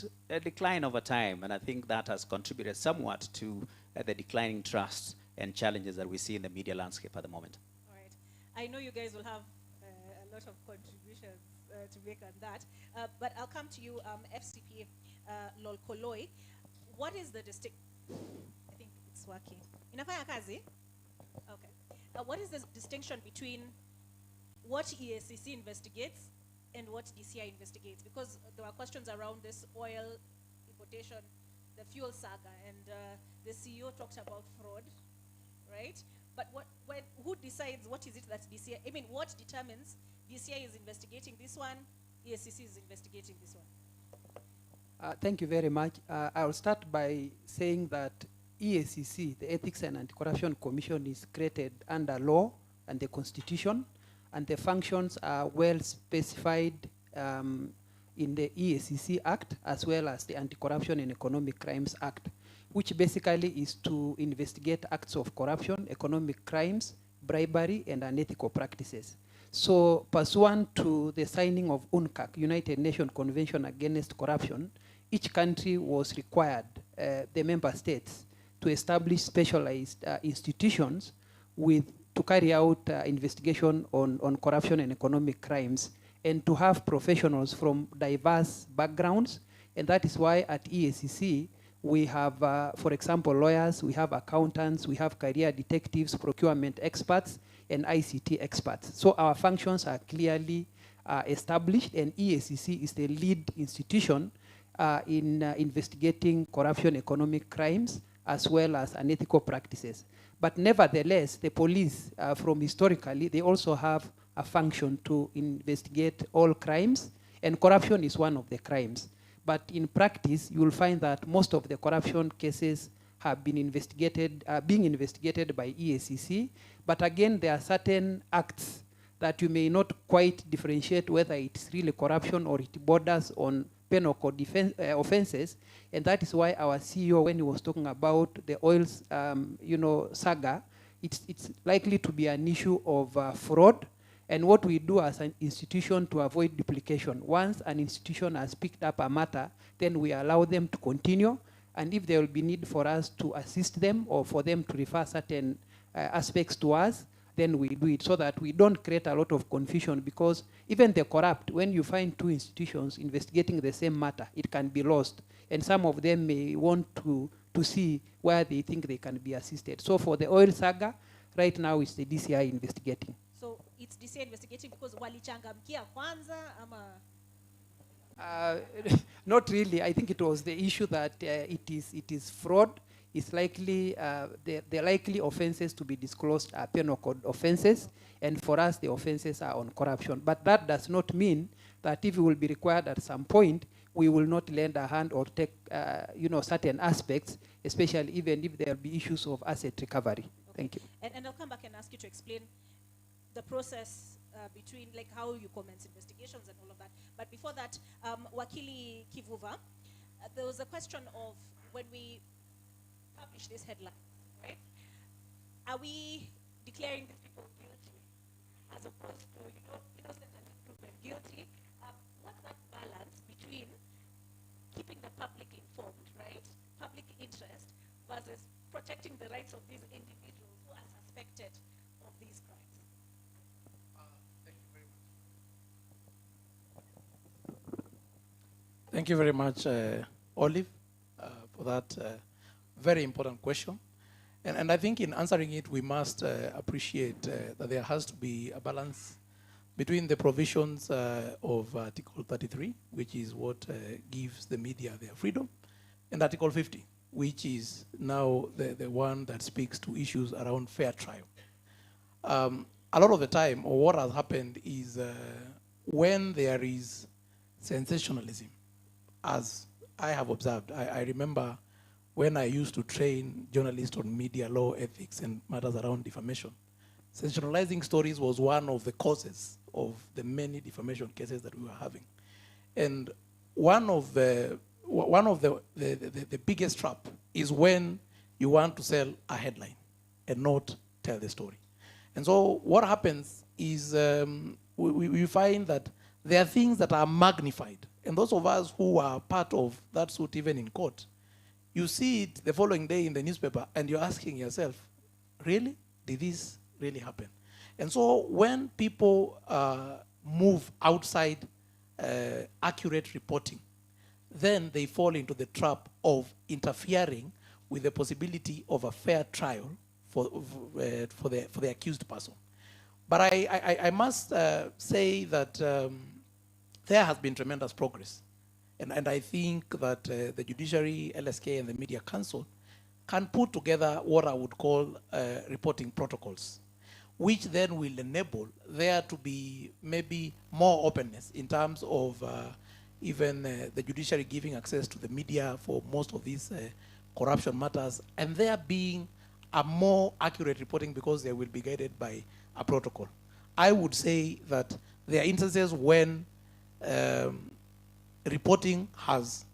decline over time. And I think that has contributed somewhat to the declining trust and challenges that we see in the media landscape at the moment. All right. I know you guys will have a lot of contributions to make on that. But I'll come to you, FCP Lolkoloi. What is the distinct? I think it's working. Inafanya kazi? Okay. What is the distinction between what EACC investigates and what DCI investigates? Because there were questions around this oil importation, the fuel saga, and the CEO talked about fraud, right? But who decides what is it that DCI, I mean, what determines DCI is investigating this one, EACC is investigating this one? Thank you very much. I'll start by saying that EACC, the Ethics and Anti-Corruption Commission, is created under law and the Constitution, and the functions are well specified in the EACC Act as well as the Anti-Corruption and Economic Crimes Act, which basically is to investigate acts of corruption, economic crimes, bribery, and unethical practices. So pursuant to the signing of UNCAC, United Nations Convention Against Corruption, each country was required, the member states, to establish specialized institutions to carry out investigation on corruption and economic crimes, and to have professionals from diverse backgrounds. And that is why at EACC, we have, for example, lawyers, we have accountants, we have career detectives, procurement experts, and ICT experts. So our functions are clearly established, and EACC is the lead institution in investigating corruption, economic crimes, as well as unethical practices. But nevertheless, the police, from historically, they also have a function to investigate all crimes, and corruption is one of the crimes. But in practice, you will find that most of the corruption cases have been investigated, being investigated by EACC. But again, there are certain acts that you may not quite differentiate whether it's really corruption or it borders on penal code offenses, and that is why our CEO, when he was talking about the oil, saga, it's likely to be an issue of fraud. And what we do as an institution to avoid duplication, once an institution has picked up a matter, then we allow them to continue, and if there will be need for us to assist them or for them to refer certain aspects to us, then we do it so that we don't create a lot of confusion, because even the corrupt, when you find two institutions investigating the same matter, it can be lost. And some of them may want to see where they think they can be assisted. So for the oil saga, right now it's the DCI investigating. So it's DCI investigating because walichangamkia kwanza ama? Not really. I think it was the issue that it is fraud. It's likely, the likely offenses to be disclosed are penal code offenses, and for us the offenses are on corruption. But that does not mean that if it will be required at some point, we will not lend a hand or take certain aspects, especially even if there will be issues of asset recovery. Okay. Thank you. And I'll come back and ask you to explain the process between, like, how you commence investigations and all of that. But before that, Wakili Kivuva, there was a question of when we publish this headline, right? Are we declaring these people guilty as opposed to innocent and proven guilty? What's that balance between keeping the public informed, right? Public interest versus protecting the rights of these individuals who are suspected of these crimes? Thank you very much, Olive, for that very important question. And I think in answering it, we must appreciate that there has to be a balance between the provisions of Article 33, which is what gives the media their freedom, and Article 50, which is now the one that speaks to issues around fair trial. A lot of the time, or what has happened is when there is sensationalism, as I have observed, I remember when I used to train journalists on media law, ethics, and matters around defamation, sensationalizing stories was one of the causes of the many defamation cases that we were having. And one of the biggest trap is when you want to sell a headline and not tell the story. And so what happens is we find that there are things that are magnified. And those of us who are part of that suit, even in court, you see it the following day in the newspaper and you're asking yourself, really? Did this really happen? And so when people move outside accurate reporting, then they fall into the trap of interfering with the possibility of a fair trial for the accused person. But I must say that there has been tremendous progress. And I think that the Judiciary, LSK, and the Media Council can put together what I would call reporting protocols, which then will enable there to be maybe more openness in terms of even the judiciary giving access to the media for most of these corruption matters, and there being a more accurate reporting because they will be guided by a protocol. I would say that there are instances when reporting has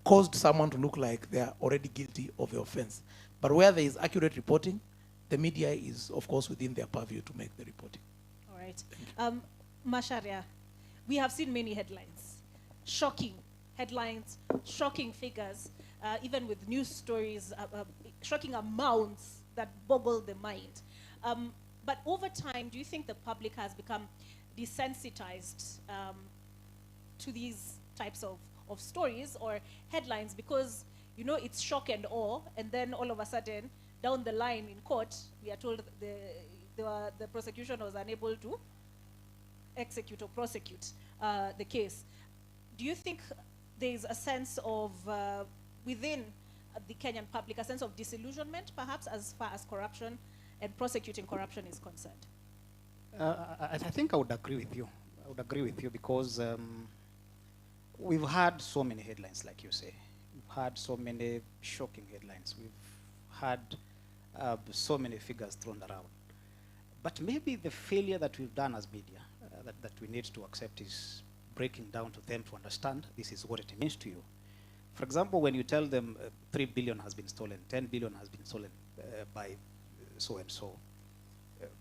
caused someone to look like they are already guilty of the offense. But where there is accurate reporting, the media is, of course, within their purview to make the reporting. All right. Macharia, we have seen many headlines, shocking headlines, shocking figures, even with news stories, shocking amounts that boggle the mind. But over time, do you think the public has become desensitized to these types of stories or headlines because, you know, it's shock and awe, and then all of a sudden, down the line in court, we are told the prosecution was unable to execute or prosecute the case. Do you think there is a sense of, within the Kenyan public, a sense of disillusionment, perhaps, as far as corruption and prosecuting corruption is concerned? I think I would agree with you. I would agree with you because we've had so many headlines, like you say. We've had so many shocking headlines. We've had so many figures thrown around. But maybe the failure that we've done as media, that we need to accept, is breaking down to them to understand this is what it means to you. For example, when you tell them 3 billion has been stolen, 10 billion has been stolen by so-and-so,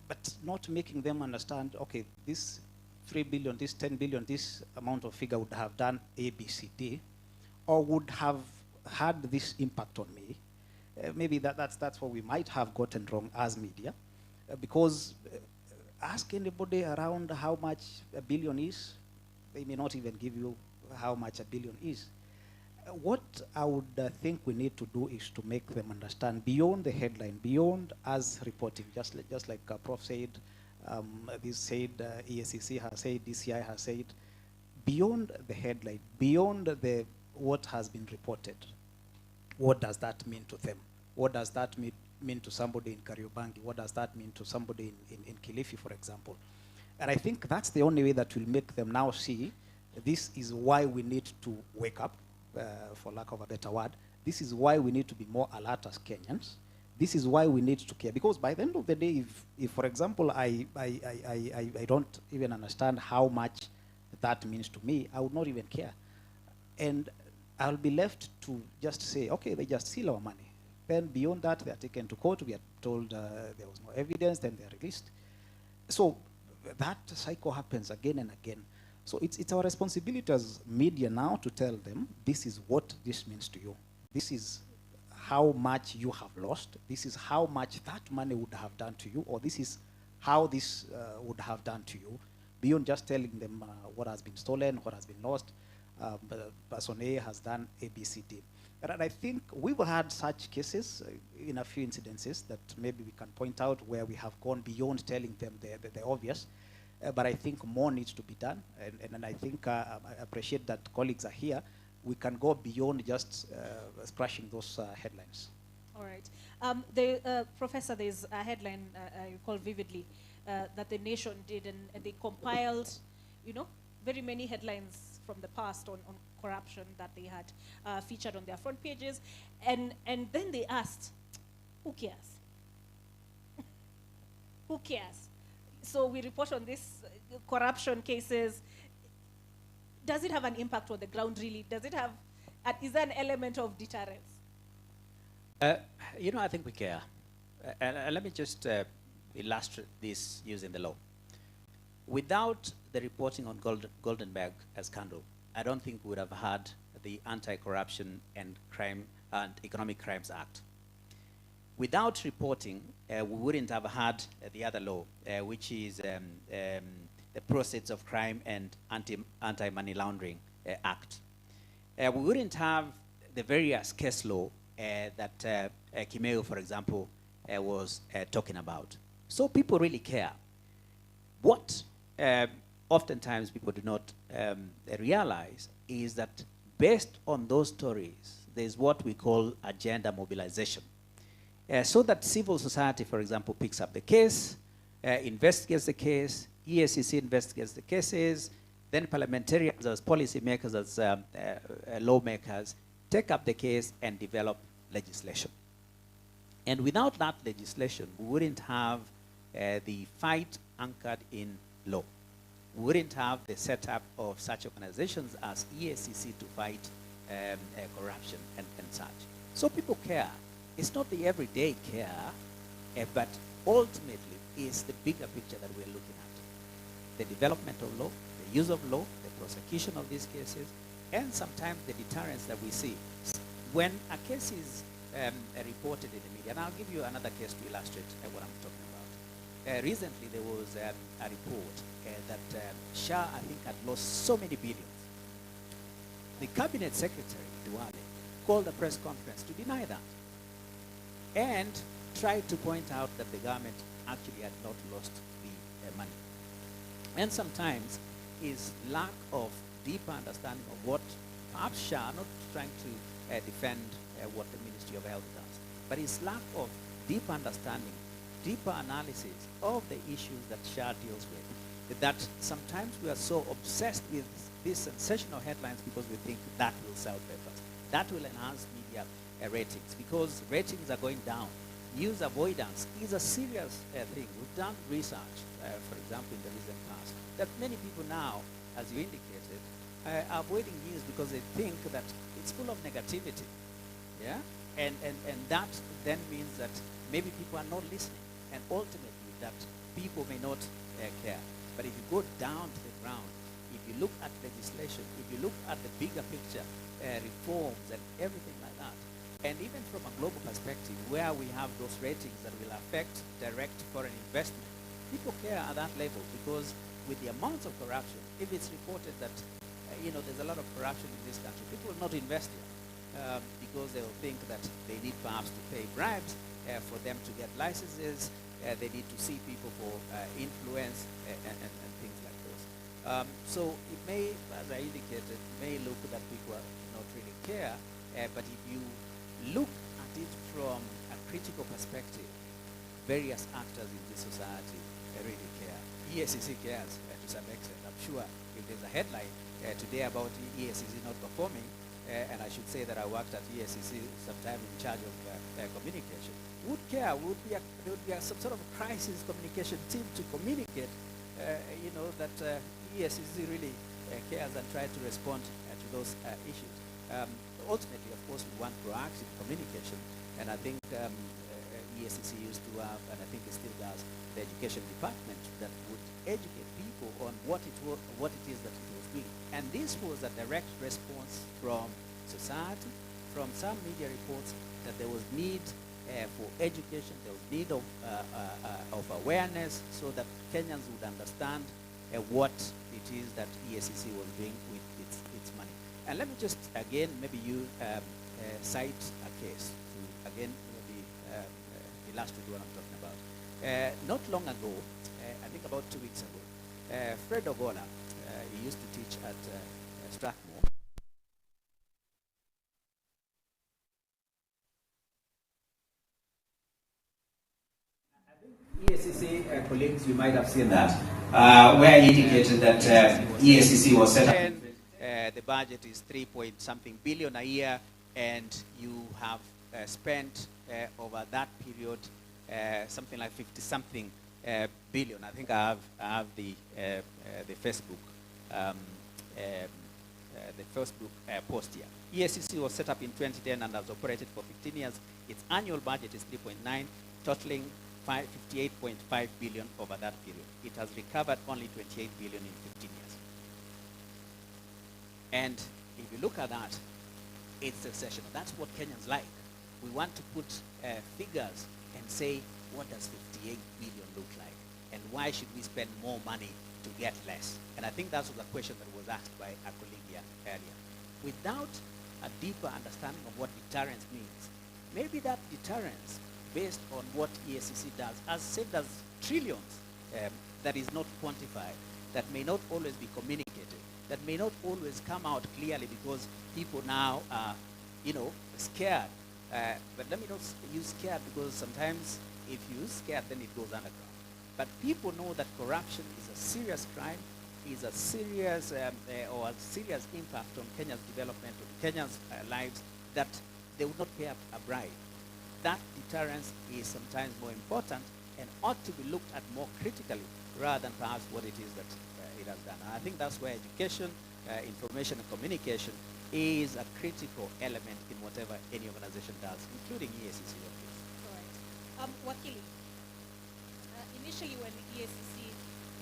but not making them understand, okay, this 3 billion, this 10 billion, this amount of figure would have done A, B, C, D, or would have had this impact on me. Maybe that's what we might have gotten wrong as media, because ask anybody around how much a billion is, they may not even give you how much a billion is. What I would think we need to do is to make them understand beyond the headline, beyond us reporting, just like Prof said, this said, EACC has said, DCI has said, beyond the headline, beyond what has been reported, what does that mean to them? What does that mean to somebody in Kariobangi? What does that mean to somebody in Kilifi, for example? And I think that's the only way that will make them now see this is why we need to wake up, for lack of a better word. This is why we need to be more alert as Kenyans. This is why we need to care. Because by the end of the day, if for example, I don't even understand how much that means to me, I would not even care. And I'll be left to just say, okay, they just steal our money. Then beyond that, they are taken to court. We are told there was no evidence, then they are released. So that cycle happens again and again. So it's our responsibility as media now to tell them, this is what this means to you. This is how much you have lost. This is how much that money would have done to you, or this is how this would have done to you, beyond just telling them what has been stolen, what has been lost. Person A has done A, B, C, D. And I think we've had such cases in a few incidences that maybe we can point out where we have gone beyond telling them the obvious. But I think more needs to be done. And I think I appreciate that colleagues are here. We can go beyond just splashing those headlines. All right. Professor, there's a headline I recall vividly that the Nation did, and they compiled, you know, very many headlines from the past on corruption that they had featured on their front pages. And then they asked, who cares? Who cares? So we report on these corruption cases. Does it have an impact on the ground, really? Does it have, is there an element of deterrence? You know, I think we care. And let me just illustrate this using the law. Without the reporting on Goldenberg scandal, I don't think we would have had the Anti-Corruption and Economic Crimes Act. Without reporting, we wouldn't have had the other law, which is the Proceeds of Crime and Anti-Money Laundering Act. We wouldn't have the various case law that Kimeu, for example, was talking about. So people really care. What oftentimes people do not realize is that based on those stories, there's what we call agenda mobilization. So that civil society, for example, picks up the case, investigates the case, EACC investigates the cases, then parliamentarians as policymakers, as lawmakers, take up the case and develop legislation. And without that legislation, we wouldn't have the fight anchored in law. We wouldn't have the setup of such organizations as EACC to fight corruption and such. So people care. It's not the everyday care, but ultimately it's the bigger picture that we're looking at. The development of law, the use of law, the prosecution of these cases, and sometimes the deterrence that we see. When a case is reported in the media, and I'll give you another case to illustrate what I'm talking about. Recently there was a report that SHA, I think, had lost so many billions. The cabinet secretary, Duale, called a press conference to deny that and tried to point out that the government actually had not lost the money. And sometimes is lack of deeper understanding of what perhaps SHA, not trying to defend what the Ministry of Health does, but it's lack of deeper understanding, deeper analysis of the issues that SHA deals with, that sometimes we are so obsessed with these sensational headlines because we think that will sell papers, that will enhance media ratings, because ratings are going down. News avoidance is a serious thing. We've done research, for example, in the recent past, that many people now, as you indicated, are avoiding news because they think that it's full of negativity. Yeah? And that then means that maybe people are not listening, and ultimately that people may not care. But if you go down to the ground, if you look at legislation, if you look at the bigger picture, reforms and everything like that, and even from a global perspective, where we have those ratings that will affect direct foreign investment, people care at that level, because with the amounts of corruption, if it's reported that there's a lot of corruption in this country, people will not invest here because they will think that they need perhaps to pay bribes for them to get licenses. They need to see people for influence and things like those. So it may, as I indicated, may look that people not really care, but if you look at it from a critical perspective, various actors in this society really care. EACC cares to some extent. I'm sure if there's a headline today about EACC not performing, and I should say that I worked at EACC sometime in charge of communication, would care. There would be some sort of crisis communication team to communicate, that EACC really cares and try to respond to those issues. Ultimately, of course, we want proactive communication, and I think EACC used to have, and I think it still does, the education department that would educate people on what it is that it was doing. And this was a direct response from society, from some media reports, that there was need for education, there was need of awareness, so that Kenyans would understand what it is that EACC was doing with its money. And let me just, again, maybe you cite a case to, again, maybe illustrate what I'm talking about. Not long ago, I think about 2 weeks ago, Fred Ogola, he used to teach at Strathmore. EACC colleagues, you might have seen that, where he indicated that EACC was set up budget is 3-point-something billion a year, and you have spent over that period something like 50-something billion. I think I have the Facebook post here. EACC was set up in 2010 and has operated for 15 years. Its annual budget is 3.9, totaling 58.5 billion over that period. It has recovered only 28 billion in 15 years. And if you look at that, it's sensational. That's what Kenyans like. We want to put figures and say, what does 58 billion look like? And why should we spend more money to get less? And I think that was a question that was asked by a colleague here earlier. Without a deeper understanding of what deterrence means, maybe that deterrence, based on what EACC does, has saved us trillions that is not quantified, that may not always be communicated, that may not always come out clearly because people now are, scared. But let me not use scared, because sometimes if you use scared, then it goes underground. But people know that corruption is a serious crime, is a serious or a serious impact on Kenya's development, on Kenya's lives, that they would not pay a bribe. That deterrence is sometimes more important and ought to be looked at more critically rather than perhaps what it is that it has done. And I think that's where education, information and communication is a critical element in whatever any organization does, including EACC. All right. Wakili, initially when EACC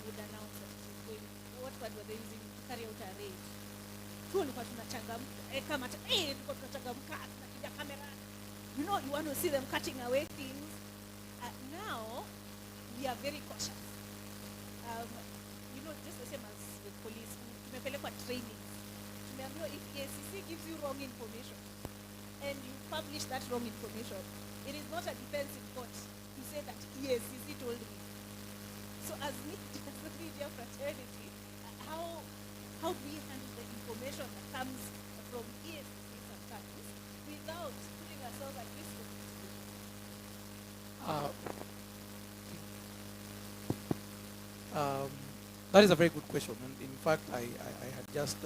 would announce that it was going, what word were they using to carry out a raid? Tulikuwa tunachangamka, kama tulikuwa tunachangamka, tunapiga kamera. You want to see them cutting away things. Now, we are very cautious. Just the same as with police, tumepelekwa training. If EACC gives you wrong information, and you publish that wrong information, it is not a defense in court to say that EACC told me. So as media fraternity, how do we handle the information that comes from EACC sometimes without putting ourselves at risk of that is a very good question. And in fact, I had just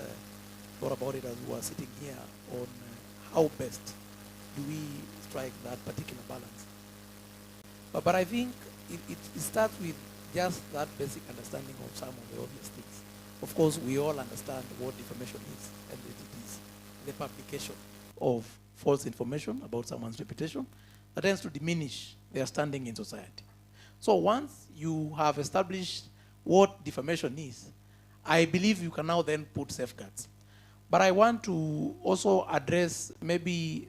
thought about it as we were sitting here on how best do we strike that particular balance. But I think it starts with just that basic understanding of some of the obvious things. Of course, we all understand what defamation is, and it is the publication of false information about someone's reputation that tends to diminish their standing in society. So once you have established what defamation is, I believe you can now then put safeguards. But I want to also address maybe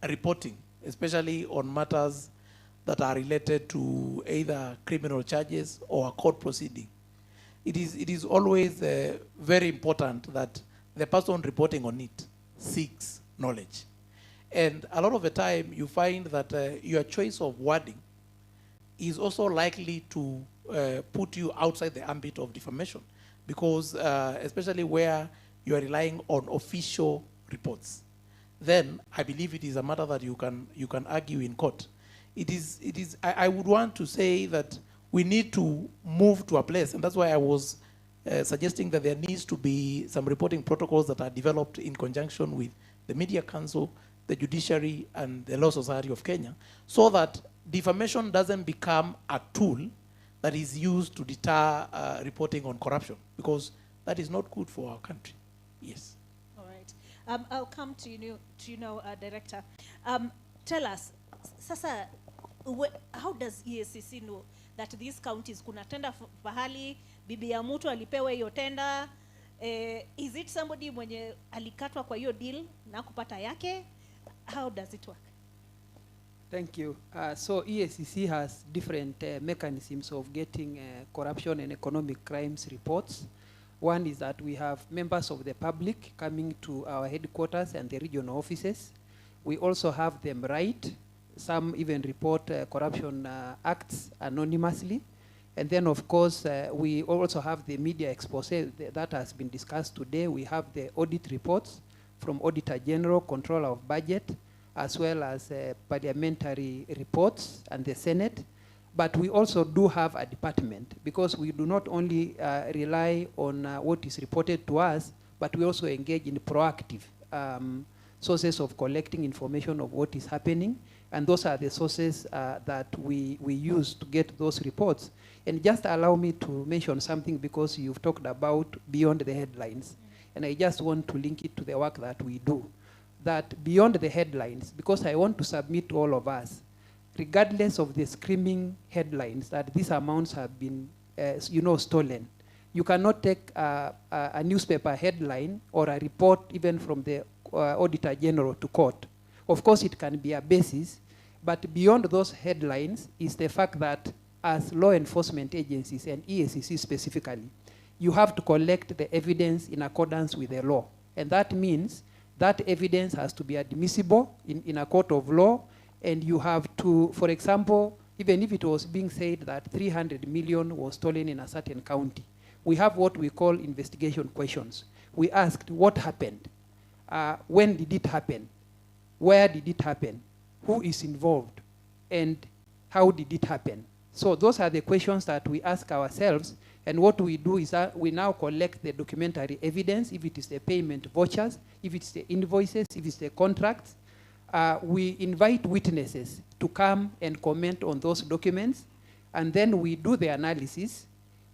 reporting, especially on matters that are related to either criminal charges or a court proceeding. It is always very important that the person reporting on it seeks knowledge. And a lot of the time you find that your choice of wording is also likely to put you outside the ambit of defamation, because especially where you are relying on official reports, then I believe it is a matter that you can argue in court. I would want to say that we need to move to a place, and that's why I was suggesting that there needs to be some reporting protocols that are developed in conjunction with the Media Council, the Judiciary, and the Law Society of Kenya, so that defamation doesn't become a tool that is used to deter reporting on corruption, because that is not good for our country. Yes. All right. I'll come to you now, Director. Tell us, sasa, how does EACC know that these counties kuna tenda pahali, bibi ya mtu alipewa hiyo tenda, is it somebody mwenye alikatwa kwa hiyo deal na kupata yake? How does it work? Thank you. So EACC has different mechanisms of getting corruption and economic crimes reports. One is that we have members of the public coming to our headquarters and the regional offices. We also have them write. Some even report corruption acts anonymously. And then, of course, we also have the media expose that has been discussed today. We have the audit reports from Auditor General, Controller of Budget, as well as parliamentary reports and the Senate. But we also do have a department, because we do not only rely on what is reported to us, but we also engage in proactive sources of collecting information of what is happening, and those are the sources that we use to get those reports. And just allow me to mention something, because you've talked about beyond the headlines, and I just want to link it to the work that we do. That beyond the headlines, because I want to submit to all of us, regardless of the screaming headlines that these amounts have been, stolen, you cannot take a newspaper headline or a report even from the Auditor General to court. Of course, it can be a basis, but beyond those headlines is the fact that as law enforcement agencies, and EACC specifically, you have to collect the evidence in accordance with the law. And that means that evidence has to be admissible in a court of law, and you have to, for example, even if it was being said that 300 million was stolen in a certain county, we have what we call investigation questions. We asked what happened, when did it happen, where did it happen, who is involved, and how did it happen? So those are the questions that we ask ourselves, and what we do is that we now collect the documentary evidence, if it is the payment vouchers, if it's the invoices, if it's the contracts. We invite witnesses to come and comment on those documents, and then we do the analysis.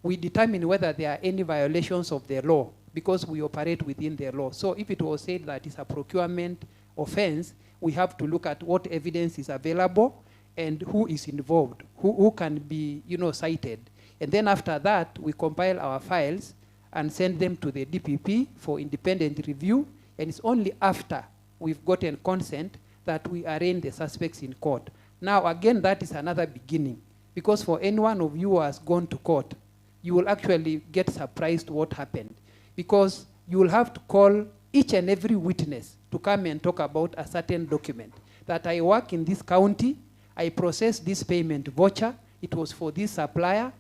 We determine whether there are any violations of the law, because we operate within the law. So if it was said that it's a procurement offense, we have to look at what evidence is available and who is involved, who can be, cited. And then after that, we compile our files and send them to the DPP for independent review. And it's only after we've gotten consent that we arraign the suspects in court. Now, again, that is another beginning, because for any one of you who has gone to court, you will actually get surprised what happened, because you will have to call each and every witness to come and talk about a certain document. That I work in this county, I processed this payment voucher, it was for this supplier,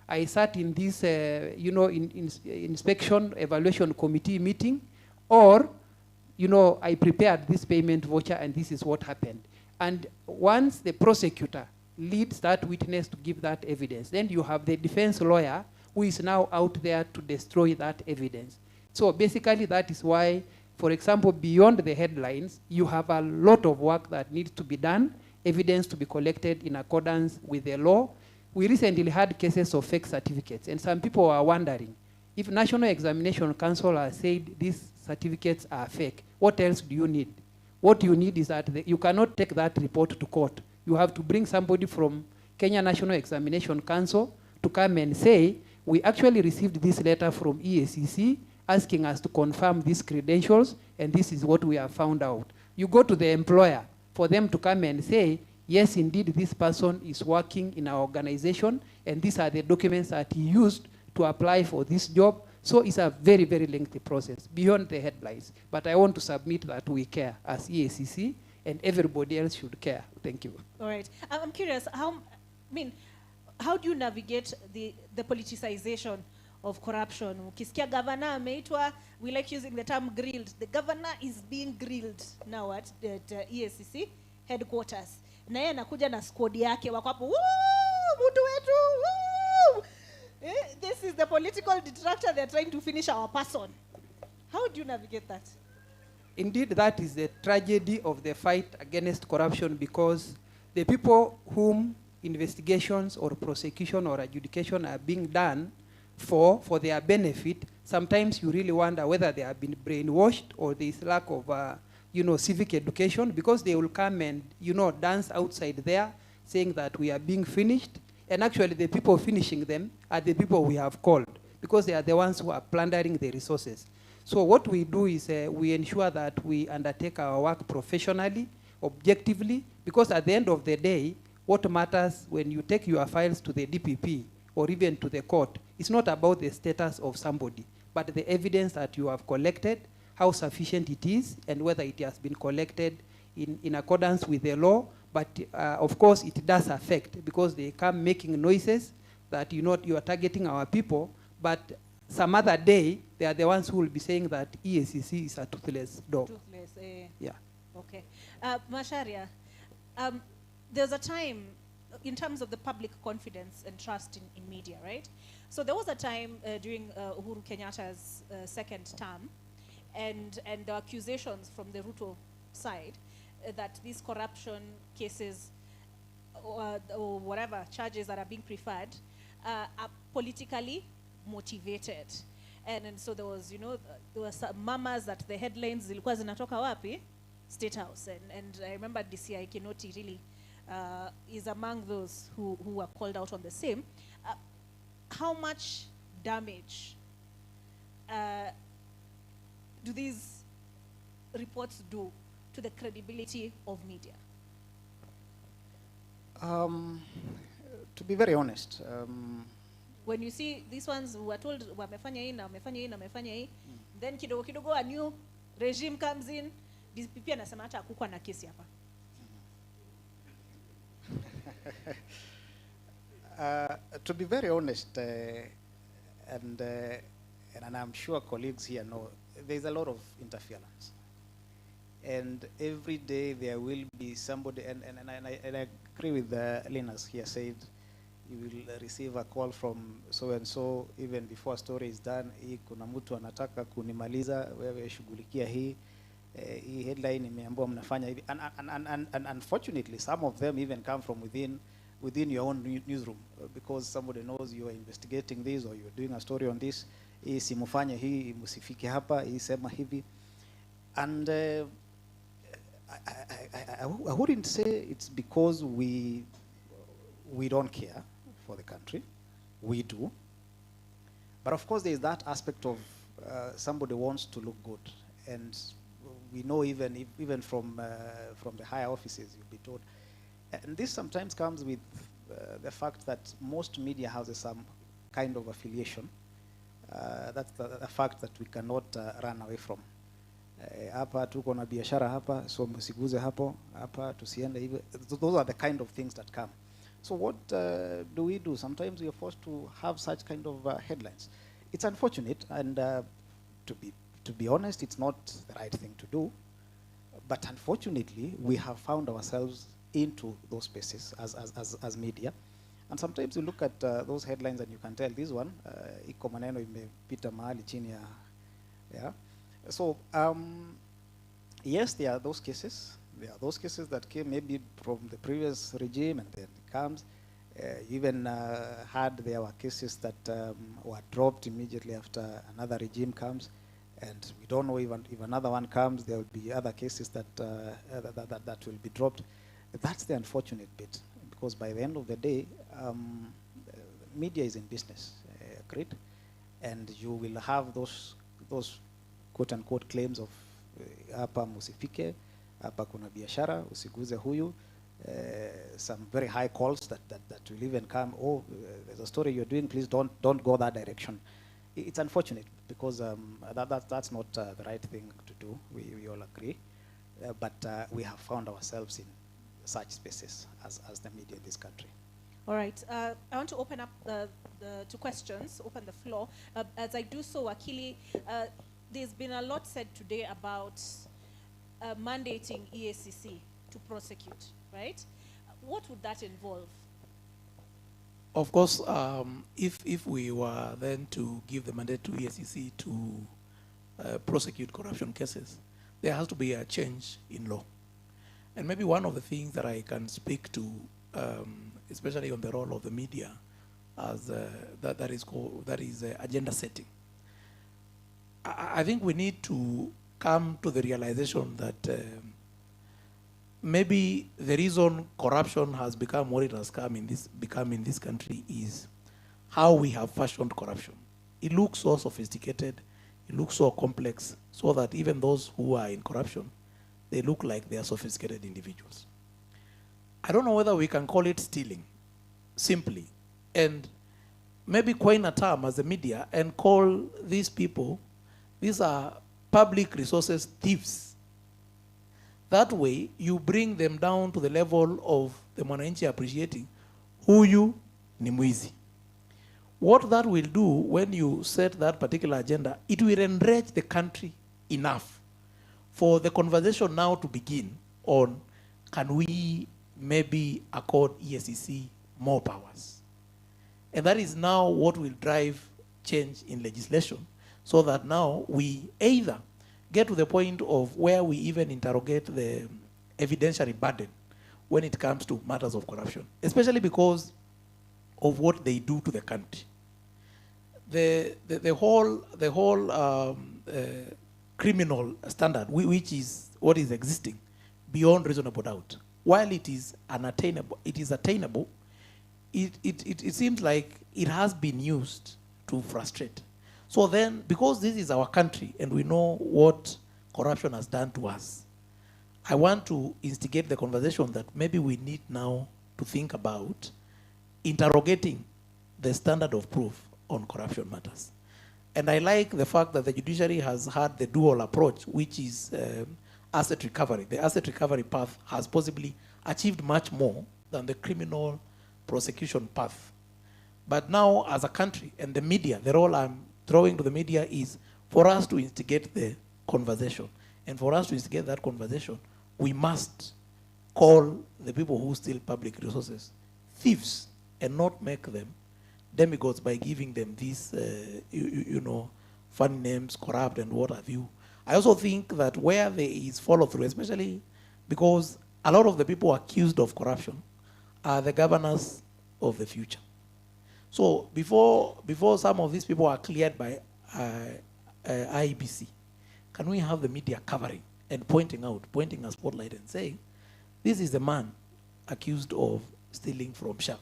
I sat in this, inspection evaluation committee meeting, or, I prepared this payment voucher and this is what happened. And once the prosecutor leads that witness to give that evidence, then you have the defense lawyer who is now out there to destroy that evidence. So basically that is why, for example, beyond the headlines, you have a lot of work that needs to be done, evidence to be collected in accordance with the law. We recently had cases of fake certificates, and some people are wondering, if National Examination Council has said these certificates are fake, what else do you need? What you need is that you cannot take that report to court. You have to bring somebody from Kenya National Examination Council to come and say, we actually received this letter from EACC asking us to confirm these credentials, and this is what we have found out. You go to the employer for them to come and say, yes, indeed, this person is working in our organization, and these are the documents that he used to apply for this job. So it's a very, very lengthy process beyond the headlines. But I want to submit that we care as EACC, and everybody else should care. Thank you. All right. I'm curious, how do you navigate the politicization of corruption? Ukisikia governor ameitwa, we like using the term grilled. The governor is being grilled now at EACC headquarters. Na yeye anakuja na squad yake, wako hapo, mtu wetu, this is the political detractor, they're trying to finish our person. How do you navigate that? Indeed, that is the tragedy of the fight against corruption, because the people whom investigations or prosecution or adjudication are being done for their benefit, sometimes you really wonder whether they have been brainwashed or there is lack of civic education, because they will come and dance outside there saying that we are being finished, and actually the people finishing them are the people we have called, because they are the ones who are plundering the resources. So what we do is we ensure that we undertake our work professionally, objectively, because at the end of the day, what matters when you take your files to the DPP or even to the court, it's not about the status of somebody, but the evidence that you have collected, how sufficient it is, and whether it has been collected in accordance with the law. But of course, it does affect, because they come making noises that you are targeting our people, but some other day, they are the ones who will be saying that EACC is a toothless dog. Toothless, yeah. Okay. Macharia, there's a time, in terms of the public confidence and trust in media, right? So there was a time during Uhuru Kenyatta's second term and the accusations from the Ruto side that these corruption cases or whatever charges that are being preferred are politically motivated. And so there was, there were some mamas that the headlines zilikuwa zinatoka wapi? State House. And I remember DCI Keynote really is among those who were called out on the same. How much damage do these reports do to the credibility of media? To be very honest, when you see these ones who are told wamefanya hii na wamefanya hii na wamefanya hii, then kidogo kidogo a new regime comes in, DPP anasema hata hakukuwa na kesi hapa. To be very honest, and I'm sure colleagues here know, there's a lot of interference. And every day there will be somebody, and I agree with Linus here said, you will receive a call from so-and-so even before a story is done. Hii kuna mtu anataka kunimaliza, wewe shughulikia hii. Hii headline imeambiwa mnafanya hivi. And unfortunately, some of them even come from within your own newsroom because somebody knows you are investigating this or you're doing a story on this. Hii simufanye hii, musifike hapa, hii sema hivi. And I wouldn't say it's because we don't care for the country. We do. But of course, there's that aspect of somebody wants to look good. And we know even from the higher offices, you'll be told. And this sometimes comes with the fact that most media houses some kind of affiliation. That's the fact that we cannot run away from. Hapa tuko na biashara hapa, so msiguze hapo, hapa tusiende hivi. Those are the kind of things that come. So what do we do? Sometimes we are forced to have such kind of headlines. It's unfortunate, and to be honest, it's not the right thing to do. But unfortunately, we have found ourselves into those spaces as media. And sometimes you look at those headlines and you can tell this one, iko maneno imepita mahali chini ya, yeah. So, yes, there are those cases. There are those cases that came maybe from the previous regime and then it comes. Even there were cases that were dropped immediately after another regime comes. And we don't know if another one comes, there will be other cases that will be dropped. That's the unfortunate bit, because by the end of the day, media is in business, agreed? And you will have those quote-unquote claims of hapa musifike, hapa kuna biashara, usiguze huyu, some very high calls that will even come, there's a story you're doing, please don't go that direction. It's unfortunate because that's not the right thing to do, we all agree, but we have found ourselves in such spaces as the media in this country. All right, I want to open up to questions, open the floor. As I do so, Wakili, there's been a lot said today about mandating EACC to prosecute, right? What would that involve? Of course, if we were then to give the mandate to EACC to prosecute corruption cases, there has to be a change in law. And maybe one of the things that I can speak to, especially on the role of the media, as that is agenda setting. I think we need to come to the realization that maybe the reason corruption has become what it has become in this country is how we have fashioned corruption. It looks so sophisticated, it looks so complex, so that even those who are in corruption, they look like they are sophisticated individuals. I don't know whether we can call it stealing, simply, and maybe coin a term as a media and call these people, these are public resources thieves. That way, you bring them down to the level of the mwananchi appreciating huyu ni mwizi. What that will do when you set that particular agenda, it will enrich the country enough for the conversation now to begin on can we maybe accord EACC more powers. And that is now what will drive change in legislation, so that now we either get to the point of where we even interrogate the evidentiary burden when it comes to matters of corruption, especially because of what they do to the country. The whole criminal standard, which is what is existing beyond reasonable doubt, while it is unattainable, it is attainable, it seems like it has been used to frustrate. So then, because this is our country and we know what corruption has done to us, I want to instigate the conversation that maybe we need now to think about interrogating the standard of proof on corruption matters. And I like the fact that the judiciary has had the dual approach, which is asset recovery. The asset recovery path has possibly achieved much more than the criminal prosecution path. But now, as a country, and the media, the role I'm throwing to the media is for us to instigate the conversation. And for us to instigate that conversation, we must call the people who steal public resources thieves and not make them demigods by giving them these, fun names, corrupt and what have you. I also think that where there is follow-through, especially because a lot of the people accused of corruption are the governors of the future. So before some of these people are cleared by IEBC, can we have the media covering and pointing a spotlight and saying, this is the man accused of stealing from SHA.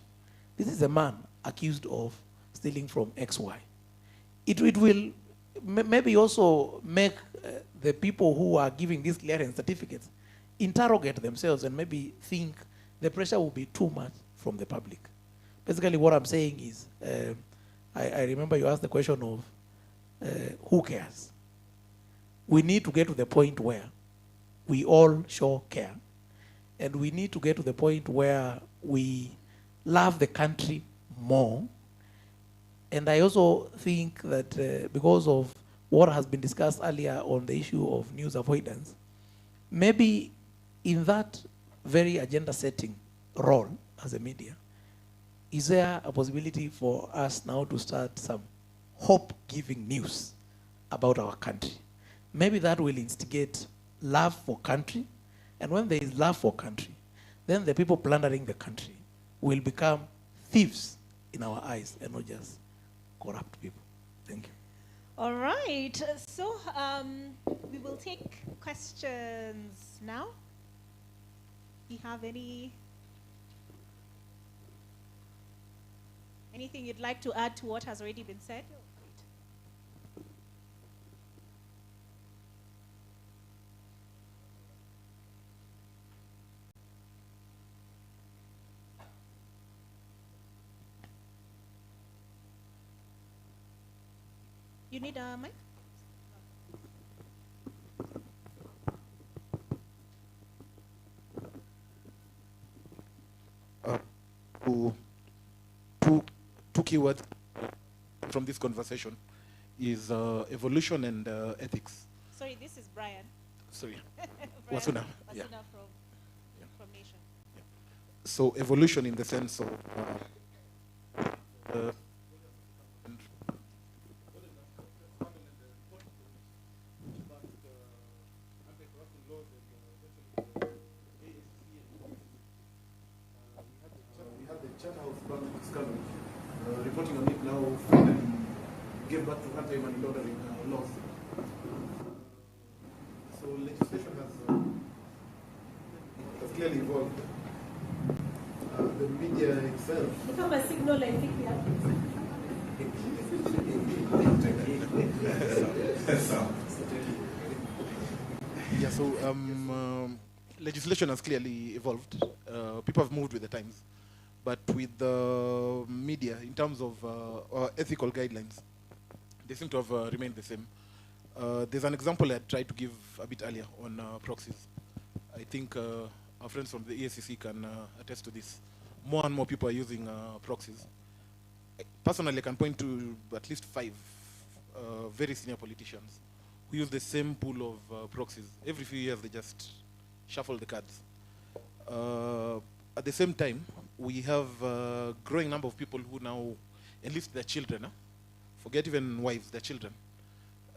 This is the man accused of stealing from XY. It will maybe also make the people who are giving these clearance certificates interrogate themselves and maybe think the pressure will be too much from the public. Basically what I'm saying is, I remember you asked the question of who cares? We need to get to the point where we all show care, and we need to get to the point where we love the country more. And I also think that because of what has been discussed earlier on the issue of news avoidance, maybe in that very agenda setting role as a media, is there a possibility for us now to start some hope-giving news about our country? Maybe that will instigate love for country, and when there is love for country, then the people plundering the country will become thieves in our eyes and not just corrupt people. Thank you. All right, so we will take questions now. Do you have anything you'd like to add to what has already been said? You need a mic? Two keywords from this conversation is evolution and ethics. Sorry, this is Brian. Sorry. Brian Wasuna. Yeah. From Nation. Yeah. So evolution in the sense of reporting on it now, gave back to anti-money laundering laws. So legislation has clearly evolved. The media itself. Become a signal, I think, yeah, so legislation has clearly evolved. People have moved with the times. But with the media, in terms of ethical guidelines, they seem to have remained the same. There's an example I tried to give a bit earlier on proxies. I think our friends from the EACC can attest to this. More and more people are using proxies. Personally, I can point to at least 5 very senior politicians who use the same pool of proxies. Every few years, they just shuffle the cards. At the same time, we have a growing number of people who now enlist their children, forget even wives, their children,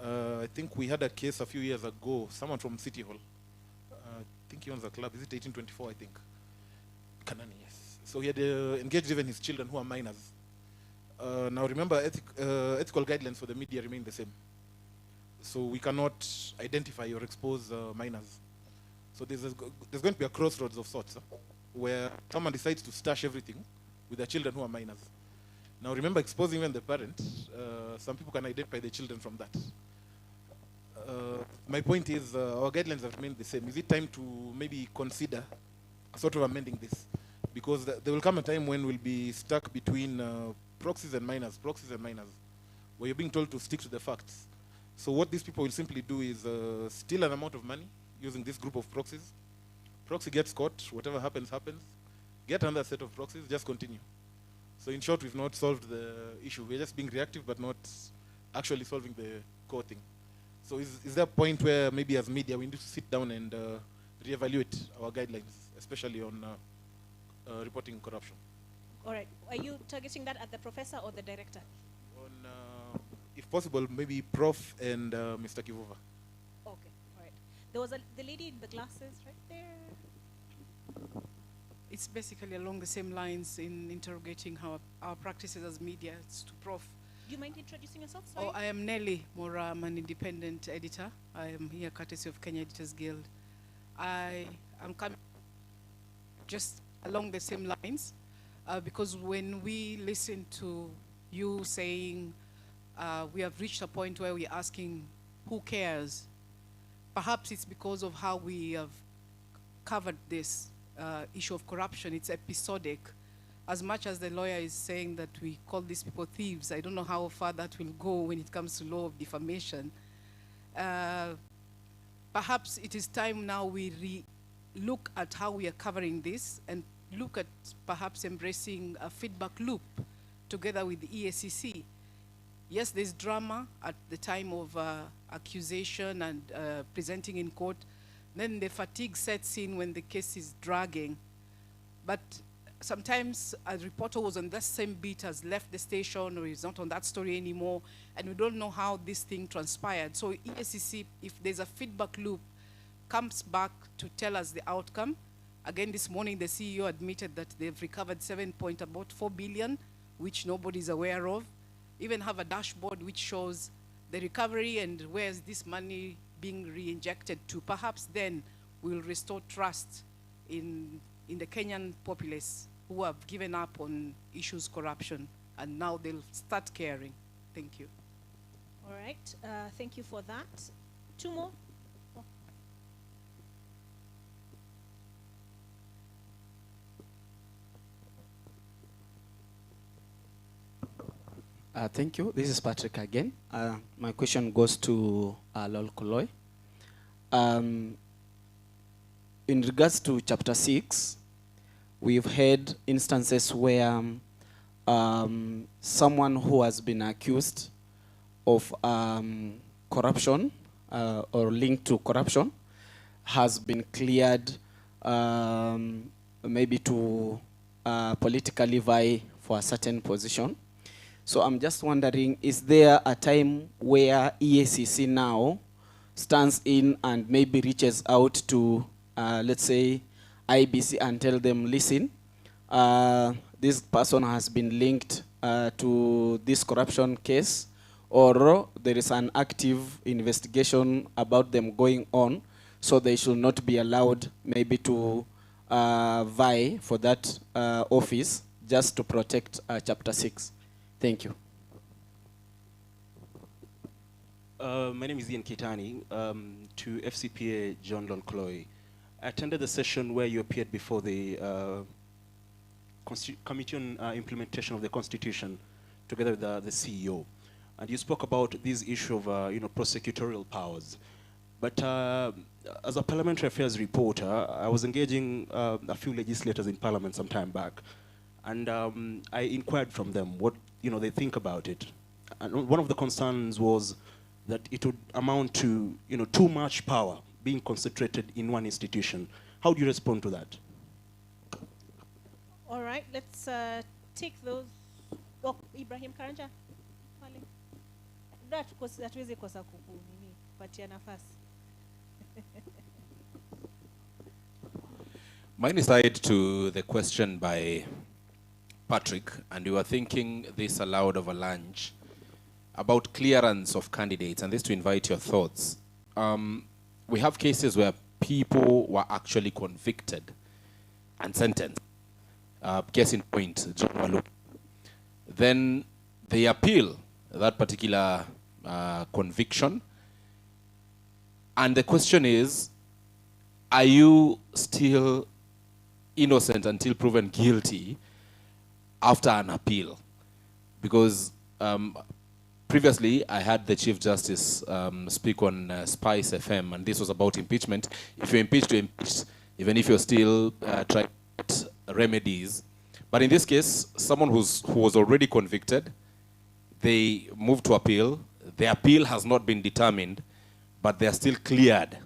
I think we had a case a few years ago, someone from City Hall. I think he owns a club. Is it 1824, I think? Kanani, yes. So he had engaged even his children who are minors. Now remember, ethical guidelines for the media remain the same. So we cannot identify or expose minors. So there's going to be a crossroads of sorts, where someone decides to stash everything with their children who are minors. Now remember, exposing even the parent, some people can identify their children from that. My point is, our guidelines have remained the same. Is it time to maybe consider sort of amending this? Because there will come a time when we'll be stuck between proxies and minors, where you're being told to stick to the facts. So what these people will simply do is steal an amount of money using this group of proxies. Proxy gets caught, whatever happens, happens. Get another set of proxies, just continue. So in short, we've not solved the issue. We're just being reactive, but not actually solving the core thing. So is there a point where maybe as media we need to sit down and reevaluate our guidelines, especially on reporting corruption? All right. Are you targeting that at the professor or the director? On, if possible, maybe Prof and Mr. Kivuva. Okay. All right. There was the lady in the glasses right there. It's basically along the same lines in interrogating our practices as media. It's to Prof. Do you mind introducing yourself? Sorry. Oh, I am Nelly Mora. I'm an independent editor. I am here courtesy of Kenya Editors Guild. I am coming just along the same lines because when we listen to you saying we have reached a point where we're asking who cares, perhaps it's because of how we have covered this issue of corruption. It's episodic. As much as the lawyer is saying that we call these people thieves, I don't know how far that will go when it comes to law of defamation. Perhaps it is time now we look at how we are covering this and look at perhaps embracing a feedback loop together with the EACC. Yes, there's drama at the time of accusation and presenting in court. Then the fatigue sets in when the case is dragging. But sometimes a reporter was on that same beat, has left the station or is not on that story anymore, and we don't know how this thing transpired. So EACC, if there's a feedback loop, comes back to tell us the outcome. Again, this morning the CEO admitted that they've recovered about 4 billion, which nobody's aware of. Even have a dashboard which shows the recovery and where's this money being re-injected to. Perhaps then we'll restore trust in the Kenyan populace who have given up on issues corruption, and now they'll start caring. Thank you. All right. Thank you for that. Two more. Oh. Thank you. This is Patrick again. My question goes to Lol Koloi. In regards to Chapter 6, we've had instances where someone who has been accused of corruption or linked to corruption has been cleared maybe to politically vie for a certain position. So I'm just wondering, is there a time where EACC now stands in and maybe reaches out to, let's say, IBC and tell them, listen, this person has been linked to this corruption case, or there is an active investigation about them going on, so they should not be allowed maybe to vie for that office just to protect Chapter 6. Thank you. My name is Ian Kitani. To FCPA John Lolkloy. I attended the session where you appeared before the Committee on Implementation of the Constitution together with the CEO. And you spoke about this issue of prosecutorial powers. But as a parliamentary affairs reporter, I was engaging a few legislators in Parliament some time back. And I inquired from them what they think about it. And one of the concerns was that it would amount to too much power being concentrated in one institution. How do you respond to that? All right, let's take those. Oh, Ibrahim Karanja. labda hatuwezi kosa kupatia nafasi. Mine is tied to the question by Patrick, and you were thinking this aloud over lunch about clearance of candidates, and this to invite your thoughts. We have cases where people were actually convicted and sentenced. Case in point, John Waluke. Then they appeal that particular conviction, and the question is, are you still innocent until proven guilty after an appeal? Because previously I had the Chief Justice speak on Spice FM, and this was about impeachment. If you're impeached, you're impeached, even if you're still trying to get remedies. But in this case, someone who was already convicted, they moved to appeal. The appeal has not been determined, but they are still cleared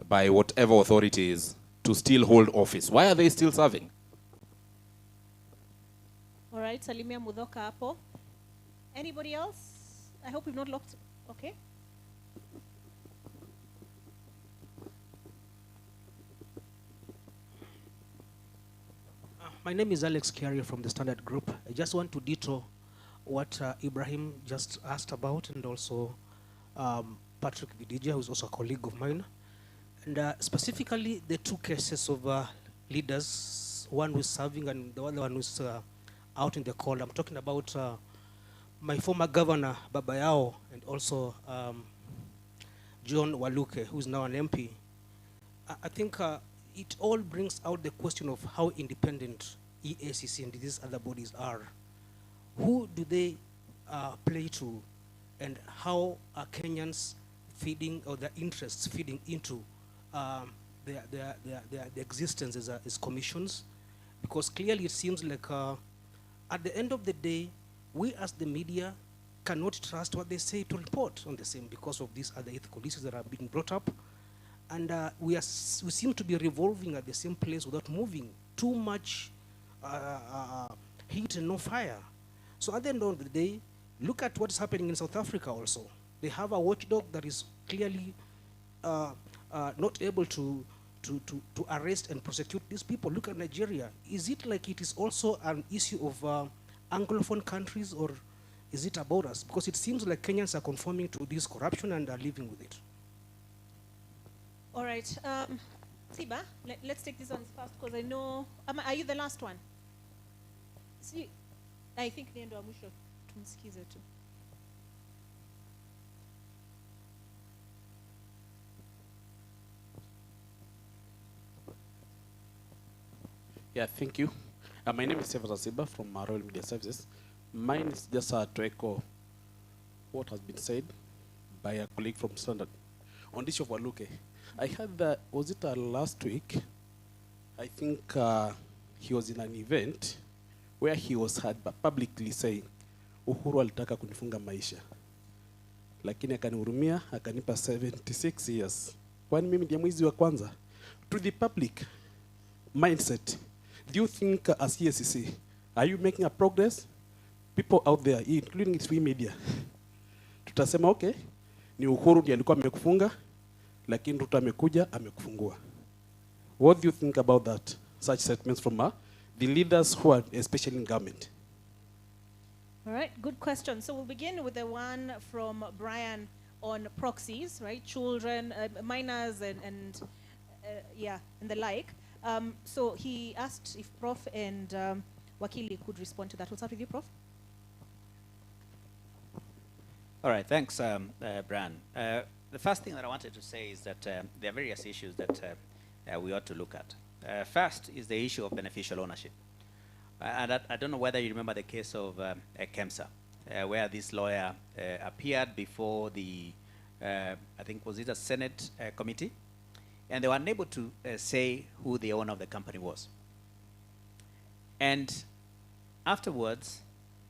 by whatever authorities to still hold office. Why are they still serving? All right, Salimia Mudhoka hapo. Anybody else? I hope we've not locked. Okay. My name is Alex Kiaria from the Standard Group. I just want to detail what Ibrahim just asked about, and also Patrick Vidija, who's also a colleague of mine. And specifically, the two cases of leaders, one who's serving and the other one who's out in the cold. I'm talking about my former governor, Babayao, and also John Waluke, who's now an MP. I think it all brings out the question of how independent EACC and these other bodies are. Who do they play to, and how are Kenyans feeding, or their interests feeding into their existence as commissions? Because clearly it seems like at the end of the day, we as the media cannot trust what they say to report on the same because of these other ethical issues that are being brought up. And we seem to be revolving at the same place without moving. Too much heat and no fire. So at the end of the day, look at what's happening in South Africa also. They have a watchdog that is clearly not able to arrest and prosecute these people. Look at Nigeria. Is it like it is also an issue of Anglophone countries, or is it about us? Because it seems like Kenyans are conforming to this corruption and are living with it. All right. Siba, let's take this one first, because I know, are you the last one? See, I think niendo wa mwisho tumsikize tu. Yeah, thank you. My name is Sever Siba from Royal Media Services. Mine is just to echo what has been said by a colleague from Standard on this of Waluke. I heard that, was it last week? I think he was in an event where he was heard publicly saying, Uhuru alitaka kunifunga maisha, lakini akanihurumia, akanipa 76 years. Kwani mimi ndiye mwizi wa kwanza? To the public mindset, do you think as EACC, are you making a progress? People out there, including its free media, tutasema okay, ni Uhuru ndiye alikuwa amekufunga, lakini Ruto amekuja amekufungua. What do you think about that? Such statements from the leaders who are especially in government. All right, good question. So we'll begin with the one from Brian on proxies, right? Children, minors, and yeah, and the like. So he asked if Prof and Wakili could respond to that. We'll start with you, Prof. All right, thanks, Brian. The first thing that I wanted to say is that there are various issues that we ought to look at. First is the issue of beneficial ownership. And I don't know whether you remember the case of KEMSA, where this lawyer appeared before the, I think, was it a Senate committee? And they were unable to say who the owner of the company was. And afterwards,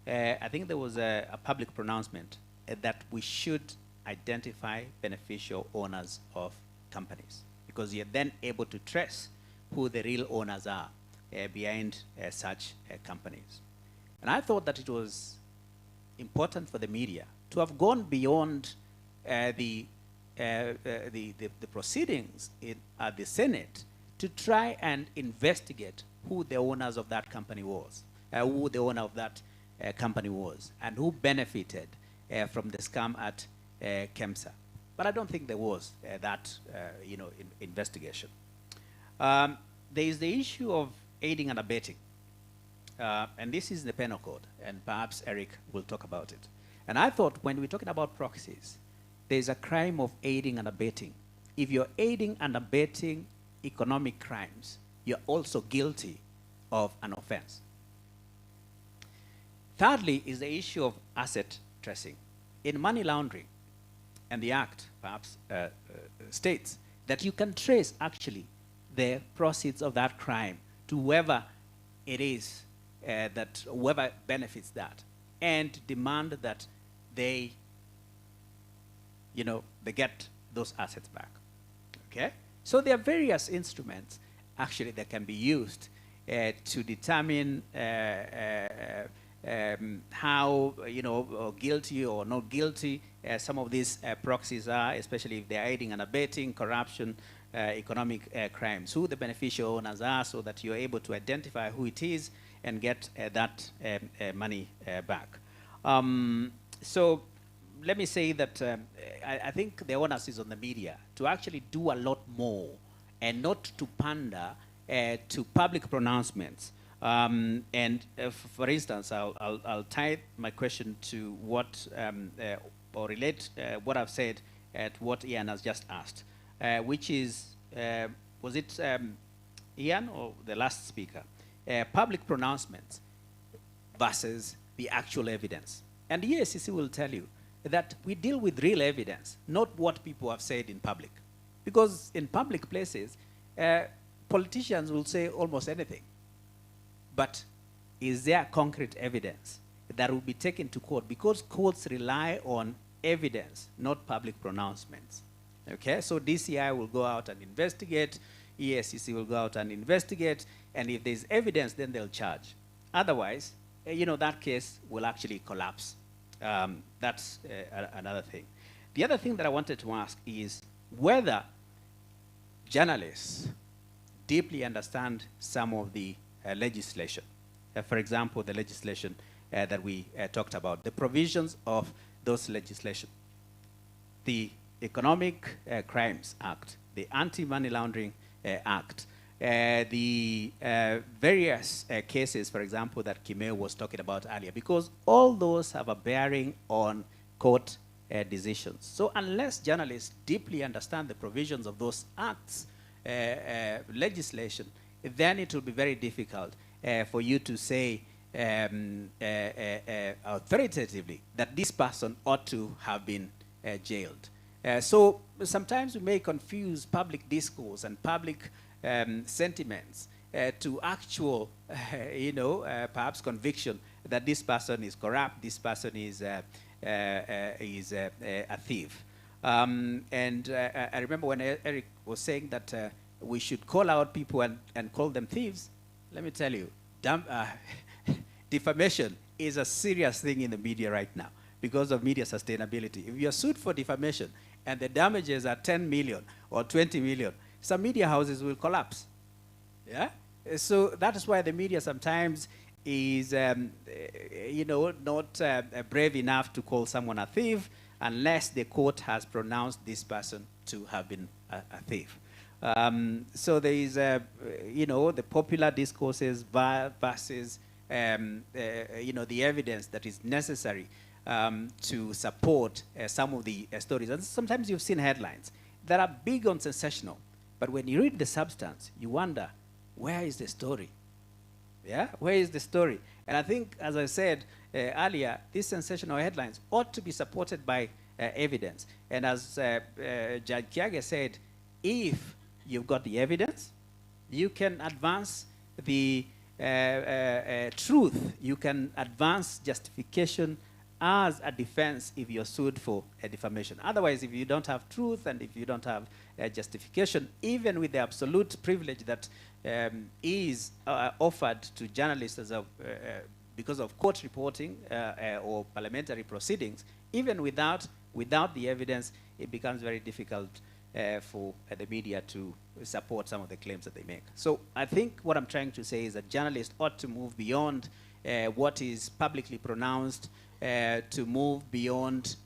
I think there was a public pronouncement that we should identify beneficial owners of companies, because you're then able to trace who the real owners are behind such companies. And I thought that it was important for the media to have gone beyond the proceedings at the Senate to try and investigate who the owners of that company was, who the owner of that company was, and who benefited from the scam at KEMSA. But I don't think there was that investigation. There is the issue of aiding and abetting. And this is the penal code, and perhaps Eric will talk about it. And I thought when we're talking about proxies, there's a crime of aiding and abetting. If you're aiding and abetting economic crimes, you're also guilty of an offense. Thirdly is the issue of asset tracing. In money laundering, and the Act perhaps states that you can trace actually the proceeds of that crime to whoever it is that whoever benefits that, and demand that they get those assets back. Okay? So there are various instruments actually that can be used to determine how guilty or not guilty some of these proxies are, especially if they are aiding and abetting corruption, economic crimes, who the beneficial owners are, so that you're able to identify who it is and get that money back. So let me say that I think the onus is on the media to actually do a lot more and not to pander to public pronouncements. For instance, I'll tie my question to what, or relate what I've said at what Ian has just asked, which is, was it Ian or the last speaker? Public pronouncements versus the actual evidence. And the EACC will tell you that we deal with real evidence, not what people have said in public. Because in public places, politicians will say almost anything. But is there concrete evidence that will be taken to court? Because courts rely on evidence, not public pronouncements. Okay, so DCI will go out and investigate, EACC will go out and investigate, and if there's evidence, then they'll charge. Otherwise, that case will actually collapse. That's another thing. The other thing that I wanted to ask is whether journalists deeply understand some of the legislation. For example, the legislation that we talked about, the provisions of those legislation. The Economic Crimes Act, the Anti-Money Laundering Act, the various cases, for example, that Kimeo was talking about earlier, because all those have a bearing on court decisions. So unless journalists deeply understand the provisions of those acts, legislation, then it will be very difficult for you to say authoritatively that this person ought to have been jailed. So sometimes we may confuse public discourse and public sentiments to actual, perhaps conviction that this person is corrupt, this person is a thief. And I remember when Eric was saying that we should call out people and call them thieves. Let me tell you, defamation is a serious thing in the media right now because of media sustainability. If you're sued for defamation and the damages are 10 million or 20 million, some media houses will collapse. Yeah? So that is why the media sometimes is, not brave enough to call someone a thief unless the court has pronounced this person to have been a thief. So there is, the popular discourses versus, the evidence that is necessary to support some of the stories. And sometimes you've seen headlines that are big on sensational, but when you read the substance, you wonder, where is the story? Yeah, where is the story? And I think, as I said earlier, these sensational headlines ought to be supported by evidence. And as Judge Kiage said, if you've got the evidence, you can advance the truth. You can advance justification as a defense if you're sued for a defamation. Otherwise, if you don't have truth and if you don't have justification, even with the absolute privilege that is offered to journalists as a because of court reporting or parliamentary proceedings, even without the evidence, it becomes very difficult for the media to support some of the claims that they make. So I think what I'm trying to say is that journalists ought to move beyond what is publicly pronounced, to move beyond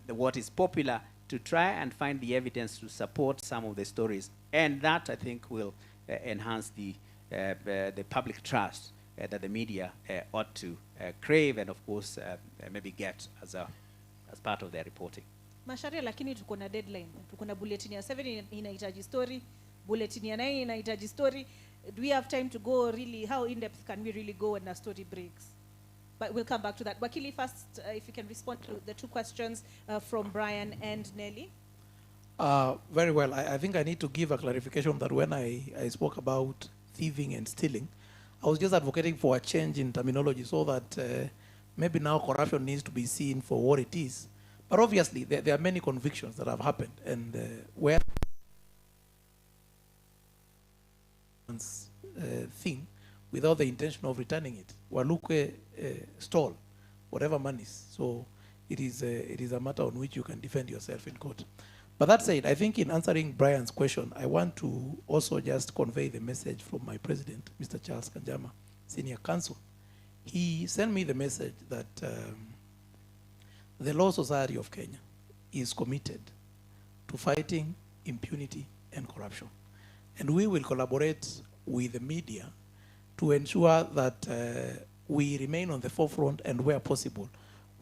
what is popular, to try and find the evidence to support some of the stories. And that, I think, will enhance the public trust that the media ought to crave and, of course, maybe get as part of their reporting. Masharia, lakini tuko na deadline. Tuko na bulletin ya 7 inahitaji story, bulletin ya 9 inahitaji story. Do we have time to go really, how in-depth can we really go when a story breaks? But we'll come back to that. Wakili, first, if you can respond to the two questions from Brian and Nelly. Very well. I think I need to give a clarification that when I spoke about thieving and stealing, I was just advocating for a change in terminology so that maybe now corruption needs to be seen for what it is. But obviously, there are many convictions that have happened, and where thing without the intention of returning it, Waluke stole whatever monies. So it is a matter on which you can defend yourself in court. But that said, I think in answering Brian's question, I want to also just convey the message from my president, Mr. Charles Kanjama, Senior Counsel. He sent me the message that the Law Society of Kenya is committed to fighting impunity and corruption. And we will collaborate with the media to ensure that we remain on the forefront, and where possible,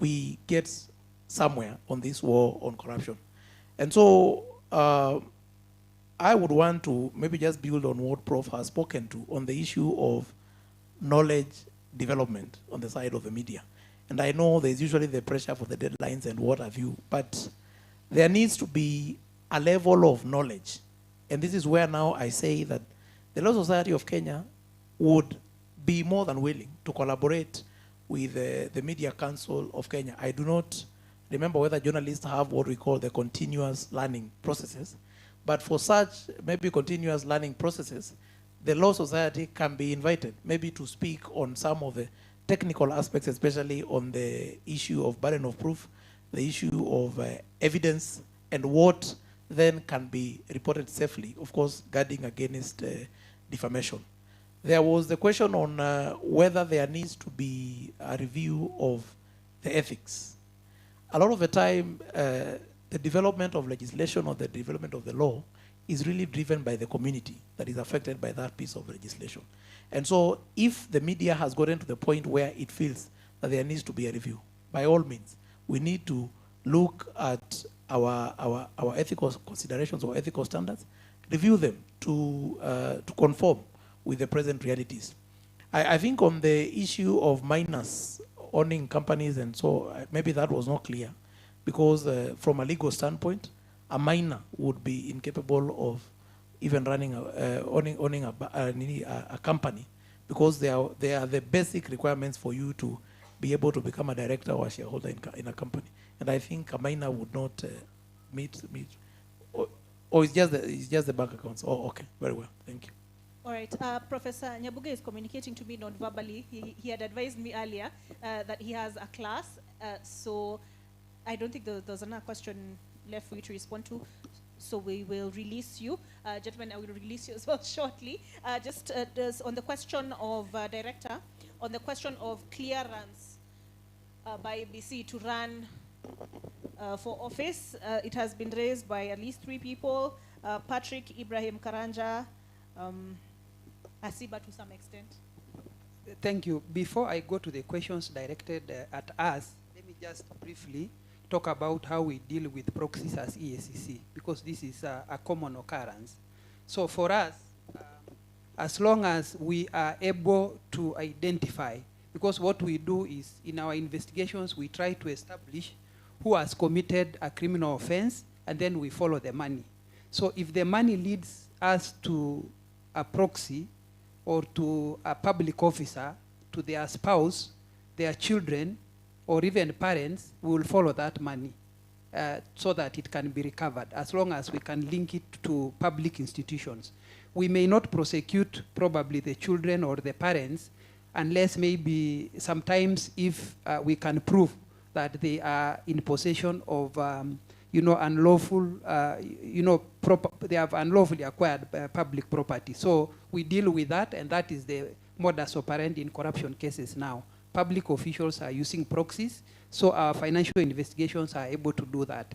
we get somewhere on this war on corruption. And so I would want to maybe just build on what Prof has spoken to on the issue of knowledge development on the side of the media. And I know there's usually the pressure for the deadlines and what have you, but there needs to be a level of knowledge. And this is where now I say that the Law Society of Kenya would be more than willing to collaborate with the Media Council of Kenya. I do not remember whether journalists have what we call the continuous learning processes, but for such maybe continuous learning processes, the Law Society can be invited maybe to speak on some of the technical aspects, especially on the issue of burden of proof, the issue of evidence, and what then can be reported safely, of course, guarding against defamation. There was the question on whether there needs to be a review of the ethics. A lot of the time, the development of legislation or the development of the law is really driven by the community that is affected by that piece of legislation. And so if the media has gotten to the point where it feels that there needs to be a review, by all means, we need to look at our ethical considerations or ethical standards, review them to conform with the present realities. I think on the issue of minors owning companies, and so maybe that was not clear, because from a legal standpoint, a minor would be incapable of even running, owning a company, because they are the basic requirements for you to be able to become a director or a shareholder in a company. And I think a minor would not meet. Or it's just the bank accounts. Oh, okay, very well, thank you. All right, Professor Nyabuge is communicating to me non-verbally. He had advised me earlier that he has a class, so I don't think there's another question left for you to respond to. So we will release you. Gentlemen, I will release you as well shortly. Just on the question of Director, on the question of clearance by BC to run for office, it has been raised by at least 3 people, Patrick, Ibrahim Karanja, Asiba to some extent. Thank you. Before I go to the questions directed at us, let me just briefly talk about how we deal with proxies as EACC, because this is a common occurrence. So for us, as long as we are able to identify, because what we do is in our investigations, we try to establish who has committed a criminal offense, and then we follow the money. So if the money leads us to a proxy or to a public officer, to their spouse, their children, or even parents, we will follow that money so that it can be recovered, as long as we can link it to public institutions. We may not prosecute probably the children or the parents unless maybe sometimes if we can prove that they are in possession of unlawful, they have unlawfully acquired public property. So we deal with that, and that is the modus operandi in corruption cases now. Public officials are using proxies, so our financial investigations are able to do that.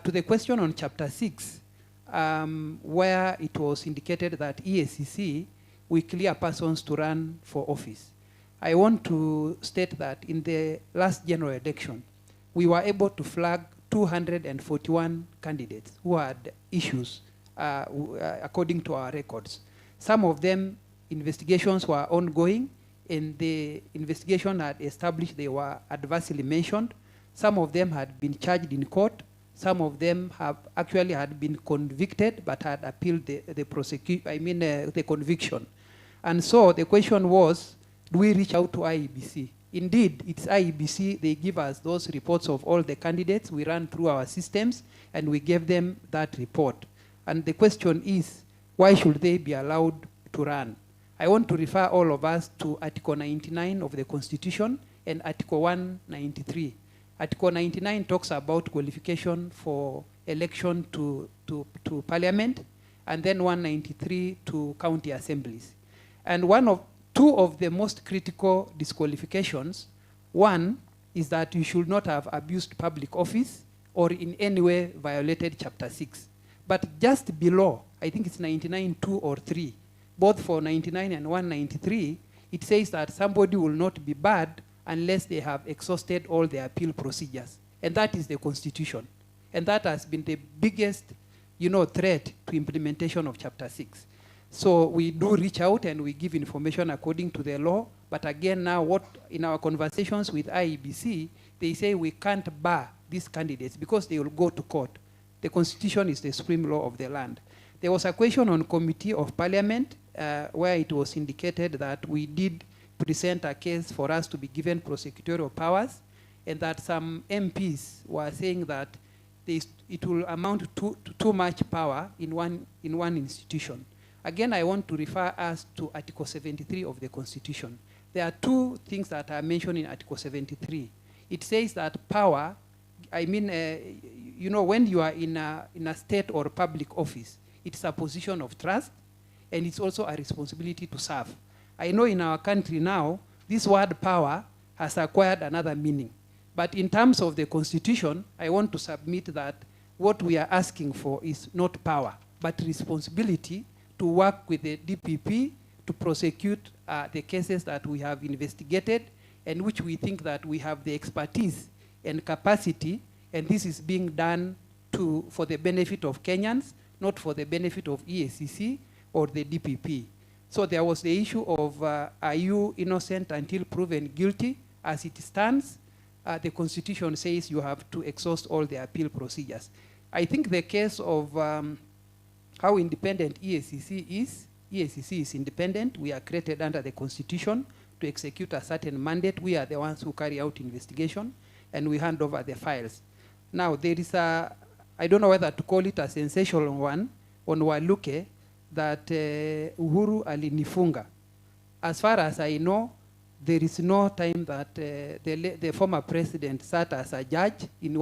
To the question on Chapter 6, where it was indicated that EACC will clear persons to run for office. I want to state that in the last general election, we were able to flag 241 candidates who had issues according to our records. Some of them, investigations were ongoing, and the investigation had established they were adversely mentioned. Some of them had been charged in court. Some of them have actually had been convicted but had appealed the conviction. And so the question was, do we reach out to IEBC? Indeed, it's IEBC. They give us those reports of all the candidates. We run through our systems, and we gave them that report. And the question is, why should they be allowed to run? I want to refer all of us to Article 99 of the Constitution and Article 193. Article 99 talks about qualification for election to Parliament, and then 193 to county assemblies. And two of the most critical disqualifications, one is that you should not have abused public office or in any way violated Chapter 6. But just below, I think it's 99.2 or 3, both for 99 and 193, it says that somebody will not be barred unless they have exhausted all the appeal procedures. And that is the Constitution. And that has been the biggest, threat to implementation of Chapter 6. So we do reach out and we give information according to the law. But again, now in our conversations with IEBC, they say we can't bar these candidates because they will go to court. The Constitution is the supreme law of the land. There was a question on Committee of Parliament where it was indicated that we did present a case for us to be given prosecutorial powers, and that some MPs were saying that it will amount to too much power in one institution. Again, I want to refer us to Article 73 of the Constitution. There are two things that are mentioned in Article 73. It says that power, when you are in a state or public office, it's a position of trust, and it's also a responsibility to serve. I know in our country now, this word power has acquired another meaning. But in terms of the Constitution, I want to submit that what we are asking for is not power, but responsibility to work with the DPP to prosecute the cases that we have investigated and which we think that we have the expertise and capacity, and this is being done for the benefit of Kenyans, not for the benefit of EACC or the DPP. So there was the issue of are you innocent until proven guilty? As it stands, the Constitution says you have to exhaust all the appeal procedures. I think the case of how independent EACC is independent. We are created under the Constitution to execute a certain mandate. We are the ones who carry out investigation, and we hand over the files. Now, there is I don't know whether to call it a sensational one, on Waluke, that Uhuru alinifunga. As far as I know, there is no time that the former president sat as a judge in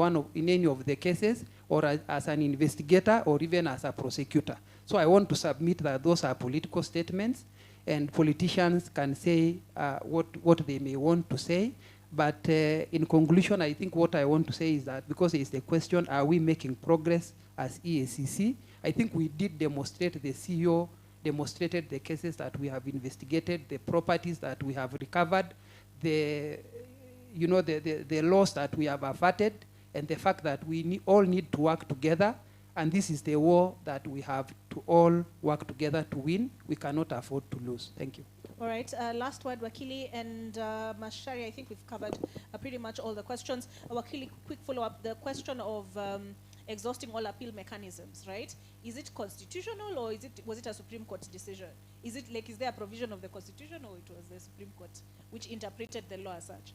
any of the cases, or as an investigator, or even as a prosecutor. So I want to submit that those are political statements, and politicians can say what they may want to say. But in conclusion, I think what I want to say is that, because it's the question, are we making progress as EACC? I think we did demonstrate, the CEO demonstrated the cases that we have investigated, the properties that we have recovered, the loss that we have averted, and the fact that we all need to work together. And this is the war that we have to all work together to win. We cannot afford to lose. Thank you. All right, last word, Wakili and Mashari. I think we've covered pretty much all the questions. Wakili, quick follow-up. The question of exhausting all appeal mechanisms, right? Is it constitutional, or was it a Supreme Court decision? Is there a provision of the Constitution, or it was the Supreme Court which interpreted the law as such?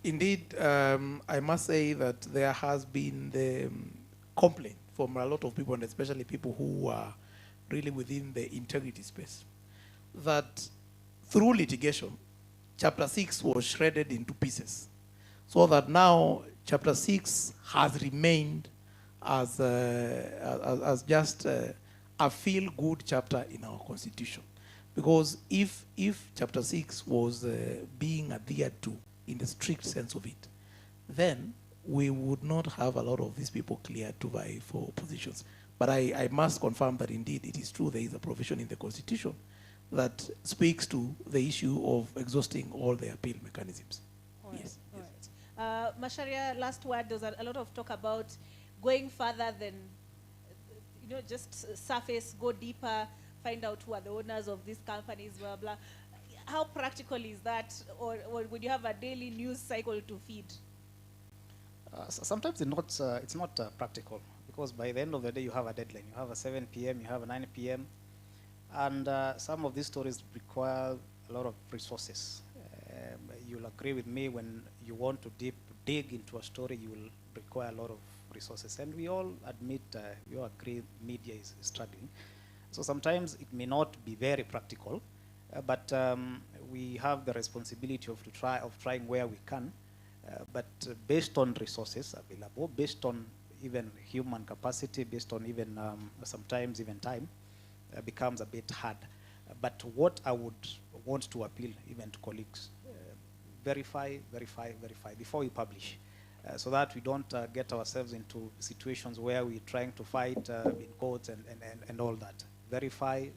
Indeed, I must say that there has been the complaint from a lot of people, and especially people who are really within the integrity space, that through litigation, Chapter 6 was shredded into pieces. So that now Chapter 6 has remained as just a feel-good chapter in our Constitution. Because if Chapter 6 was being adhered to in the strict sense of it, then we would not have a lot of these people cleared to vie for positions. But I must confirm that indeed it is true there is a provision in the Constitution that speaks to the issue of exhausting all the appeal mechanisms. All right, yes. All right. Macharia, last word. There was a lot of talk about going further than, just surface, go deeper, find out who are the owners of these companies, blah, blah. How practical is that? Or would you have a daily news cycle to feed? Sometimes it's not practical, because by the end of the day you have a deadline. You have a 7 p.m., you have a 9 p.m., and some of these stories require a lot of resources. You'll agree with me, when you want to dig into a story, you will require a lot of resources. And we all admit, we all agree media is struggling. So sometimes it may not be very practical, but we have the responsibility of trying where we can. But based on resources available, based on even human capacity, based on even sometimes even time, becomes a bit hard. But what I would want to appeal even to colleagues, verify before you publish, so that we don't get ourselves into situations where we're trying to fight in courts and all that. Verify.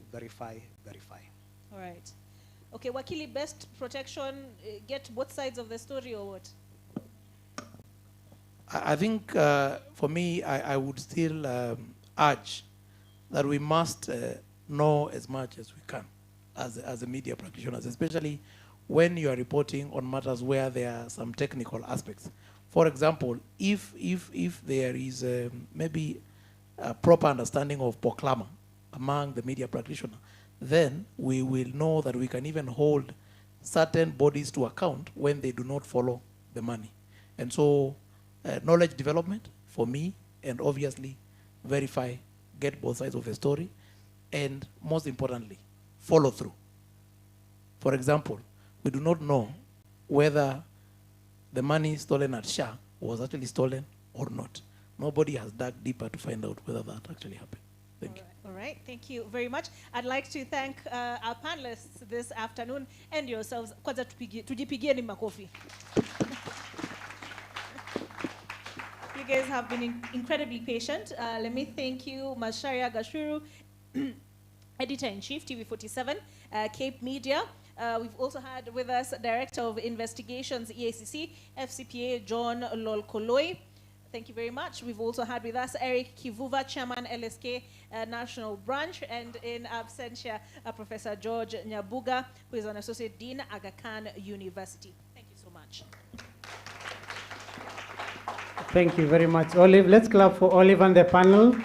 All right. Okay, Wakili, best protection, get both sides of the story or what? I think for me, I would still urge that we must know as much as we can as a media practitioners, especially when you are reporting on matters where there are some technical aspects. For example, if there is maybe a proper understanding of proclama among the media practitioner, then we will know that we can even hold certain bodies to account when they do not follow the money. And so knowledge development for me, and obviously verify, get both sides of the story, and most importantly, follow through. For example, we do not know whether the money stolen at SHA was actually stolen or not. Nobody has dug deeper to find out whether that actually happened. Thank you. All right, thank you very much. I'd like to thank our panelists this afternoon and yourselves. Kwanza tujipigieni makofi. You guys have been incredibly patient. Let me thank you, Macharia Gashuru, Editor-in-Chief, TV47, Cape Media. We've also had with us Director of Investigations, EACC, FCPA, John Lolkoloi. Thank you very much. We've also had with us Eric Kivuva, Chairman, LSK National Branch, and in absentia, Professor George Nyabuga, who is an Associate Dean, Aga Khan University. Thank you so much. Thank you very much, Olive. Let's clap for Olive and the panel.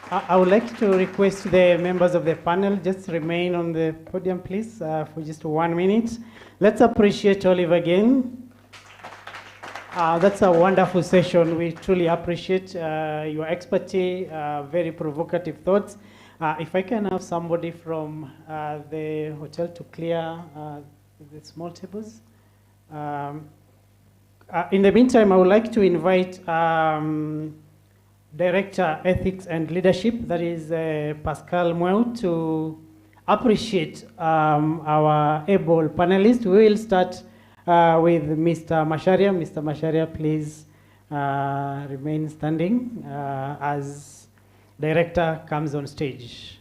I would like to request the members of the panel just remain on the podium, please, for just 1 minute. Let's appreciate Olive again. That's a wonderful session. We truly appreciate your expertise, very provocative thoughts. If I can have somebody from the hotel to clear the small tables. In the meantime, I would like to invite Director, Ethics and Leadership, that is Pascal Mweu, to appreciate our able panelists. We will start with Mr. Macharia. Mr. Macharia, please remain standing as Director comes on stage.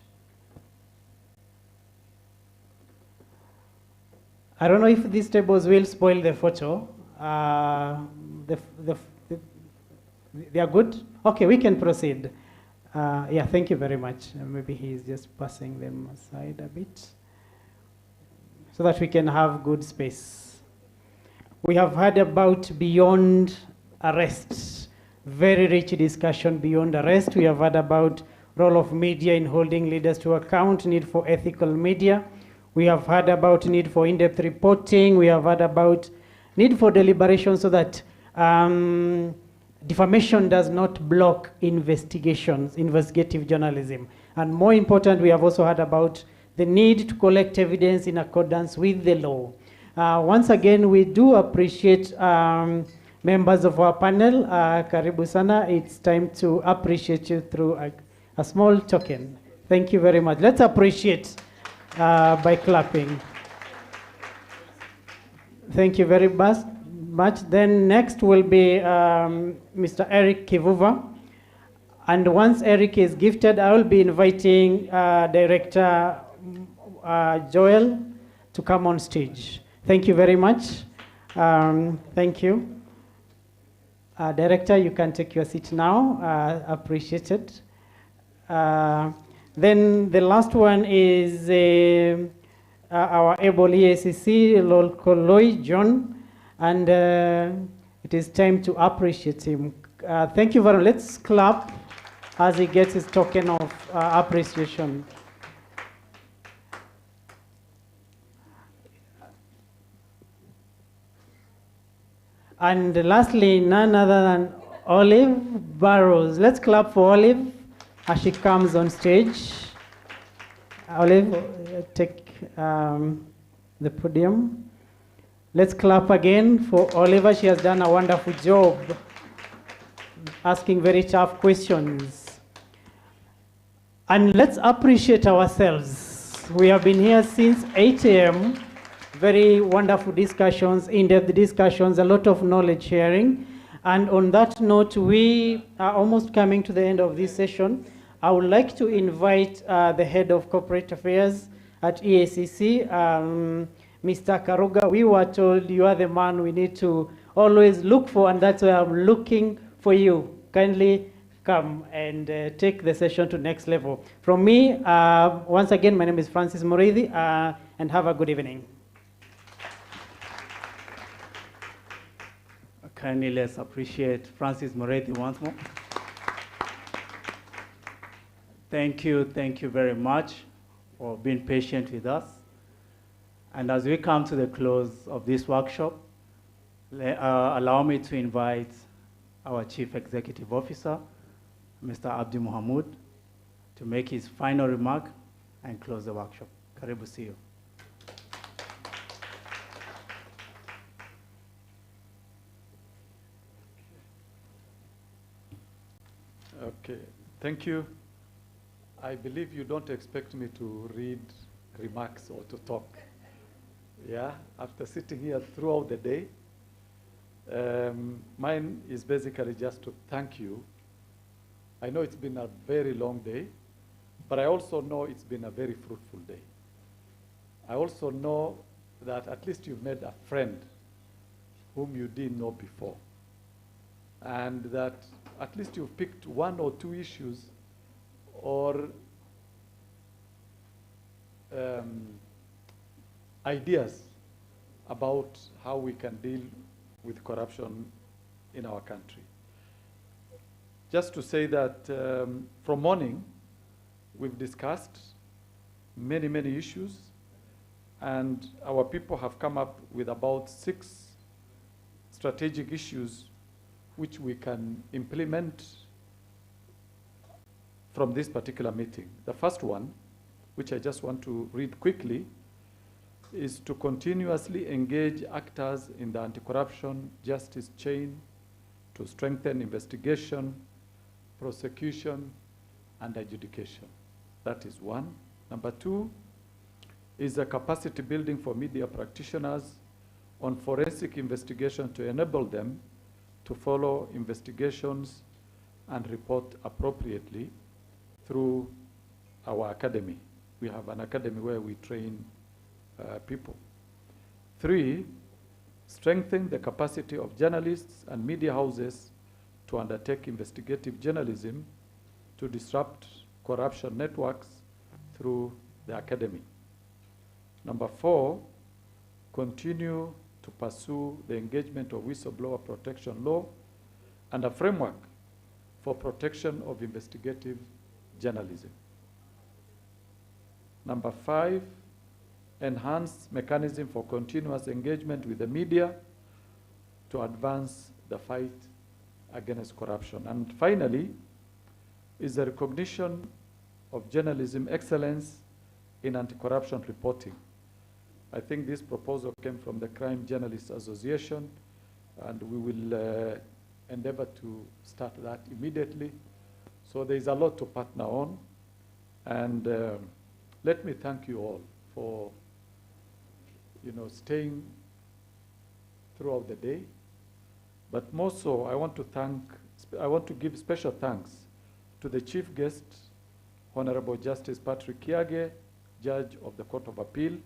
I don't know if these tables will spoil the photo. They are good? Okay, we can proceed. Yeah, thank you very much. Maybe he's just passing them aside a bit so that we can have good space. We have heard about beyond arrest, very rich discussion beyond arrest. We have heard about role of media in holding leaders to account, need for ethical media. We have heard about need for in-depth reporting. We have heard about need for deliberation so that defamation does not block investigations, investigative journalism. And more important, we have also heard about the need to collect evidence in accordance with the law. Once again, we do appreciate members of our panel. Karibu sana. It's time to appreciate you through a small token. Thank you very much. Let's appreciate by clapping. Thank you very much. Then next will be Mr. Eric Kivuva. And once Eric is gifted, I will be inviting Director Joel to come on stage. Thank you very much. Thank you. Director, you can take your seat now. Appreciate it. Then the last one is our able EACC, Lolkoloi John, and it is time to appreciate him. Thank you very much. Let's clap as he gets his token of appreciation. And lastly, none other than Olive Barrows. Let's clap for Olive as she comes on stage. Olive, take the podium. Let's clap again for Oliver. She has done a wonderful job asking very tough questions. And let's appreciate ourselves. We have been here since 8 a.m. Very wonderful discussions, in-depth discussions, a lot of knowledge sharing. And on that note, we are almost coming to the end of this session. I would like to invite the head of corporate affairs at EACC, Mr. Karuga. We were told you are the man we need to always look for, and that's why I'm looking for you. Kindly come and take the session to next level. From me, once again, my name is Francis Murithi, and have a good evening. Kindly let's appreciate Francis Moretti once more. Thank you very much for being patient with us. And as we come to the close of this workshop, allow me to invite our Chief Executive Officer, Mr. Abdi Mohamud, to make his final remark and close the workshop. Karibu CEO. Okay, thank you. I believe you don't expect me to read remarks or to talk. Yeah, after sitting here throughout the day, mine is basically just to thank you. I know it's been a very long day, but I also know it's been a very fruitful day. I also know that at least you've made a friend whom you didn't know before, and that at least you've picked one or two issues or ideas about how we can deal with corruption in our country. Just to say that from morning, we've discussed many, many issues, and our people have come up with about 6 strategic issues which we can implement from this particular meeting. The first one, which I just want to read quickly, is to continuously engage actors in the anti-corruption justice chain to strengthen investigation, prosecution, and adjudication. That is one. Number 2 is a capacity building for media practitioners on forensic investigation to enable them to follow investigations and report appropriately through our academy. We have an academy where we train people. 3, strengthen the capacity of journalists and media houses to undertake investigative journalism to disrupt corruption networks through the academy. Number 4, continue to pursue the engagement of whistleblower protection law and a framework for protection of investigative journalism. Number 5, enhance mechanism for continuous engagement with the media to advance the fight against corruption. And finally, is the recognition of journalism excellence in anti-corruption reporting. I think this proposal came from the Crime Journalists Association, and we will endeavor to start that immediately. So there is a lot to partner on. And let me thank you all for staying throughout the day. But more so, I want to give special thanks to the chief guest, Honorable Justice Patrick Kiage, Judge of the Court of Appeal.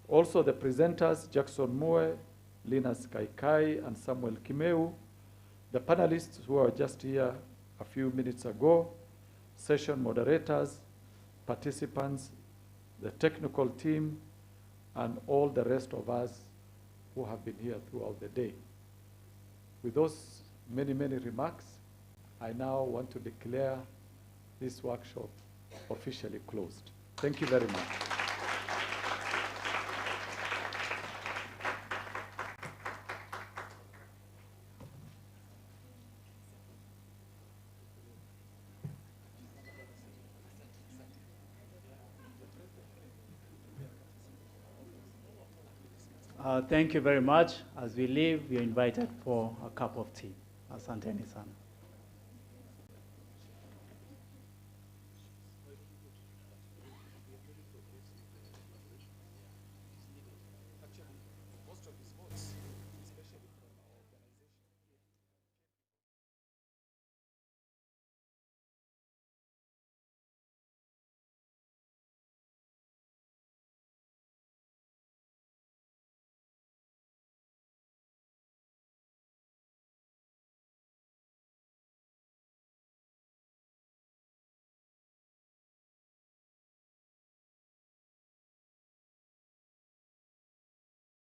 Also the presenters, Jackson Moe, Linus Kaikai, and Samuel Kimeu. The panelists who were just here a few minutes ago, session moderators, participants, the technical team, and all the rest of us who have been here throughout the day. With those many, many remarks, I now want to declare this workshop officially closed. Thank you very much. Thank you very much. As we leave, you're invited for a cup of tea. Asanteni sana.